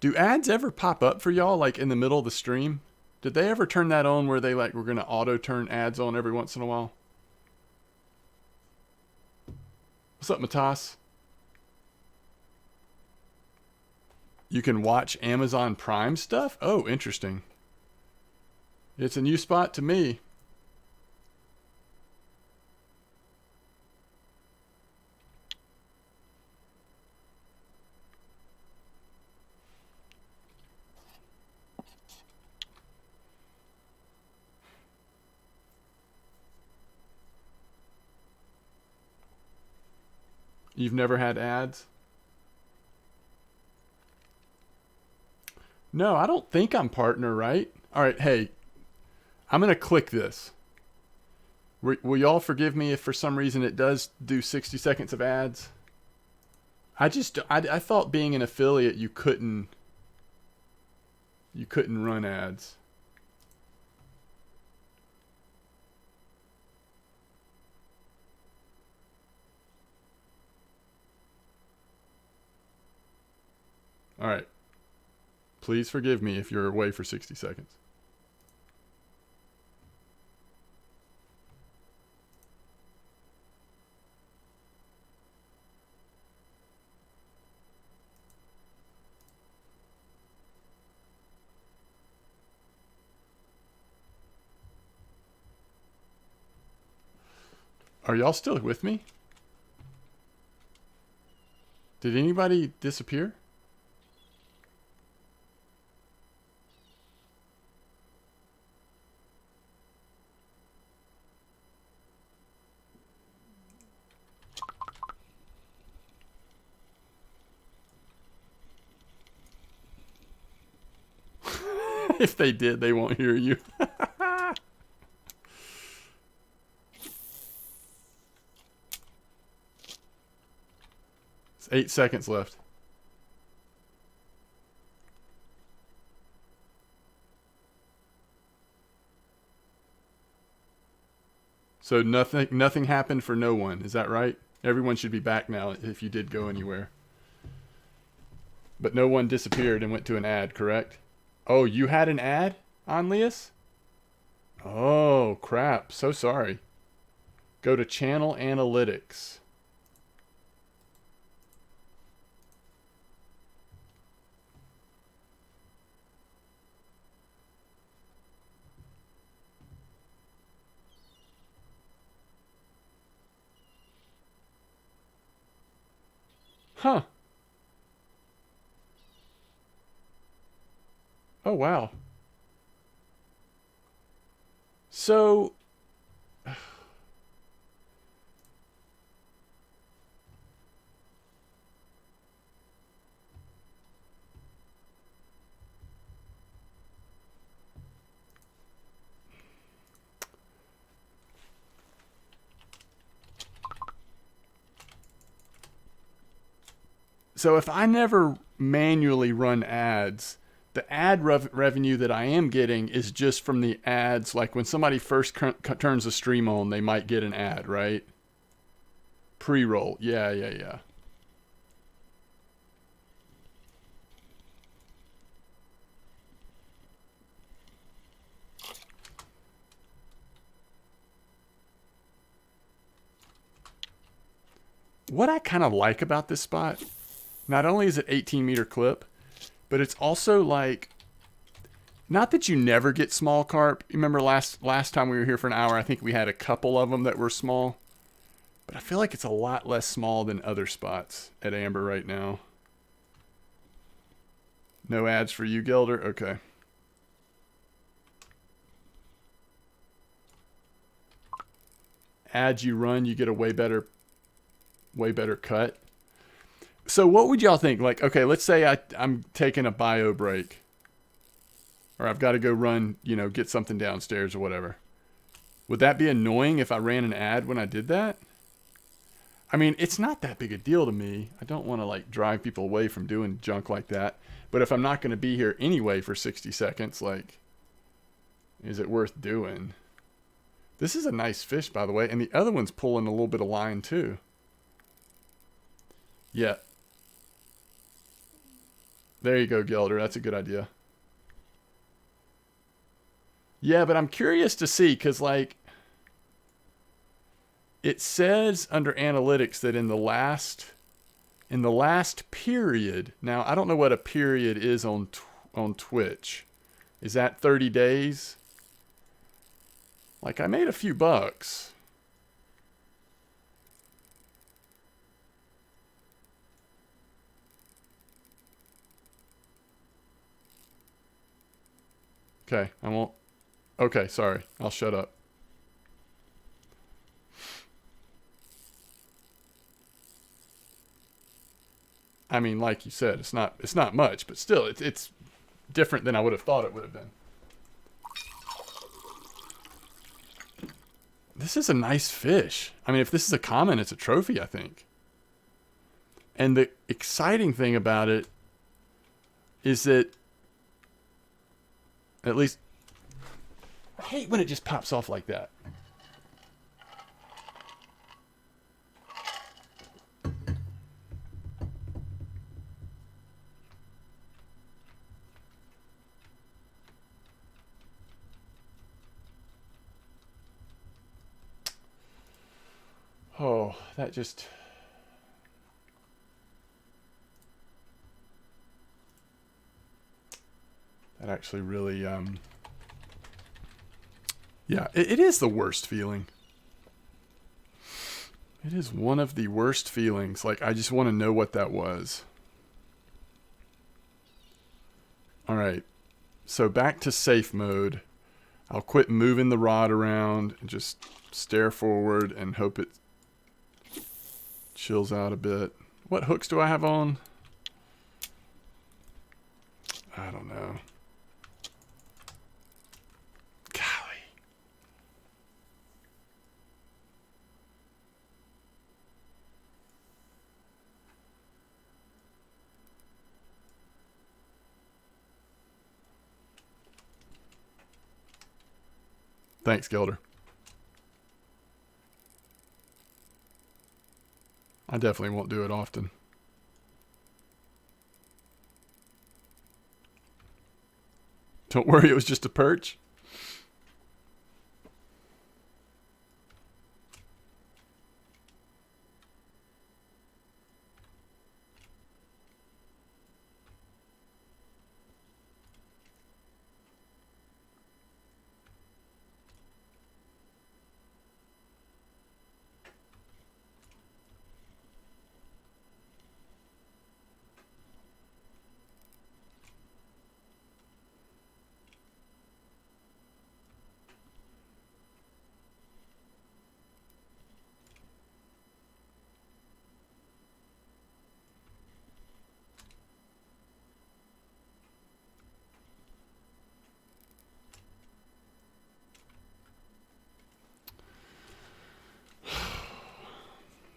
Do ads ever pop up for y'all like in the middle of the stream? Did they ever turn that on where they like were going to auto turn ads on every once in a while? What's up, Matas? You can watch Amazon Prime stuff? Oh, interesting. It's a new spot to me. You've never had ads? No, I don't think I'm partner, right? All right, hey, I'm going to click this. Will y'all forgive me if for some reason it does do 60 seconds of ads? I thought being an affiliate you couldn't run ads. All right. Please forgive me if you're away for 60 seconds. Are y'all still with me? Did anybody disappear? If they did, they won't hear you. It's 8 seconds left. So nothing happened for no one. Is that right? Everyone should be back now if you did go anywhere. But no one disappeared and went to an ad, correct? Oh, you had an ad on Leas? Oh, crap. So sorry. Go to channel analytics. Huh. Oh, wow. So, if I never manually run ads, the ad revenue that I am getting is just from the ads. Like when somebody first turns the stream on, they might get an ad, right? Pre-roll. Yeah. What I kind of like about this spot, not only is it 18-meter clip, but it's also like, not that you never get small carp. You remember last time we were here for an hour, I think we had a couple of them that were small. But I feel like it's a lot less small than other spots at Amber right now. No ads for you, Gelder? Okay. Ads you run, you get a way better cut. So what would y'all think? Like, okay, let's say I'm taking a bio break. Or I've got to go run, get something downstairs or whatever. Would that be annoying if I ran an ad when I did that? I mean, it's not that big a deal to me. I don't want to like drive people away from doing junk like that. But if I'm not going to be here anyway for 60 seconds, like, is it worth doing? This is a nice fish, by the way. And the other one's pulling a little bit of line too. Yeah. There you go, Gelder. That's a good idea. Yeah, but I'm curious to see, because, like, it says under analytics that in the last period. Now I don't know what a period is on Twitch. Is that 30 days? Like I made a few bucks. Okay, I won't. Okay, sorry. I'll shut up. I mean, like you said, it's not much, but still, it's different than I would have thought it would have been. This is a nice fish. I mean, if this is a common, it's a trophy, I think. And the exciting thing about it is that, at least, I hate when it just pops off like that. Oh, that just... That actually really, yeah, it is the worst feeling. It is one of the worst feelings. Like, I just want to know what that was. All right. So back to safe mode. I'll quit moving the rod around and just stare forward and hope it chills out a bit. What hooks do I have on? I don't know. Golly. Thanks, Gelder. I definitely won't do it often. Don't worry, it was just a perch.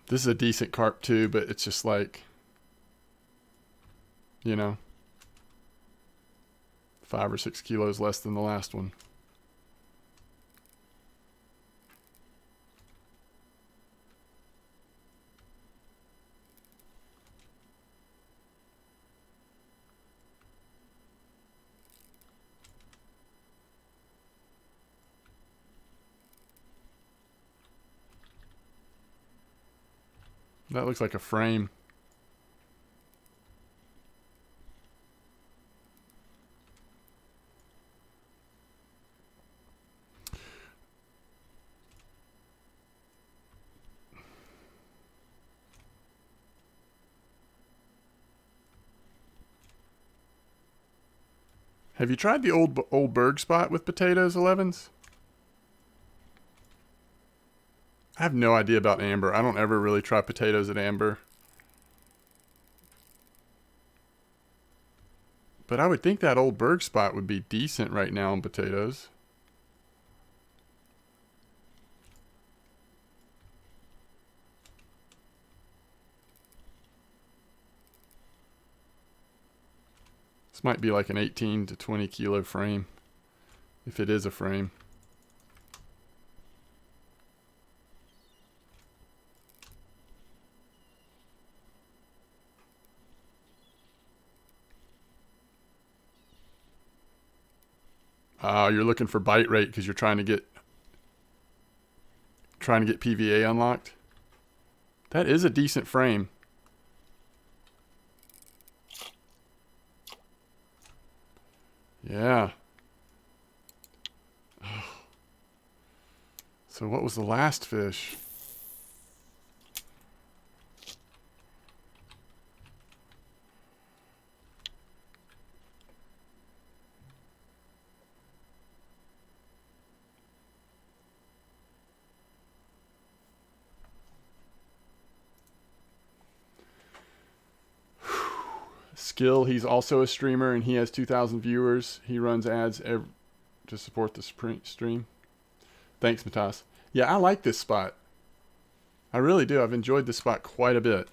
This is a decent carp too, but it's just like, you know, 5 or 6 kilos less than the last one. That looks like a frame. Have you tried the old Berg spot with potatoes, 11s? I have no idea about amber. I don't ever really try potatoes at amber. But I would think that old Berg spot would be decent right now on potatoes. This might be like an 18 to 20 kilo frame, if it is a frame. You're looking for bite rate because you're trying trying to get PVA unlocked. That is a decent frame. Yeah. So what was the last fish? Skill, he's also a streamer and he has 2,000 viewers. He runs ads to support the stream. Thanks, Matas. Yeah, I like this spot. I really do. I've enjoyed this spot quite a bit.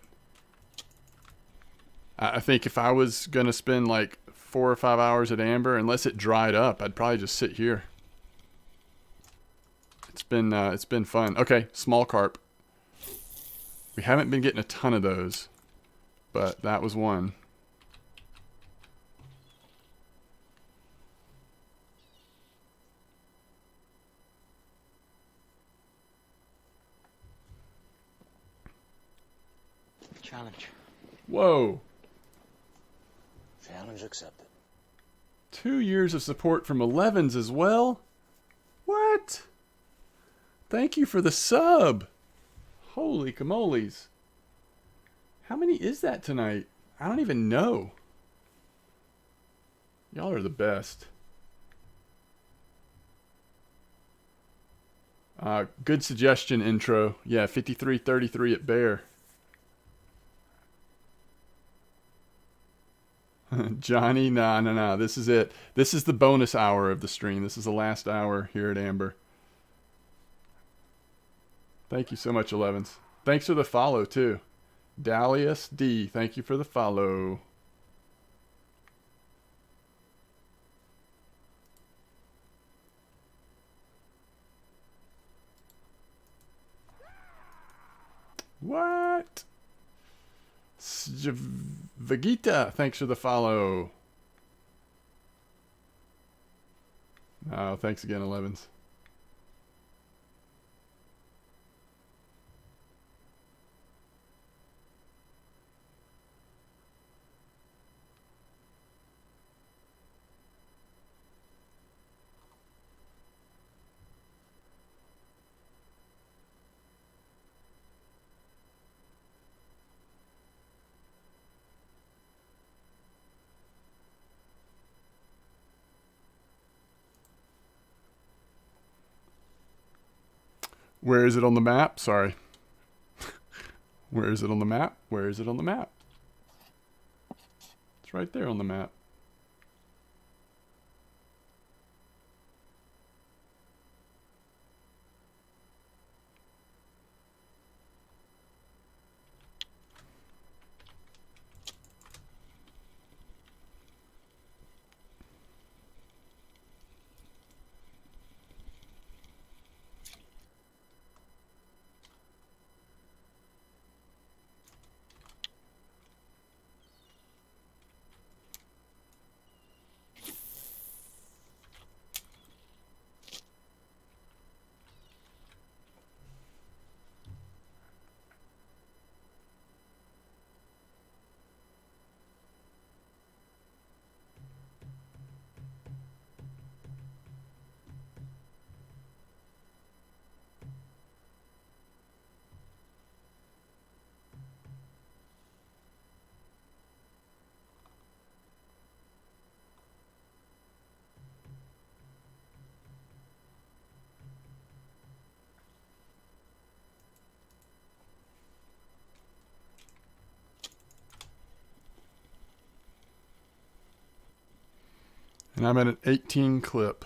I think if I was going to spend like 4 or 5 hours at Amber, unless it dried up, I'd probably just sit here. It's been fun. Okay, small carp. We haven't been getting a ton of those, but that was one. Challenge. Whoa. Challenge accepted. 2 years of support from 11s as well? What? Thank you for the sub. Holy camoles. How many is that tonight? I don't even know. Y'all are the best. Good suggestion, intro. Yeah, 5333 at Bear. Johnny, nah. This is it. This is the bonus hour of the stream. This is the last hour here at Amber. Thank you so much, 11s. Thanks for the follow, too. Dalius D, thank you for the follow. What? Vegeta, thanks for the follow. Oh, thanks again, 11s. Where is it on the map? Sorry. Where is it on the map? Where is it on the map? It's right there on the map. And I'm at an 18 clip.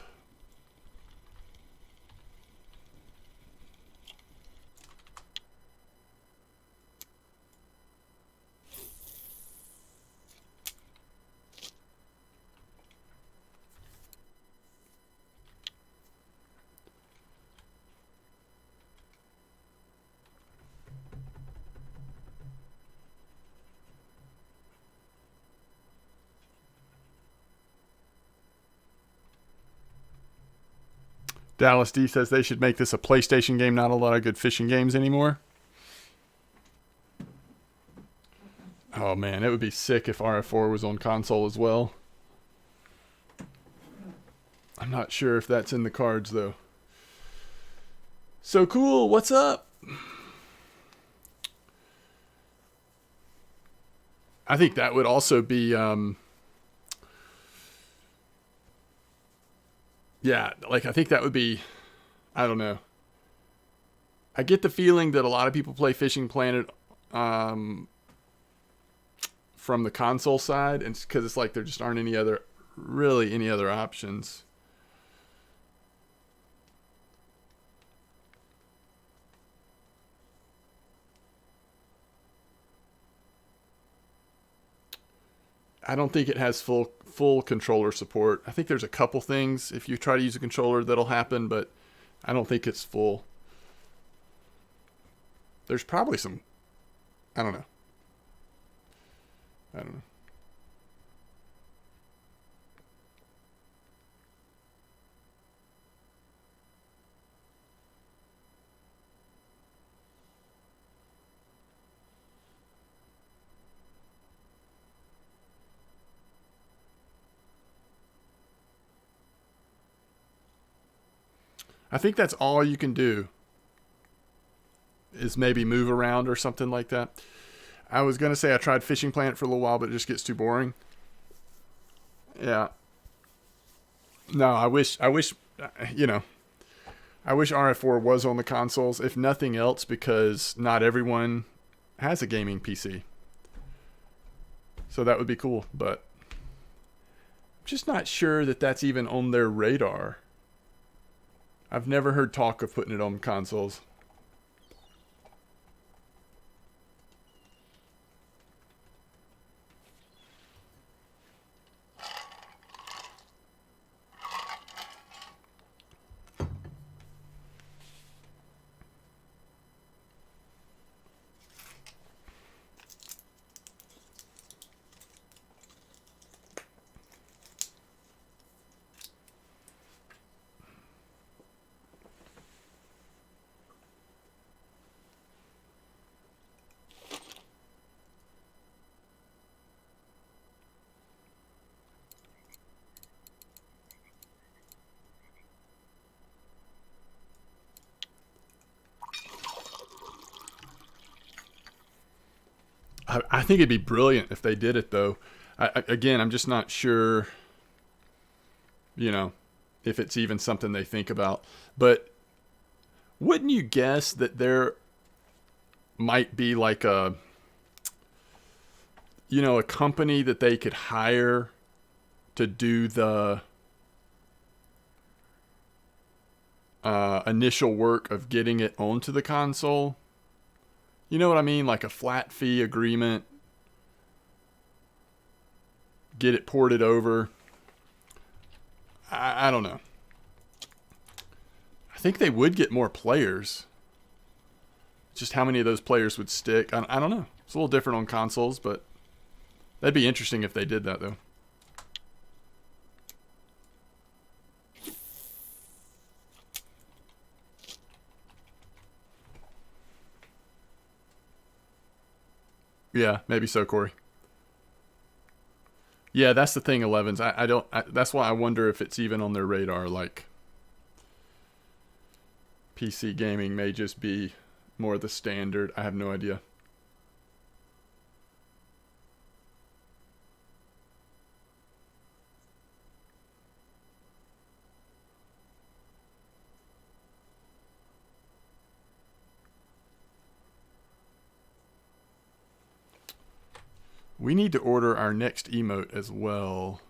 Dallas D says they should make this a PlayStation game, not a lot of good fishing games anymore. Oh man, it would be sick if RF4 was on console as well. I'm not sure if that's in the cards though. So cool, what's up? I think that would also be yeah, like I think that would be, I don't know. I get the feeling that a lot of people play Fishing Planet from the console side, and because it's like there just aren't any other options. I don't think it has full controller support. I think there's a couple things if you try to use a controller that'll happen, but I don't think it's full. There's probably some, I don't know. I think that's all you can do is maybe move around or something like that. I was going to say I tried Fishing Planet for a little while, but it just gets too boring. Yeah. No, I wish, you know, I wish RF4 was on the consoles, if nothing else, because not everyone has a gaming PC. So that would be cool, but I'm just not sure that that's even on their radar. I've never heard talk of putting it on consoles. I think it'd be brilliant if they did it, though. Again, I'm just not sure, you know, if it's even something they think about. But wouldn't you guess that there might be like a company that they could hire to do the initial work of getting it onto the console? You know what I mean? Like a flat fee agreement. Get it ported over. I don't know. I think they would get more players. Just how many of those players would stick? I don't know. It's a little different on consoles, but that'd be interesting if they did that, though. Yeah, maybe so, Corey. Yeah, that's the thing, 11s. That's why I wonder if it's even on their radar. Like, PC gaming may just be more the standard. I have no idea. We need to order our next emote as well.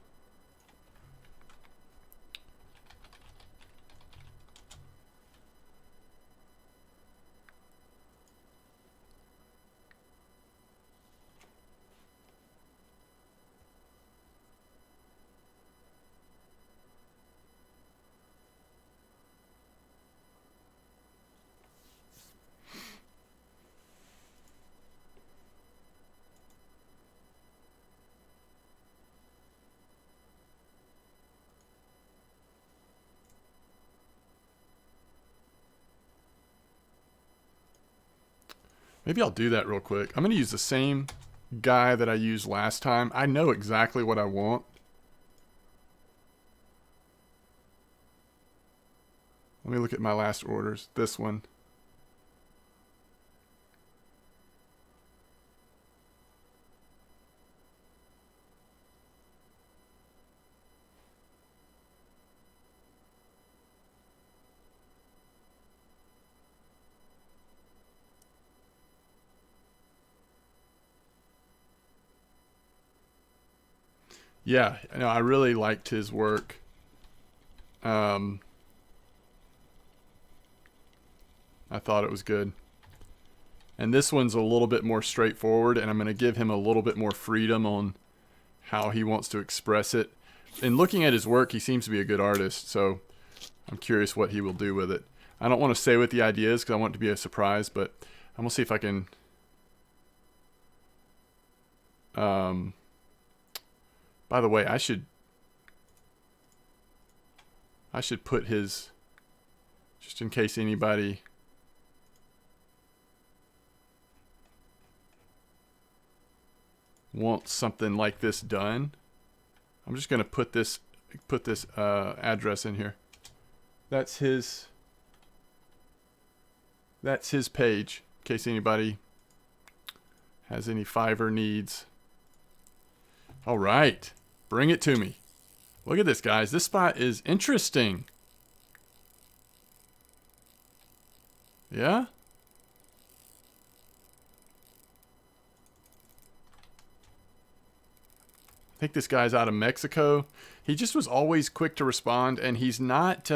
Maybe I'll do that real quick. I'm going to use the same guy that I used last time. I know exactly what I want. Let me look at my last orders. This one. Yeah, no, I really liked his work. I thought it was good. And this one's a little bit more straightforward, and I'm going to give him a little bit more freedom on how he wants to express it. In looking at his work, he seems to be a good artist, so I'm curious what he will do with it. I don't want to say what the idea is because I want it to be a surprise, but I'm going to see if I can... by the way, I should put his... just in case anybody... wants something like this done. I'm just going to put this address in here. That's his page, in case anybody has any Fiverr needs. All right, bring it to me. Look at this, guys. This spot is interesting. Yeah? I think this guy's out of Mexico. He just was always quick to respond, and he's not,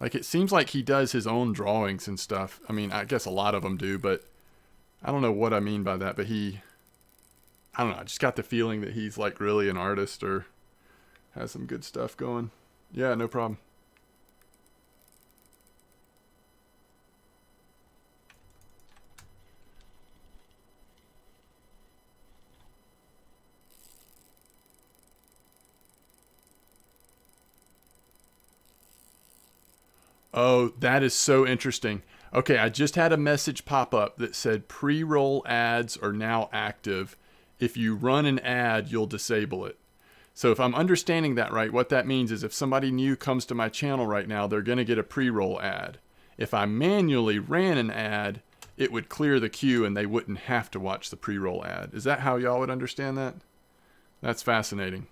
like, it seems like he does his own drawings and stuff. I mean, I guess a lot of them do, but I don't know what I mean by that, but I don't know, I just got the feeling that he's, like, really an artist or has some good stuff going. Yeah, no problem. Oh, that is so interesting. Okay, I just had a message pop up that said pre-roll ads are now active. If you run an ad, you'll disable it. So if I'm understanding that right, what that means is if somebody new comes to my channel right now, they're going to get a pre-roll ad. If I manually ran an ad, it would clear the queue and they wouldn't have to watch the pre-roll ad. Is that how y'all would understand that? That's fascinating.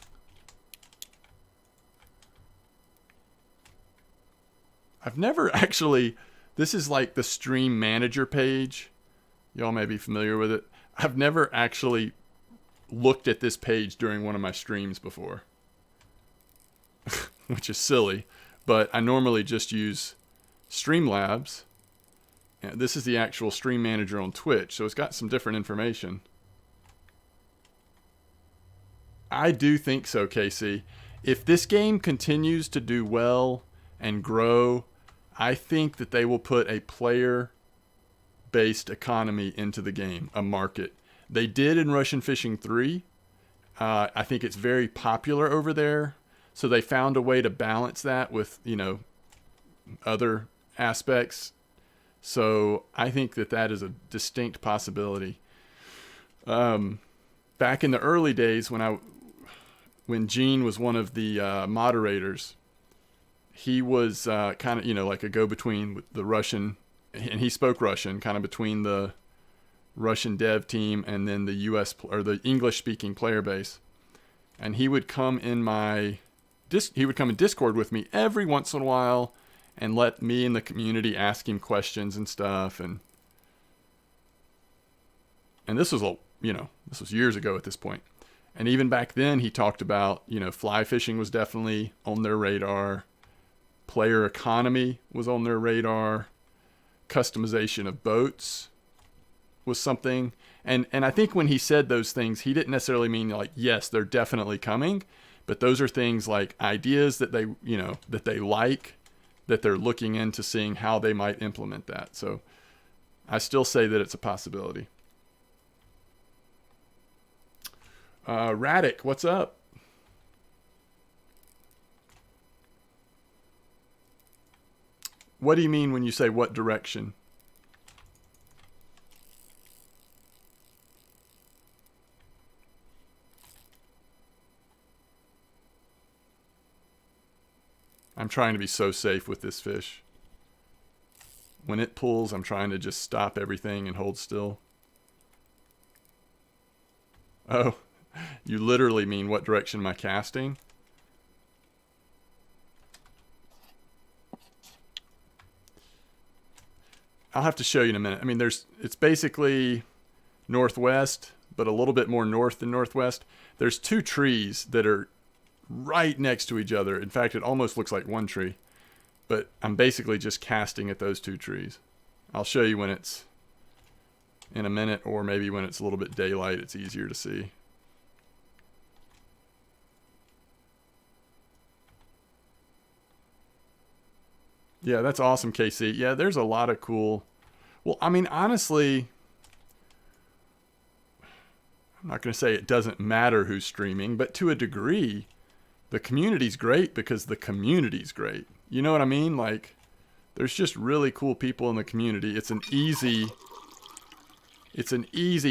I've never actually, this is like the stream manager page. Y'all may be familiar with it. I've never actually looked at this page during one of my streams before, which is silly, but I normally just use Streamlabs. And this is the actual stream manager on Twitch, so it's got some different information. I do think so, Casey. If this game continues to do well and grow, I think that they will put a player-based economy into the game, a market. They did in Russian Fishing 3. I think it's very popular over there. So they found a way to balance that with, you know, other aspects. So I think that that is a distinct possibility. Back in the early days when Gene was one of the moderators, he was kind of, you know, like a go-between with the Russian, and he spoke Russian, kind of between the Russian dev team and then the US or the English-speaking player base. And he would come in Discord with me every once in a while and let me and the community ask him questions and stuff. And this was, you know, this was years ago at this point. And even back then he talked about, you know, fly fishing was definitely on their radar. Player economy was on their radar. Customization of boats was something. And I think when he said those things, he didn't necessarily mean like, yes, they're definitely coming, but those are things like ideas that they, you know, that they like, that they're looking into seeing how they might implement that. So I still say that it's a possibility. Radic, what's up? What do you mean when you say what direction? I'm trying to be so safe with this fish. When it pulls, I'm trying to just stop everything and hold still. Oh, you literally mean what direction am I casting? I'll have to show you in a minute. I mean, it's basically northwest, but a little bit more north than northwest. There's two trees that are right next to each other. In fact, it almost looks like one tree. But I'm basically just casting at those two trees. I'll show you when it's in a minute, or maybe when it's a little bit daylight, it's easier to see. Yeah, that's awesome, KC. Yeah, there's a lot of cool... Well, I mean, honestly, I'm not going to say it doesn't matter who's streaming, but to a degree, the community's great because the community's great. You know what I mean? Like, there's just really cool people in the community. It's an easy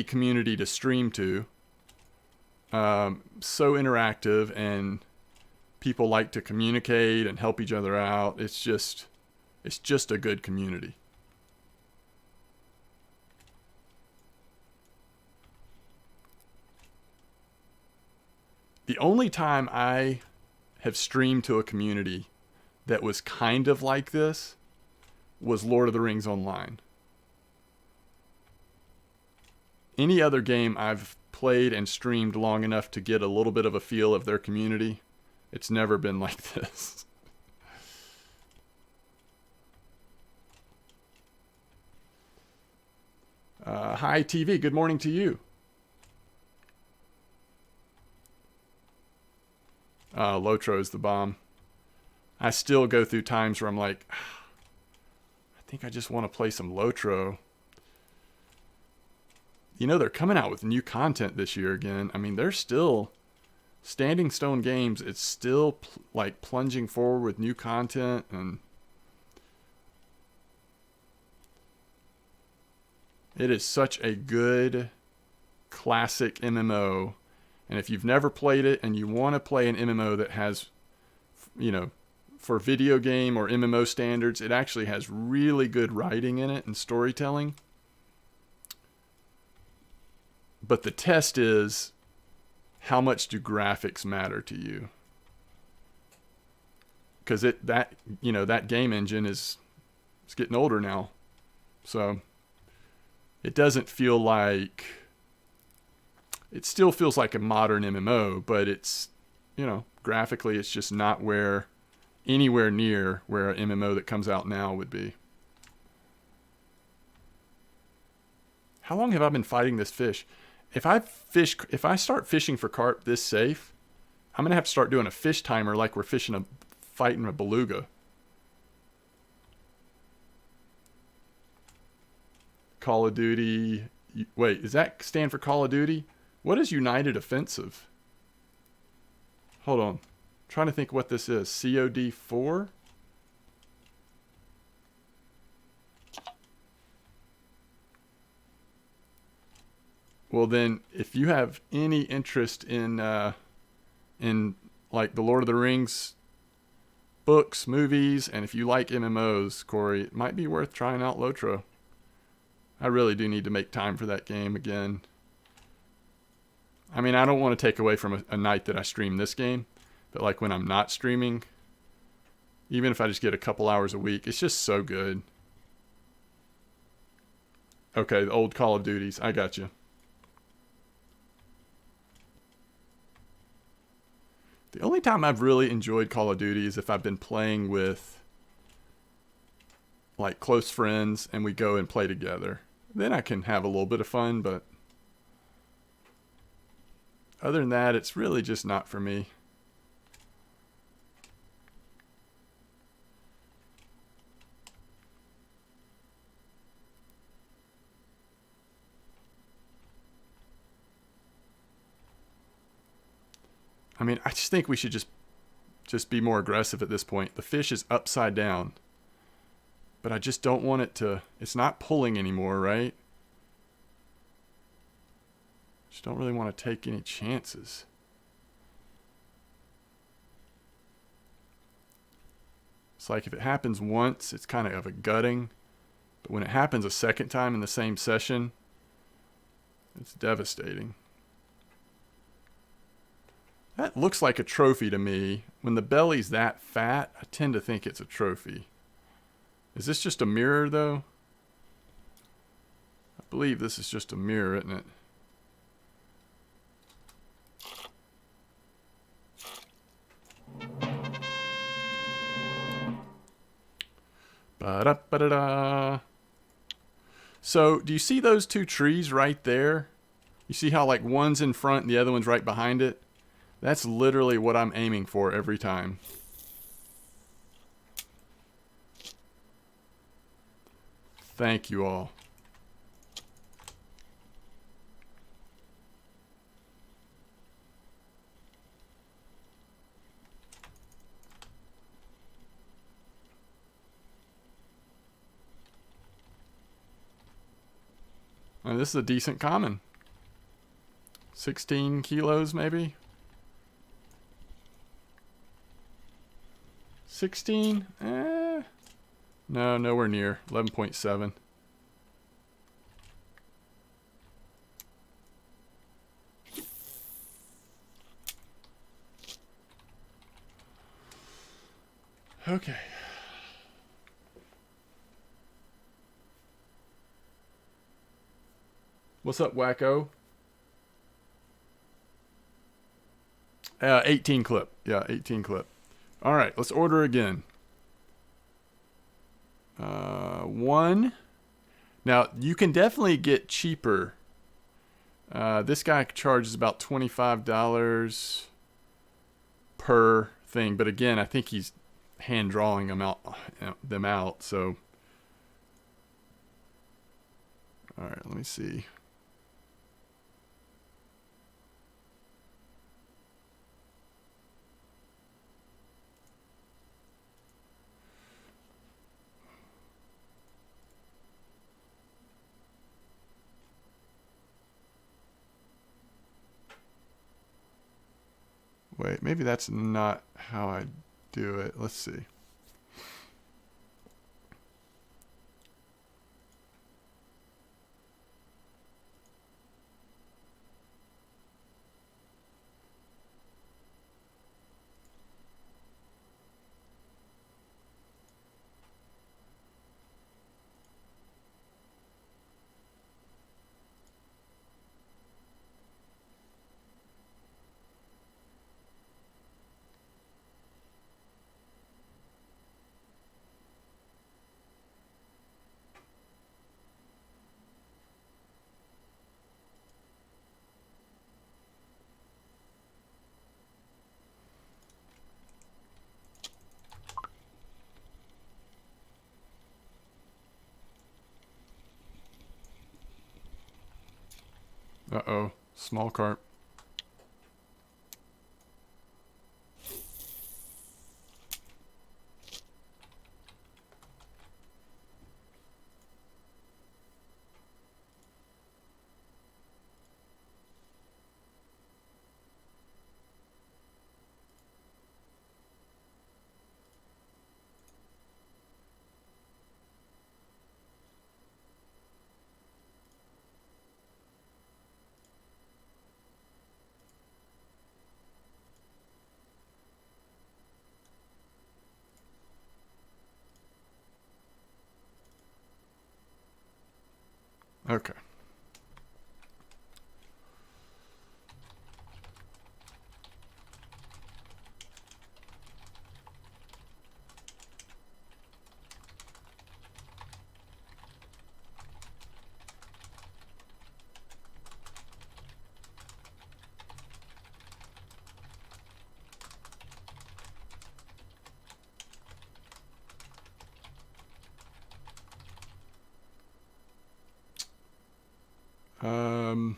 community to stream to. So interactive, and people like to communicate and help each other out. It's just a good community. The only time I have streamed to a community that was kind of like this was Lord of the Rings Online. Any other game I've played and streamed long enough to get a little bit of a feel of their community, it's never been like this. Hi, TV. Good morning to you. Lotro's the bomb. I still go through times where I'm like, I think I just want to play some Lotro. You know, they're coming out with new content this year again. I mean, they're still... Standing Stone Games, it's still like plunging forward with new content, and it is such a good classic MMO. And if you've never played it and you want to play an MMO that has, you know, for video game or MMO standards, it actually has really good writing in it and storytelling. But the test is, how much do graphics matter to you? Because that game engine it's getting older now. So it doesn't feel like... It still feels like a modern MMO, but it's, graphically it's just not anywhere near where an MMO that comes out now would be. How long have I been fighting this fish? If I start fishing for carp this safe, I'm going to have to start doing a fish timer like we're fighting a beluga. Call of Duty. Wait, does that stand for Call of Duty? What is United Offensive? Hold on. I'm trying to think what this is. COD 4? Well then, if you have any interest in like the Lord of the Rings books, movies, and if you like MMOs, Corey, it might be worth trying out Lotro. I really do need to make time for that game again. I mean, I don't want to take away from a night that I stream this game, but like when I'm not streaming, even if I just get a couple hours a week, it's just so good. Okay, the old Call of Duties. I got you. The only time I've really enjoyed Call of Duty is if I've been playing with like close friends and we go and play together. Then I can have a little bit of fun, but other than that, it's really just not for me. I mean, I just think we should just be more aggressive at this point. The fish is upside down. but I just don't want it to, it's not pulling anymore, right? Just don't really want to take any chances. It's like if it happens once, it's kind of a gutting. But when it happens a second time in the same session, it's devastating. That looks like a trophy to me. When the belly's that fat, I tend to think it's a trophy. Is this just a mirror, though? I believe this is just a mirror, isn't it? Ba-da-ba-da-da. So, do you see those two trees right there? You see how like one's in front and the other one's right behind it? That's literally what I'm aiming for every time. Thank you all. And this is a decent common. 16 kilos maybe? 16? No, nowhere near. 11.7. Okay. What's up, wacko? 18 clip. Yeah, 18 clip. All right, let's order again. 1. Now, you can definitely get cheaper. This guy charges about $25 per thing. But again, I think he's hand drawing them out. So, all right, let me see. Wait, maybe that's not how I do it. Let's see. Uh-oh. Small carp. Okay. Um,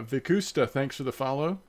Vikusta, thanks for the follow.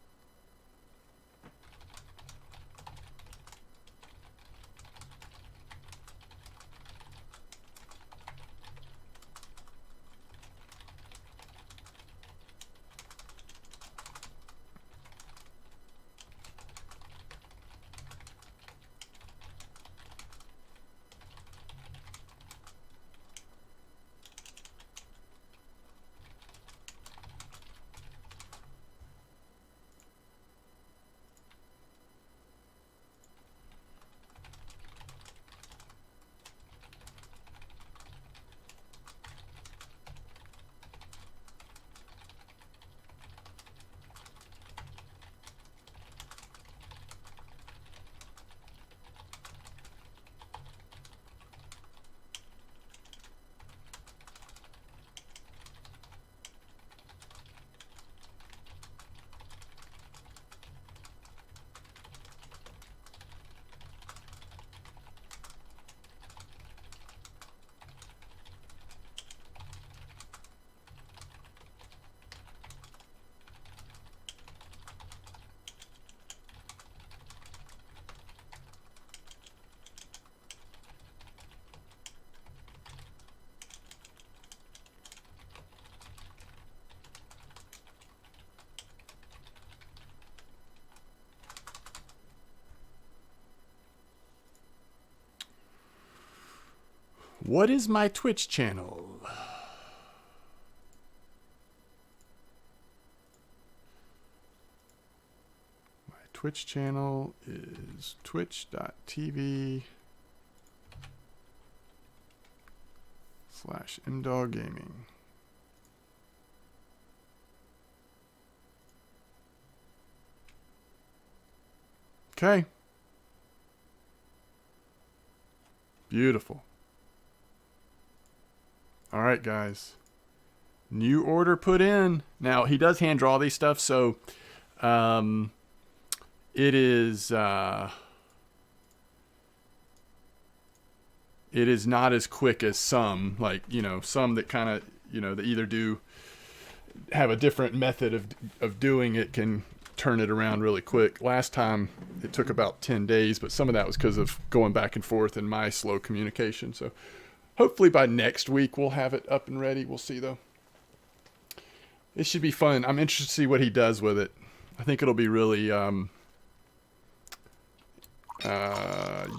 What is my Twitch channel? My Twitch channel is twitch.tv/mdoggaming. Okay. Beautiful. All right, guys. New order put in. Now, he does hand draw these stuff, so it is not as quick as some, like, some that kind of, they either do have a different method of doing it, can turn it around really quick. Last time it took about 10 days, but some of that was because of going back and forth and my slow communication. So hopefully by next week we'll have it up and ready. We'll see, though. It should be fun. I'm interested to see what he does with it. I think it'll be really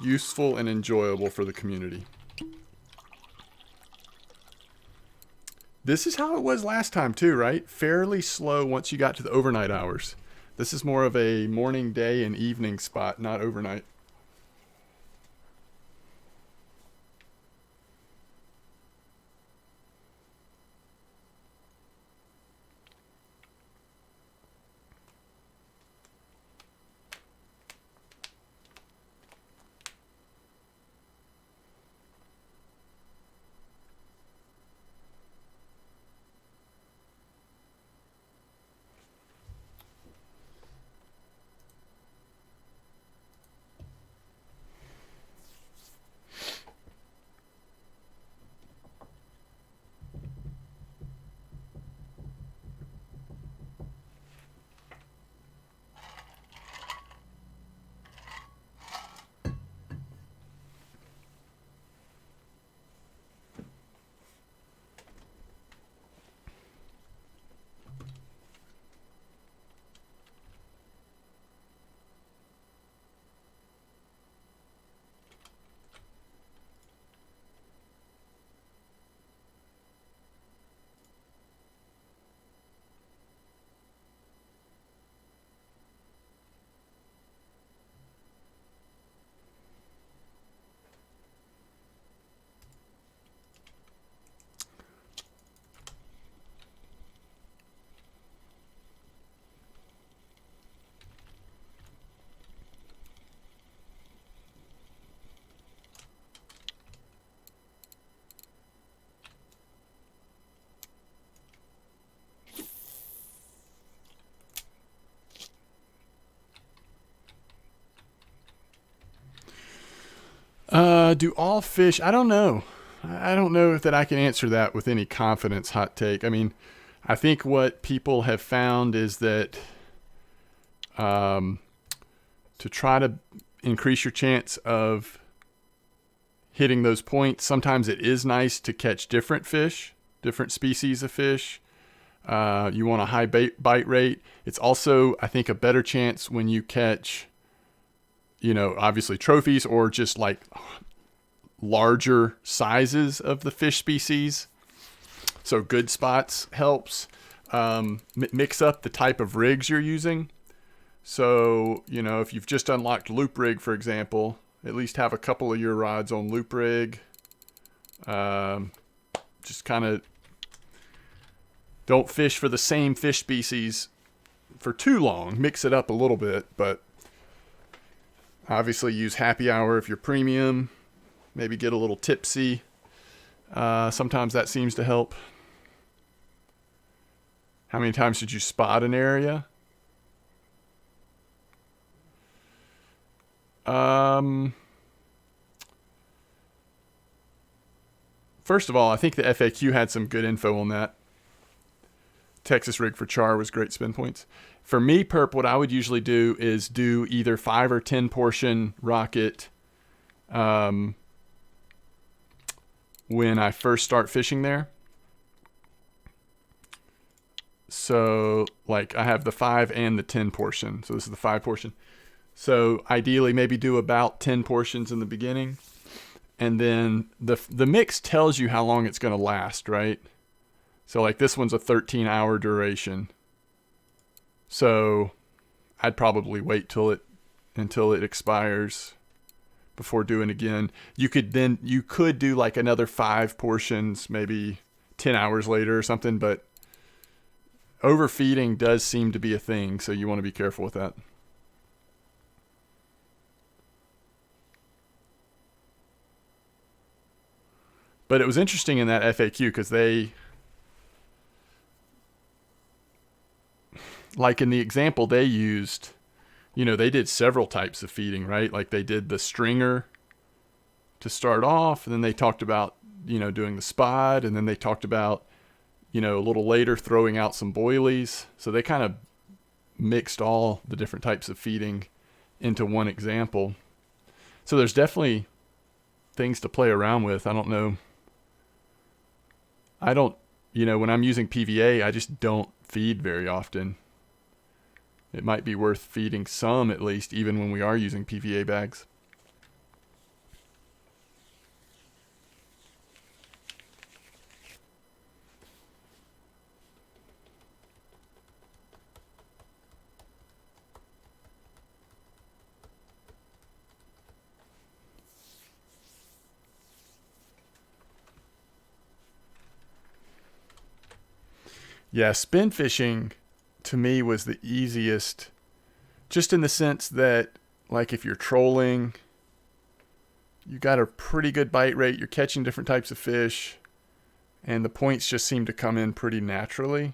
useful and enjoyable for the community. This is how it was last time too, right? Fairly slow once you got to the overnight hours. This is more of a morning, day, and evening spot, not overnight. Do all fish? I don't know. I don't know that I can answer that with any confidence. Hot take. I mean, I think what people have found is that to try to increase your chance of hitting those points, sometimes it is nice to catch different fish, different species of fish. You want a high bite rate. It's also, I think, a better chance when you catch, obviously trophies or just like larger sizes of the fish species. So good spots helps. Mix up the type of rigs you're using. So, if you've just unlocked loop rig, for example, at least have a couple of your rods on loop rig. Just kind of don't fish for the same fish species for too long. Mix it up a little bit, but obviously use happy hour if you're premium. Maybe get a little tipsy. Sometimes that seems to help. How many times did you spot an area? First of all, I think the FAQ had some good info on that. Texas rig for char was great spin points. For me, perp, what I would usually do is do either 5 or 10 portion rocket when I first start fishing there. So, like, I have the 5 and the 10 portion. So this is the 5 portion. So ideally, maybe do about 10 portions in the beginning. And then the mix tells you how long it's going to last, right? So like this one's a 13-hour duration. So I'd probably wait until it expires before doing again. You could do like another 5 portions, maybe 10 hours later or something, but overfeeding does seem to be a thing, so you want to be careful with that. But it was interesting in that FAQ because they, like in the example they used, they did several types of feeding, right? Like they did the stringer to start off, and then they talked about, doing the spot, and then they talked about, a little later throwing out some boilies. So they kind of mixed all the different types of feeding into one example. So there's definitely things to play around with. I don't know. When I'm using PVA, I just don't feed very often. It might be worth feeding some at least, even when we are using PVA bags. Yeah, spin fishing to me was the easiest, just in the sense that, like, if you're trolling, you got a pretty good bite rate, you're catching different types of fish, and the points just seem to come in pretty naturally.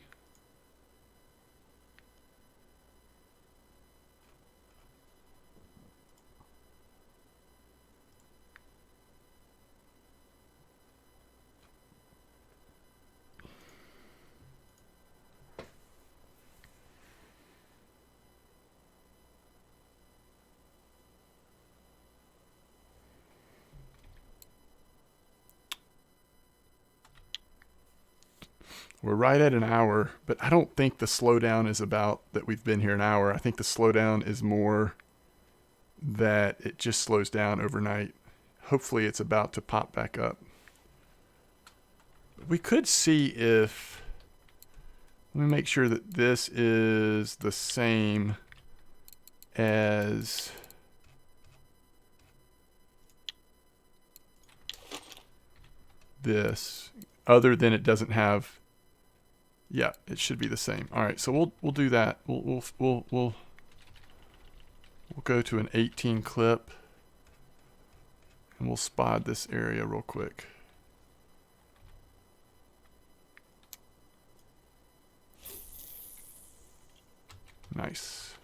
We're right at an hour, but I don't think the slowdown is about that we've been here an hour. I think the slowdown is more that it just slows down overnight. Hopefully it's about to pop back up. We could see if, let me make sure that this is the same as this, other than it doesn't have. Yeah, it should be the same. All right, so we'll do that. We'll go to an 18 clip, and we'll spot this area real quick. Nice.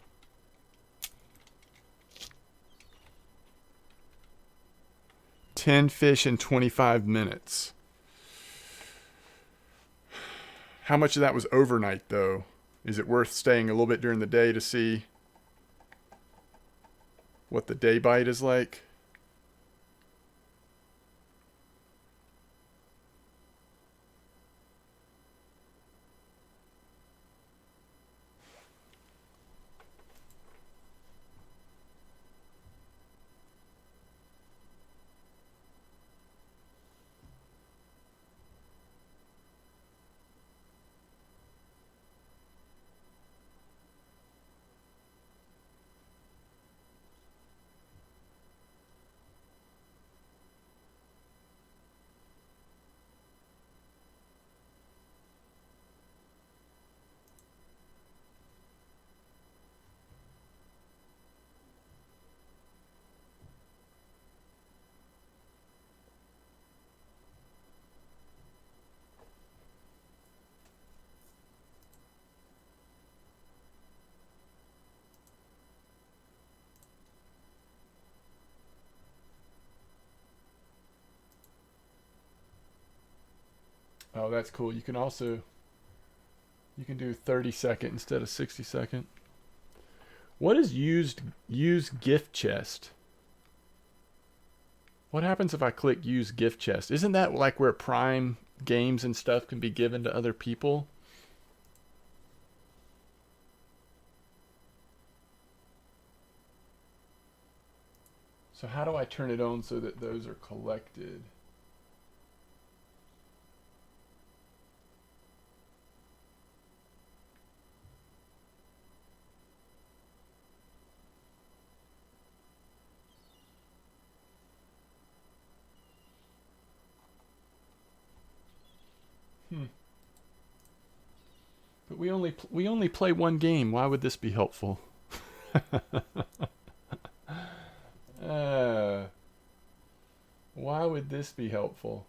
$10 fish in 25 minutes. How much of that was overnight, though? Is it worth staying a little bit during the day to see what the day bite is like? Oh, that's cool. You can also, you can do 30-second instead of 60-second. What is use gift chest? What happens if I click use gift chest? Isn't that like where Prime games and stuff can be given to other people? So how do I turn it on so that those are collected? But we only play one game. Why would this be helpful? Why would this be helpful?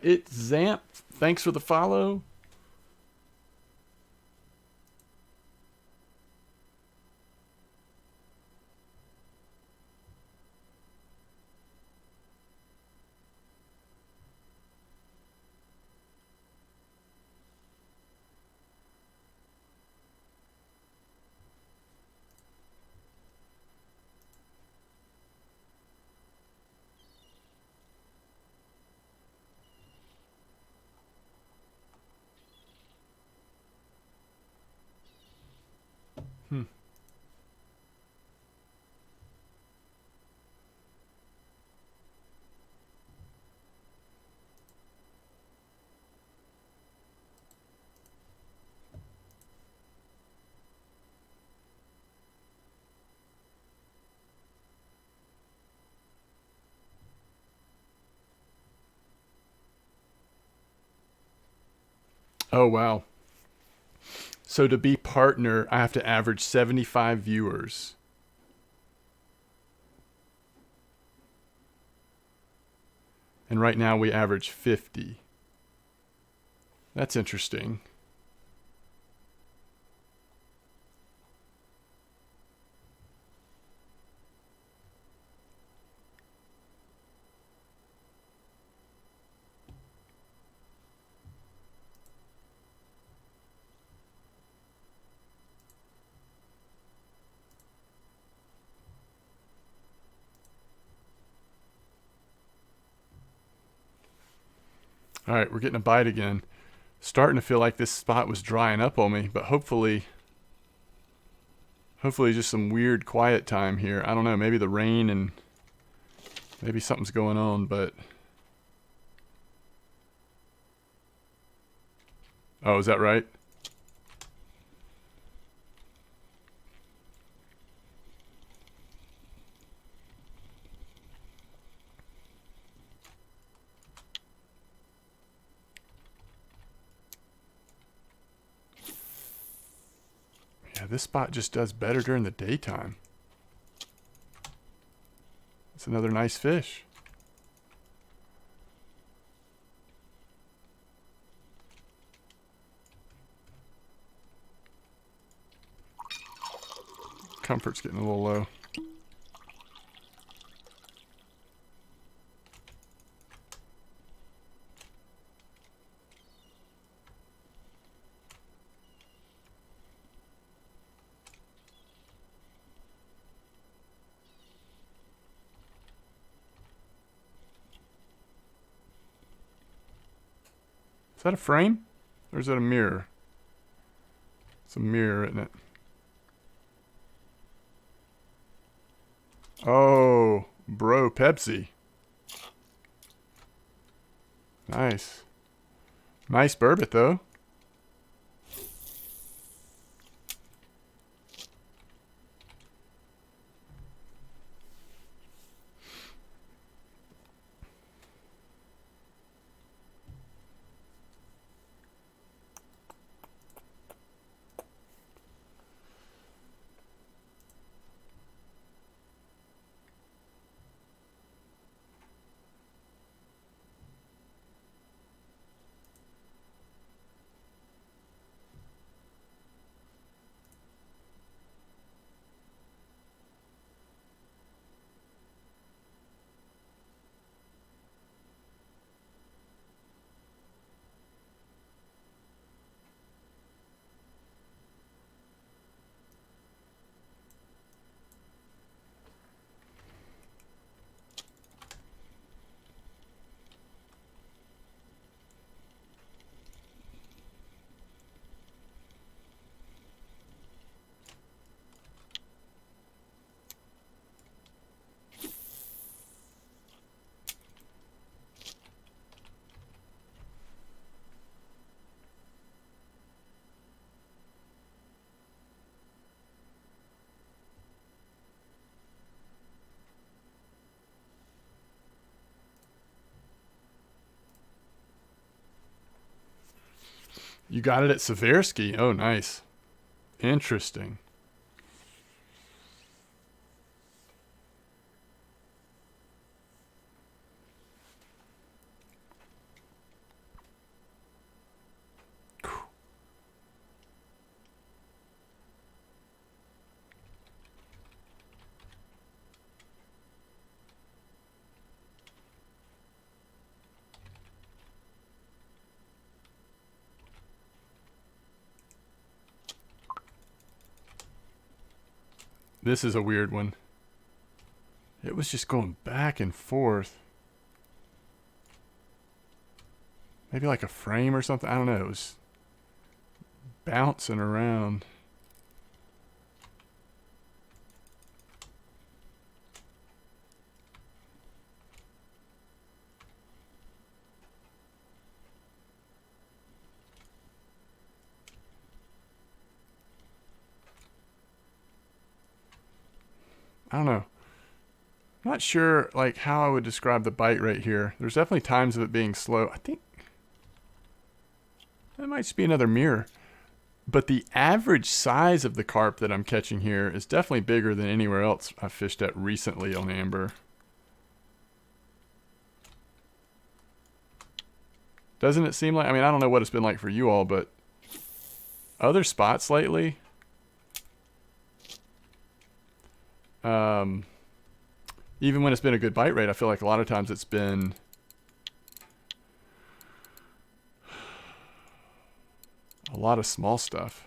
It's Zamp. Thanks for the follow. Oh, wow. So to be partner, I have to average 75 viewers. And right now we average 50. That's interesting. All right, we're getting a bite again. Starting to feel like this spot was drying up on me, but hopefully just some weird quiet time here. I don't know, maybe the rain and maybe something's going on, but oh, is that right? Yeah, this spot just does better during the daytime. It's another nice fish. Comfort's getting a little low. Is that a frame? Or is that a mirror? It's a mirror, isn't it? Oh, bro, Pepsi. Nice. Nice burbot, though. You got it at Seversky. Oh, nice. Interesting. This is a weird one. It was just going back and forth. Maybe like a frame or something. I don't know. It was bouncing around. I don't know. I'm not sure like how I would describe the bite right here. There's definitely times of it being slow. I think that might just be another mirror. But the average size of the carp that I'm catching here is definitely bigger than anywhere else I've fished at recently on amber. Doesn't it seem like, I mean, I don't know what it's been like for you all, but other spots lately, even when it's been a good bite rate, I feel like a lot of times it's been a lot of small stuff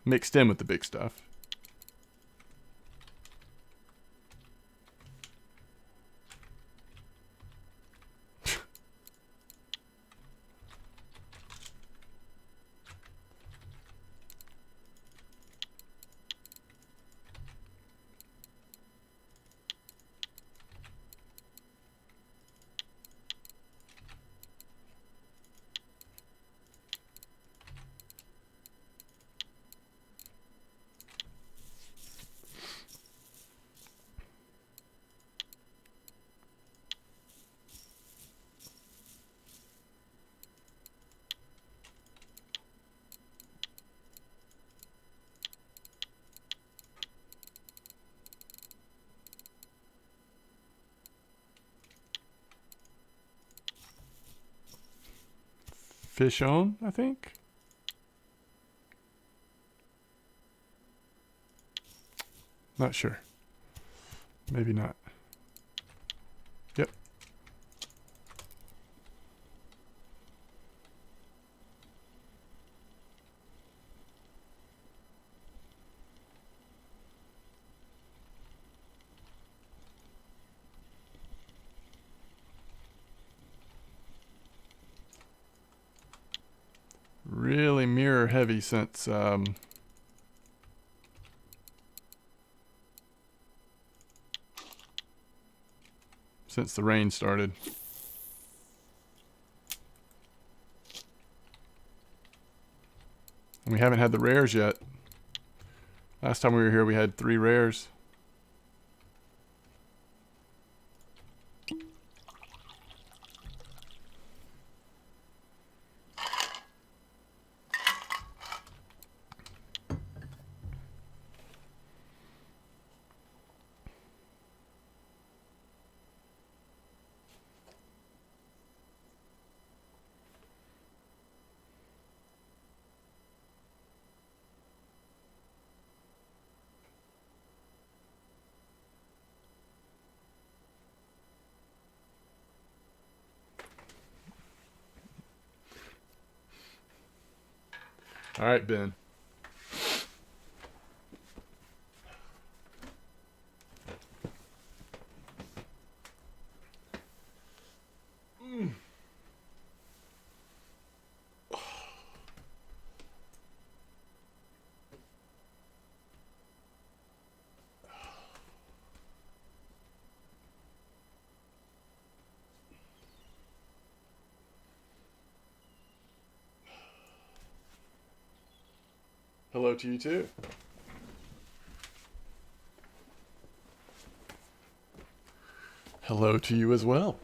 mixed in with the big stuff. Fish on, I think. Not sure. Maybe not. Yep. really mirror heavy since the rain started. And we haven't had the rares yet. Last time we were here, we had 3 rares. All right, Ben. Hello to you too. Hello to you as well.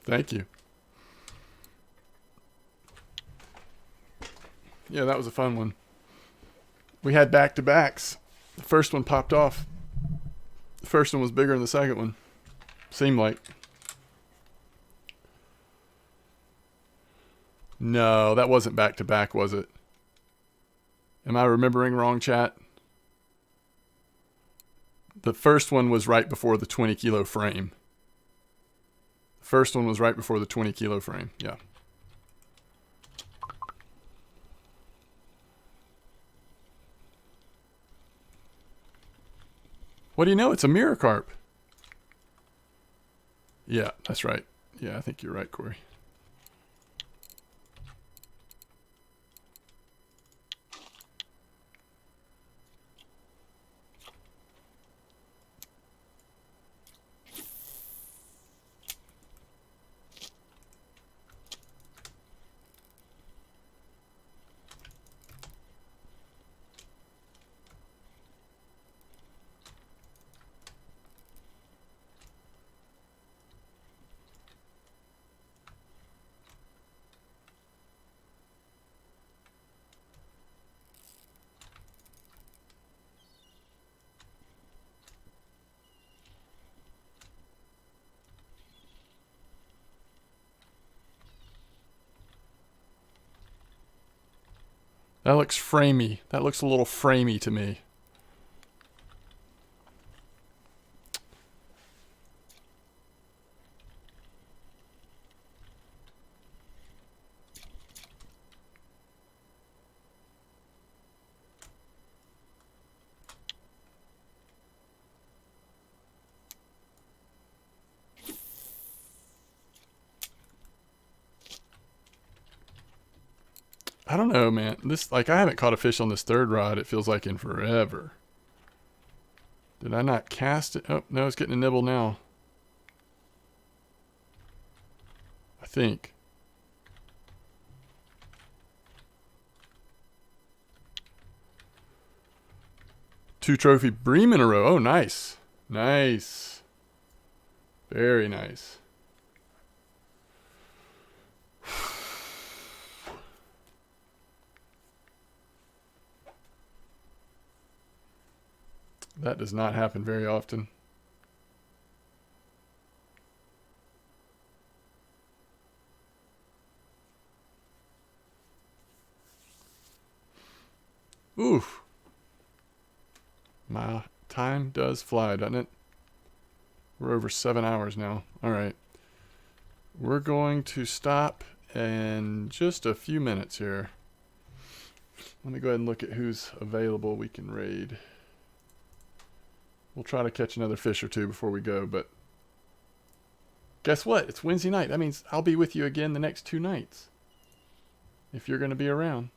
Thank you. Yeah, that was a fun one. We had back-to-backs. The first one popped off. The first one was bigger than the second one. Seemed like. No, that wasn't back-to-back, was it? Am I remembering wrong, chat? The first one was right before the 20 kilo frame. The first one was right before the 20 kilo frame. Yeah. What do you know? It's a mirror carp. Yeah, that's right. Yeah, I think you're right, Corey. That looks framey. That looks a little framey to me. I don't know, man. This, like, I haven't caught a fish on this third rod, it feels like, in forever. Did I not cast it? Oh, no, it's getting a nibble now. I think. Two trophy bream in a row. Oh, nice. Nice. Very nice. That does not happen very often. Oof. My time does fly, doesn't it? We're over 7 hours now. All right. We're going to stop in just a few minutes here. Let me go ahead and look at who's available we can raid. We'll try to catch another fish or two before we go, but guess what? It's Wednesday night. That means I'll be with you again the next 2 nights. If you're going to be around.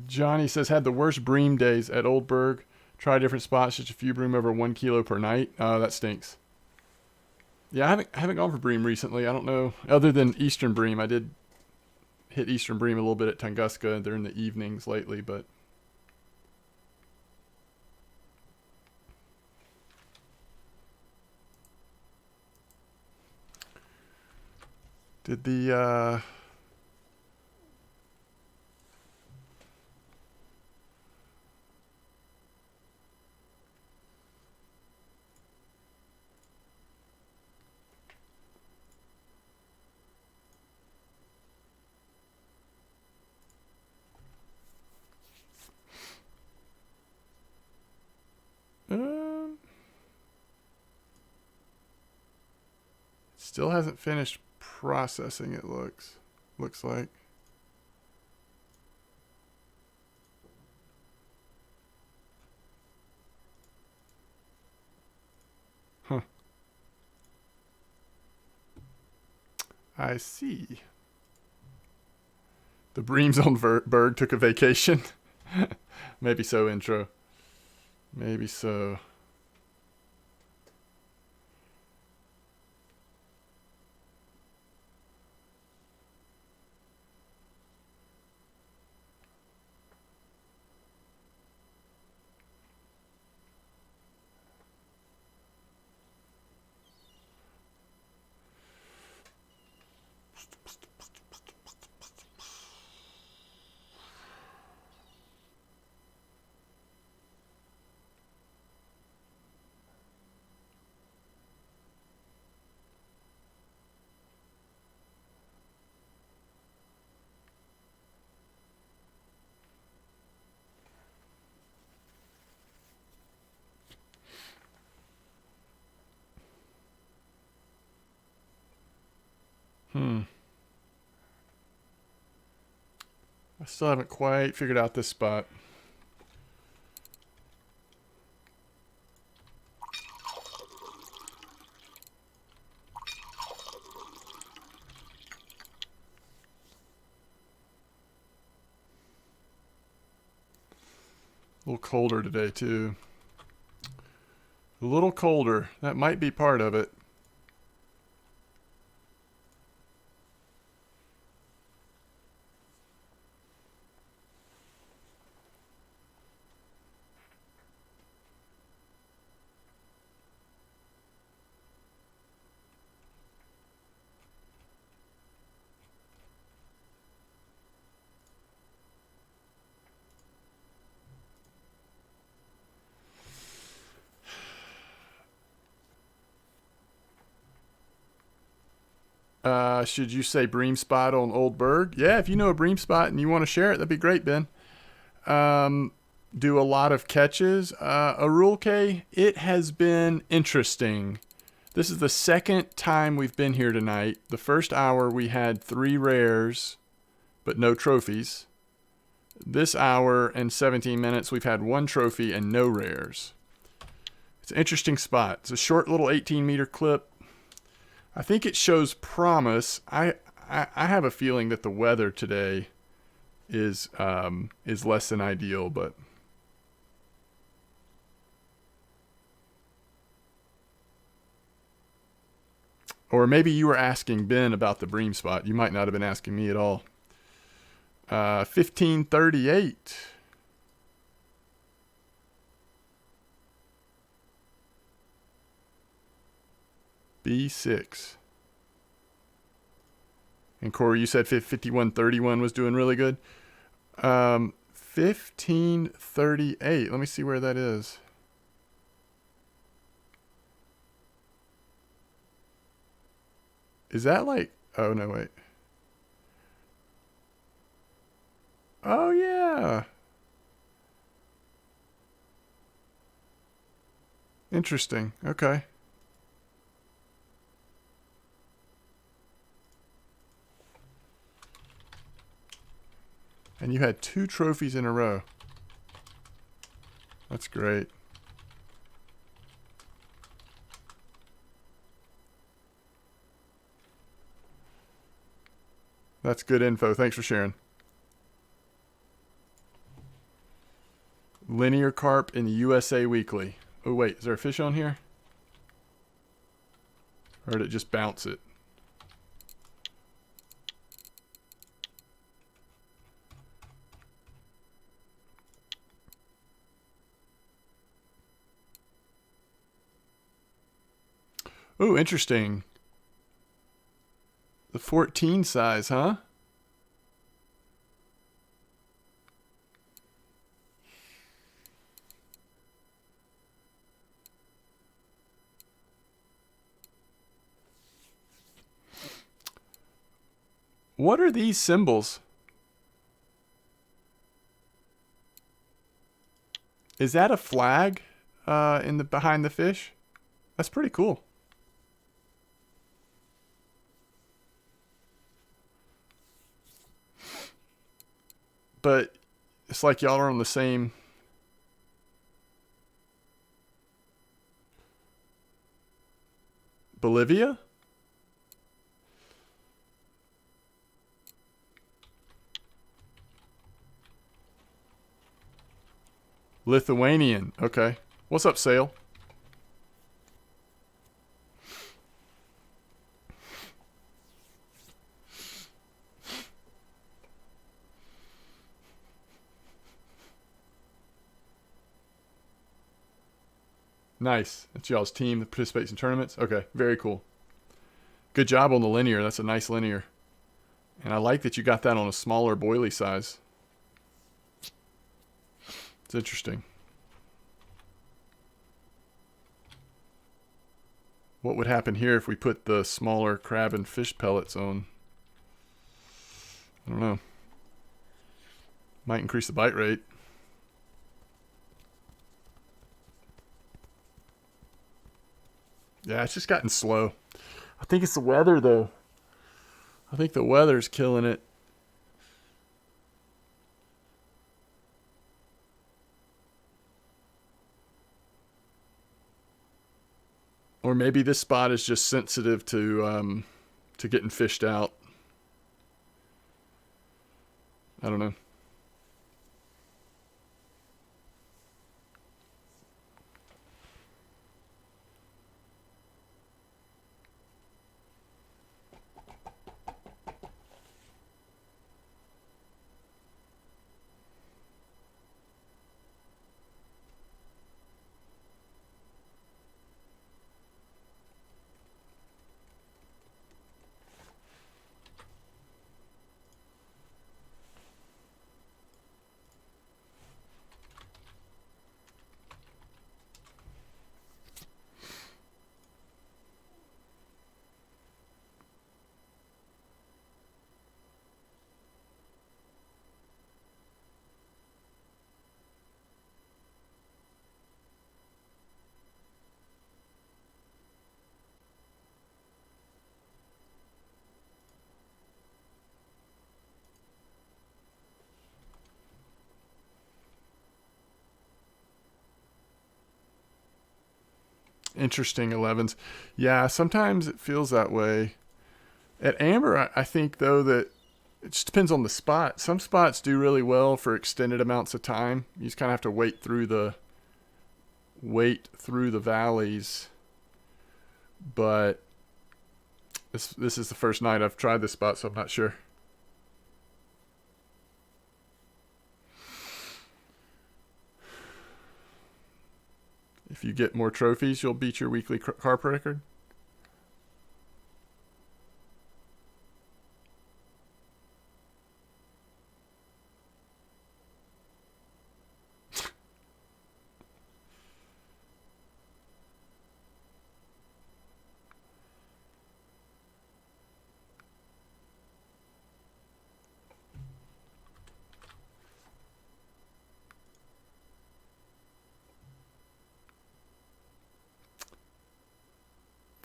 Johnny says, had the worst bream days at Oldberg. Try different spots, just a few bream over 1 kilo per night. Oh, that stinks. Yeah, I haven't gone for bream recently. I don't know. Other than Eastern bream. I did hit Eastern bream a little bit at Tunguska during the evenings lately, but did the still hasn't finished processing, it looks like. Huh. I see. The breams on Berg took a vacation. Maybe so, intro. Maybe so. I still haven't quite figured out this spot. A little colder today, too. A little colder. That might be part of it. Should you say bream spot on Old Berg? Yeah, if you know a bream spot and you want to share it, that'd be great, Ben. Do a lot of catches. Arulke, it has been interesting. This is the second time we've been here tonight. The first hour we had 3 rares, but no trophies. This hour and 17 minutes we've had 1 trophy and no rares. It's an interesting spot. It's a short little 18-meter clip. I think it shows promise. I have a feeling that the weather today is less than ideal, but Or maybe you were asking Ben about the bream spot. You might not have been asking me at all. 1538. B6. And Corey, you said 5131 was doing really good. 1538. Let me see where that is. Is that like... Oh, no, wait. Oh, yeah. Interesting. Okay. And you had 2 trophies in a row. That's great. That's good info. Thanks for sharing. Linear carp in the USA Weekly. Oh, wait. Is there a fish on here? Or did it just bounce it? Oh, interesting. The 14 size, huh? What are these symbols? Is that a flag in the behind the fish? That's pretty cool. But it's like y'all are on the same... Bolivia? Lithuanian. Okay. What's up, Sale? Nice. That's y'all's team that participates in tournaments? Okay. Very cool. Good job on the linear. That's a nice linear. And I like that you got that on a smaller boilie size. It's interesting. What would happen here if we put the smaller crab and fish pellets on? I don't know. Might increase the bite rate. Yeah, it's just gotten slow. I think it's the weather, though. I think the weather's killing it. Or maybe this spot is just sensitive to getting fished out. I don't know. Interesting 11s. Yeah, sometimes it feels that way. At Amber, I think, though, that it just depends on the spot. Some spots do really well for extended amounts of time. You just kind of have to wait through the valleys. But This is the first night I've tried this spot, so I'm not sure. If you get more trophies, you'll beat your weekly carp record.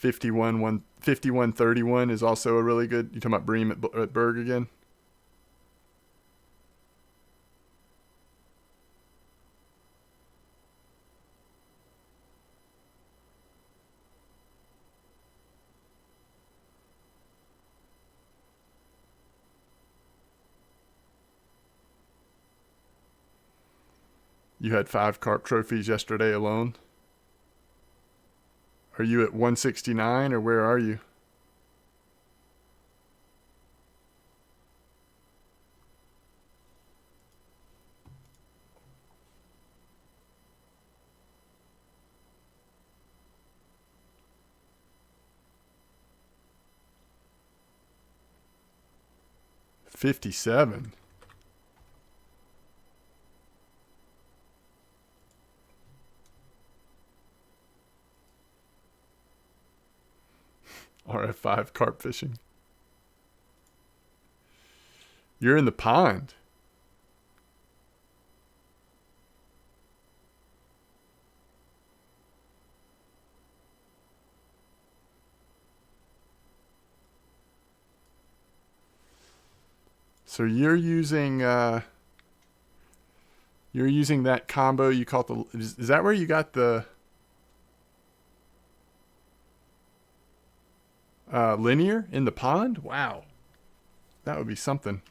$51 $51.31 is also a really good. You talking about Bream at Berg again? You had 5 carp trophies yesterday alone. Are you at 169 or where are you? $57. RF5 carp fishing. You're in the pond. So you're using that combo you call the is that where you got the linear in the pond? Wow. That would be something.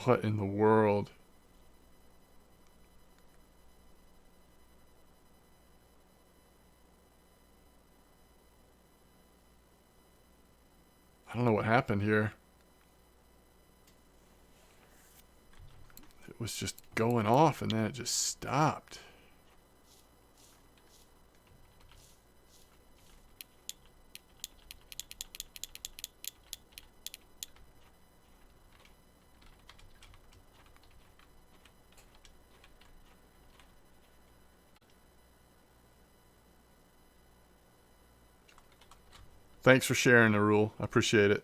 What in the world? I don't know what happened here. It was just going off and then it just stopped. Thanks for sharing, Arul. I appreciate it.